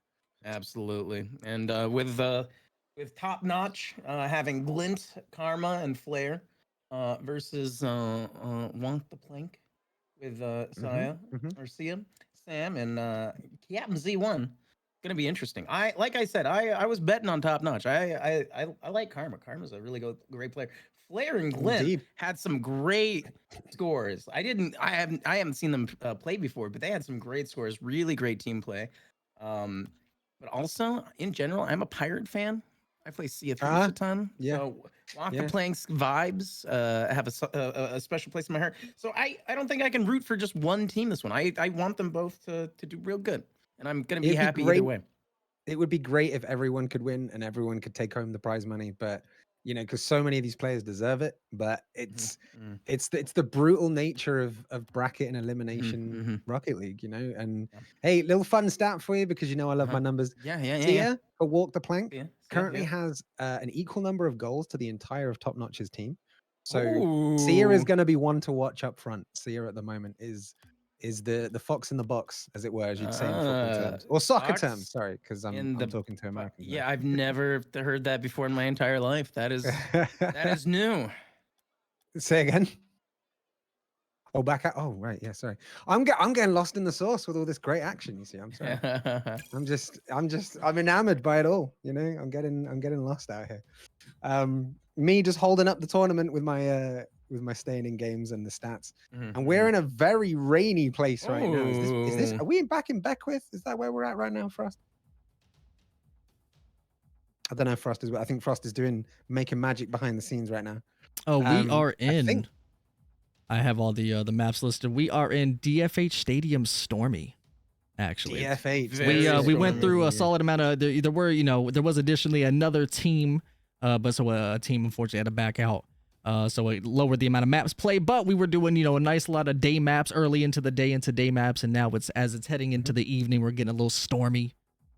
Absolutely. And with Top Notch having Glint, Karma, and Flare versus Wonk the Plank with Saya or Sia, Sam, and Captain Z1. Gonna be interesting. Like I said, I was betting on Top Notch. I like Karma. Karma's a really great player. Flare and Glint had some great scores. I haven't seen them play before, but they had some great scores. Really great team play. But also in general, I'm a Pirate fan. I play Sea of Thieves a ton. yeah. So Waka playing vibes have a special place in my heart. So I don't think I can root for just one team this one. I want them both to do real good. And I'm going to be happy either way. It would be great if everyone could win and everyone could take home the prize money. But, you know, because so many of these players deserve it. But it's the brutal nature of bracket and elimination Rocket League, you know. And hey, little fun stat for you because you know I love my numbers. Sia for Walk the Plank currently has an equal number of goals to the entire of Top Notch's team. So Sia is going to be one to watch up front. Sia at the moment is the fox in the box, as it were, as you'd say in football terms or soccer terms. Sorry, because I'm talking to Americans. Yeah, I've never heard that before in my entire life. That is new. Say again. Oh, back out. Oh, right. Yeah, sorry. I'm getting lost in the sauce with all this great action. You see, I'm sorry. I'm enamored by it all. You know, I'm getting lost out here. Me just holding up the tournament with my staying in games and the stats. And we're in a very rainy place right now. Is this? Are we back in Beckwith? Is that where we're at right now, Frost? I don't know if Frost is. I think Frost is making magic behind the scenes right now. Oh, we are in. I have all the maps listed. We are in DFH Stadium Stormy. Actually, DFH. We went through a solid amount of. There was additionally another team, but so a team unfortunately had to back out. So it lowered the amount of maps played, but we were doing, a nice lot of day maps early into the day, maps, and now as it's heading into the evening, we're getting a little stormy,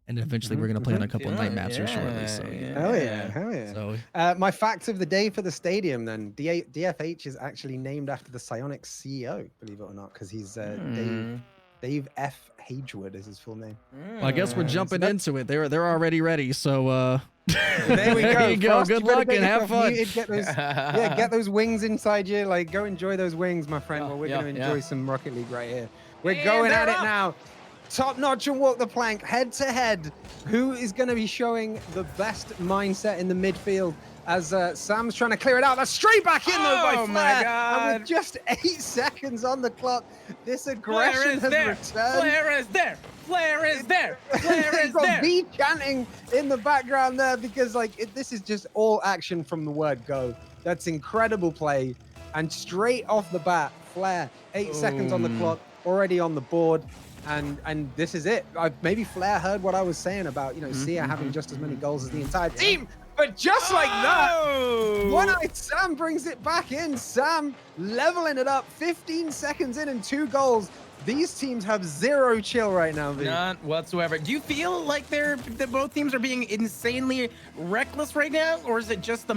and eventually we're gonna play on a couple of night maps here shortly. So hell yeah. So my fact of the day for the stadium then, DFH is actually named after the Psionics CEO, believe it or not, because he's Dave F. Hagewood is his full name. Well, I guess we're jumping into it. They're already ready. So there we go. There you go. Frost, good luck and have fun. Get those wings inside you. Like, go enjoy those wings, my friend. Well, we're gonna enjoy some Rocket League right here. We're going at it now. Top Notch and Walk the Plank head to head. Who is going to be showing the best mindset in the midfield? As Sam's trying to clear it out. That's straight back in though by Flair. Oh my God. And with just 8 seconds on the clock, this aggression has returned. Flair is there. Flair is there. Flair is there. V chanting in the background there because this is just all action from the word go. That's incredible play. And straight off the bat, Flair, 8 seconds on the clock, already on the board. And this is it. Maybe Flair heard what I was saying about, Sia having just as many goals as the entire team. But just like that, One-Eyed Sam brings it back in. Sam leveling it up, 15 seconds in and 2 goals. These teams have zero chill right now, V. None whatsoever. Do you feel like both teams are being insanely reckless right now, or is it just the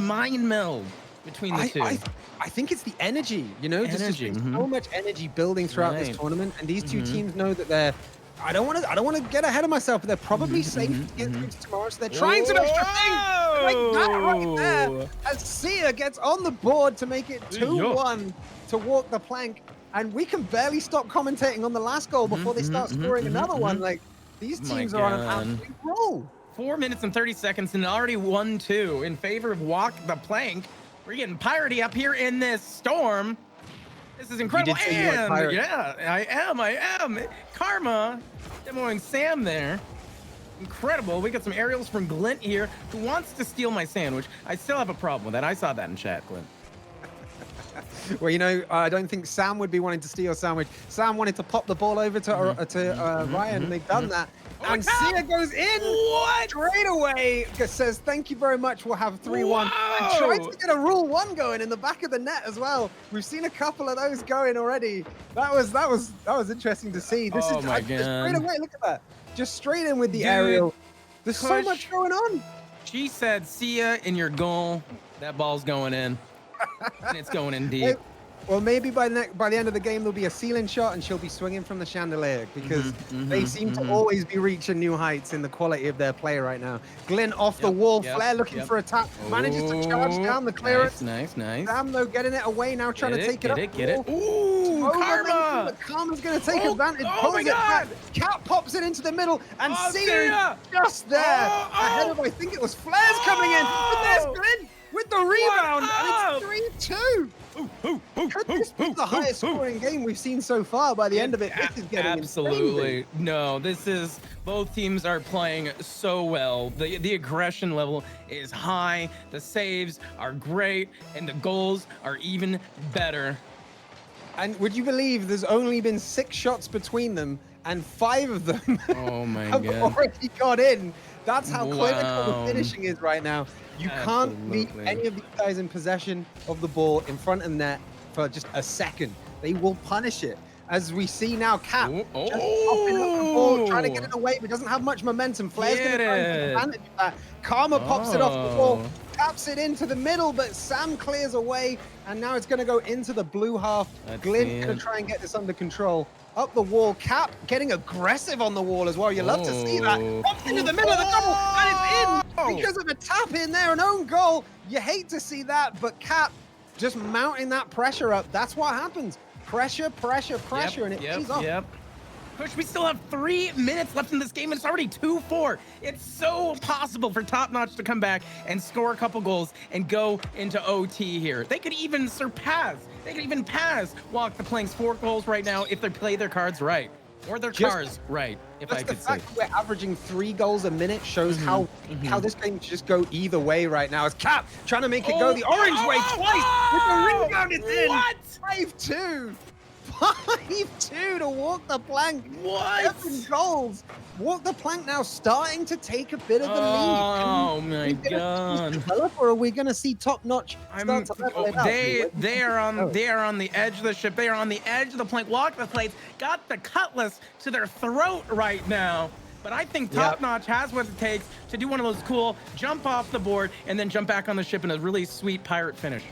mind meld between the two? I think it's the energy. Just so much energy building throughout this tournament, and these two teams know that they're. I don't want to get ahead of myself, but they're probably safe to get through to tomorrow, so they're trying some extra things like that right there. As Sia gets on the board to make it 2-1 to Walk the Plank, and we can barely stop commentating on the last goal before they start scoring another one. Like, these teams are on an absolute roll. 4 minutes and 30 seconds and already 1-2 in favor of Walk the Plank. We're getting piratey up here in this storm. This is incredible. And yeah, I am. Karma demoing Sam there. Incredible. We got some aerials from Glint here, who wants to steal my sandwich. I still have a problem with that. I saw that in chat, Glint. Well, I don't think Sam would be wanting to steal a sandwich. Sam wanted to pop the ball over to Ryan, and they've done that. And Sia goes in straight away. Says, thank you very much. We'll have 3-1. And tries to get a Rule 1 going in the back of the net as well. We've seen a couple of those going already. That was interesting to see. This is my God. Just straight away. Look at that. Just straight in with the aerial. There's so much going on. She said, Sia in your goal. That ball's going in. And it's going in deep. Well, maybe by the end of the game, there'll be a ceiling shot and she'll be swinging from the chandelier because they seem to always be reaching new heights in the quality of their play right now. Glint off the wall, Flair looking for a tap, manages to charge down the clearance. Nice. Sam, though, getting it away now, trying to take it up. Get it. Ooh, Karma! Karma's going to take advantage. Oh my God! Cat pops it into the middle, and Sia just there. Ahead of, I think it was Flair's coming in. But there's Glint with the rebound, and it's 3-2. Could this be the highest scoring game we've seen so far? By the end of it, this is getting absolutely insane. no. This is both teams are playing so well. The aggression level is high. The saves are great, and the goals are even better. And would you believe there's only been 6 shots between them, and 5 of them Oh my have God. already got in. That's how clinical Wow. the finishing is right now. You can't leave Absolutely. any of these guys in possession of the ball in front of the net for just a second. They will punish it. As we see now, Cap just popping up the ball, trying to get it away, but doesn't have much momentum. Flair's going to try and take advantage of that. Karma pops it off the wall, taps it into the middle, but Sam clears away, and now it's going to go into the blue half. Glint going to try and get this under control. Up the wall, Cap getting aggressive on the wall as well. You love to see that. Pops into the middle of the double, and it's in because of a tap in there, an own goal. You hate to see that, but Cap just mounting that pressure up. That's what happens. Pressure, pressure, pressure, and it pays off. Push, we still have 3 minutes left in this game, and it's already 2-4. It's so possible for Top Notch to come back and score a couple goals and go into OT here. They could even pass Walk the Plank's 4 goals right now if they play their cards right. Or their cards right, if I could say. The fact that we're averaging 3 goals a minute shows how this game can just go either way right now. As Cap trying to make it go the orange way twice. With the rebound, it's in. What? 5-2. 5-2 to Walk the Plank. What? 7 goals. Walk the Plank now starting to take a bit of a lead. Oh my God. Develop, or are we going to see Top Notch start to level it out? They are on the edge of the ship. They are on the edge of the plank. Walk the plates, got the cutlass to their throat right now. But I think Top Notch has what it takes to do one of those cool jump off the board and then jump back on the ship in a really sweet pirate finish.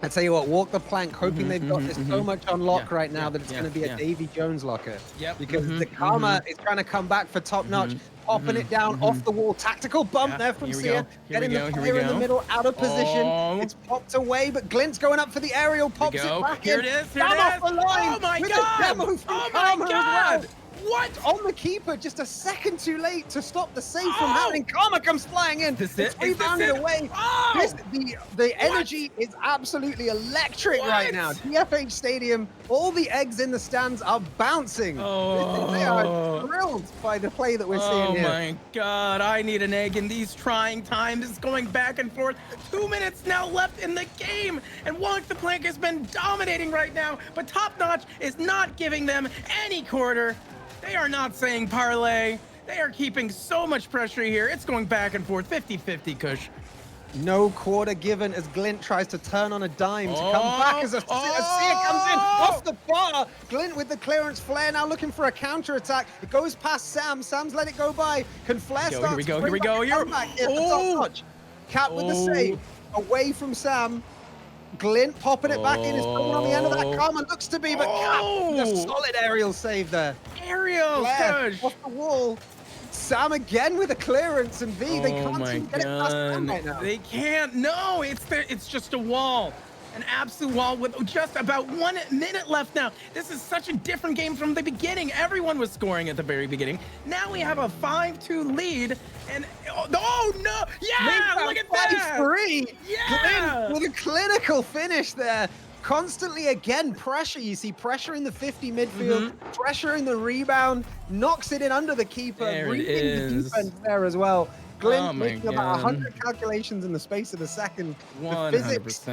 I tell you what, Walk the Plank, hoping they've got this so much on lock right now that it's going to be a Davy Jones locker. Because the Karma is trying to come back for Top Notch, popping it down off the wall. Tactical bump there from Sia, getting the player in the middle, out of position. It's popped away, but Glint's going up for the aerial, pops it back Here in. it is, Down off the line. Oh my with God! a demo from Oh Karma my as God! well. What? On the keeper, just a second too late to stop the save from happening. Karma comes flying in. It's rebounded away. The energy is absolutely electric right now. DFH Stadium, all the eggs in the stands are bouncing. They are thrilled by the play that we're seeing here. Oh my God, I need an egg in these trying times. It's going back and forth. 2 minutes now left in the game, and Walk the Plank has been dominating right now, but Top Notch is not giving them any quarter. They are not saying parlay. They are keeping so much pressure here. It's going back and forth, 50-50, Kush. No quarter given as Glint tries to turn on a dime to come back as a Sia comes in off the bar. Glint with the clearance. Flair now looking for a counter attack. It goes past Sam. Sam's let it go by. Can Flair start? Here we go. Top Notch. Cap with the save. Away from Sam. Glint popping it back in. Is coming on the end of that. Karma looks to be, but Cap with a solid aerial save there. Aerial, Kush. Off the wall. Sam again with a clearance, and V, they can't seem to get it past Sam right now. They can't. No, it's just a wall. An absolute wall with just about 1 minute left now. This is such a different game from the beginning. Everyone was scoring at the very beginning. Now we have a 5-2 lead, and oh no! Yeah, look at that! 5-3. Yeah, Glint with a clinical finish there. Constantly again pressure. You see pressure in the 50 midfield, pressure in the rebound, knocks it in under the keeper, reading the defense there as well. Glint making about 100 calculations in the space of a second. 100%. The physics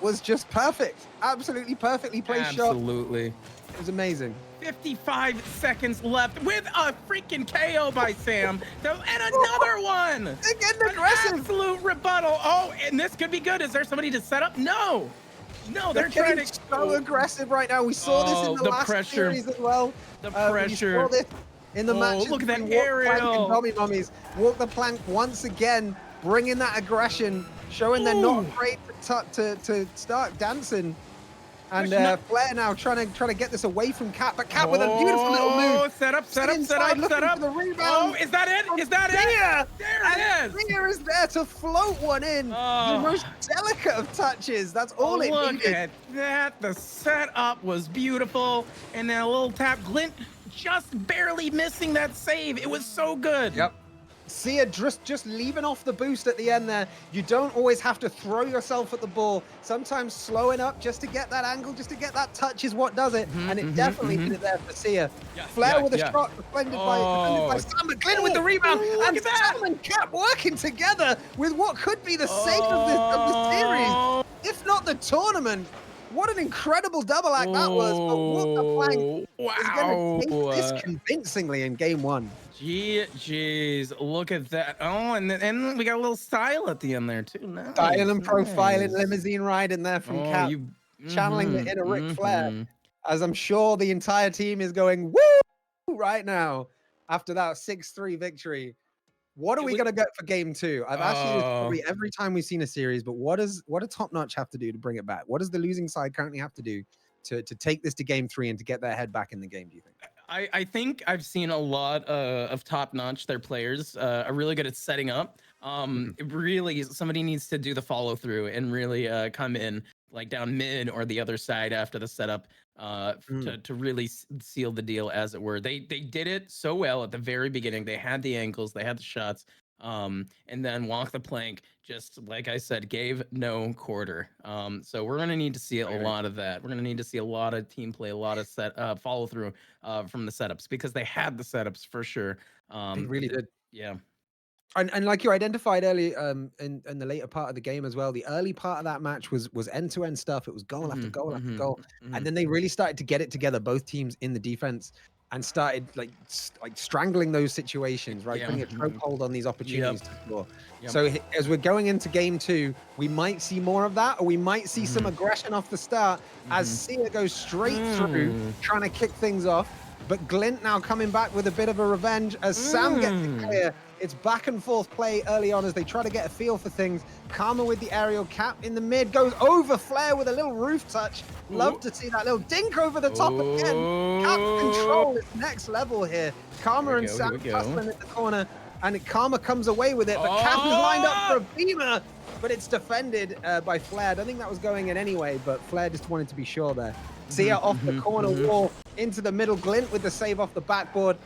was just perfect. Absolutely perfectly placed shot. Absolutely. It was amazing. 55 seconds left with a freaking KO by Sam. And another one. They're getting aggressive. An absolute rebuttal. Oh, and this could be good. Is there somebody to set up? No. No, they're trying to so aggressive right now. We saw this in the last series as well. The pressure. We saw this in the matches. Look at that aerial. Dummy Mummies Walk the Plank once again, bringing that aggression, showing they're not afraid to start dancing. And Flair now trying to get this away from Cap, but Cap with a beautiful little move. Set up. For the rebound. Is that it? Is that it? There it is. Sia is there to float one in. The most delicate of touches. That's all it needed. Look at that. The setup was beautiful. And then a little tap. Glint just barely missing that save. It was so good. Yep. Sia just leaving off the boost at the end there. You don't always have to throw yourself at the ball. Sometimes slowing up just to get that angle, just to get that touch is what does it. And it definitely did it there for Sia. Flair with a shot defended by Sam, but Glyn with the rebound. And Sam and Cap working together with what could be the sake of the series, if not the tournament. What an incredible double act that was. But what the flank is going to take this convincingly in game 1. Jeez, look at that. Oh, and we got a little style at the end there too. Nice, style and profiling, limousine ride in there from Cap, channeling the inner Ric Flair. As I'm sure the entire team is going woo right now after that 6-3 victory. What are we going to get for game 2? I've asked you this probably every time we've seen a series, but what does Top Notch have to do to bring it back? What does the losing side currently have to do to take this to game 3 and to get their head back in the game, do you think? I think I've seen a lot of Top Notch. Their players are really good at setting up. Really, somebody needs to do the follow through and really come in like down mid or the other side after the setup to really seal the deal, as it were. They did it so well at the very beginning. They had the angles, they had the shots, and then Walk the Plank, just like I said, gave no quarter. So we're gonna need to see a lot of that. We're gonna need to see a lot of team play, a lot of follow through from the setups, because they had the setups for sure. They really did. Yeah. And like you identified early in the later part of the game as well, the early part of that match was end-to-end stuff. It was goal after goal after goal. And then they really started to get it together, both teams in the defense, and started like strangling those situations, right? Putting a chokehold on these opportunities to score. So as we're going into game 2, we might see more of that, or we might see some aggression off the start as Sia goes straight through, trying to kick things off. But Glint now coming back with a bit of a revenge as Sam gets it clear. It's back and forth play early on as they try to get a feel for things. Karma with the aerial, Cap in the mid, goes over Flair with a little roof touch. Love to see that little dink over the top again. Cap control is next level here. Karma and Sam tussling at the corner, and Karma comes away with it, but Cap is lined up for a beamer, but it's defended by Flair. I don't think that was going in anyway, but Flair just wanted to be sure there. Sia off the corner wall into the middle. Glint with the save off the backboard.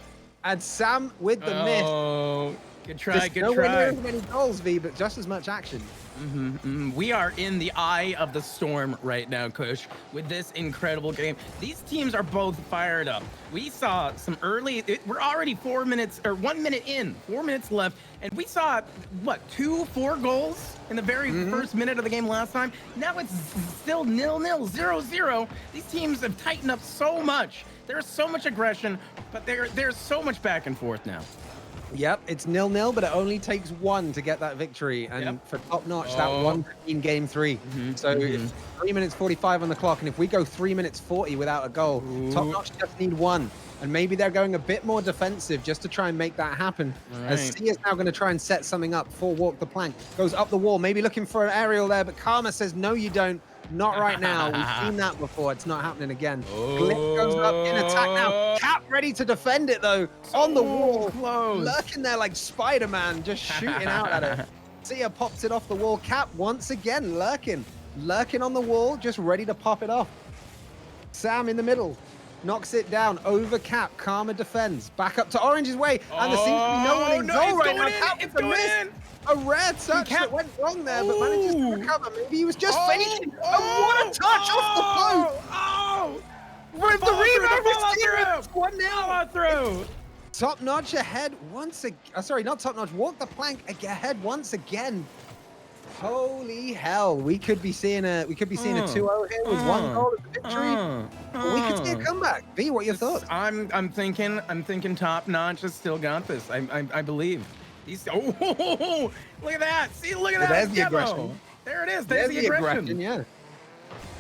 And Sam with the miss. Good try, good nowhere try. Near as many goals, V, but just as much action. We are in the eye of the storm right now, Kush, with this incredible game. These teams are both fired up. We saw some early, we're already 1 minute in, 4 minutes left, and we saw, what, 4 goals in the very first minute of the game last time? Now it's still 0-0, 0-0. These teams have tightened up so much. There's so much aggression, but there's so much back and forth now. Yep, it's 0-0, but it only takes 1 to get that victory. And for Top Notch, that 1 in game 3. So if 3 minutes 45 on the clock, and if we go 3 minutes 40 without a goal, Top Notch just need 1. And maybe they're going a bit more defensive just to try and make that happen. As Sia's now going to try and set something up for Walk the Plank. Goes up the wall, maybe looking for an aerial there, but Karma says, no, you don't. Not right now. We've seen that before. It's not happening again. Glint goes up in attack now. Cap ready to defend it, though. On the wall. Lurking there like Spider-Man, just shooting out at it. Sia pops it off the wall. Cap once again lurking. Lurking on the wall, just ready to pop it off. Sam in the middle. Knocks it down over Cap. Karma defends. Back up to Orange's way. And there seems to be no one in goal right now. Cap with the miss. A rare touch that went wrong there, but manages to recover. Maybe he was just finishing. What a touch off the post! With the rebound, 1-0 through. Top Notch ahead once again. Sorry, not Top Notch. Walk the Plank ahead once again. Holy hell! We could be seeing a 2-0 here with 1 goal of victory. We could see a comeback. V, what are your thoughts? I'm thinking Top Notch has still got this. I believe. Look at that. See, look at that. There's the aggression. There it is. There's the aggression. Yeah.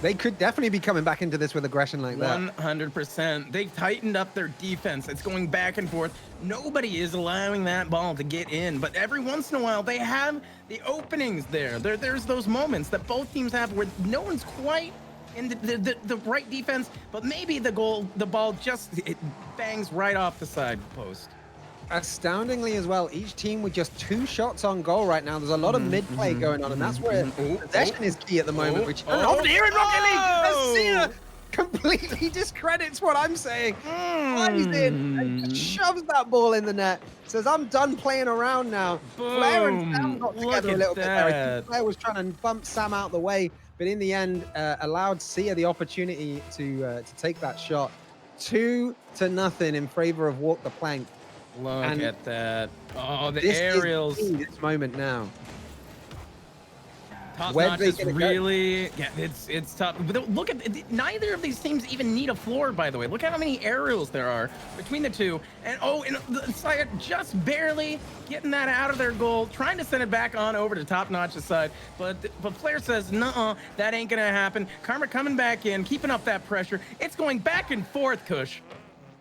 They could definitely be coming back into this with aggression like that. 100%. They've tightened up their defense. It's going back and forth. Nobody is allowing that ball to get in, but every once in a while they have the openings there. There's those moments that both teams have where no one's quite in the right defense, but maybe the ball just bangs right off the side post. Astoundingly as well, each team with just 2 shots on goal right now. There's a lot of mid-play going on, and that's where possession is key at the moment. Which over here in Rocket League, Sia completely discredits what I'm saying. Flies in and just shoves that ball in the net. Says, I'm done playing around now. Flair and Sam got together a little bit there. I think Flair was trying to bump Sam out the way, but in the end, allowed Sia the opportunity to take that shot. 2-0 in favor of Walk the Plank. Look at that. Oh, the This aerials. is this moment now. Top Notch is really, yeah, it's tough. But look at, neither of these teams even need a floor, by the way. Look at how many aerials there are between the two. And and Saya just barely getting that out of their goal, trying to send it back on over to Top Notch's side. But Flair says, nuh-uh, that ain't gonna happen. Karma coming back in, keeping up that pressure. It's going back and forth, Kush.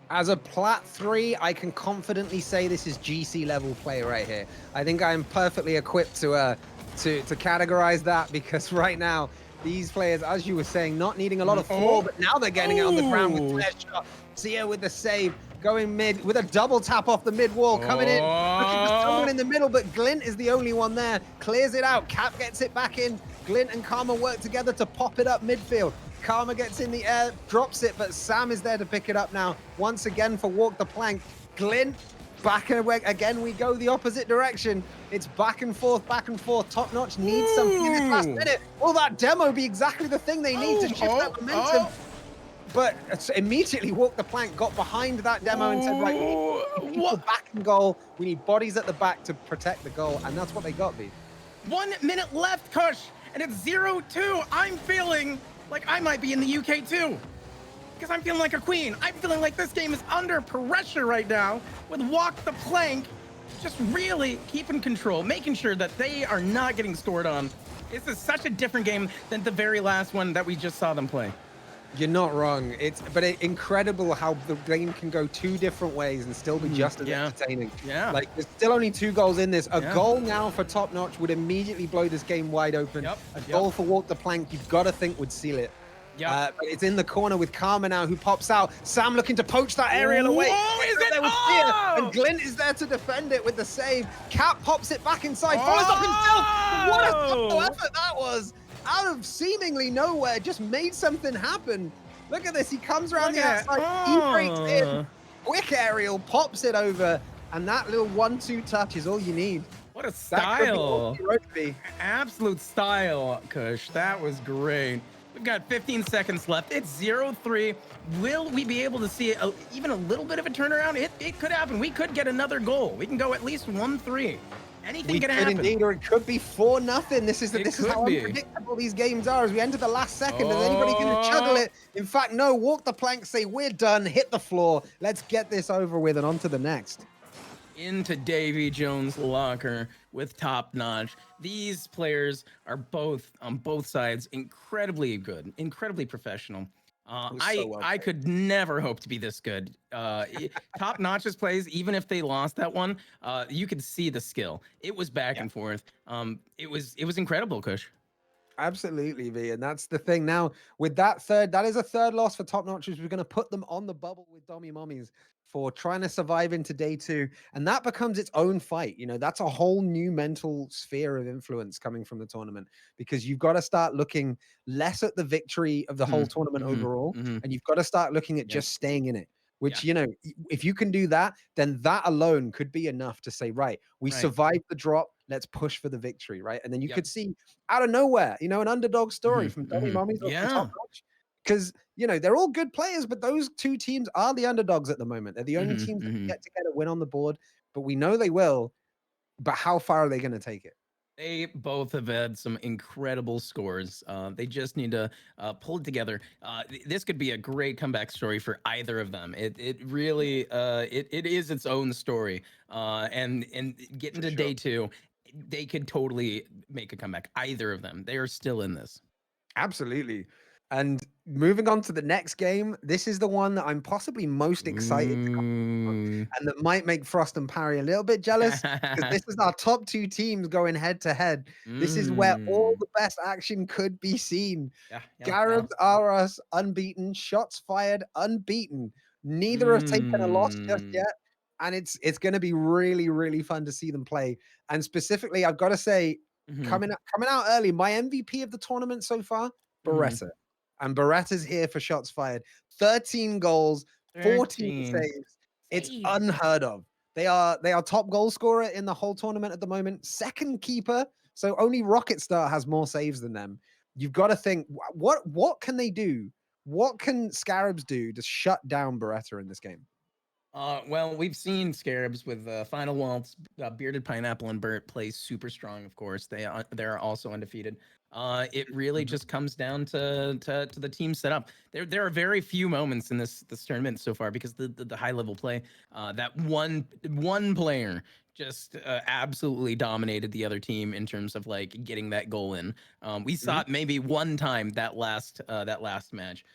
As a Plat 3, I can confidently say this is GC level play right here. I think I'm perfectly equipped to categorize that, because right now these players, as you were saying, not needing a lot of floor, but now they're getting it on the ground with Flair shot. Sia with the save, going mid with a double tap off the mid wall, coming in, looking for someone in the middle, but Glint is the only one there. Clears it out. Cap gets it back in. Glint and Karma work together to pop it up midfield. Karma gets in the air, drops it, but Sam is there to pick it up now. Once again for Walk the Plank. Glint back and away. Again, we go the opposite direction. It's back and forth, back and forth. Top Notch needs something in this last minute. Will that demo be exactly the thing they need to shift that momentum? But immediately Walk the Plank got behind that demo and said, right, we need people back in goal. We need bodies at the back to protect the goal. And that's what they got, B. 1 minute left, Kush, and it's 0-2. I'm feeling like I might be in the UK too, because I'm feeling like a queen. I'm feeling like this game is under pressure right now with Walk the Plank just really keeping control, making sure that they are not getting scored on. This is such a different game than the very last one that we just saw them play. You're not wrong. It's incredible how the game can go 2 different ways and still be just as entertaining. Yeah. Like, there's still only 2 goals in this. A goal now for Top Notch would immediately blow this game wide open. A goal for Walk the Plank, you've got to think would seal it. But it's in the corner with Karma now, who pops out. Sam looking to poach that aerial away. Is it? And Glint is there to defend it with the save. Cap pops it back inside, follows up himself. What a solo effort that was. Out of seemingly nowhere, just made something happen. Look at this. He comes around the outside. He breaks in. Quick aerial, pops it over. And that little 1-2 touch is all you need. What a style. Absolute style, Kush. That was great. We've got 15 seconds left. It's 0-3. Will we be able to see even a little bit of a turnaround? It could happen. We could get another goal. We can go at least 1-3. Anything can happen. Indeed, or it could be 4-0. This is how unpredictable these games are. As we enter the last second, is anybody going to juggle it? In fact, no. Walk the Plank, say we're done. Hit the floor. Let's get this over with and on to the next. Into Davy Jones' locker with Top Notch. These players are both on both sides incredibly good, incredibly professional. I could never hope to be this good. Top Notch's plays, even if they lost that one, you could see the skill. It was back and forth. It was incredible, Kush. Absolutely, V, and that's the thing. Now, with that is a third loss for Top Notch. We're going to put them on the bubble with Dommy Mommies for trying to survive into day 2, and that becomes its own fight. You know, that's a whole new mental sphere of influence coming from the tournament, because you've got to start looking less at the victory of the whole tournament overall, and you've got to start looking at just staying in it. Which, you know, if you can do that, then that alone could be enough to say, right, we survived the drop. Let's push for the victory, right? And then you could see out of nowhere, you know, an underdog story from Dommy Mommies or from Top Notch. Because, you know, they're all good players, but those 2 teams are the underdogs at the moment. They're the only teams that can get to get a win on the board, but we know they will. But how far are they going to take it? They both have had some incredible scores. They just need to pull it together. This could be a great comeback story for either of them. It really it is its own story. And getting to day 2, they could totally make a comeback. Either of them, they are still in this. Absolutely. And moving on to the next game, this is the one that I'm possibly most excited to come on, and that might make Frost and Parry a little bit jealous, because this is our top 2 teams going head to head. This is where all the best action could be seen. Garibs are us unbeaten, shots fired unbeaten. Neither have taken a loss just yet. And it's going to be really, really fun to see them play. And specifically, I've got to say, coming out early, my MVP of the tournament so far, Beretta. And Beretta's here for shots fired. 13 goals, 14 saves. It's unheard of. They are top goal scorer in the whole tournament at the moment. Second keeper. So only Rocket Star has more saves than them. You've got to think, what can they do? What can Scarabs do to shut down Beretta in this game? Well, we've seen Scarabs with Final Waltz, Bearded Pineapple, and Burt play super strong. Of course, they're also undefeated. It really just comes down to the team setup. There are very few moments in this tournament so far because the high level play. That one player just absolutely dominated the other team in terms of like getting that goal in. We saw it maybe one time that last match.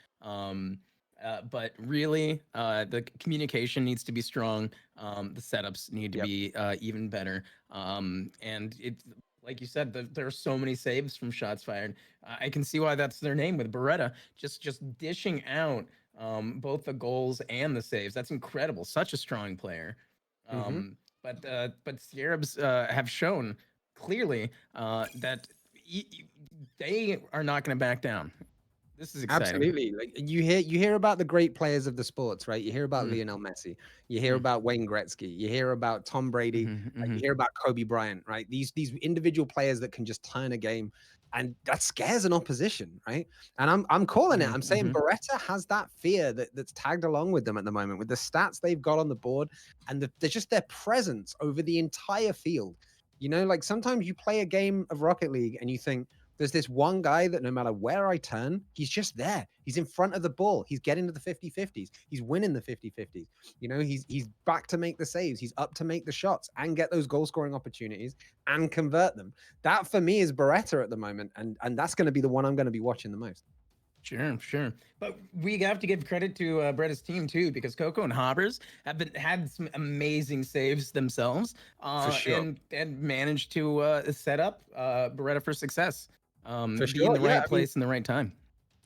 But really, the communication needs to be strong. The setups need to be even better. And it's like you said, there are so many saves from shots fired. I can see why that's their name with Beretta, just dishing out both the goals and the saves. That's incredible. Such a strong player. But Scarabs have shown clearly that they are not going to back down. This is exciting. Absolutely. Like you hear about the great players of the sports, right? You hear about Lionel Messi, you hear about Wayne Gretzky, you hear about Tom Brady, you hear about Kobe Bryant, right? These individual players that can just turn a game, and that scares an opposition, right? And I'm calling it. I'm saying Beretta has that fear that's tagged along with them at the moment, with the stats they've got on the board, and they're just their presence over the entire field. You know, like sometimes you play a game of Rocket League and you think, there's this one guy that no matter where I turn, he's just there. He's in front of the ball. He's getting to the 50-50s. He's winning the 50-50s. You know, he's back to make the saves. He's up to make the shots and get those goal scoring opportunities and convert them. That for me is Beretta at the moment. And that's going to be the one I'm going to be watching the most. Sure. But we have to give credit to Beretta's team too, because Coco and Hoppers had some amazing saves themselves, for sure. and managed to set up Beretta for success. For be in the right place in the right time.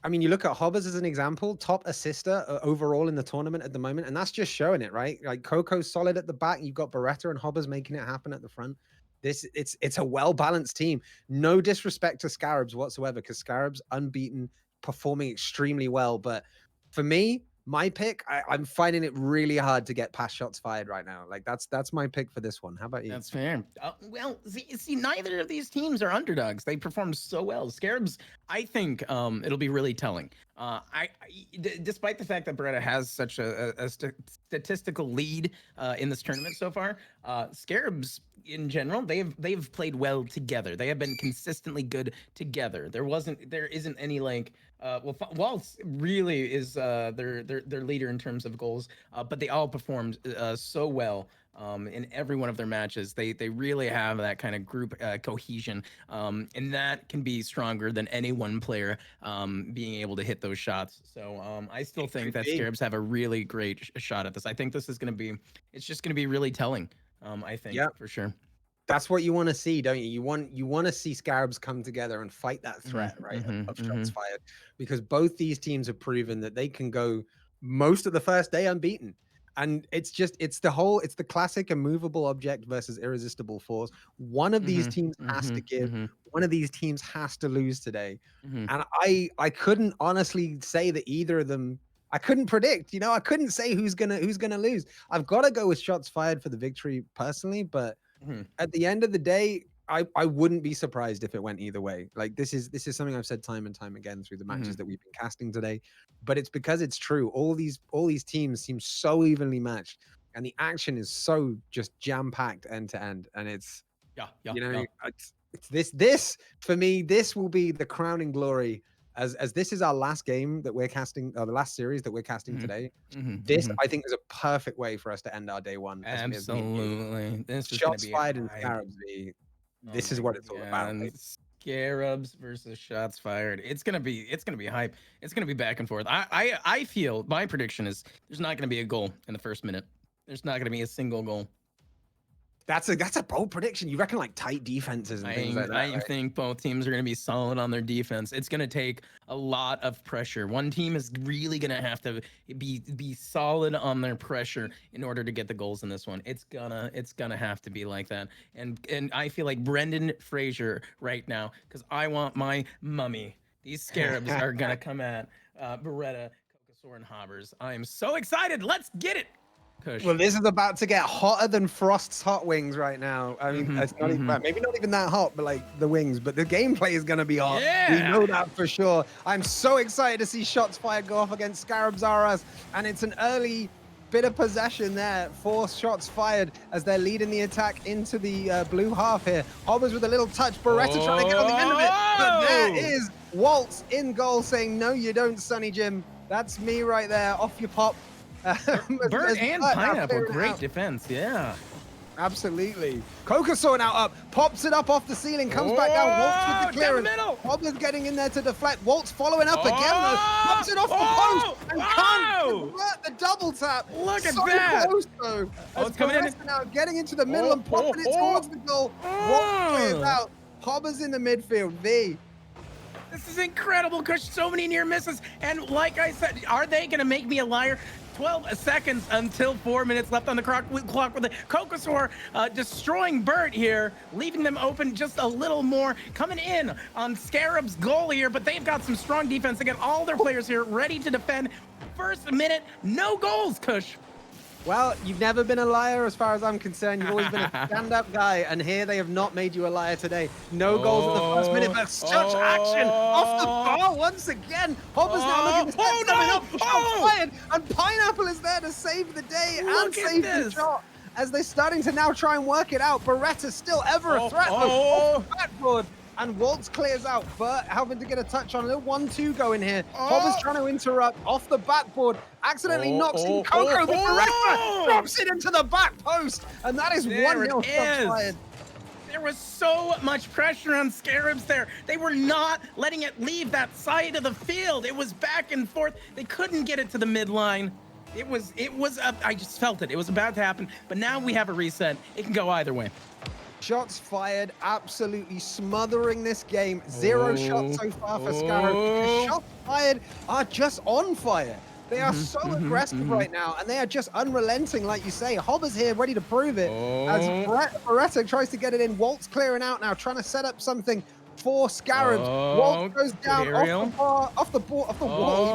I mean, you look at Hobbers as an example, top assister overall in the tournament at the moment, and that's just showing it, right? Like Coco's solid at the back, you've got Beretta and Hobbers making it happen at the front. It's a well-balanced team. No disrespect to Scarabs whatsoever, because Scarabs unbeaten, performing extremely well. But for me, my pick, I'm finding it really hard to get past shots fired right now. Like that's my pick for this one. How about you? That's fair. Well, see, neither of these teams are underdogs. They performed so well. Scarabs, I think it'll be really telling. Despite the fact that Beretta has such a statistical lead in this tournament so far, Scarabs in general, they've played well together. They have been consistently good together. There isn't any like Waltz really is their leader in terms of goals, but they all performed so well in every one of their matches. They really have that kind of group cohesion, and that can be stronger than any one player being able to hit those shots. So I still think that Scarabs have a really great shot at this. I think this is going to be, it's just going to be really telling. I think for sure. That's what you want to see, don't you? You want to see Scarabs come together and fight that threat, right? Of shots fired, because both these teams have proven that they can go most of the first day unbeaten. And it's the classic immovable object versus irresistible force. One of these teams has to give. One of these teams has to lose today. And I couldn't honestly say that either of them. I couldn't predict. You know, I couldn't say who's gonna lose. I've got to go with shots fired for the victory personally, but at the end of the day, I wouldn't be surprised if it went either way. Like this is something I've said time and time again through the matches that we've been casting today, but it's because it's true. All these teams seem so evenly matched, and the action is so just jam packed end to end, and it's it's this for me. This will be the crowning glory. As this is our last game that we're casting, the last series that we're casting today, this I think is a perfect way for us to end our day one. Absolutely, this is shots fired and Scarabs. This is what it's all about. Scarabs versus shots fired. It's gonna be hype. It's gonna be back and forth. I feel my prediction is there's not gonna be a goal in the first minute. There's not gonna be a single goal. That's a bold prediction. You reckon like tight defenses and things like that? I think both teams are going to be solid on their defense. It's going to take a lot of pressure. One team is really going to have to be solid on their pressure in order to get the goals in this one. It's gonna have to be like that. And I feel like Brendan Fraser right now, because I want my mummy These Scarabs are gonna come at Beretta, Cocosaur, and Hobbers. I am so excited. Let's get it. Kush. Well, this is about to get hotter than Frost's hot wings right now. I mean, it's not even, maybe not even that hot, but like the wings. But the gameplay is going to be hot. Yeah. We know that for sure. I'm so excited to see shots fired go off against Scarabs R Us. And it's an early bit of possession there. 4 shots fired as they're leading the attack into the blue half here. Hobbers with a little touch. Beretta trying to get on the end of it. But there is Waltz in goal saying, no, you don't, Sonny Jim. That's me right there. Off your pop. Bert and Pineapple, great defense, yeah. Absolutely. Cocosaur now up, pops it up off the ceiling, comes back down, Waltz with the clearance. Hobbers getting in there to deflect. Waltz following up again, though. Pops it off the post and can't convert the double tap. Look at so that. Close, though. It's coming in. Now getting into the middle and popping it towards the goal. Waltz clears out. Hobbers in the midfield. V. This is incredible, Kush. So many near misses. And like I said, are they going to make me a liar? 12 seconds until 4 minutes left on the clock with the Cocosaur destroying Bert here, leaving them open just a little more, coming in on Scarab's goal here, but they've got some strong defense. They got all their players here ready to defend. First minute, no goals, Kush. Well, you've never been a liar as far as I'm concerned. You've always been a stand-up guy, and here they have not made you a liar today. No goals in the first minute, but such action off the bar once again. Hobbers now looking to set something up. Shots fired, and Pineapple is there to save the day and save the shot. As they're starting to now try and work it out. Beretta still ever a threat, though, off the backboard. And Waltz clears out. Bert having to get a touch on. A little 1-2 going here. Hobbers trying to interrupt off the backboard. Accidentally knocks in Coco. The Beretta drops it into the back post. And that is 1-0 shots fired. There was so much pressure on Scarabs there. They were not letting it leave that side of the field. It was back and forth. They couldn't get it to the midline. I just felt it. It was about to happen. But now we have a reset. It can go either way. Shots fired, absolutely smothering this game. 0 shots so far for Scarab. Because shots fired are just on fire. They are so aggressive right now, and they are just unrelenting, like you say. Hobbers here, ready to prove it. As Beretta tries to get it in. Waltz clearing out now, trying to set up something for Scarabs. Waltz goes down off the wall,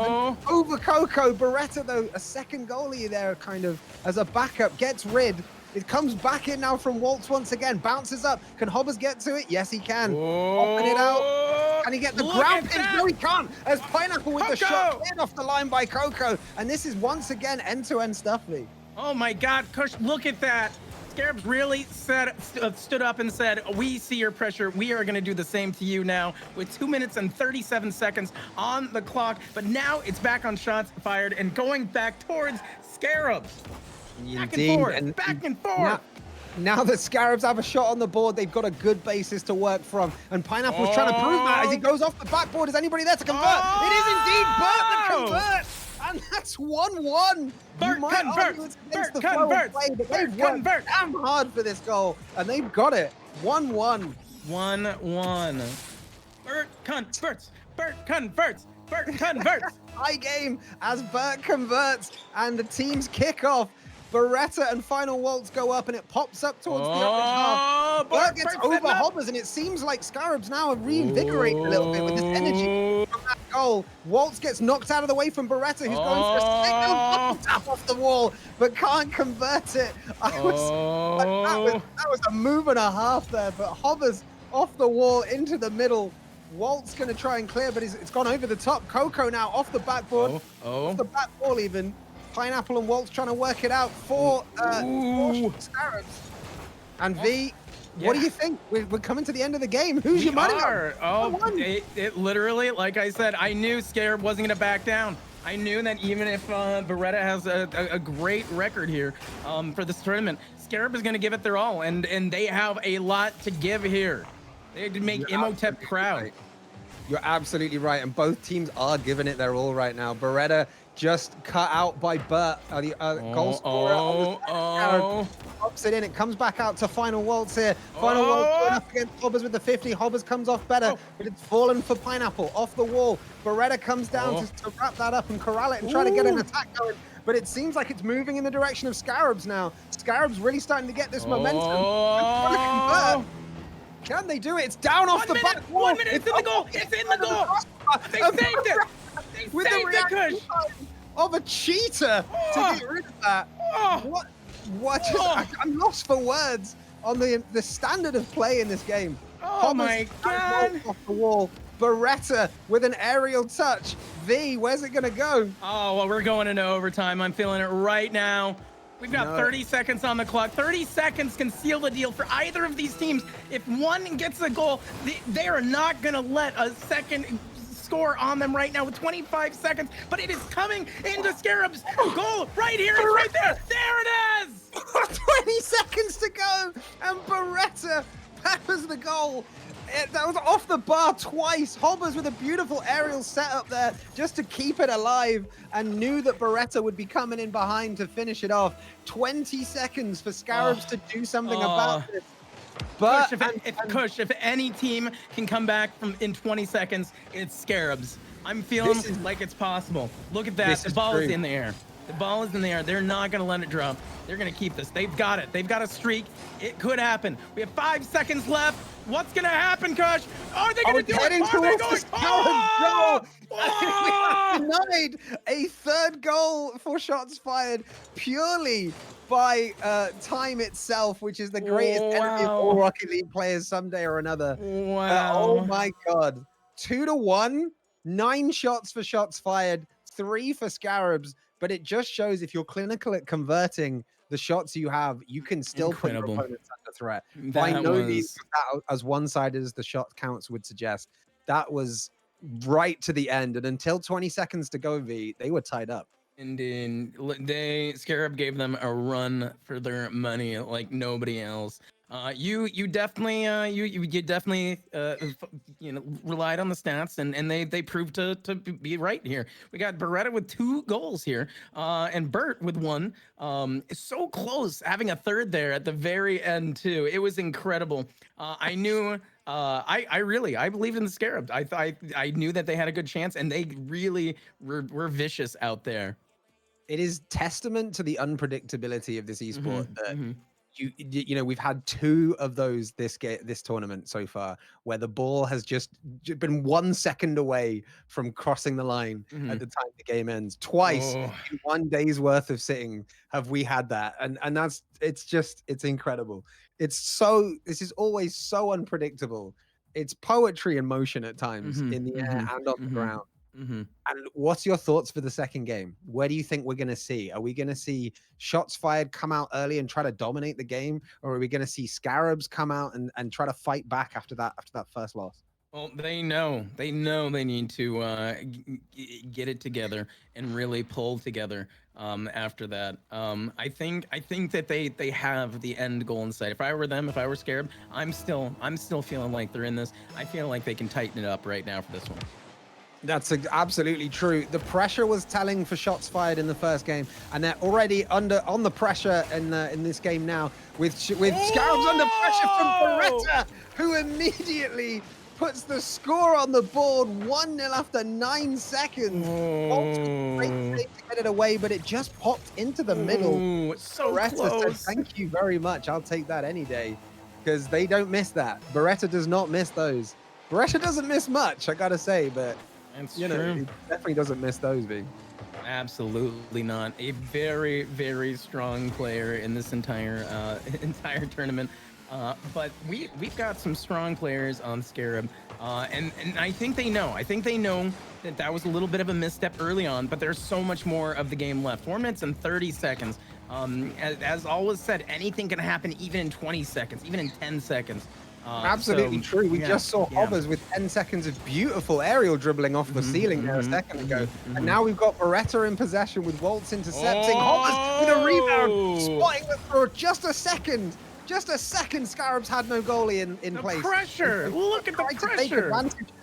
even over Coco. Beretta, though, a second goalie there, kind of as a backup, gets rid. It comes back in now from Waltz once again. Bounces up. Can Hobbers get to it? Yes, he can. Popping it out. Can he get the ground pinch? No, he can't. As Pineapple with the shot cleared off the line by Coco. And this is once again end-to-end stuff, Lee. Oh my God, Kush, look at that. Scarabs really stood up and said, we see your pressure. We are going to do the same to you now with 2 minutes and 37 seconds on the clock. But now it's back on shots fired and going back towards Scarabs. Back and forth. Now that Scarabs have a shot on the board, they've got a good basis to work from. And Pineapple's trying to prove that as he goes off the backboard. Is anybody there to convert? It is indeed Bert that converts. And that's 1-1. Bert converts. They've worked damn hard for this goal. And they've got it. 1-1. 1-1. Bert converts. Bert converts. Bert converts. High game as Bert converts. And the team's kickoff. Beretta and Final Waltz go up, and it pops up towards the orange half. Bert gets over Hobbers, and it seems like Scarabs now have reinvigorated a little bit with this energy from that goal. Waltz gets knocked out of the way from Beretta, who's going for a single double tap off the wall, but can't convert it. That was a move and a half there, but Hobbers off the wall into the middle. Waltz going to try and clear, but it's gone over the top. Coco now off the backboard, off the back wall even. Pineapple and Waltz trying to work it out for Scarabs. And V, what do you think? We're coming to the end of the game. Who's your money? It literally, like I said, I knew Scarab wasn't going to back down. I knew that even if Beretta has a great record here for this tournament, Scarab is going to give it their all, and they have a lot to give here. They had to make Imhotep proud. Right. You're absolutely right, and both teams are giving it their all right now. Beretta just cut out by Bert, the goal scorer. Pops it in. It comes back out to Final Waltz here. Final Waltz going up against Hobbers with the 50. Hobbers comes off better, but it's fallen for Pineapple off the wall. Beretta comes down to wrap that up and corral it and try to get an attack going. But it seems like it's moving in the direction of Scarabs now. Scarabs really starting to get this momentum. Can they do it? It's down off the back wall. 1 minute. It's in the goal. It's in the goal. They saved it. They With the saved it, reaction Kush. time of a cheater to get rid of that. Oh. What? I'm lost for words on the standard of play in this game. Oh my God. Off the wall. Beretta with an aerial touch. V, where's it gonna go? Oh, well, we're going into overtime. I'm feeling it right now. We've got 30 seconds on the clock. 30 seconds can seal the deal for either of these teams. If one gets a goal, they are not going to let a second score on them right now with 25 seconds, but it is coming into Scarab's goal right here. It's right there. There it is. 20 seconds to go, and Beretta peppers the goal. That was off the bar twice. Hobbers with a beautiful aerial setup there just to keep it alive, and knew that Beretta would be coming in behind to finish it off. 20 seconds for Scarabs to do something about this. But Kush, if any team can come back in 20 seconds, it's Scarabs. I'm feeling like it's possible. Look at that. The ball is in the air. The ball is in the air. They're not going to let it drop. They're going to keep this. They've got it. They've got a streak. It could happen. We have 5 seconds left. What's going to happen, Kush? Are they going to do it? Are they going? Oh! We have denied a third goal for shots fired purely by time itself, which is the greatest enemy of all Rocket League players someday or another. Wow. Oh my God. 2-1, 9 shots for shots fired, 3 for Scarabs. But it just shows if you're clinical at converting the shots you have, you can still put your opponents under threat. By no means as one-sided as the shot counts would suggest. That was right to the end. And until 20 seconds to go, V, they were tied up. Indeed. Scarab gave them a run for their money like nobody else. You definitely relied on the stats, and they proved to be right here. We got Beretta with 2 goals here, and Bert with 1. So close, having a third there at the very end too. It was incredible. I knew. I believed in the Scarab. I knew that they had a good chance, and they really were vicious out there. It is testament to the unpredictability of this esport that you know, we've had 2 of those this tournament so far, where the ball has just been 1 second away from crossing the line at the time the game ends. Twice in 1 day's worth of sitting have we had that, and it's incredible. This is always so unpredictable. It's poetry in motion at times in the air and on the ground. And what's your thoughts for the second game? Where do you think we're going to see? Are we going to see shots fired come out early and try to dominate the game, or are we going to see Scarabs come out and try to fight back after that first loss? Well, they know they need to get it together and really pull together after that. I think that they have the end goal in sight. If I were them, if I were Scarab, I'm still feeling like they're in this. I feel like they can tighten it up right now for this one. That's absolutely true. The pressure was telling for shots fired in the first game, and they're already on the pressure in this game now with Scarabs under pressure from Beretta, who immediately puts the score on the board. 1-0 after 9 seconds. Great save to get it away, but it just popped into the middle. So Beretta close. said, "Thank you very much. I'll take that any day," because they don't miss that. Beretta does not miss those. Beretta doesn't miss much, I gotta say, but he definitely doesn't miss those, V. Absolutely not. A very, very strong player in this entire tournament. But we've got some strong players on Scarab, and I think they know. I think they know that was a little bit of a misstep early on, but there's so much more of the game left. 4 minutes and 30 seconds. As always said, anything can happen even in 20 seconds, even in 10 seconds. Absolutely true. We just saw Hobbers with 10 seconds of beautiful aerial dribbling off the ceiling there a second ago. And now we've got Beretta in possession with Waltz intercepting. Hobbers with a rebound, spotting it for just a second. Just a second, Scarabs had no goalie in place. Pressure! Look at the pressure!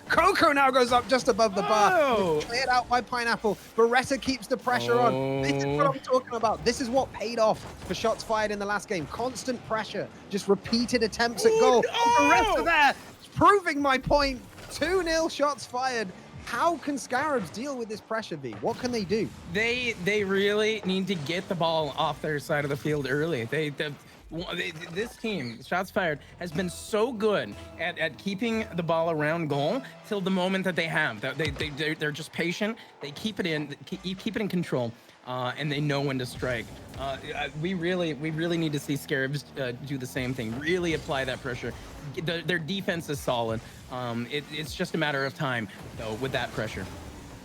Coco now goes up just above the bar. Cleared out by Pineapple. Beretta keeps the pressure on. This is what I'm talking about. This is what paid off for shots fired in the last game. Constant pressure. Just repeated attempts at goal. Beretta there, proving my point. 2-0 shots fired. How can Scarabs deal with this pressure, V? What can they do? They really need to get the ball off their side of the field early. This team, Shots Fired, has been so good at keeping the ball around goal till the moment that they have. They're just patient. They keep it in control, and they know when to strike. We really need to see Scarabs do the same thing. Really apply that pressure. Their defense is solid. It's just a matter of time, though, with that pressure.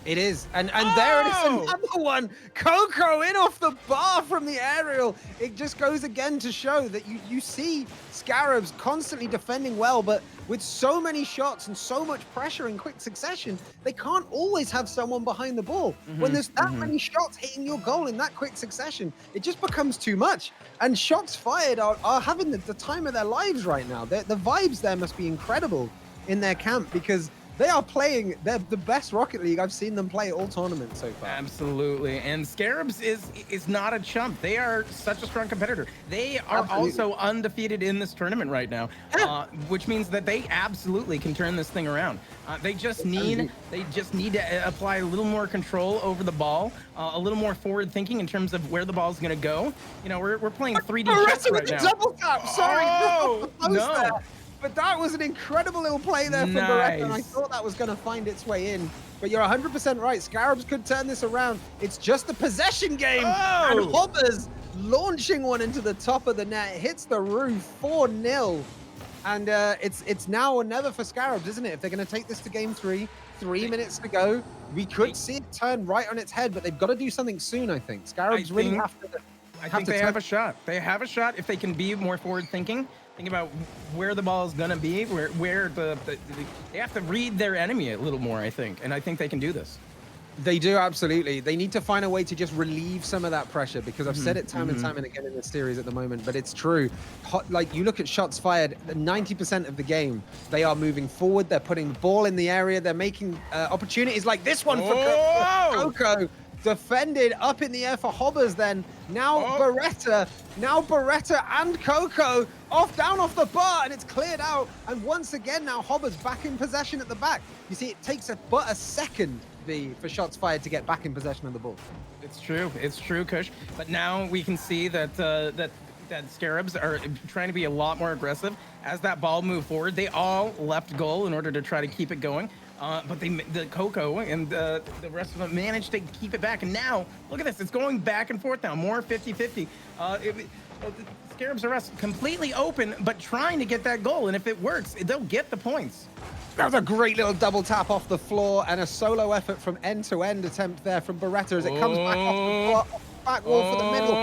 It is, and there it is, another one. Coco in off the bar from the aerial. It just goes again to show that you see Scarabs constantly defending well, but with so many shots and so much pressure in quick succession, they can't always have someone behind the ball. When there's that many shots hitting your goal in that quick succession, it just becomes too much. And Shots Fired are having the time of their lives right now. The vibes there must be incredible in their camp, because they are playing the best Rocket League I've seen them play all tournament so far. Absolutely. And Scarabs is not a chump. They are such a strong competitor. They are also undefeated in this tournament right now, which means that they absolutely can turn this thing around. They just need to apply a little more control over the ball, a little more forward thinking in terms of where the ball's going to go. You know, we're playing 3D chess right now. Double tap. Sorry. No. But that was an incredible little play there from Voraktee, and I thought that was going to find its way in. But you're 100% right. Scarabs could turn this around. It's just a possession game. And Hobbers launching one into the top of the net. Hits the roof, 4-0. And it's now or never for Scarabs, isn't it? If they're going to take this to game 3, 3 minutes to go, we could see it turn right on its head, but they've got to do something soon, I think. Scarabs really have to... I think they have a shot. They have a shot if they can be more forward thinking. Think about where the ball is gonna be, where they have to read their enemy a little more, I think, and I think they can do this. They do, absolutely. They need to find a way to just relieve some of that pressure, because I've said it time and time and again in this series at the moment, but it's true. Like, you look at Shots Fired, 90% of the game, they are moving forward, they're putting the ball in the area, they're making opportunities like this one for Coco. Defended up in the air for Hobbers then. Now Beretta and Coco down off the bar, and it's cleared out. And once again now Hobbers back in possession at the back. You see, it takes but a second for Shots Fired to get back in possession of the ball. It's true, Kush. But now we can see that that Scarabs are trying to be a lot more aggressive as that ball moved forward. They all left goal in order to try to keep it going. But the Coco and the rest of them managed to keep it back. And now, look at this. It's going back and forth now. More 50-50. Scarabs are completely open, but trying to get that goal. And if it works, they'll get the points. That was a great little double tap off the floor, and a solo effort from end-to-end attempt there from Beretta as it comes back off the back wall for the middle.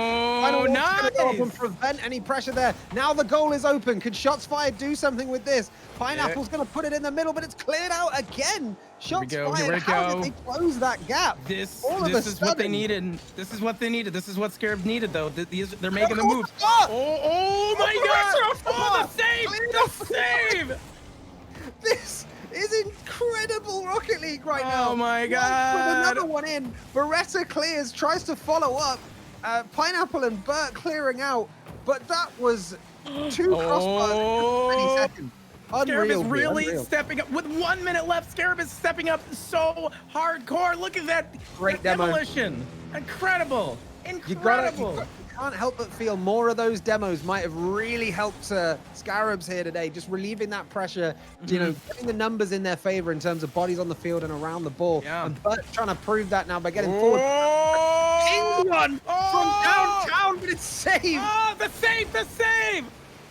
Final nice. Gonna go up and prevent any pressure there. Now the goal is open. Could Shots Fired do something with this? Pineapple's going to put it in the middle, but it's cleared out again. Shots Fired, how did they close that gap? This is what they needed. This is what they needed. This is what Scarab needed, though. They're making the moves. Oh my God! Oh, the save! This is incredible Rocket League right now. Oh my God. With another one in. Beretta clears, tries to follow up. Pineapple and Burt clearing out. But that was two crossbars in 20 seconds. Scarab is really stepping up. With 1 minute left, Scarab is stepping up so hardcore. Look at that. Great demo. Demolition. Incredible. Incredible. You can't help but feel more of those demos might have really helped Scarabs here today, just relieving that pressure, you know, putting the numbers in their favor in terms of bodies on the field and around the ball. And Burt trying to prove that now by getting forward. One from downtown, but it's saved. Oh, the save!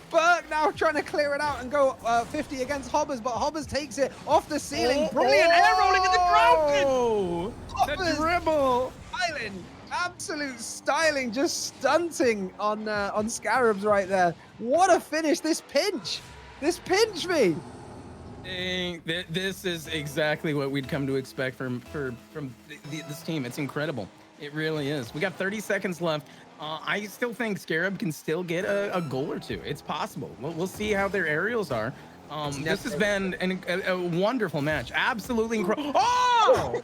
Burt now trying to clear it out and go 50 against Hobbers, but Hobbers takes it off the ceiling. Brilliant air rolling in the ground. The dribble. Styling, absolute styling, just stunting on Scarabs right there. What a finish! This pinch me. This is exactly what we'd come to expect from this team. It's incredible. It really is. We got 30 seconds left. I still think Scarab can still get a goal or two. It's possible. We'll see how their aerials are. This has been a wonderful match. Absolutely incredible. Oh!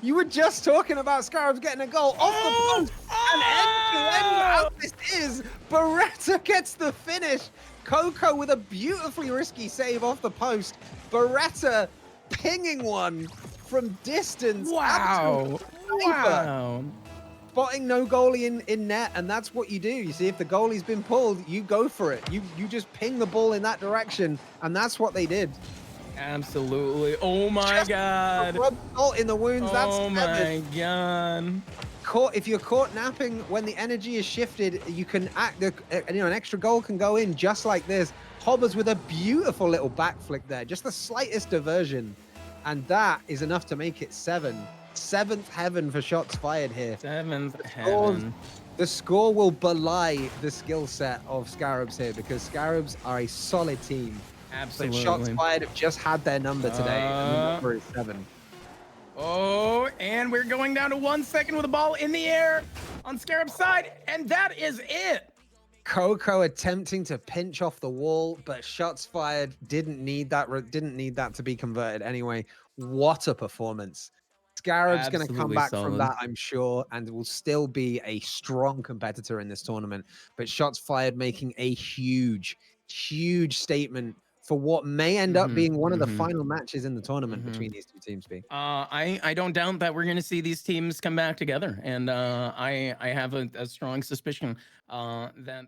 You were just talking about Scarabs getting a goal off the post. And end-to-end how this is. Beretta gets the finish. Coco with a beautifully risky save off the post. Beretta pinging one from distance. Wow. spotting no goalie in net, and that's what you do. You see, if the goalie's been pulled, you go for it. You just ping the ball in that direction, and that's what they did. Absolutely. Oh my God. Rub salt in the wounds. Oh That's my God. If you're caught napping when the energy is shifted, you can act. An extra goal can go in just like this. Hobbers with a beautiful little back flick there, just the slightest diversion, and that is enough to make it 7. 7th heaven for shots fired here. 7th heaven. The score will belie the skill set of Scarabs here, because Scarabs are a solid team. Absolutely. But shots fired have just had their number today, and the number is 7. Oh, and we're going down to 1 second with the ball in the air on Scarab's side, and that is it. Coco attempting to pinch off the wall, but shots fired didn't need that to be converted anyway. What a performance. Scarab's going to come back from that, I'm sure, and will still be a strong competitor in this tournament. But shots fired making a huge statement for what may end up being one of the final matches in the tournament between these two teams. I don't doubt that we're going to see these teams come back together, and I have a strong suspicion that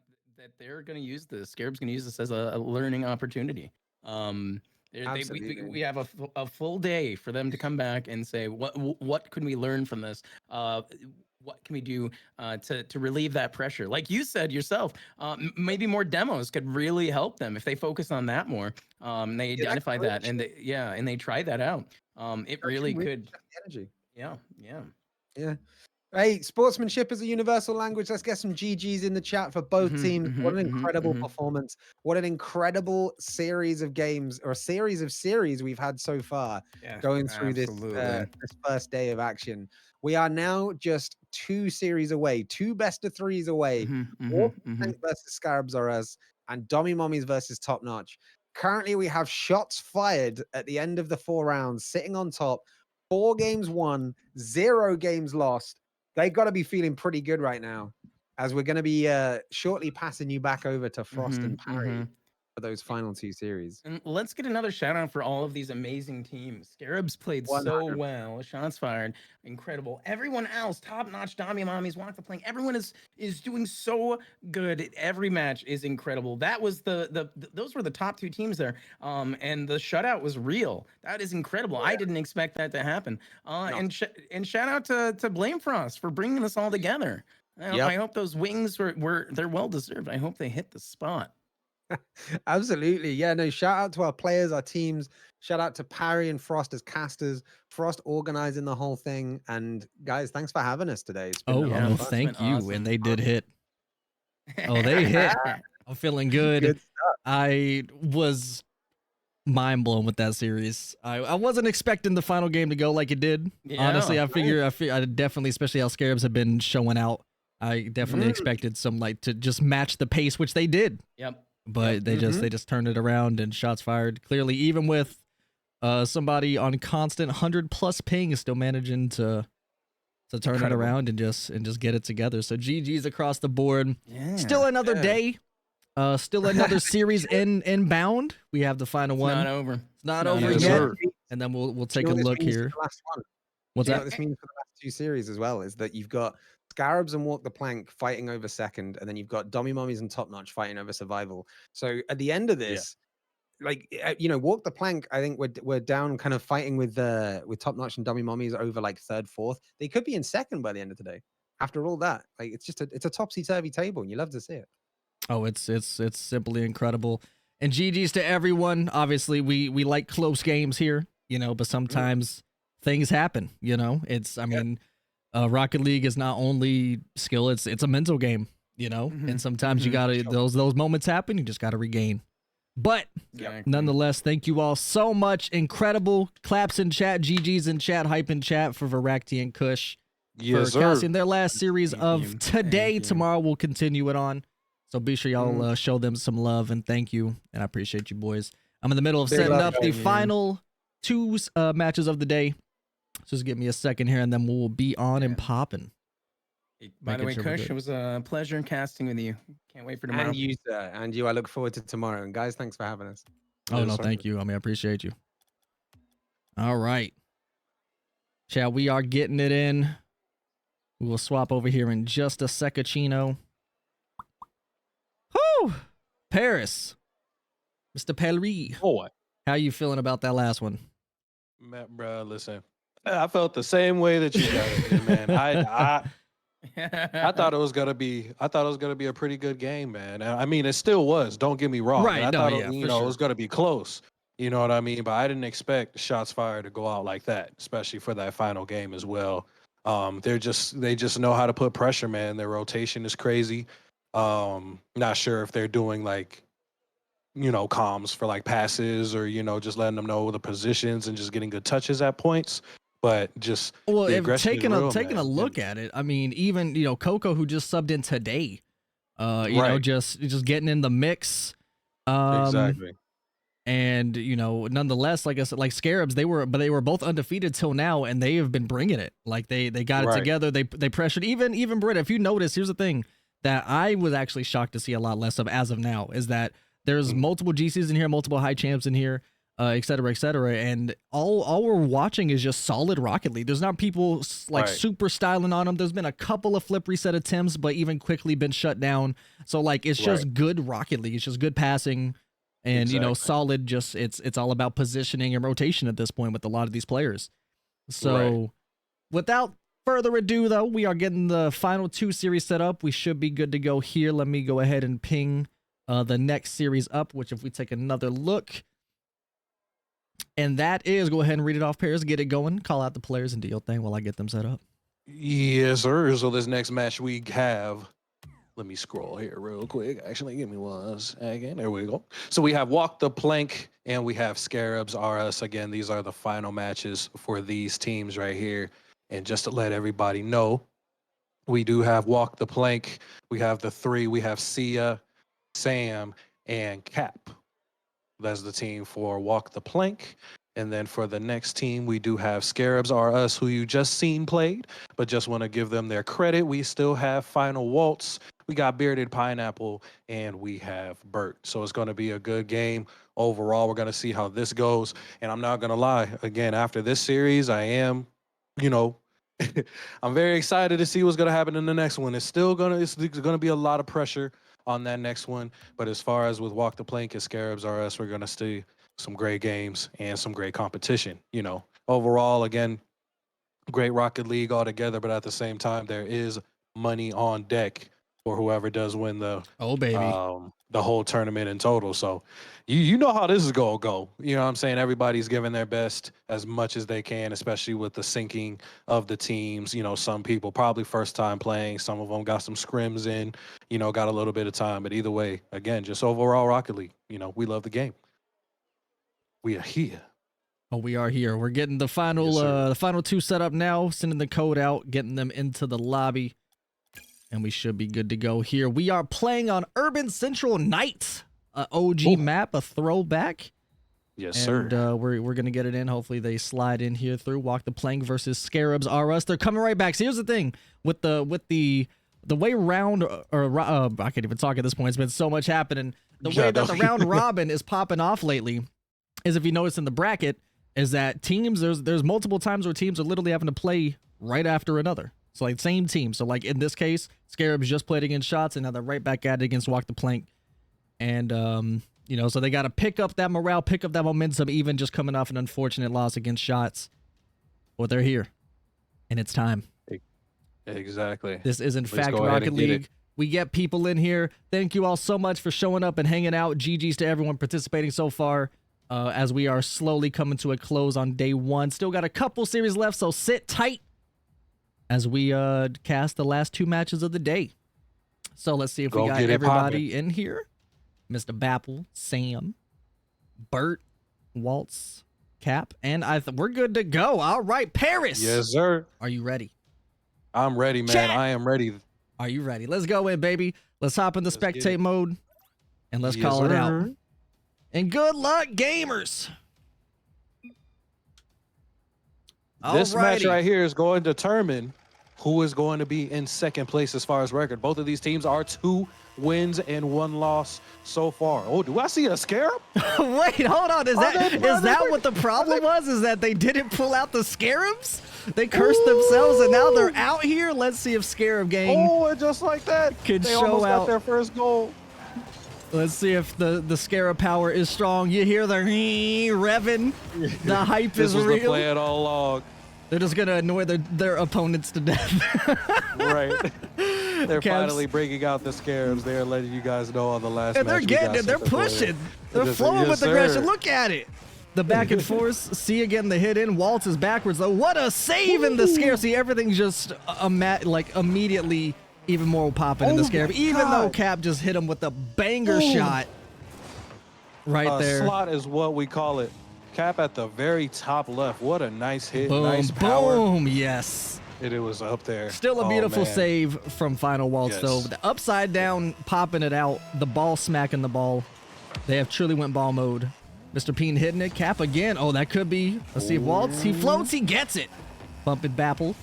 they're going to use this. Scarab's going to use this as a learning opportunity. We have a full day for them to come back and say what can we learn from this. What can we do to relieve that pressure? Like you said yourself, maybe more demos could really help them if they focus on that more. They identify that, and they try that out. It really could. Energy. Yeah. Hey, sportsmanship is a universal language. Let's get some GGs in the chat for both teams. What an incredible performance. What an incredible series of games, or a series of series we've had so far, going through this first day of action. We are now just 2 series away, 2 best of 3s away. Versus Scarabs R Us and Dommy Mommies versus Top Notch. Currently, we have shots fired at the end of the 4 rounds, sitting on top. 4 games won, 0 games lost. They've got to be feeling pretty good right now, as we're going to be shortly passing you back over to Frost and Parry for those final 2 series. And let's get another shout out for all of these amazing teams. Scarabs played 100. So well. Shots fired, incredible. Everyone else, Top Notch, Dommy Mommies, Walk the Plank, everyone is doing so good. Every match is incredible. That was those were the top 2 teams there. And the shutout was real. That is incredible. I didn't expect that to happen. And shout out to BlameFrost for bringing this all together. I hope those wings they're well deserved. I hope they hit the spot. Absolutely. Yeah, no, shout out to our players, our teams. Shout out to Parry and Frost as casters, Frost organizing the whole thing. And guys, thanks for having us today. It's been thank you. Awesome. And they did hit. Oh, they hit. I'm feeling good. I was mind blown with that series. I wasn't expecting the final game to go like it did. Honestly, I definitely, especially how Scarabs have been showing out, I definitely expected some to just match the pace, which they did. But they just turned it around, and shots fired. Clearly, even with somebody on constant 100+ ping, is still managing to turn it around and just get it together. So GG's across the board. Still another day. Still another series inbound. We have the final one. It's not over yet. And then we'll take a look here. What's that? What this means for the last 2 series as well is that you've got Scarabs and Walk the Plank fighting over second, and then you've got Dommy Mommies and Top Notch fighting over survival. So at the end of this, Walk the Plank, I think we're down kind of fighting with Top Notch and Dommy Mommies over like 3rd, 4th. They could be in 2nd by the end of today. After all that, it's a topsy-turvy table, and you love to see it. Oh, it's simply incredible. And GG's to everyone. Obviously, we like close games here, but sometimes things happen, Rocket League is not only skill, it's a mental game, and sometimes you gotta, those moments happen, you just gotta regain. But nonetheless, thank you all so much. Incredible claps in chat, GG's in chat, hype in chat for Voraktee and Kush for casting their last series of today. Tomorrow we'll continue it on. So be sure y'all show them some love and thank you. And I appreciate you boys. I'm in the middle of setting up the final 2 matches of the day. Just give me a second here, and then we'll be on and popping. By the way, Kush, it was a pleasure casting with you. Can't wait for tomorrow. And you, sir. And you. I look forward to tomorrow. And guys, thanks for having us. Oh, no, thank you. I appreciate you. All right. Chat, we are getting it in. We will swap over here in just a secachino. Whew! Paris. Mr. Pellery. Boy. How you feeling about that last one? Man, bro, listen. I felt the same way that you guys did, man. I thought it was gonna be a pretty good game, man. I mean, it still was. Don't get me wrong. Right, I no, thought yeah, it, for sure. it was gonna be close. You know what I mean? But I didn't expect shots fired to go out like that, especially for that final game as well. They just know how to put pressure, man. Their rotation is crazy. Not sure if they're doing like, comms for like passes or, just letting them know the positions and just getting good touches at points. But just well, the if aggression taking is real, a man. look at it, I mean, even Coco, who just subbed in today, Right. just getting in the mix. Exactly. And nonetheless, like I said, like Scarabs, they were both undefeated till now, and they have been bringing it. Like they got it Right. together. They pressured even Britta. If you notice, here's the thing that I was actually shocked to see a lot less of as of now is that there's multiple GCs in here, multiple high champs in here, et cetera, and all we're watching is just solid Rocket League. There's not people like Right. super styling on them. There's been a couple of flip reset attempts, but even quickly been shut down. So like it's just Right. good Rocket League. It's just good passing. And Exactly. solid. Just it's all about positioning and rotation at this point with a lot of these players. So, without further ado, though, we are getting the final 2 series set up. We should be good to go here. Let me go ahead and ping the next series up. Which, if we take another look, and that is go ahead and read it off, pairs, get it going, call out the players, and do your thing while I get them set up. Yes, sir. So this next match we have. Let me scroll here real quick. Actually, give me one second. There we go. So we have Walk the Plank and we have Scarabs RS. Again, these are the final matches for these teams right here. And just to let everybody know, we do have Walk the Plank. We have the 3. We have Sia, Sam, and Cap. That's the team for Walk the Plank. And then for the next team, we do have Scarabs RS, who you just seen played, but just want to give them their credit. We still have Final Waltz. We got Bearded Pineapple, and we have Bert. So it's going to be a good game overall. We're going to see how this goes. And I'm not going to lie. Again, after this series, I am, I'm very excited to see what's going to happen in the next one. It's going to be a lot of pressure on that next one. But as far as with Walk the Plank and Scarabs RS, we're going to see some great games and some great competition. Overall, again, great Rocket League altogether. But at the same time, there is money on deck for whoever does win the whole tournament in total. So you know how this is gonna go. You know what I'm saying? Everybody's giving their best as much as they can, especially with the syncing of the teams. Some people probably first time playing, some of them got some scrims in, got a little bit of time. But either way, again, just overall Rocket League, we love the game. We are here. Oh, we are here. We're getting the final the final 2 set up now, sending the code out, getting them into the lobby. And we should be good to go here. We are playing on Urban Central Night, an OG map, a throwback. Yes, sir. And we're going to get it in. Hopefully they slide in here through Walk the Plank versus Scarabs RS. They're coming right back. So here's the thing. With the way round, or I can't even talk at this point. It's been so much happening. The way that the round robin is popping off lately is, if you notice in the bracket, is that teams, there's multiple times where teams are literally having to play right after another. So like same team. So like in this case, Scarabs just played against Shots, and now they're right back at it against Walk the Plank. And so they got to pick up that morale, pick up that momentum, even just coming off an unfortunate loss against Shots. But they're here, and it's time. Exactly. This is in fact Rocket League. We get people in here. Thank you all so much for showing up and hanging out. GG's to everyone participating so far. As we are slowly coming to a close on day 1. Still got a couple series left, so sit tight as we cast the last 2 matches of the day. So let's see if we got everybody in here. Mr. Bapple, Sam, Bert, Waltz, Cap, and we're good to go. All right, Paris. Yes, sir. Are you ready? I'm ready, man. Chat. I am ready. Are you ready? Let's go in, baby. Let's hop in the spectate mode, and let's call it out. And good luck, gamers. This match right here is going to determine who is going to be in second place as far as record. Both of these teams are 2 wins and 1 loss so far. Oh, do I see a scarab? Wait, hold on. Is that what the problem was? Is that they didn't pull out the scarabs? They cursed themselves and now they're out here. Let's see if Scarab Gang and just like that, could they show almost out got their first goal. Let's see if the Scarab power is strong. You hear the revving. The hype is real. This was the plan all along. They're just gonna annoy their opponents to death. Right. They're finally bringing out the scarabs. They're letting you guys know on the last match. And they're getting it. They're pushing. They're flowing with aggression. Look at it. The back and forth. See again the hit in. Waltz is backwards though. What a save in the scare. See, everything's just like immediately even more popping in the scarab. Even though Cap just hit him with a banger shot right there. Slot is what we call it. Cap at the very top left. What a nice hit. Boom, nice power. boom. Yes. It was up there. Still a beautiful save from Final Waltz though. The upside down popping it out. The ball smacking the ball. They have truly went ball mode. Mr. Peen hitting it. Cap again. Oh, that could be. Let's see if Waltz. He floats. He gets it. Bump it, Bapple.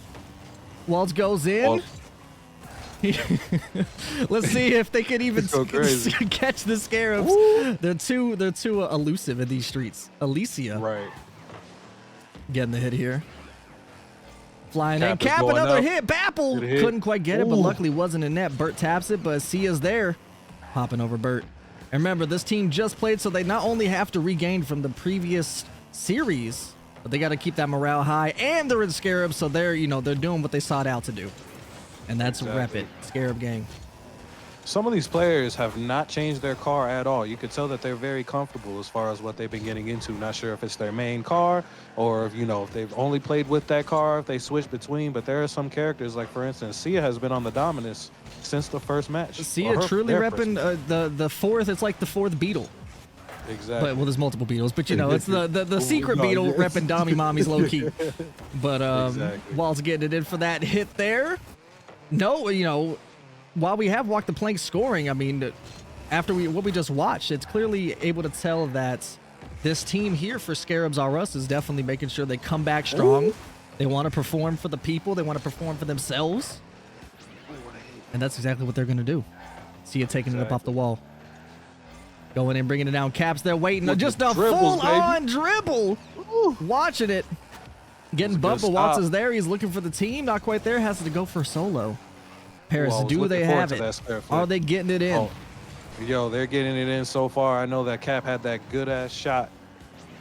Waltz goes in. Let's see if they can even catch the scarabs. Ooh. They're too elusive in these streets. Alicia. Right. Getting the hit here. Flying in. Cap another hit. Bapple couldn't quite get it, but luckily wasn't in net. Bert taps it, but Sia's there. Popping over Bert. And remember, this team just played, so they not only have to regain from the previous series, but they got to keep that morale high. And they're in Scarab, so they're doing what they sought out to do. And that's rep it, Scarab Gang. Some of these players have not changed their car at all. You could tell that they're very comfortable as far as what they've been getting into. Not sure if it's their main car or if they've only played with that car, if they switch between. But there are some characters, like for instance, Sia has been on the dominance since the first match. Sia truly repping the fourth. It's like the fourth Beetle. Exactly. Well, there's multiple Beetles, but it's the secret Beetle repping Dommy Mommies low key. But Waltz getting it in for that hit there. No, while we have walked the plank scoring, I mean, after what we just watched, it's clearly able to tell that this team here for Scarabs R Us is definitely making sure they come back strong. Ooh. They want to perform for the people. They want to perform for themselves. And that's exactly what they're going to do. See it taking it up off the wall. Going in, bringing it down. Caps there waiting. Just a full-on dribble. Ooh. Watching it. Getting bumped, but Waltz is there. He's looking for the team. Not quite there. Has to go for solo. Paris, do they have it? Are they getting it in? Oh. Yo, they're getting it in so far. I know that Cap had that good-ass shot.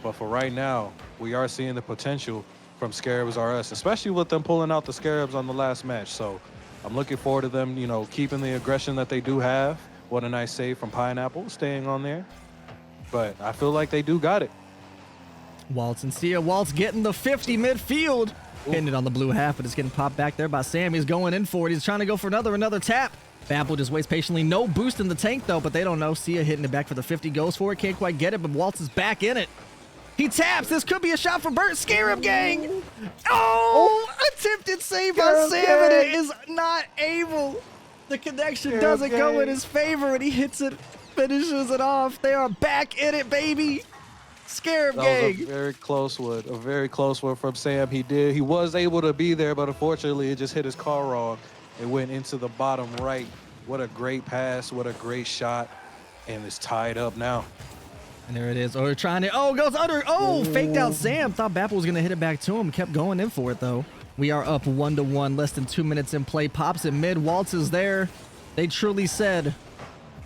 But for right now, we are seeing the potential from Scarabs R Us, especially with them pulling out the Scarabs on the last match. So I'm looking forward to them, keeping the aggression that they do have. What a nice save from Pineapple, staying on there. But I feel like they do got it. Waltz and Sia. Waltz getting the 50 midfield. Hitting it on the blue half, but it's getting popped back there by Sam. He's going in for it. He's trying to go for another tap. Bapple just waits patiently. No boost in the tank, though, but they don't know. Sia hitting it back for the 50. Goes for it. Can't quite get it, but Waltz is back in it. He taps. This could be a shot for Bert. Scarab Gang. Oh, attempted save by Sam, and it is not able. The connection doesn't go in his favor, and he hits it, finishes it off. They are back in it, baby. Scarab Gang. That was a very close one. A very close one from Sam. He was able to be there, but unfortunately, it just hit his car wrong. It went into the bottom right. What a great pass. What a great shot. And it's tied up now. And there it is. Oh, they're trying to. Oh, goes under. Oh, faked out Sam. Thought Bapple was going to hit it back to him. Kept going in for it, though. We are up 1-1. Less than 2 minutes in play. Pops it mid. Waltz is there. They truly said,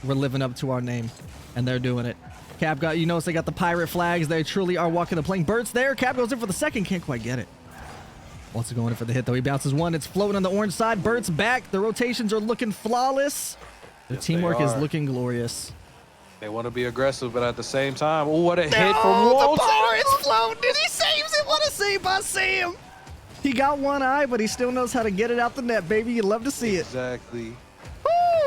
we're living up to our name. And they're doing it. Cap got, you notice they got the pirate flags. They truly are walking the plank. Bert's there. Cap goes in for the second. Can't quite get it. Waltz is going in for the hit, though. He bounces one. It's floating on the orange side. Bert's back. The rotations are looking flawless. The teamwork is looking glorious. They want to be aggressive, but at the same time, oh, what a hit from Waltz. The bar is floating, and he saves it. What a save by Sam. He got one eye, but he still knows how to get it out the net, baby. You love to see it. Exactly.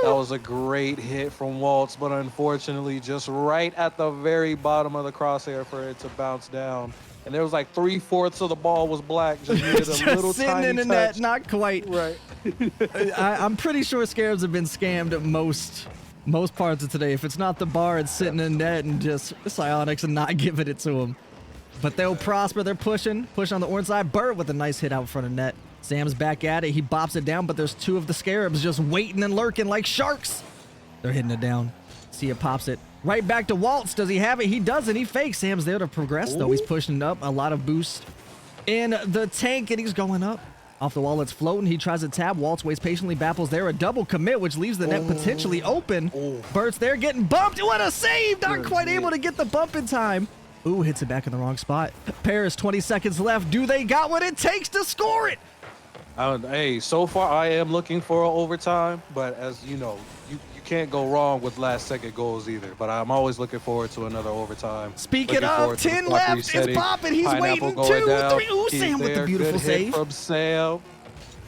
That was a great hit from Waltz, but unfortunately, just right at the very bottom of the crosshair for it to bounce down. And there was like 3/4 of the ball was black. Just needed a little sitting tiny in the touch. net, not quite. Right. I'm pretty sure Scarabs have been scammed at most parts of today. If it's not the bar, it's sitting in net and just Psionics and not giving it to them. But they'll prosper. They're pushing. Push on the orange side. Burt with a nice hit out front of net. Sam's back at it. He bops it down, but there's two of the Scarabs just waiting and lurking like sharks. They're hitting it down. Sia pops it right back to Waltz. Does he have it? He doesn't. He fakes. Sam's there to progress, though. He's pushing it up. A lot of boost in the tank, and he's going up. Off the wall, it's floating. He tries to tap. Waltz waits patiently. Bapple's there. A double commit, which leaves the net potentially open. Bert's there getting bumped. What a save! Not quite able to get the bump in time. Ooh, hits it back in the wrong spot. Paris, 20 seconds left. Do they got what it takes to score it? Hey, so far I am looking for an overtime, but as you know, you can't go wrong with last-second goals either. But I'm always looking forward to another overtime. Speaking of, 10 left. It's popping. He's waiting. 2, 3. Ooh, Sam with the beautiful save. From Sam.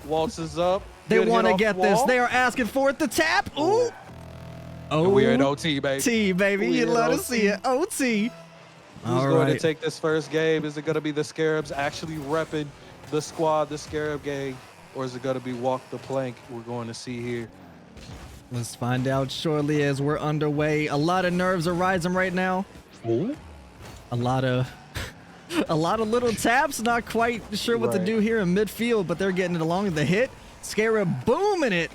Waltz is up. They want to get this. They are asking for it to tap. Ooh. Oh, we're in OT, baby. T, baby. You love to see it. OT. Who's going to take this first game? Is it going to be the Scarabs actually repping the squad, the Scarab gang, or is it going to be walk the plank? We're going to see here. Let's find out shortly as we're underway. A lot of nerves are rising right now. Ooh. A lot of little taps. Not quite sure what to do here in midfield, but they're getting it along. The hit. Scarab booming it.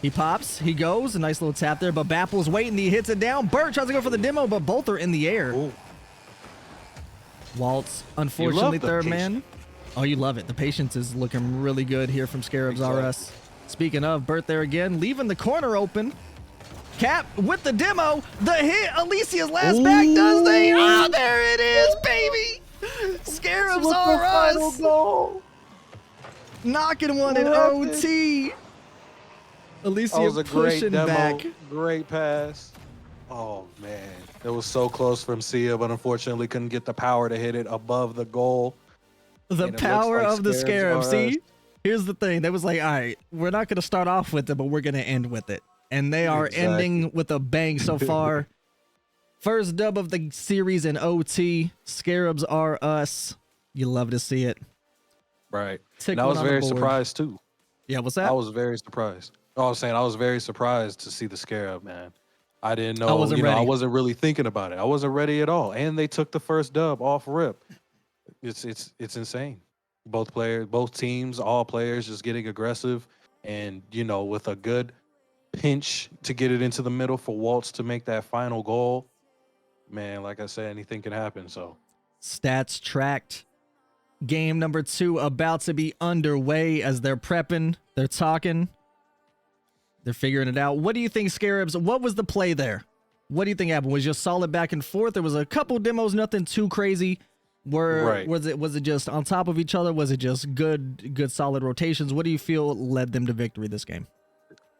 He pops. He goes. A nice little tap there, but Bapple's waiting. He hits it down. Burt tries to go for the demo, but both are in the air. Ooh. Waltz, unfortunately, third man. Oh, you love it. The patience is looking really good here from Scarabs RS. Speaking of, Burt there again, leaving the corner open. Cap with the demo. The hit. Alicia's last back. Does they? Oh, there it is, baby. Scarabs RS. Knocking one in OT. Alicia was a great pushing demo. back. Great pass. Oh, man. It was so close from Sia, but unfortunately couldn't get the power to hit it above the goal. The power of the Scarab. See, here's the thing. They was like, all right, we're not going to start off with it, but we're going to end with it. And they are ending with a bang so far. First dub of the series in OT. Scarabs are us. You love to see it. Right. And I was very surprised, too. Yeah, what's that? I was very surprised. I was saying I was very surprised to see the Scarab, man. I didn't know. I wasn't really thinking about it. I wasn't ready at all. And they took the first dub off rip. It's insane. Both players, both teams, all players just getting aggressive, and with a good pinch to get it into the middle for Waltz to make that final goal. Man, like I said, anything can happen. So stats tracked. Game number 2 about to be underway as they're prepping, they're talking, they're figuring it out. What do you think, Scarabs? What was the play there? What do you think happened? Was just solid back and forth? There was a couple demos, nothing too crazy. Was it just on top of each other? Was it just good solid rotations? What do you feel led them to victory this game?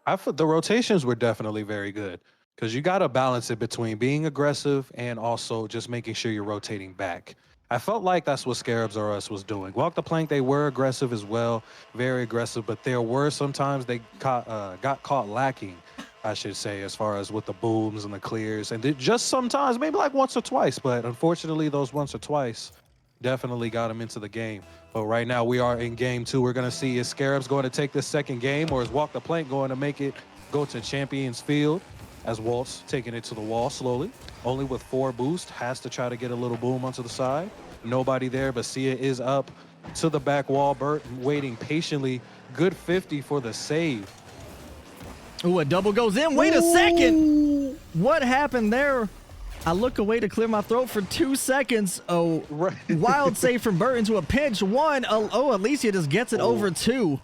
I thought the rotations were definitely very good, because you got to balance it between being aggressive and also just making sure you're rotating back. I felt like that's what Scarabs RS was doing. Walk the plank, they were aggressive as well, very aggressive, but there were sometimes they got caught lacking, I should say, as far as with the booms and the clears. And just sometimes, maybe like once or twice, but unfortunately those once or twice definitely got him into the game. But right now we are in game 2. We're going to see, is Scarabs going to take this second game, or is Walk the Plank going to make it go to Champions Field? As Waltz taking it to the wall slowly, only with 4 boost, has to try to get a little boom onto the side. Nobody there, but Sia is up to the back wall. Burt waiting patiently. Good 50 for the save. Ooh, a double goes in. Wait a second. What happened there? I look away to clear my throat for 2 seconds. Oh, wild save from Burt into a pinch. 1. Oh, Alicia just gets it over 2.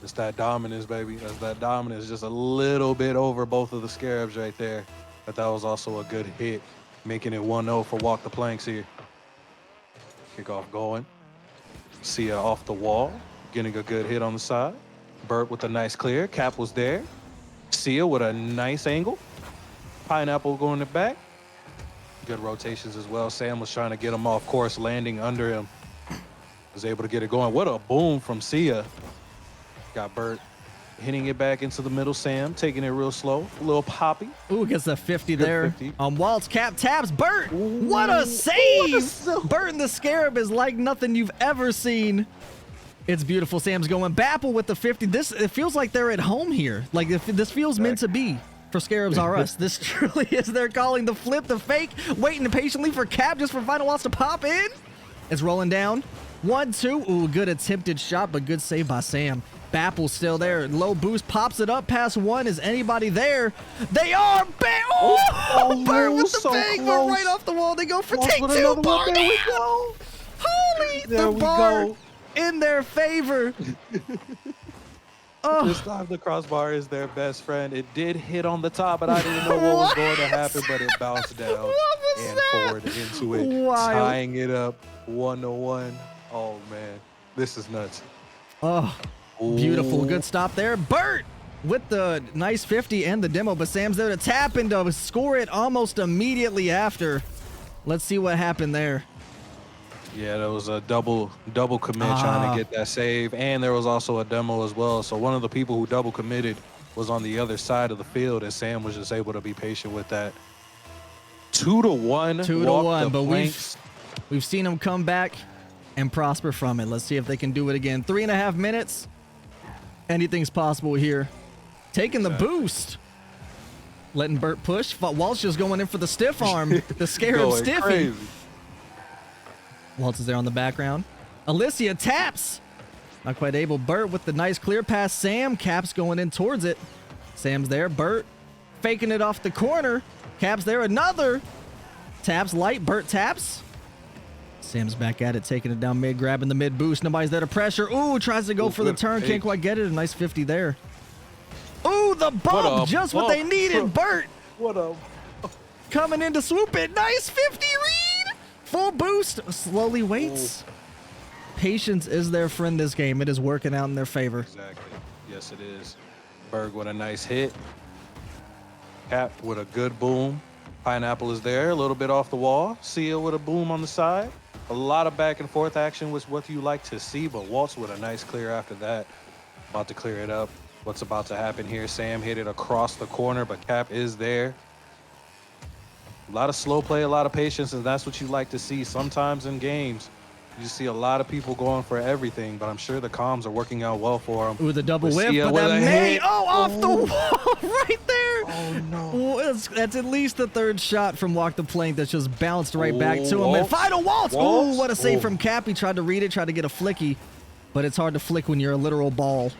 It's that dominance, baby. That's that dominance. Just a little bit over both of the Scarabs right there. But that was also a good hit, making it 1-0 for Walk the Planks here. Kickoff going. Sia off the wall, getting a good hit on the side. Burt with a nice clear. Cap was there. Sia with a nice angle. Pineapple going to back. Good rotations as well. Sam was trying to get him off course, landing under him. Was able to get it going. What a boom from Sia. Got Burt hitting it back into the middle. Sam taking it real slow. A little poppy. Ooh, gets the 50 there. 50. Waltz, Cap taps. Burt! Ooh, what a save! Burt and the Scarab is like nothing you've ever seen. It's beautiful. Sam's going. Bapple with the 50. It feels like they're at home here. Like, this feels meant to be for Scarabs RS. This truly is their calling. The flip, the fake, waiting patiently for Cap just for Final Waltz to pop in. It's rolling down. 1-2. Ooh, good attempted shot, but good save by Sam. Bapple's still there. Low boost pops it up past one. Is anybody there? They are. Oh, Bert with the so bang, but close. right off the wall. They go for Waltz take with two. another Bar one. There we down. go. Holy, There the we bar go. in their favor. Oh, This time the crossbar is their best friend. It did hit on the top, but I didn't know what was going to happen, but it bounced down What was and that? forward into it, Wild. tying it up 1-1. Oh, man. This is nuts. oh, beautiful. Ooh. Good stop there. Bert with the nice 50 and the demo, but Sam's there to tap and to score it almost immediately after. Let's see what happened there. Yeah, there was a double commit trying to get that save, and there was also a demo as well. So one of the people who double committed was on the other side of the field, and Sam was just able to be patient with that. 2-1. 2-1, but we've seen them come back and prosper from it. Let's see if they can do it again. 3.5 minutes. Anything's possible here. Taking the boost. Letting Bert push. Waltz just going in for the stiff arm. The scarab Going stiffy. crazy. Waltz is there on the background. Alicia taps. Not quite able. Bert with the nice clear pass. Sam. Caps going in towards it. Sam's there. Bert faking it off the corner. Caps there. Another. Taps light. Bert taps. Sam's back at it, taking it down mid, grabbing the mid boost. Nobody's there to pressure. Ooh, tries to go for the good turn. fake. Can't quite get it. A nice 50 there. Ooh, the bump. Just what they bump. needed. Bert What a... coming in to swoop it. Nice 50 read. Full boost. Slowly waits. Patience is their friend this game. It is working out in their favor. Exactly. Yes, it is. Berg with a nice hit. Cap with a good boom. Pineapple is there, a little bit off the wall. Sia with a boom on the side. A lot of back and forth action was what you like to see, but Waltz with a nice clear after that. About to clear it up. What's about to happen here? Sam hit it across the corner, but Cap is there. A lot of slow play, a lot of patience, and that's what you like to see. Sometimes in games, you see a lot of people going for everything, but I'm sure the comms are working out well for them. Ooh, the double whip, Sia but with that a may, hit. off the wall right there. Oh, no. Well, that's at least the third shot from Walk the Plank that's just bounced right back to him. And Waltz. final Waltz. Waltz. Ooh, what a save Ooh. from Cap. He tried to read it, tried to get a flicky, but it's hard to flick when you're a literal ball.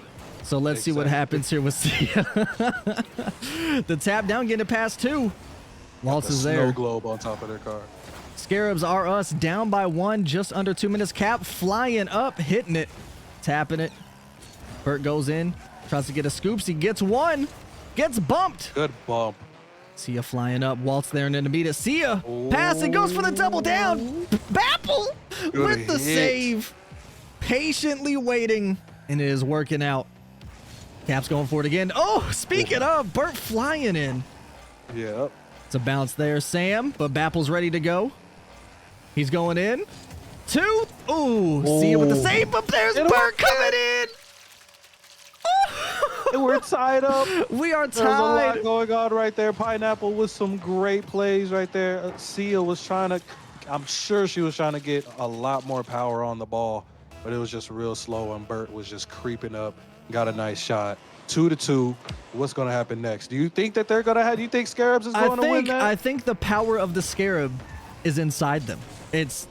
So let's see what happens here with Sia. The tap down, getting it past two. Waltz is Snow there. globe on top of their car. Scarabs are us, down by one, just under 2 minutes. Cap flying up, hitting it, tapping it. Bert goes in, tries to get a scoops. He gets one, gets bumped. Good bump. Sia flying up, Waltz there and then to beat it. Sia pass it, goes for the double down. Bapple with the hit. save, patiently waiting, and it is working out. Cap's going for it again. Oh, speaking of, Bert flying in. Yep. It's a bounce there, Sam, but Bapple's ready to go. He's going in. Two. Ooh, Sia with the save, but there's It'll Bert work. coming in. And we're tied up. We are There's a lot tied. going on right there. Pineapple with some great plays right there. Sia was trying to, I'm sure she was trying to get a lot more power on the ball, but it was just real slow, and Bert was just creeping up. Got a nice shot. 2-2. What's going to happen next? Do you think that they're going to have, do you think Scarabs is going to win that? I think the power of the Scarab is inside them. It's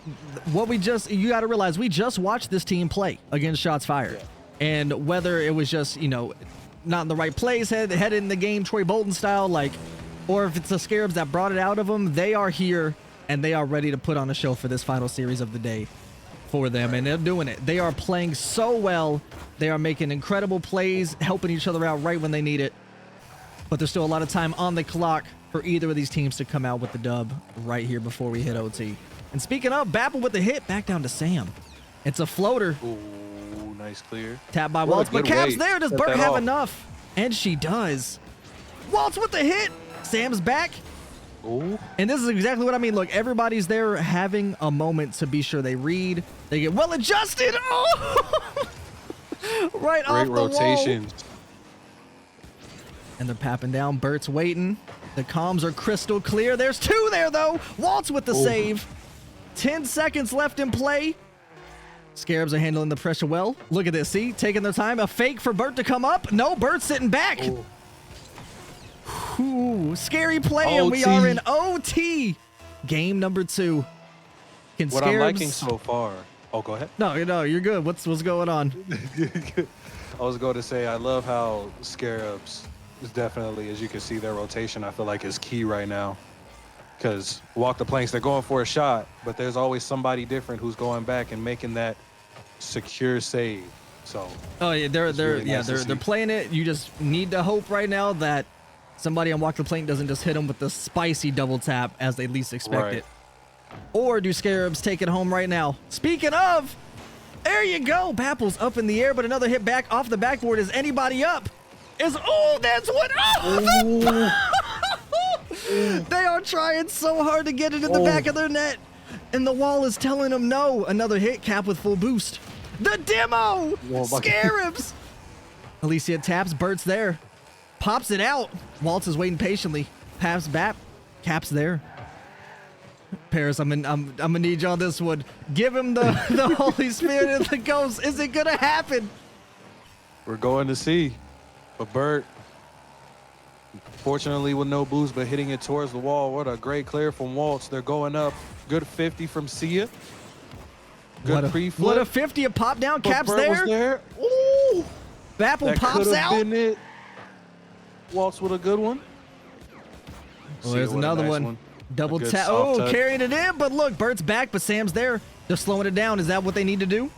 what you got to realize, we just watched this team play against Shots Fired. Yeah. And whether it was just, not in the right place, headed in the game, Troy Bolton style, or if it's the Scarabs that brought it out of them, they are here and they are ready to put on a show for this final series of the day for them. And they're doing it. They are playing so well. They are making incredible plays, helping each other out right when they need it. But there's still a lot of time on the clock for either of these teams to come out with the dub right here before we hit OT. And speaking of, Bapple with the hit, back down to Sam. It's a floater. Ooh, nice clear. Tap by What a Waltz, but good Cap's way. there. Does Set Bert that have off. enough? And she does. Waltz with the hit. Sam's back. Ooh. And this is exactly what I mean. Look, everybody's there having a moment to be sure they read. They get well adjusted. Oh! Right off Great the rotations. wall. And they're papping down. Bert's waiting. The comms are crystal clear. There's two there, though. Waltz with the save. 10 seconds left in play. Scarabs are handling the pressure well. Look at this. See? Taking their time. A fake for Bert to come up. No, Bert's sitting back. Ooh, scary play, and we OT. are in OT. Game number 2. Can What I'm liking Scarabs... so far. Oh, go ahead. No, you're good. What's going on? I was going to say, I love how Scarabs is definitely, as you can see, their rotation, I feel like is key right now. Because walk the planks, they're going for a shot, but there's always somebody different who's going back and making that secure save. So Oh yeah, they're playing it. You just need to hope right now that somebody on walk the plank doesn't just hit them with the spicy double tap as they least expect it. Or do Scarabs take it home right now? Speaking of, there you go. Bapple's up in the air, but another hit back off the backboard. Is anybody up? That's what. Oh, they are trying so hard to get it in the back of their net, and the wall is telling them no. Another hit, Cap with full boost. The demo! Scarabs! Alicia taps, Bert's there. Pops it out. Waltz is waiting patiently. Pass back. Cap's there. Paris, I'm gonna need you on this one. Give him the Holy Spirit and the Ghost. Is it gonna happen? We're going to see. But Bert, fortunately with no boost, but hitting it towards the wall. What a great clear from Waltz. They're going up. Good 50 from Sia. Good pre-flip. What a 50, a pop down. But Cap's Bert was there. Ooh! Bapple That pops could out. have been it. Waltz with a good one. Oh, there's another one. Double tap. Oh, carrying it in, but look, Bert's back, but Sam's there. They're slowing it down. Is that what they need to do?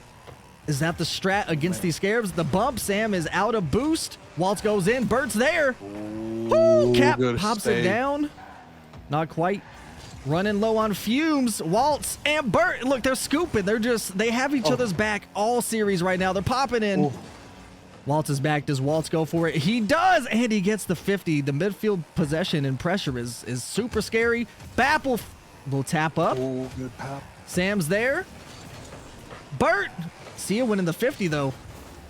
Is that the strat against these Scarabs? The bump, Sam is out of boost. Waltz goes in, Bert's there. Ooh, Cap pops it down. Not quite. Running low on fumes. Waltz and Bert. Look, they're scooping. They have each other's back all series right now. They're popping in. Ooh. Waltz is back. Does Waltz go for it? He does, and he gets the 50. The midfield possession and pressure is super scary. Bapple will tap up. Oh, good pop. Sam's there. Bert. Sia winning the 50, though.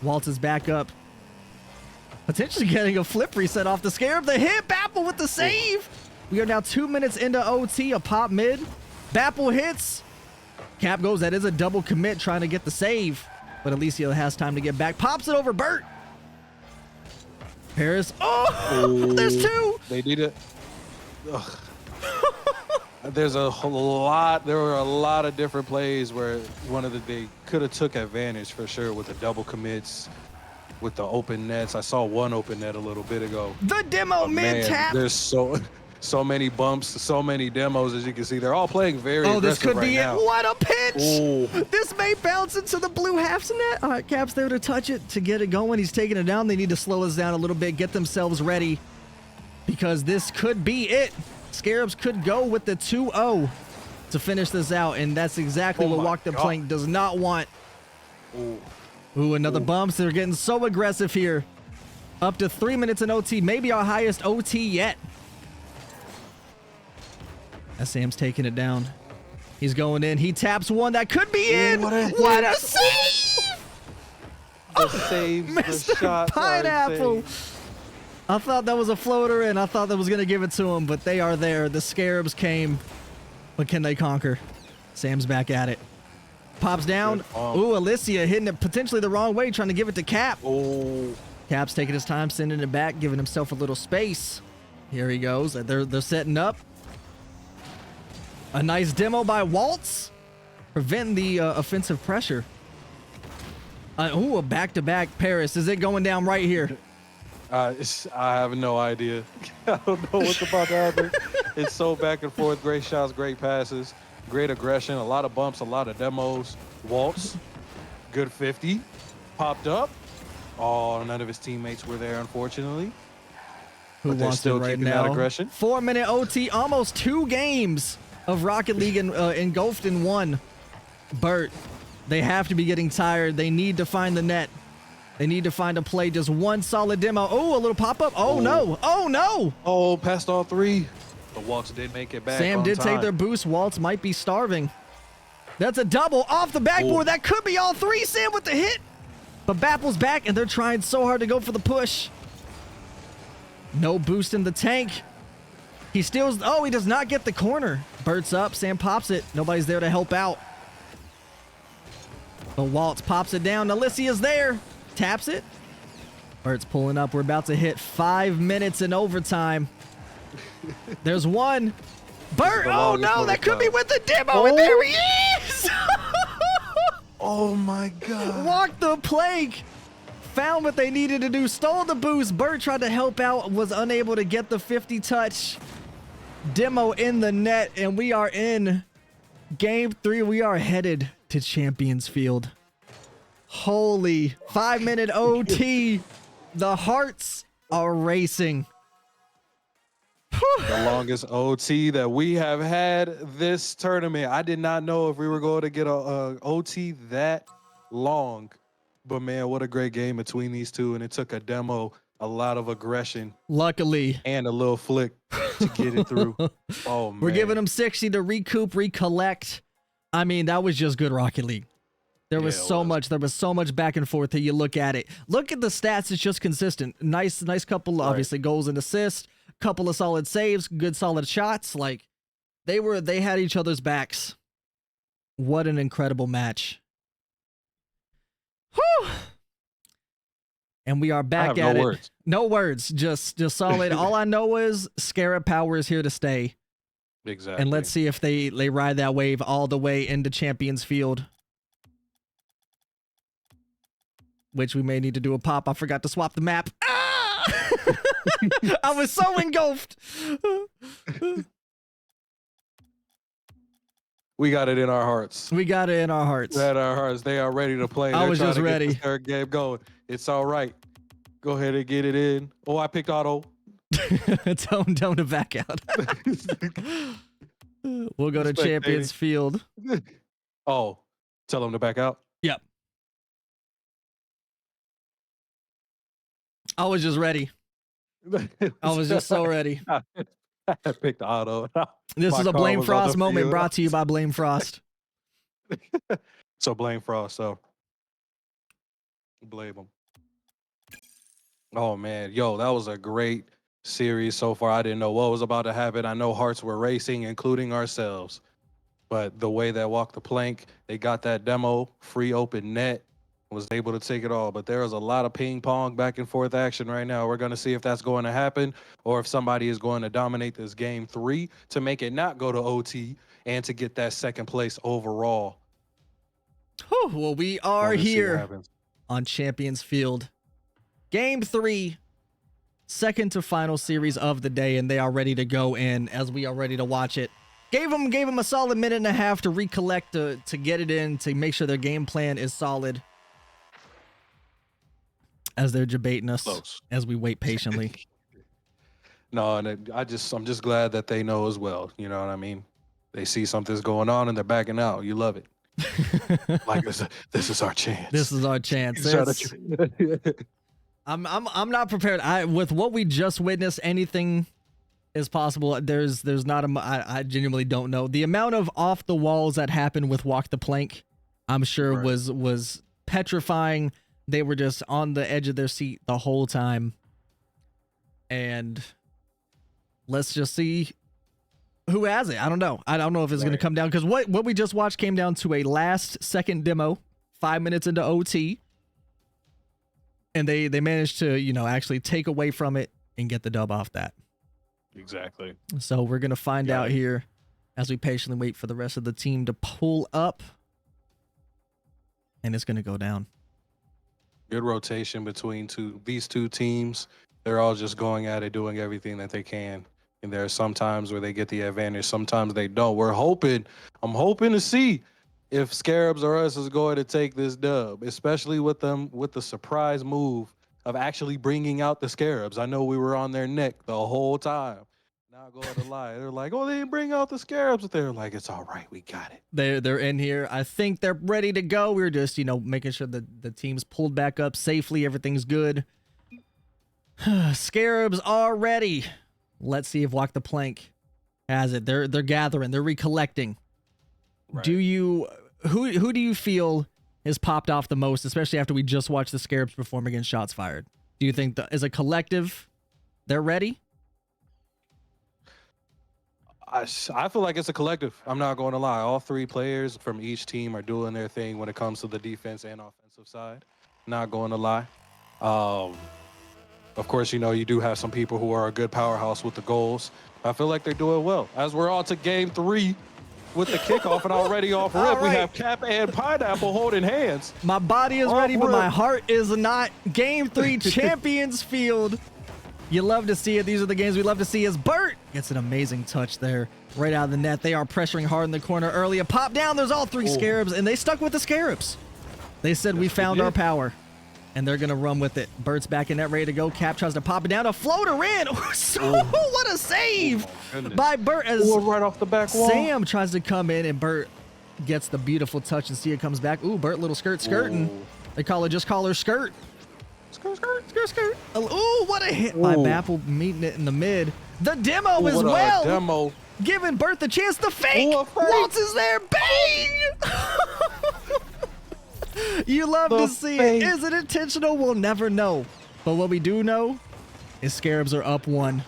Waltz is back up. Potentially getting a flip reset off the Scarab. The hit. Bapple with the save. We are now 2 minutes into OT. A pop mid. Bapple hits. Cap goes. That is a double commit trying to get the save. But Alicia has time to get back. Pops it over Bert. Paris. Oh, there's two. They need it. There were a lot of different plays where they could have took advantage for sure with the double commits, with the open nets. I saw one open net a little bit ago. The demo mid tap. There's so many bumps, so many demos, as you can see. They're all playing very aggressive this could right be now. it. What a pitch. Ooh. This may bounce into the blue half net. All right, Cap's there to touch it, to get it going. He's taking it down. They need to slow us down a little bit, get themselves ready, because this could be it. Scarabs could go with the 2-0 to finish this out, and that's exactly what Walk the Plank does not want. Ooh, another bumps. They're getting so aggressive here. Up to 3 minutes in OT, maybe our highest OT yet. As Sam's taking it down. He's going in. He taps one. That could be in. What a save! The saves, Mr. the shots Pineapple. I thought that was a floater, and I thought that was going to give it to him, but they are there. The Scarabs came, but can they conquer? Sam's back at it. Pops down. Ooh, Alicia hitting it potentially the wrong way, trying to give it to Cap. Oh. Cap's taking his time, sending it back, giving himself a little space. Here he goes. They're setting up. A nice demo by Waltz, preventing the offensive pressure. A back-to-back Paris. Is it going down right here? I have no idea. I don't know what's about to happen. It's so back and forth. Great shots, great passes, great aggression, a lot of bumps, a lot of demos. Waltz, good 50, popped up. Oh, none of his teammates were there, unfortunately. Who but they're wants still it right keeping now? that aggression. 4 minute OT, almost 2 games of Rocket League engulfed in one. Bert, they have to be getting tired. They need to find the net. They need to find a play. Just one solid demo. Oh, a little pop-up. Oh, no. Oh, no. Oh, passed all 3. But Waltz did make it back. Sam did take their boost. Waltz might be starving. That's a double off the backboard. That could be all 3. Sam with the hit. But Bapple's back, and they're trying so hard to go for the push. No boost in the tank. He steals. Oh, he does not get the corner. Bert's up. Sam pops it. Nobody's there to help out. But Waltz pops it down. Alicia's there. Taps it. Bert's pulling up. We're about to hit 5 minutes in overtime. There's one. Bert. Oh, no. That could be with the demo. And there he is. Oh my God. Walked the plank. Found what they needed to do. Stole the boost. Bird tried to help out. Was unable to get the 50 touch. Demo in the net. And we are in game 3. We are headed to Champions Field. Holy 5-minute OT. The hearts are racing. The longest OT that we have had this tournament. I did not know if we were going to get a OT that long, but man, what a great game between these two. And it took a demo, a lot of aggression, Luckily, and a little flick to get it through. Oh man, we're giving them 60 to recoup, recollect. I mean, that was just good Rocket League. There was so much back and forth that you look at it. Look at the stats, it's just consistent. Nice couple, obviously, goals and assists, couple of solid saves, good solid shots. Like, they had each other's backs. What an incredible match. Whew. And we are back at it. No words, just solid. All I know is Scarab Power is here to stay. Exactly. And let's see if they ride that wave all the way into Champions Field. Which we may need to do a pop. I forgot to swap the map. Ah! I was so engulfed. We got it in our hearts. We got it in our hearts. At our hearts. They are ready to play. I was just They're trying to ready. get this third game going. It's all right. Go ahead and get it in. Oh, I picked auto. Tell him to back out. We'll go to Champions Field. Oh, tell him to back out. Yep. I was just ready. I was just so ready. I picked auto. This is a BlameFrost moment brought to you by BlameFrost. So BlameFrost. So blame him. Oh man, yo, that was a great series so far. I didn't know what was about to happen. I know hearts were racing, including ourselves. But the way that walked the plank, they got that demo, free open net, was able to take it all. But there is a lot of ping pong back and forth action right now. We're going to see if that's going to happen or if somebody is going to dominate this game 3 to make it not go to OT and to get that second place overall. Whew, well, we are here on Champions Field. Game 3, second to final series of the day, and they are ready to go in as we are ready to watch it. Gave them a solid minute and a half to recollect, to get it in, to make sure their game plan is solid. As they're debating us as we wait patiently. No, and I'm just glad that they know as well. You know what I mean? They see something's going on and they're backing out. You love it. Like this is our chance. This is our chance. I'm not prepared. With what we just witnessed, anything is possible. There's not I genuinely don't know. The amount of off the walls that happened with Walk the Plank, I'm sure was petrifying. They were just on the edge of their seat the whole time. And let's just see who has it. I don't know. I don't know if it's going to come down, because what we just watched came down to a last second demo, 5 minutes into OT. And they managed to, actually take away from it and get the dub off that. Exactly. So we're going to find out here as we patiently wait for the rest of the team to pull up. And it's going to go down. Good rotation between these two teams. They're all just going at it, doing everything that they can. And there are some times where they get the advantage. Sometimes they don't. I'm hoping to see if Scarabs or us is going to take this dub, especially with the surprise move of actually bringing out the Scarabs. I know we were on their neck the whole time. Not going to lie. They're like, oh, they didn't bring out the Scarabs. But they're like, it's all right. We got it. They're in here. I think they're ready to go. We're just, making sure that the team's pulled back up safely. Everything's good. Scarabs are ready. Let's see if Walk the Plank has it. They're gathering. They're recollecting. Right. Who do you feel has popped off the most, especially after we just watched the Scarabs perform against Shots Fired? Do you think as a collective, they're ready? I feel like it's a collective. I'm not going to lie. All 3 players from each team are doing their thing when it comes to the defense and offensive side. Not going to lie. Of course, you do have some people who are a good powerhouse with the goals. I feel like they're doing well. As we're on to game 3, with the kickoff, and already off rip, All we right. have Cap and Pineapple holding hands. My body is Off ready, but rip. my heart is not. Game 3 Champions Field. You love to see it. These are the games we love to see as Bert gets an amazing touch there right out of the net. They are pressuring hard in the corner early. A pop down. There's all 3 Scarabs, and they stuck with the Scarabs. They said we found our power, and they're going to run with it. Bert's back in net, ready to go. Cap tries to pop it down. A floater in. What a save by Bert as right off the back wall. Sam tries to come in, and Bert gets the beautiful touch, and Sia comes back. Ooh, Bert, little skirting. They call her skirt. Skirt. Ooh, what a hit by Bapple, meeting it in the mid. The demo as well. Demo. Giving Bert the chance. The fake. Ooh, a fake. Waltz is there. Bang! You love to see it. Is it intentional? We'll never know. But what we do know is Scarabs are up 1.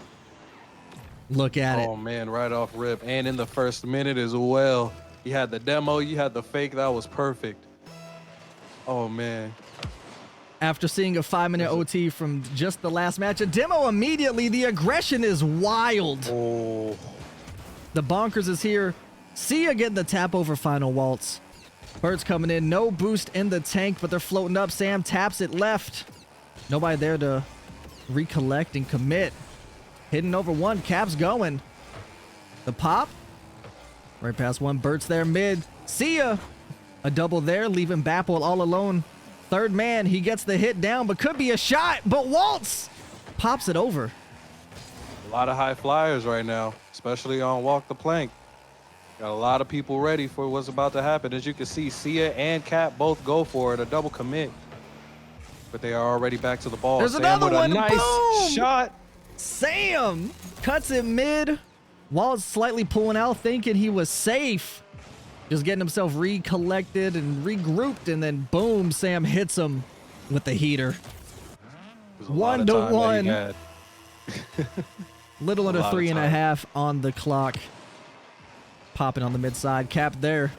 Look at it. Oh, man, right off rip. And in the first minute as well. You had the demo, you had the fake. That was perfect. Oh, man. After seeing a 5-minute OT from just the last match, a demo immediately. The aggression is wild. Oh. The bonkers is here. Sia getting the tap over final waltz. Bert's coming in. No boost in the tank, but they're floating up. Sam taps it left. Nobody there to recollect and commit. Hitting over 1. Cap's going. The pop. Right past 1. Bert's there mid. Sia. A double there, leaving Bapple all alone. Third man, he gets the hit down, but could be a shot. But Waltz pops it over. A lot of high flyers right now, especially on Walk the Plank. Got a lot of people ready for what's about to happen. As you can see, Sia and Cap both go for it, a double commit. But they are already back to the ball. There's Sam another with one. A nice Boom! shot. Sam cuts it mid. Waltz slightly pulling out, thinking he was safe. Just getting himself recollected and regrouped, and then boom, Sam hits him with the heater. 1-1. Little under 3.5 on the clock. Popping on the mid side. Cap there.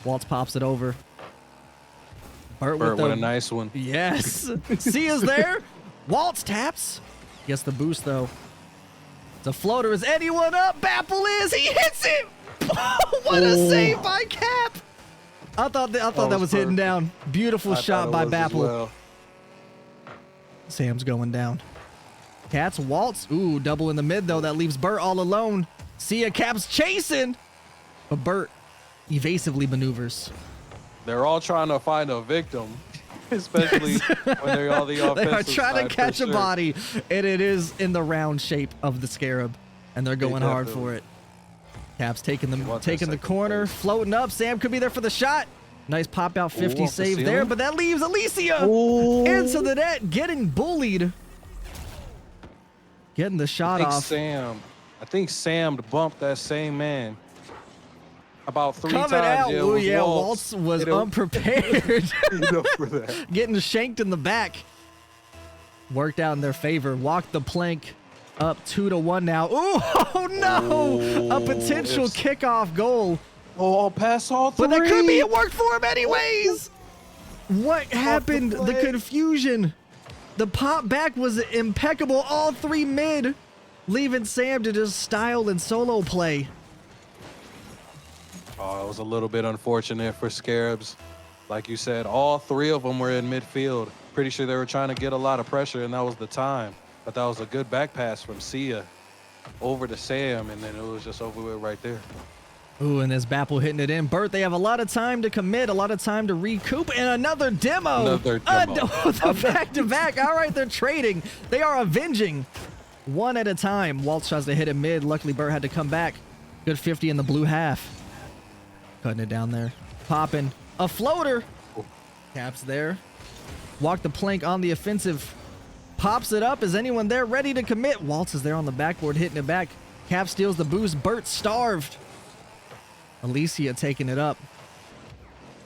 Waltz pops it over. Bert with a nice one. Yes. Sia's there. Waltz taps. Gets the boost though. It's a floater. Is anyone up? Bapple is. He hits it. What a save by Cap! I thought that was hitting down. Beautiful shot by Bapple. Well. Sam's going down. Cat's Waltz. Ooh, double in the mid though. That leaves Bert all alone. Sia Cap's chasing, but Bert evasively maneuvers. They're all trying to find a victim, especially when they're all the offensive. They are trying to catch a sure. body, and it is in the round shape of the Scarab, and they're going hard for it. Cap's taking the corner, floating up. Sam could be there for the shot. Nice pop out 50 save there, but that leaves Alicia into the net, getting bullied. Getting the shot off. I think Sam bumped that same man about 3 times. Coming out. Oh yeah, Waltz was unprepared. Getting shanked in the back. Worked out in their favor. Walked the plank. Up 2-1 now. Ooh, oh no! A potential kickoff goal. Oh, I'll pass all 3. But that could be. It worked for him anyways. What happened? The confusion. The pop back was impeccable. All 3 mid, leaving Sam to just style and solo play. Oh, it was a little bit unfortunate for Scarabs. Like you said, all 3 of them were in midfield. Pretty sure they were trying to get a lot of pressure, and that was the time. But that was a good back pass from Sia over to Sam, and then it was just over with right there. Ooh, and there's Bapple hitting it in. Bert, they have a lot of time to commit, a lot of time to recoup, and another demo. The back-to-back. All right, they're trading. They are avenging one at a time. Waltz tries to hit it mid. Luckily, Bert had to come back. Good 50 in the blue half. Cutting it down there. Popping. A floater. Cap's there. Walk the plank on the offensive. Pops it up. Is anyone there ready to commit? Waltz is there on the backboard hitting it back. Cap steals the boost. Bert starved. Alicia taking it up.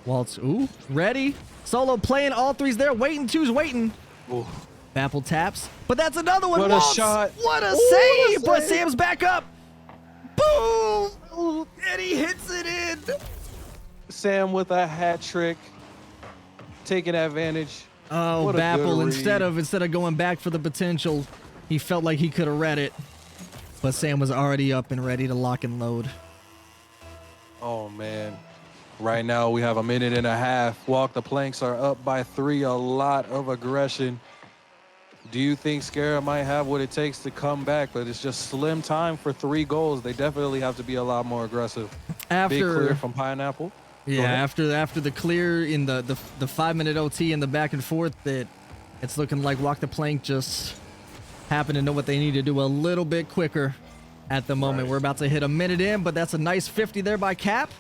Waltz, ooh, ready. Solo playing, all 3's there. Waiting, 2's waiting. Ooh. Bapple taps. But that's another one. What Waltz. a shot. What a save. But Sam's back up. Boom. Ooh, and he hits it in. Sam with a hat trick. Taking advantage. Oh, Bapple, instead of going back for the potential, he felt like he could have read it. But Sam was already up and ready to lock and load. Oh, man. Right now, we have a minute and a half. Walk the Planks are up by 3. A lot of aggression. Do you think Scarab might have what it takes to come back? But it's just slim time for 3 goals. They definitely have to be a lot more aggressive. Big clear from Pineapple. Yeah, after the clear in the 5-minute OT and the back and forth, it's looking like Walk the Plank just happen to know what they need to do a little bit quicker at the moment. Right. We're about to hit a minute in, but that's a nice 50 there by Cap.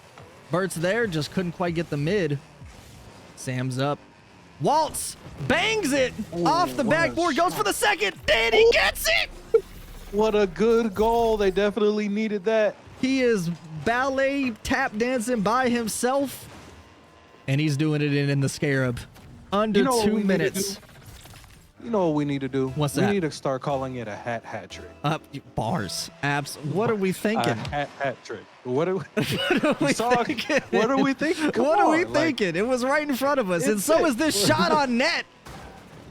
Bert's there, just couldn't quite get the mid. Sam's up. Waltz bangs it off the backboard, goes for the second, and he gets it! What a good goal. They definitely needed that. He is ballet tap dancing by himself, and he's doing it in the Scarab. Under 2 minutes. You know what we need to do? What's that? We need to start calling it a hat trick. Bars. Abs. What are we thinking? A hat trick. What are we What are we thinking? What are we thinking? Come What are we on, thinking? It was right in front of us, and so is this shot on net.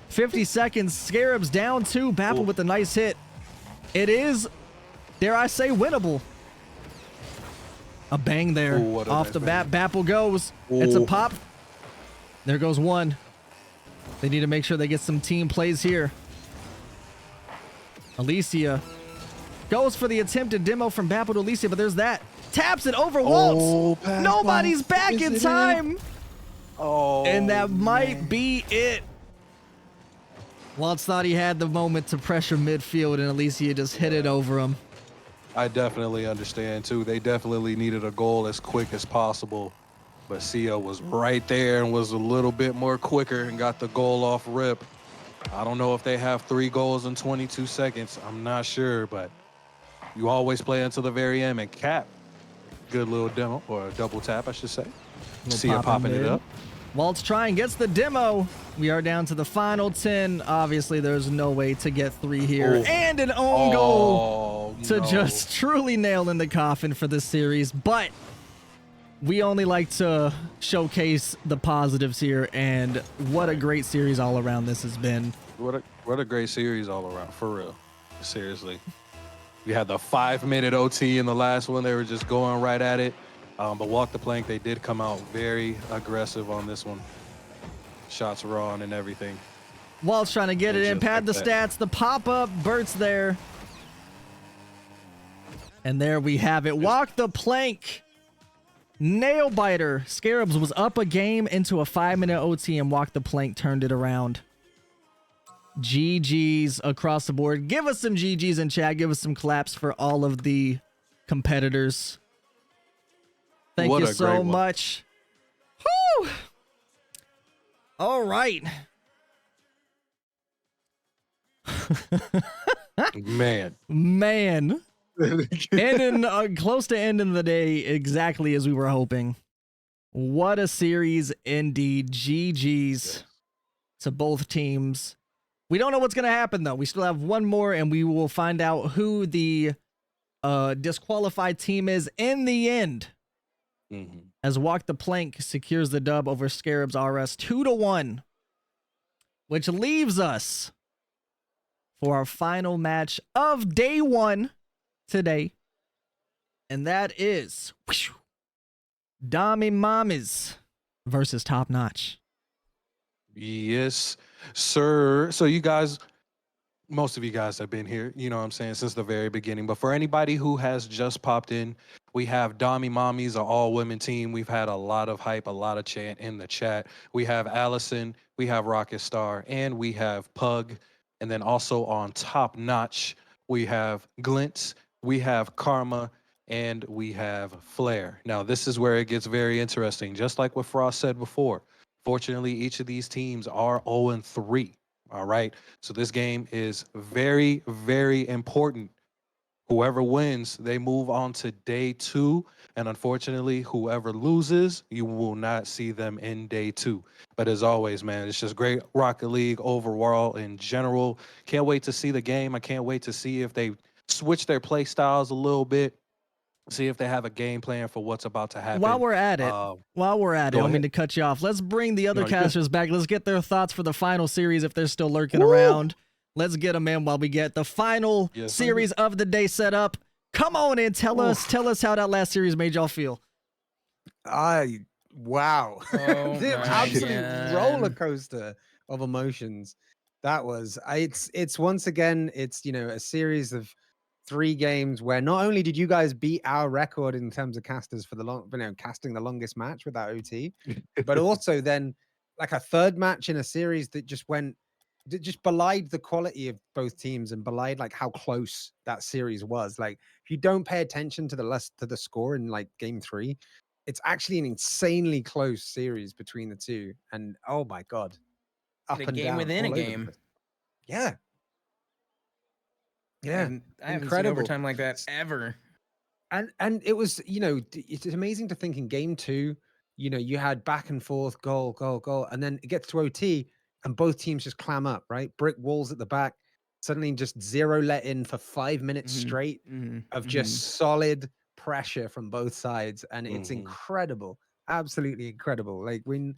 50 seconds. Scarab's down 2. Bapple with a nice hit. It is, dare I say, winnable. A bang there. Off the bat. Bapple goes. It's a pop. There goes 1. They need to make sure they get some team plays here. Alicia goes for the attempted demo from Bapple to Alicia, but there's that. Taps it over Waltz. Nobody's back in time. And that might be it. Waltz thought he had the moment to pressure midfield, and Alicia just hit it over him. I definitely understand, too. They definitely needed a goal as quick as possible. But Sia was right there and was a little bit more quicker and got the goal off rip. I don't know if they have 3 goals in 22 seconds. I'm not sure, but you always play until the very end. And Cap, good little demo, or a double tap, I should say. Sia popping it up. Waltz trying, gets the demo. We are down to the final 10. Obviously, there's no way to get 3 here. And an own goal to just truly nail in the coffin for this series. But we only like to showcase the positives here, and what a great series all around this has been. What a great series all around, for real. Seriously. We had the 5-minute OT in the last one. They were just going right at it. But Walk the Plank, they did come out very aggressive on this one. Shots were on and everything. Waltz trying to get it in, pad the stats, the pop-up, Bert's there. And there we have it. Walk the Plank. Nail biter. Scarabs was up a game into a 5-minute OT, and Walk the Plank turned it around. GG's across the board. Give us some GG's in chat. Give us some claps for all of the competitors. Thank you so much. Whew. All right. Man. Ending close to ending the day exactly as we were hoping. What a series indeed. GG's to both teams. We don't know what's going to happen, though. We still have one more, and we will find out who the disqualified team is in the end. As Walk the Plank secures the dub over Scarabs RS 2-1, which leaves us for our final match of day 1 today, and that is Dami Mommies versus Top Notch. Yes, sir. So you guys, most of you guys have been here, you know what I'm saying, since the very beginning. But for anybody who has just popped in, we have Dami Mommies, an all-women team. We've had a lot of hype, a lot of chant in the chat. We have Allison, we have Rocket Star, and we have Pug. And then also on Top Notch, we have Glint, we have Karma, and we have Flair. Now, this is where it gets very interesting. Just like what Frost said before, fortunately, each of these teams are 0-3. All right. So this game is very, very important. Whoever wins, they move on to day 2. And unfortunately, whoever loses, you will not see them in day 2. But as always, man, it's just great Rocket League overall in general. Can't wait to see the game. I can't wait to see if they switch their play styles a little bit. See if they have a game plan for what's about to happen. While we're at it, I don't mean to cut you off. Let's bring the other casters back. Let's get their thoughts for the final series if they're still lurking around. Let's get them in while we get the final series of the day set up. Come on and tell us how that last series made y'all feel. Wow. Oh The my absolute God. roller coaster of emotions. That was it's once again, it's a series of 3 games where not only did you guys beat our record in terms of casters for the casting the longest match without OT, but also then like a third match in a series that just belied the quality of both teams and belied like how close that series was. Like if you don't pay attention to the score in like game 3, it's actually an insanely close series between the two. And oh my God, up A and game down within a all over the game. place. Yeah. I Yeah. haven't seen Incredible. overtime like that ever. And it was, it's amazing to think in game 2, you had back and forth, goal, and then it gets to OT and both teams just clam up, right? Brick walls at the back, suddenly just 0 let in for 5 minutes straight of just solid pressure from both sides. And it's incredible, absolutely incredible. Like when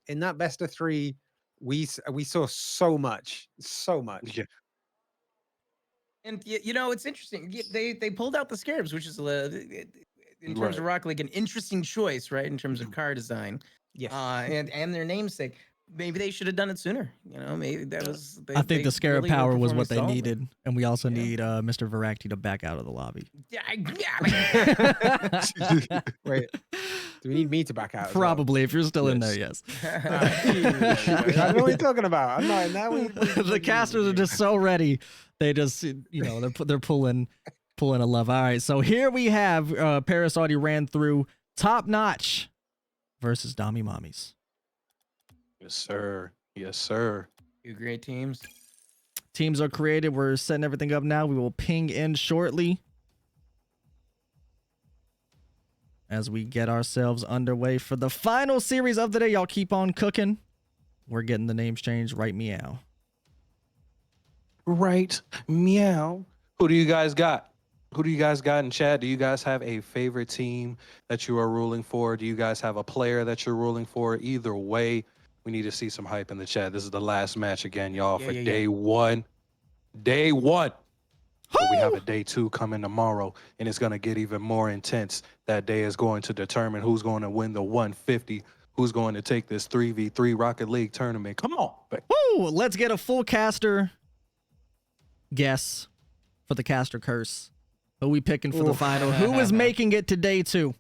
in that best of 3, we saw so much. Yeah. And it's interesting. They pulled out the scarabs, which is in terms Right. of Rocket League an interesting choice, right? In terms of car design, Yes. and their namesake. Maybe they should have done it sooner. Maybe that was. I think the scarab really were power was performing what they solidly. needed, and we also Yeah. need Mr. Voraktee to back out of the lobby. Yeah, Wait, do we need me to back out? Probably, if you're still in there, Yes. yes. I don't know what you're talking about. I'm not in that one. The casters are just so ready. They just, they're pulling a love. All right, so here we have Paris already ran through Top Notch versus Dommy Mommies. Yes, sir. Yes, sir. 2 great teams. Teams are created. We're setting everything up now. We will ping in shortly as we get ourselves underway for the final series of the day. Y'all keep on cooking. We're getting the names changed right meow. Right. Meow. Who do you guys got? Who do you guys got in chat? Do you guys have a favorite team that you are ruling for? Do you guys have a player that you're ruling for? Either way, we need to see some hype in the chat. This is the last match again, y'all, for day 1. Day 1. But we have a day 2 coming tomorrow, and it's going to get even more intense. That day is going to determine who's going to win the 150, who's going to take this 3v3 Rocket League tournament. Come on. Woo! Let's get a full caster guess for the caster curse. Who we picking for the final? Who is making it to day 2?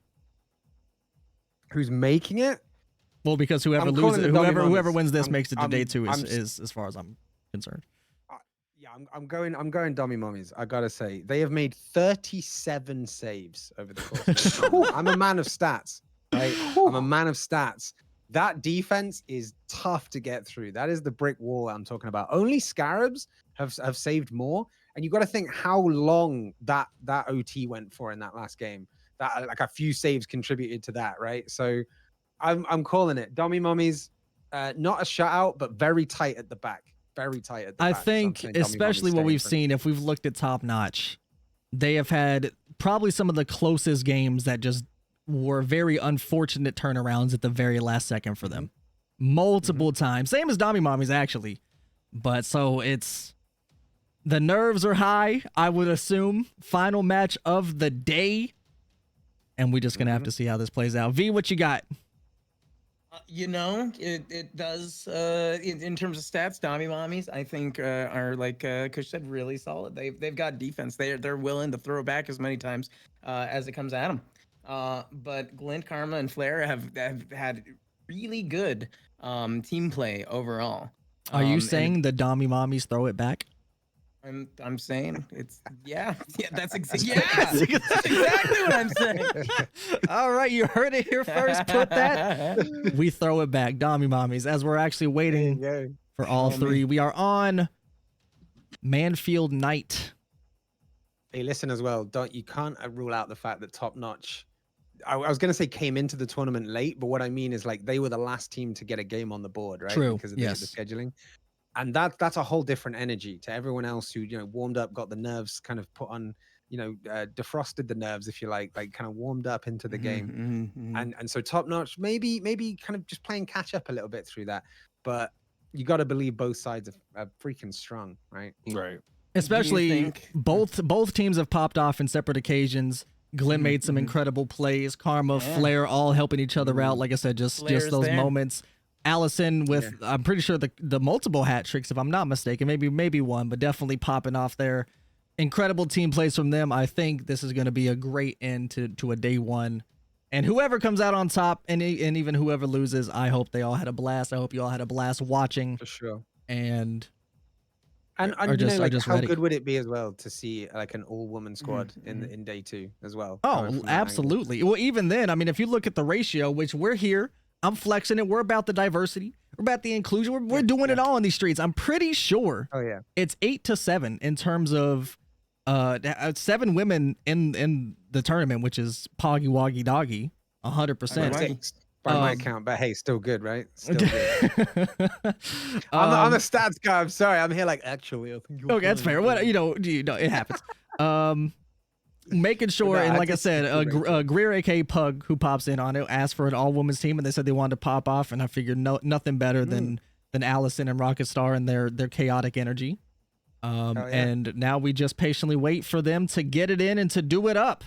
Who's making it? Well, because whoever I'm calling loses, it Dommy whoever Mommies. wins this makes it to day 2 I'm is as far as I'm concerned. Yeah, I'm going Dommy Mommies. I gotta say, they have made 37 saves over the course of this tournament. I'm a man of stats, right? I'm a man of stats. That defense is tough to get through. That is the brick wall I'm talking about. Only Scarabs have saved more, and you got to think how long that OT went for in that last game. That like a few saves contributed to that, right? So I'm calling it Dommy Mommies. Not a shutout, but very tight at the back. Very tight at the I back. think, So I'm saying Dommy especially Mommies what staying we've for- seen, if we've looked at Top Notch, they have had probably some of the closest games that just were very unfortunate turnarounds at the very last second for them. Multiple times. Same as Dommy Mommies, actually. But so it's... The nerves are high, I would assume. Final match of the day. And we're just going to have to see how this plays out. V, what you got? It does in terms of stats. Dommy Mommies, I think, are like Kush said, really solid. They've got defense. They're willing to throw back as many times as it comes at them. But Glint, Karma, and Flair have had really good team play overall. Are you saying the Dommy Mommies throw it back? I'm saying it's that's exactly what I'm saying. All right, you heard it here first. Put that. We throw it back, Dommy Mommies, as we're actually waiting for all three. We are on Manfield Night. Hey, listen as well. You can't rule out the fact that Top Notch. I was going to say came into the tournament late, but what I mean is like they were the last team to get a game on the board, right? True. Because of the scheduling. And that's a whole different energy to everyone else who, warmed up, got the nerves kind of put on, defrosted the nerves, if you like kind of warmed up into the game. And so Top Notch, maybe kind of just playing catch up a little bit through that. But you got to believe both sides are freaking strong, right? Right. Especially both teams have popped off in separate occasions. Glint made some incredible plays. Karma, Flair, all helping each other out. Like I said, just those moments. Allison with, I'm pretty sure the multiple hat tricks, if I'm not mistaken, maybe one, but definitely popping off there. Incredible team plays from them. I think this is going to be a great end to a day one. And whoever comes out on top, and even whoever loses, I hope they all had a blast. I hope you all had a blast watching. For sure. And you know, like, how good would it be as well to see like an all-woman squad in day 2 as well? Oh, absolutely. Well, even then, I mean, if you look at the ratio, which we're here, I'm flexing it. We're about the diversity. We're about the inclusion. We're doing it all in these streets. I'm pretty sure. Oh yeah. It's 8-7 in terms of 7 women in the tournament, which is Poggy Woggy Doggy, 100%. By my account, but hey, still good, right? Still good. I'm a stats guy. I'm sorry. I'm here like, actually, I think okay, that's fair. What you know, it happens. Making sure, and like I said, Greer, aka Pug, who pops in on it, asked for an all-women's team, and they said they wanted to pop off, and I figured nothing better than Allison and Rocket Star and their chaotic energy. And now we just patiently wait for them to get it in and to do it up.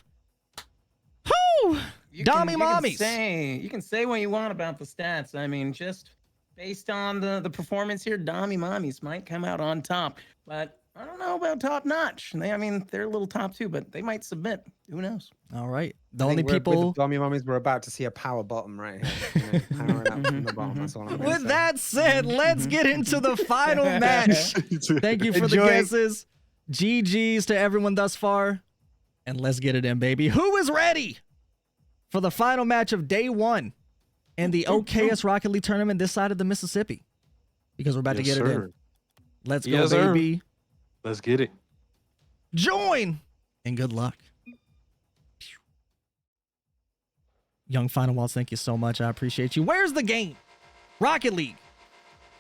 Whoo! Dommy mommies. You can say what you want about the stats. I mean, just based on the performance here, Dommy mommies might come out on top. But I don't know about top notch. I mean, they're a little top too, but they might submit. Who knows? All right. The only people. With the Dommy mommies, we're about to see a power bottom right here. You know, powering up from the bottom. That's all I'm With that said, let's get into the final match. Thank you for the guesses. GG's to everyone thus far. And let's get it in, baby. Who is ready for the final match of day 1 in the Okayest Rocket League tournament this side of the Mississippi? Because we're about to get it in. Let's go, baby. Sir. Let's get it. Join and good luck. Young Final Waltz, thank you so much. I appreciate you. Where's the game? Rocket League.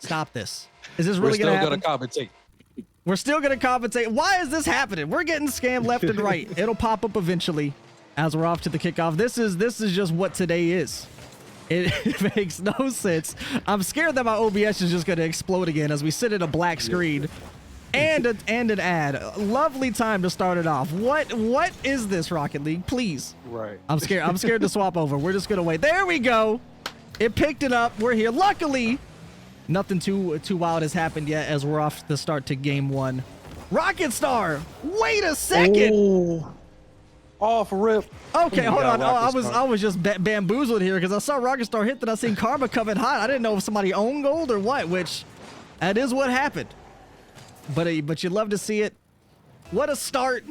Stop this. Is this really going to happen? We're still going to compensate. We're still going to compensate. Why is this happening? We're getting scammed left and right. It'll pop up eventually as we're off to the kickoff. This is just what today is. It makes no sense. I'm scared that my OBS is just going to explode again as we sit at a black screen. And an ad. Lovely time to start it off. What is this, Rocket League? Please. Right. I'm scared to swap over. We're just gonna wait. There we go. It picked it up. We're here. Luckily, nothing too wild has happened yet as we're off the start to game 1. Rocket Star. Wait a second. Oh. Off rip. Okay, hold on. I was just bamboozled here because I saw Rocket Star hit, then I seen Karma coming hot. I didn't know if somebody owned gold or what, which that is what happened. But you love to see it. What a start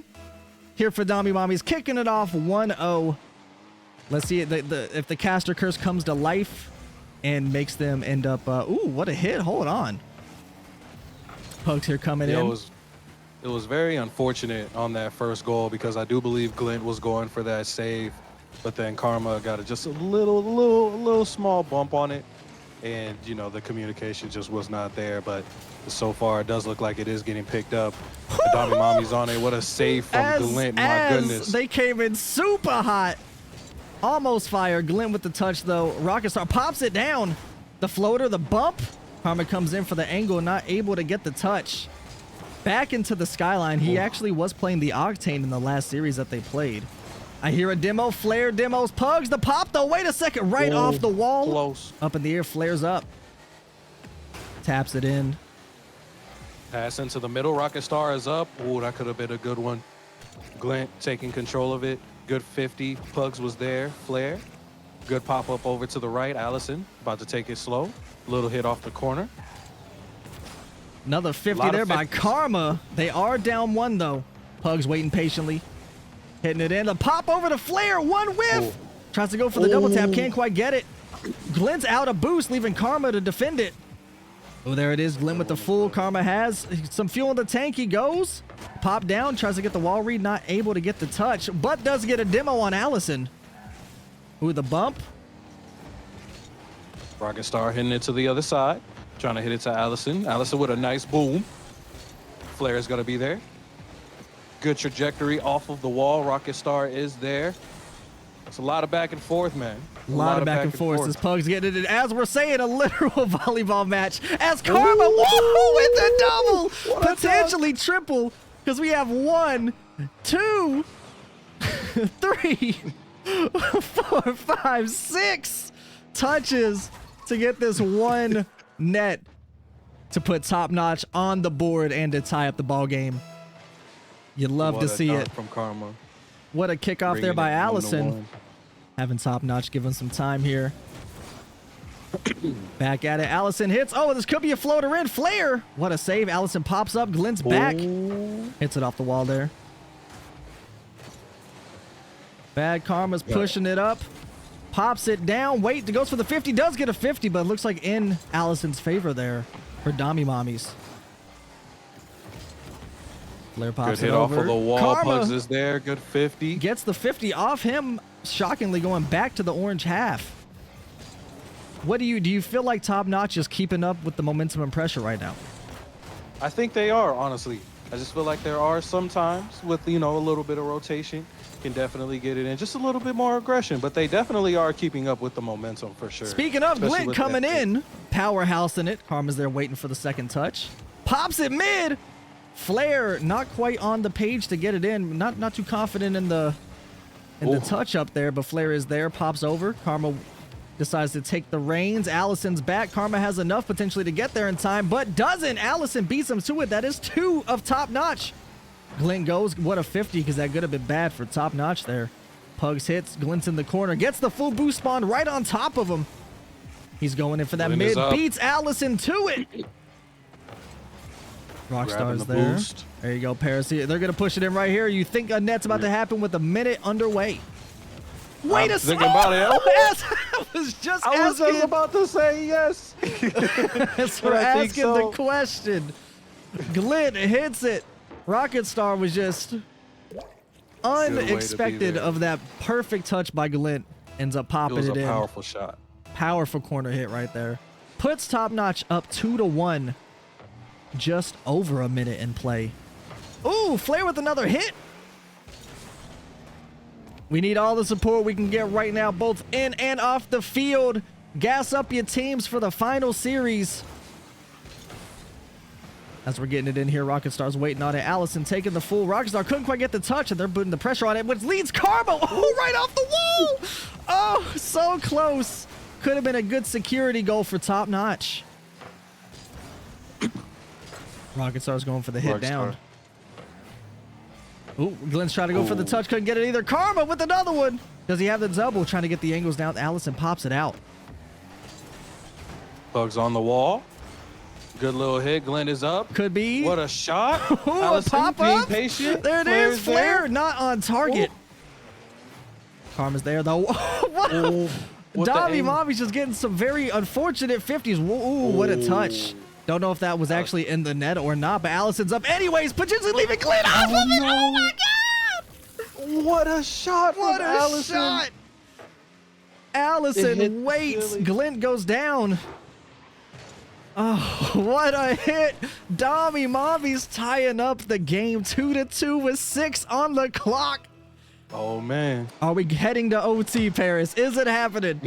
here for Dommy Mommies, kicking it off 1-0. Let's see if the caster curse comes to life and makes them end up. Ooh, what a hit! Hold on. Pugs here coming in. It was very unfortunate on that first goal because I do believe Glint was going for that save, but then Karma got just a little small bump on it, and you know the communication just was not there. But so far, it does look like it is getting picked up. The Dommy Mommy's on it. What a save from Glint. My goodness. They came in super hot. Almost fire. Glint with the touch, though. Rocket Star pops it down. The floater, the bump. Karma comes in for the angle, not able to get the touch. Back into the skyline. He actually was playing the Octane in the last series that they played. I hear a demo. Flare demos. Pugs. The pop, though. Wait a second. Right off the wall. Close. Up in the air. Flares up. Taps it in. Pass into the middle. Rocket Star is up. Ooh, that could have been a good one. Glint taking control of it. Good 50. Pugs was there. Flare. Good pop up over to the right. Allison about to take it slow. Little hit off the corner. Another 50 there by Karma. They are down 1, though. Pugs waiting patiently. Hitting it in. The pop over to Flare. One whiff. Ooh. Tries to go for the double tap. Can't quite get it. Glint's out of boost, leaving Karma to defend it. Oh, there it is. Glint with the full. Karma has some fuel in the tank. He goes. Pop down. Tries to get the wall read. Not able to get the touch, but does get a demo on Allison. Ooh, the bump. Rocket Star hitting it to the other side. Trying to hit it to Allison. Allison with a nice boom. Flare is going to be there. Good trajectory off of the wall. Rocket Star is there. It's a lot of back and forth, man. A lot of back and forth. As Pugs getting it. As we're saying, a literal volleyball match. As Karma, whoa, with the double. Potentially triple. Because we have 1, 2. 3, 4, 5, 6 touches to get this one net to put Top Notch on the board and to tie up the ball game. You love to see it. From Karma. What a kickoff Bringing there by it 1-1. Allison. Having Top Notch give him some time here. Back at it. Allison hits. Oh, this could be a floater in. Flare. What a save. Allison pops up. Glint's back. Hits it off the wall there. Bad Karma's pushing it up. Pops it down. Wait, goes for the 50. Does get a 50, but it looks like in Allison's favor there for Dami Mommies. Flare pops Good hit it over. off of the wall. Karma Pugs is there. Good 50. gets the 50 off him, shockingly going back to the orange half. What do you feel like Top Notch is keeping up with the momentum and pressure right now? I think they are, honestly. I just feel like there are some times with, a little bit of rotation can definitely get it in. Just a little bit more aggression, but they definitely are keeping up with the momentum for sure. Speaking of, Especially Glint with coming that in, powerhouse in it. Karma's there waiting for the second touch. Pops it mid. Flare not quite on the page to get it in. Not too confident in the touch up there, but Flare is there. Pops over. Karma decides to take the reins. Allison's back. Karma has enough potentially to get there in time, but doesn't. Allison beats him to it. That is 2 of Top Notch. Glint goes. What a 50, because that could have been bad for Top Notch there. Pugs hits. Glint's in the corner. Gets the full boost spawn right on top of him. He's going in for that Glint mid. is up. Beats Allison to it. Rockstar's the there. boost. There you go, Paris. They're going to push it in right here. You think a net's about to happen with a minute underway. Wait a second. About it. I was just asking. about to say yes. That's for But I think asking so. the question. Glint hits it. Rocket Star was just unexpected there. of that perfect touch by Glint. Ends up It popping was it a in. powerful shot. Powerful corner hit right there. Puts Top Notch up 2-1. Just over a minute in play. Ooh, Flare with another hit. We need all the support we can get right now, both in and off the field. Gas up your teams for the final series. As we're getting it in here, Rocket Star's waiting on it. Allison taking the full. Rocket Star couldn't quite get the touch, and they're putting the pressure on it, which leads Karma. Oh, right off the wall. Oh, so close. Could have been a good security goal for Top Notch. Rocket Star's going for the hit down. Ooh, Glenn's trying to go for the touch. Couldn't get it either. Karma with another one. Does he have the double? Trying to get the angles down. Allison pops it out. Pugs on the wall. Good little hit. Glenn is up. Could be. What a shot. Ooh, a Allison pop being up. patient. There it Flare's is. Flare there. not on target. Karma's there though. What a, Ooh, what the Dami aim. Mommy's just getting some very unfortunate 50s. Ooh, what a touch. Don't know if that was actually in the net or not, but Allison's up anyways, potentially leaving Glenn off of it. Oh my God! What a shot What from a Allison. shot! It Allison hit waits. Philly. Glint goes down. Oh, what a hit. Dami Mommy's tying up the game 2-2 with 6 on the clock. Oh, man. Are we heading to OT, Paris? Is it happening?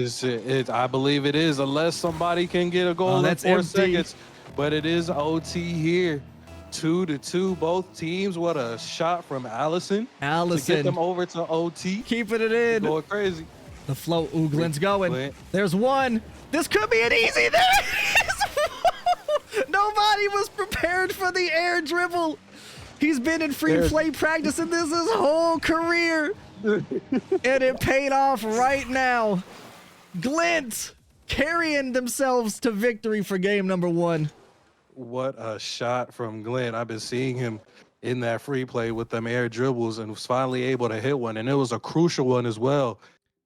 I believe it is, unless somebody can get a goal in that's 4 empty. seconds. But it is OT here. 2-2, both teams. What a shot from Allison. To Allison get them over to OT. keeping it in. Going crazy. The float. Ooh, Glint's going. Glint. There's one. This could be an easy. There it is. Nobody was prepared for the air dribble. He's been in free play practicing this his whole career. And it paid off right now. Glint carrying themselves to victory for game number 1. What a shot from Glenn. I've been seeing him in that free play with them air dribbles and was finally able to hit one. And it was a crucial one as well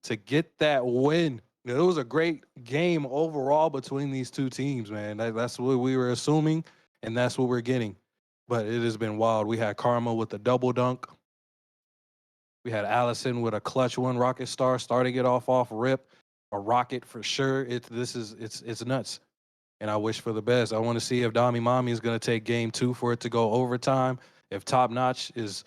to get that win. It was a great game overall between these two teams, man. That's what we were assuming, and that's what we're getting. But it has been wild. We had Karma with the double dunk. We had Allison with a clutch one. Rocket Star starting it off rip. A rocket for sure. It's nuts. And I wish for the best. I want to see if Dami Mommy is going to take game 2 for it to go overtime. If Top Notch is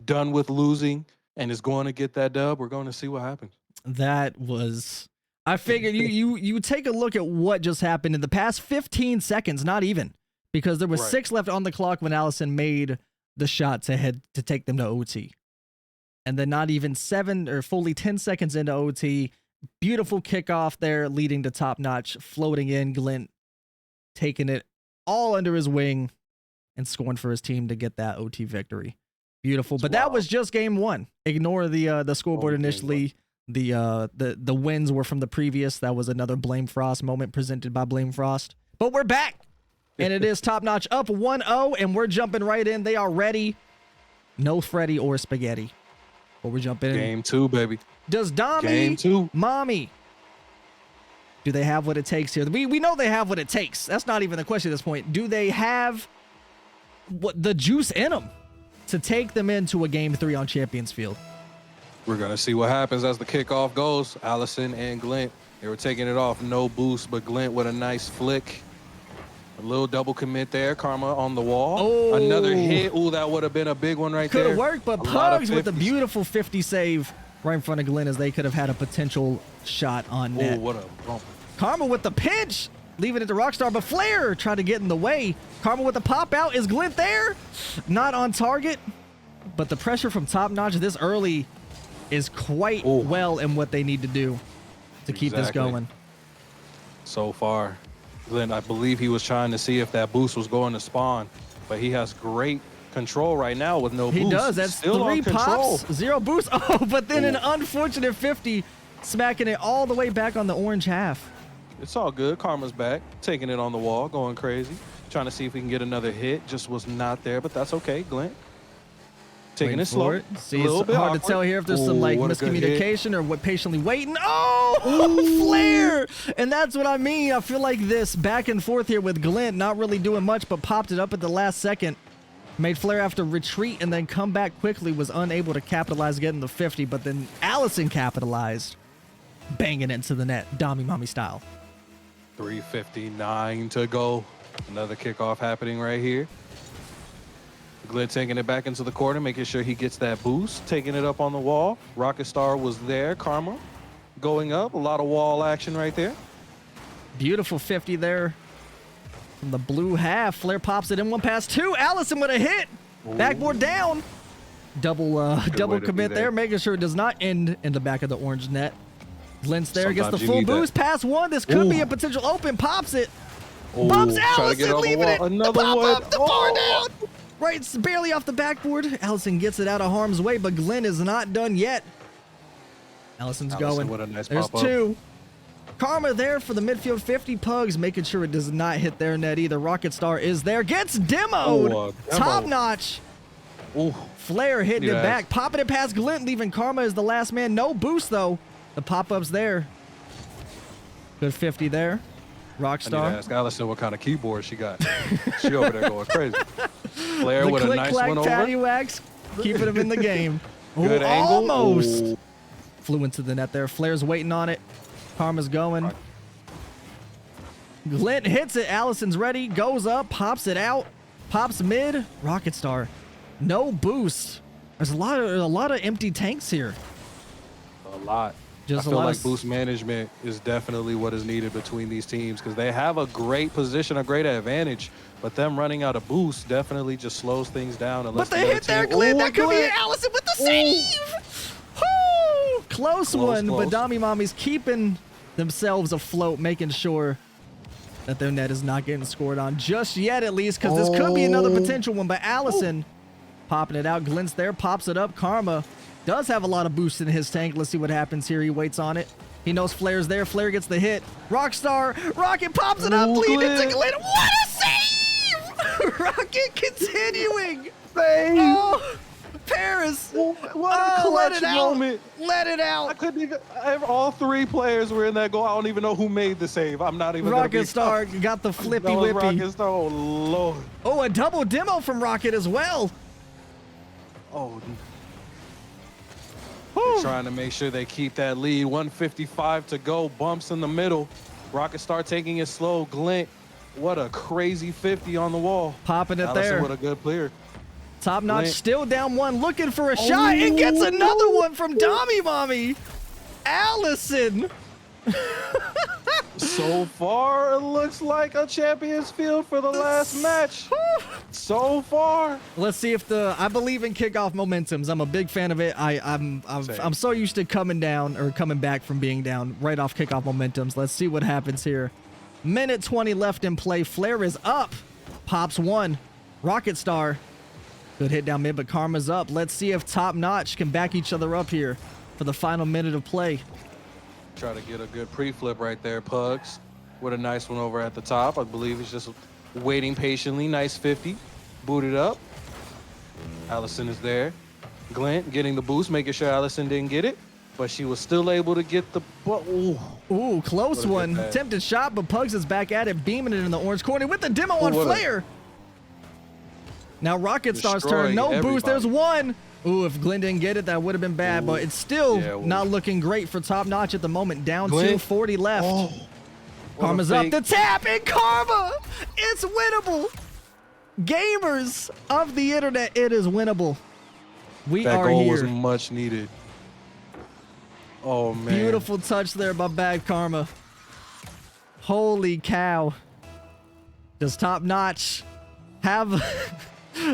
done with losing and is going to get that dub, we're going to see what happens. That was, I figured you take a look at what just happened in the past 15 seconds, not even, because there was 6 left on the clock when Allison made the shot to take them to OT. And then not even 7 or fully 10 seconds into OT, beautiful kickoff there leading to Top Notch, floating in, Glint taking it all under his wing and scoring for his team to get that OT victory. Beautiful. But that was just game 1. Ignore the scoreboard initially. The wins were from the previous. That was another BlameFrost moment presented by BlameFrost. But we're back. And it is Top Notch up 1-0, and we're jumping right in. They are ready. No Freddy or Spaghetti. But we're jumping in. Game 2, baby. Does Dami, Game 2. Mommy, do they have what it takes here? We know they have what it takes. That's not even the question at this point. Do they have what the juice in them to take them into a game 3 on Champions Field? We're going to see what happens as the kickoff goes. Allison and Glint, they were taking it off. No boost, but Glint with a nice flick. A little double commit there. Karma on the wall. Oh. Another hit. Ooh, that would have been a big one right there. Could have worked, but Pugs with a beautiful 50 save right in front of Glint as they could have had a potential shot on net. Oh, what a bump. Karma with the pinch, leaving it to Rockstar, but Flair tried to get in the way. Karma with the pop out. Is Glint there? Not on target, but the pressure from Top Notch this early is quite well in what they need to do to keep this going. So far, Glint, I believe he was trying to see if that boost was going to spawn, but he has great control right now with no boost. He does. That's still 3 pops, 0 boost. Oh, but then an unfortunate 50, smacking it all the way back on the orange half. It's all good. Karma's back, taking it on the wall, going crazy, trying to see if we can get another hit. Just was not there, but that's okay. Glint taking it slow. See, it's hard to tell here if there's some like miscommunication or what patiently waiting. Oh, Flair! And that's what I mean. I feel like this back and forth here with Glint not really doing much, but popped it up at the last second. Made Flair have to retreat and then come back quickly, was unable to capitalize getting the 50, but then Allison capitalized, banging it into the net, Dami Mommy style. 3:59 to go. Another kickoff happening right here. Glint taking it back into the corner, making sure he gets that boost, taking it up on the wall. Rocket Star was there. Karma going up. A lot of wall action right there. Beautiful 50 there from the blue half. Flair pops it in 1 pass 2. Allison with a hit. Backboard down. Double commit there, making sure it does not end in the back of the orange net. Glint's there, gets the full boost. Pass 1. This could be a potential open. Pops it. Bumps Allison, leaving it. Another one. The bar down. Right, it's barely off the backboard. Allison gets it out of harm's way, but Glint is not done yet. Allison's going. What a nice There's pop-up. 2. Karma there for the midfield 50. Pugs making sure it does not hit their net either. Rocket Star is there. Gets demoed. Top Notch. Flair hitting it back. Popping it past Glint, leaving Karma as the last man. No boost, though. The pop-up's there. Good 50 there. Rockstar. I need to ask Allison what kind of keyboard she got. She over there going crazy. Flair the with a nice one over. Patty wax, keeping him in the game. Good angle. Almost. Flew into the net there. Flair's waiting on it. Karma's going. Glint hits it. Allison's ready. Goes up. Pops it out. Pops mid. Rocket Star. No boost. There's a lot of empty tanks here. A lot. Just I feel like boost management is definitely what is needed between these teams because they have a great position, a great advantage, but them running out of boost definitely just slows things down. But the hit there, Glint, that could be Allison with the save. Woo! Close one, but Dami Mommy's keeping themselves afloat, making sure that their net is not getting scored on just yet, at least, because this could be another potential one. But Allison popping it out. Glint's there, pops it up. Karma does have a lot of boost in his tank. Let's see what happens here. He waits on it. He knows Flair's there. Flair gets the hit. Rockstar, Rocket pops it up, leading to Glint. What a save! Rocket continuing. Save. Oh, Paris. What a clutch moment. Let it out. I couldn't even. All 3 players were in that goal. I don't even know who made the save. I'm not even. Rocket Star got the flippy whippy. Rocket Star. Oh Lord. Oh, a double demo from Rocket as well. Oh. They're trying to make sure they keep that lead. 1:55 to go. Bumps in the middle. Rocket Star taking it slow. Glint, what a crazy 50 on the wall. Popping it Allison, there. what a good player. Top Notch still down 1, looking for a shot. It gets another one from Dami Mommy. Allison. So far, it looks like a Champions Field for the last match. so far. Let's see if I believe in kickoff momentums. I'm a big fan of it. I'm so used to coming back from being down right off kickoff momentums. Let's see what happens here. Minute 20 left in play. Flare is up. Pops one. Rocket Star. Good hit down mid, but Karma's up. Let's see if Top Notch can back each other up here for the final minute of play. Try to get a good pre-flip right there, Pugs. With a nice one over at the top. I believe he's just waiting patiently. Nice 50. Booted up. Allison is there. Glint getting the boost, making sure Allison didn't get it. But she was still able to get the... Ooh, close one. Tempted shot, but Pugs is back at it, beaming it in the orange corner with the demo on Flare. Now Rocket Star's turn. No boost. There's one. Ooh, if Glenn didn't get it, that would have been bad. But it's still not looking great for Top Notch at the moment. Down to 40 left. Karma's up. The tap, and Karma! It's winnable. Gamers of the internet, it is winnable. We are here. That goal was much needed. Oh, man. Beautiful touch there by Bad Karma. Holy cow. Does Top Notch have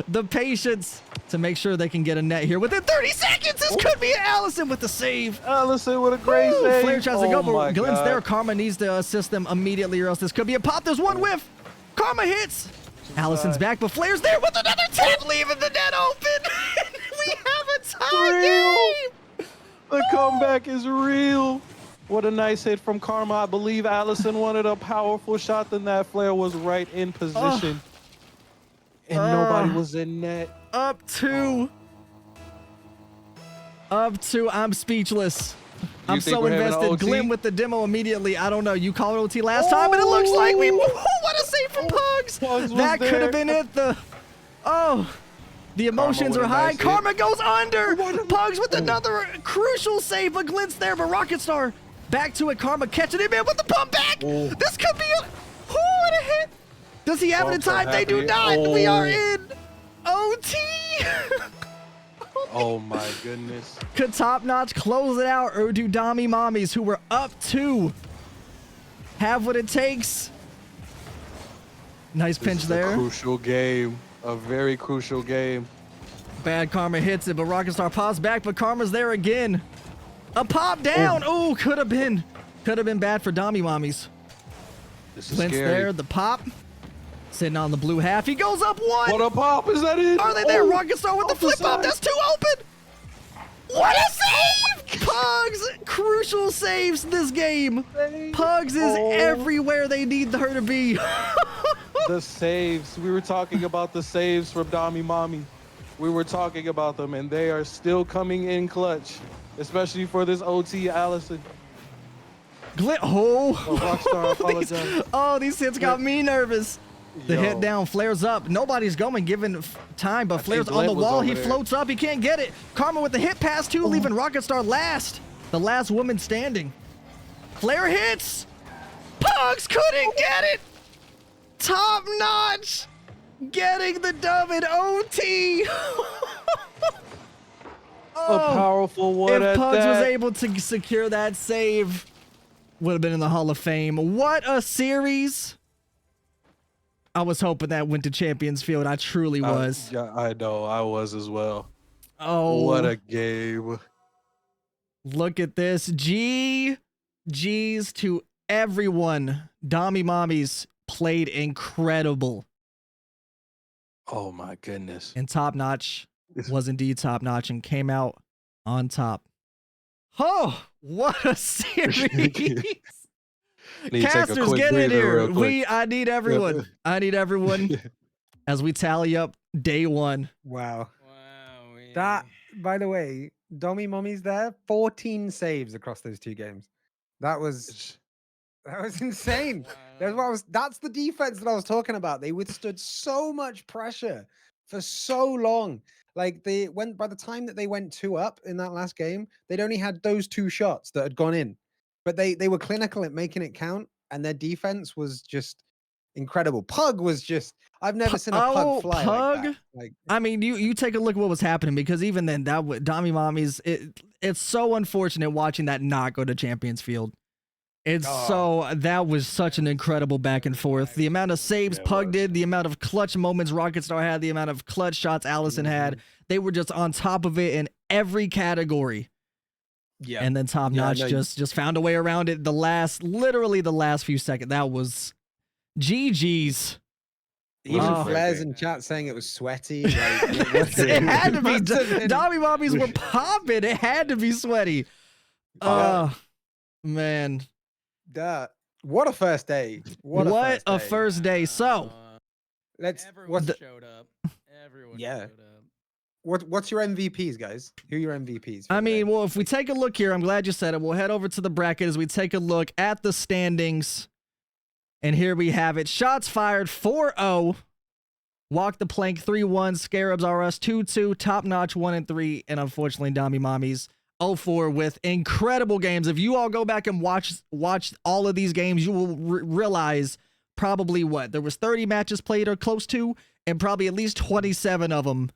the patience to make sure they can get a net here within 30 seconds? This could be Allison with the save. Allison with a great save. Flare tries to go, but Glenn's there. Karma needs to assist them immediately, or else this could be a pop. There's one whiff. Karma hits. Allison's back, but Flare's there with another tap, leaving the net open. We have a tie game. The comeback is real. What a nice hit from Karma. I believe Allison wanted a powerful shot, then that Flare was right in position. And nobody was in net. Up two. I'm speechless. I'm so invested. Glim with the demo immediately. I don't know. You called OT last time, and it looks like we... What a save from Pugs. That could have been it. The emotions are high. Karma goes under. Pugs with another crucial save, but Glint's there, but Rocket Star back to it. Karma catching it, man, with the pump back. This could be what a hit. Does he have it in time? They do not. We are in OT. Oh my goodness. Could Top Notch close it out, or do Dami Mommies, who were up 2, have what it takes? Nice pinch there. A crucial game. A very crucial game. Bad Karma hits it, but Rocket Star pops back, but Karma's there again. A pop down. Oh, could have been bad for Dami Mommies. This is Clint's scary. there, the pop. Sitting on the blue half. He goes up one. What a pop. Is that it? Are they there? Rocket Star with the flip up. That's 2 open. What a save! Pugs, crucial saves this game. Pugs is everywhere they need her to be. The saves. We were talking about the saves from Dami Mommy. We were talking about them, and they are still coming in clutch, especially for this OT Allison. Rockstar, apologize. These hits got me nervous. The hit down, Flare's up. Nobody's going, given time, but Flare's on the wall. He floats up. He can't get it. Karma with the hit pass, too, leaving Rocket Star last. The last woman standing. Flare hits. Pugs couldn't get it. Top Notch getting the dub in OT. A powerful one. If Pugs was able to secure that save, would have been in the Hall of Fame. What a series. I was hoping that went to Champions Field. I truly was. Yeah, I know. I was as well. Oh. What a game. Look at this. GG's to everyone. Dami Mommies played incredible. Oh, my goodness. And Top Notch was indeed top notch and came out on top. Oh, what a series. Casters, get in here. I need everyone. I need everyone as we tally up day 1. Wow. That, by the way, Dami Mommy's there, 14 saves across those 2 games. That was insane. That's the defense that I was talking about. They withstood so much pressure for so long. Like by the time that they went 2 up in that last game, they'd only had those 2 shots that had gone in. But they were clinical at making it count, and their defense was just incredible. Pug was just, I've never seen a Pug fly like that. Like, I mean, you take a look at what was happening, because even then, Dami Mommies, it's so unfortunate watching that not go to Champions Field. That was such an incredible back and forth. The amount of saves Pug did, the amount of clutch moments Rocketstar had, the amount of clutch shots Allison had, they were just on top of it in every category. Yeah. And then Top Notch just found a way around it literally the last few seconds. That was GG's. Even Flares in chat saying it was sweaty. Like, it had to be. Dobby Bobbies were popping. It had to be sweaty. Man. What a first day. What a first day. So, everyone showed up. Everyone showed up. What's your MVPs, guys? Who are your MVPs? I mean, well, if we take a look here, I'm glad you said it. We'll head over to the bracket as we take a look at the standings. And here we have it. Shots fired 4-0. Walk the Plank 3-1. Scarabs RS 2-2. Top Notch 1-3. And unfortunately, Dommy Mommies 0-4 with incredible games. If you all go back and watch all of these games, you will realize probably there was 30 matches played or close to, and probably at least 27 of them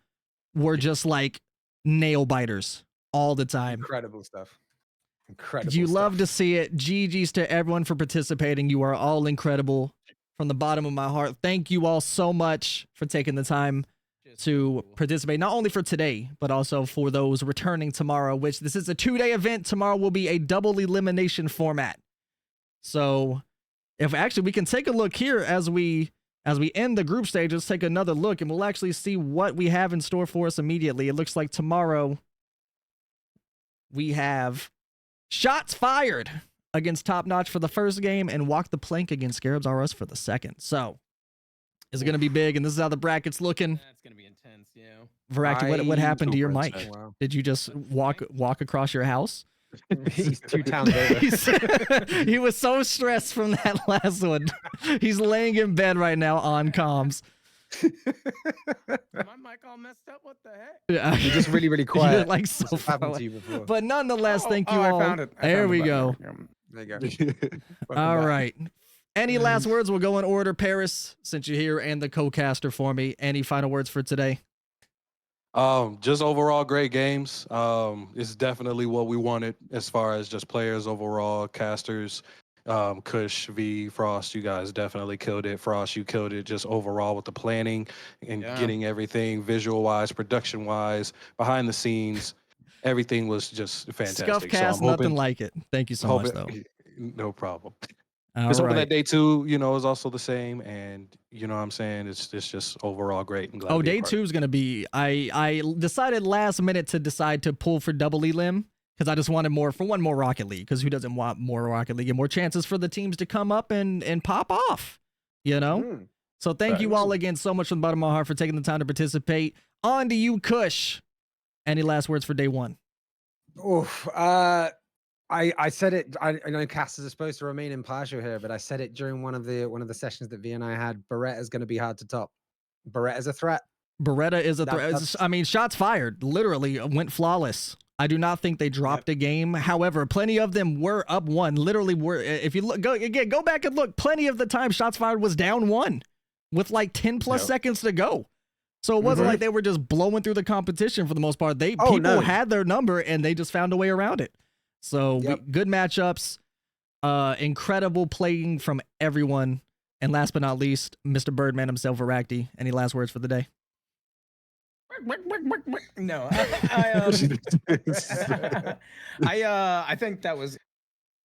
were just like nail biters all the time. Incredible stuff. Incredible. You love to see it. GG's to everyone for participating. You are all incredible from the bottom of my heart. Thank you all so much for taking the time to participate, not only for today, but also for those returning tomorrow, which this is a 2-day event. Tomorrow will be a double elimination format. So if actually we can take a look here as we end the group stage, let's take another look and we'll actually see what we have in store for us immediately. It looks like tomorrow we have Shots Fired against Top Notch for the first game and Walk the Plank against Scarabs RS for the second. So it's going to be big, and this is how the bracket's looking. That's going to be intense, yeah. Varakti, what happened to your mic? Wow. Did you just walk across your house? He's 2 towns over. He was so stressed from that last one. He's laying in bed right now on comms. My mic all messed up. What the heck? Yeah. You're just really, really quiet. Like so happened to you before. But nonetheless, thank you all. I found it. There we go. There you go. All right. Any last words? We'll go in order. Paris, since you're here and the co-caster for me, any final words for today? Just overall great games. It's definitely what we wanted as far as just players overall, casters. Kush, V, Frost, you guys definitely killed it. Frost, you killed it just overall with the planning and getting everything visual wise, production wise, behind the scenes. Everything was just fantastic. Scuffcast, so nothing like it. Thank you so much, though. No problem. All Because right. that day 2, is also the same, and you know what I'm saying? It's just overall great. And glad to be a Day part. 2 is gonna be. I decided last minute to pull for double elim because I just wanted one more Rocket League. Because who doesn't want more Rocket League and more chances for the teams to come up and pop off? So thank you all again so much from the bottom of my heart for taking the time to participate. On to you, Kush. Any last words for day 1? Oof. I said it. I know casters are supposed to remain impartial here, but I said it during one of the sessions that V and I had. Beretta's going to be hard to top. Beretta's a threat. Beretta is a threat. I mean, shots fired literally went flawless. I do not think they dropped a game. However, plenty of them were up 1. Literally were. If you look, go back and look. Plenty of the time, shots fired was down 1 with like 10 plus seconds to go. So it wasn't like they were just blowing through the competition for the most part. People had their number and they just found a way around it. So good matchups, incredible playing from everyone. And last but not least, Mr. Birdman himself, Voraktee. Any last words for the day? No, I think that was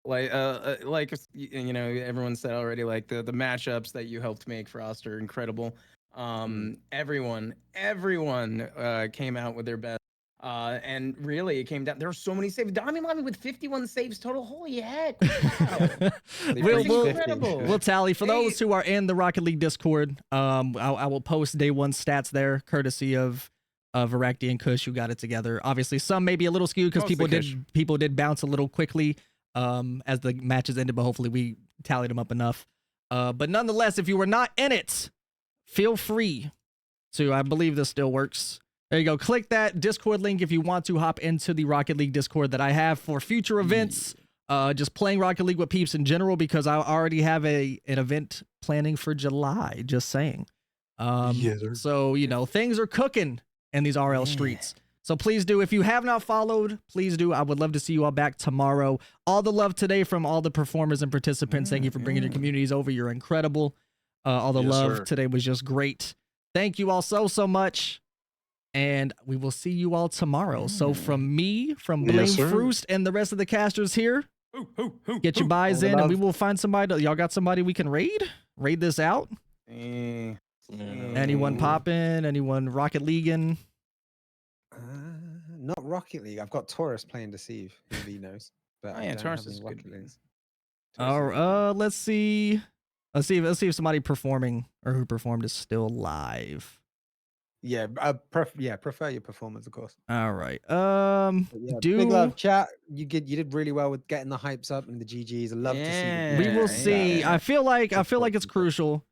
like everyone said already. Like the matchups that you helped make, Frost, are incredible. Everyone came out with their best. And really, it came down. There were so many saves. Dommy Mommy with 51 saves total. Holy heck! Wow. We'll tally for those who are in the Rocket League Discord. I will post day 1 stats there, courtesy of Voraktee and Kush, who got it together. Obviously, some may be a little skewed because people did bounce a little quickly as the matches ended, but hopefully we tallied them up enough. But nonetheless, if you were not in it, feel free to. I believe this still works. There you go. Click that Discord link if you want to hop into the Rocket League Discord that I have for future events. Just playing Rocket League with peeps in general, because I already have an event planning for July. Just saying. So things are cooking in these RL streets. So please do. If you have not followed, please do. I would love to see you all back tomorrow. All the love today from all the performers and participants. Thank you for bringing your communities over. You're incredible. All the love today was just great. Thank you all so much. And we will see you all tomorrow. So from me, from BlameFrost, and the rest of the casters here, get your buys in, and we will find somebody. Y'all got somebody we can raid? Raid this out? Anyone popping? Anyone Rocket Leaguing? Not Rocket League. I've got Taurus playing Deceive. He knows. But Oh yeah, Taurus is good. Let's see. Let's see if somebody performing or who performed is still live. Yeah, prefer your performance, of course. All right. Big love, chat. You did really well with getting the hypes up and the GGs. I love to see. We will see. I feel like it's crucial.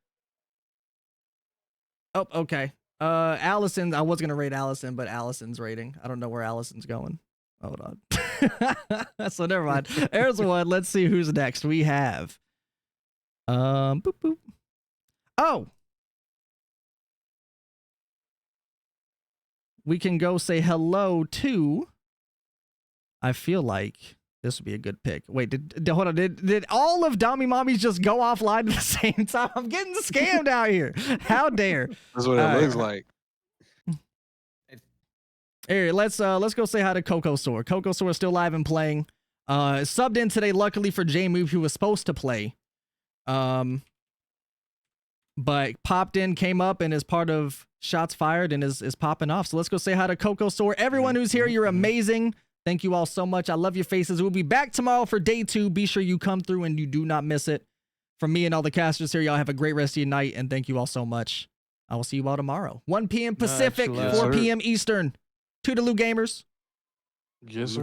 Oh, okay. Allison, I was gonna rate Allison, but Allison's rating. I don't know where Allison's going. Hold on. So never mind. There's one. Let's see who's next. We have boop boop. Oh. We can go say hello to. I feel like this would be a good pick. Wait, hold on. Did all of Dommy Mommies just go offline at the same time? I'm getting scammed out here. How dare? That's what it looks like. Here, let's go say hi to Coco Soar. Coco Soar is still live and playing. Subbed in today, luckily for J-Move, who was supposed to play. But popped in, came up, and is part of Shots Fired and is popping off. So let's go say hi to Coco Soar. Everyone who's here, you're amazing. Thank you all so much. I love your faces. We'll be back tomorrow for day 2. Be sure you come through and you do not miss it. From me and all the casters here, y'all have a great rest of your night, and thank you all so much. I will see you all tomorrow. 1 p.m. Pacific, 4 p.m. Eastern. Toodaloo gamers. Yes, sir.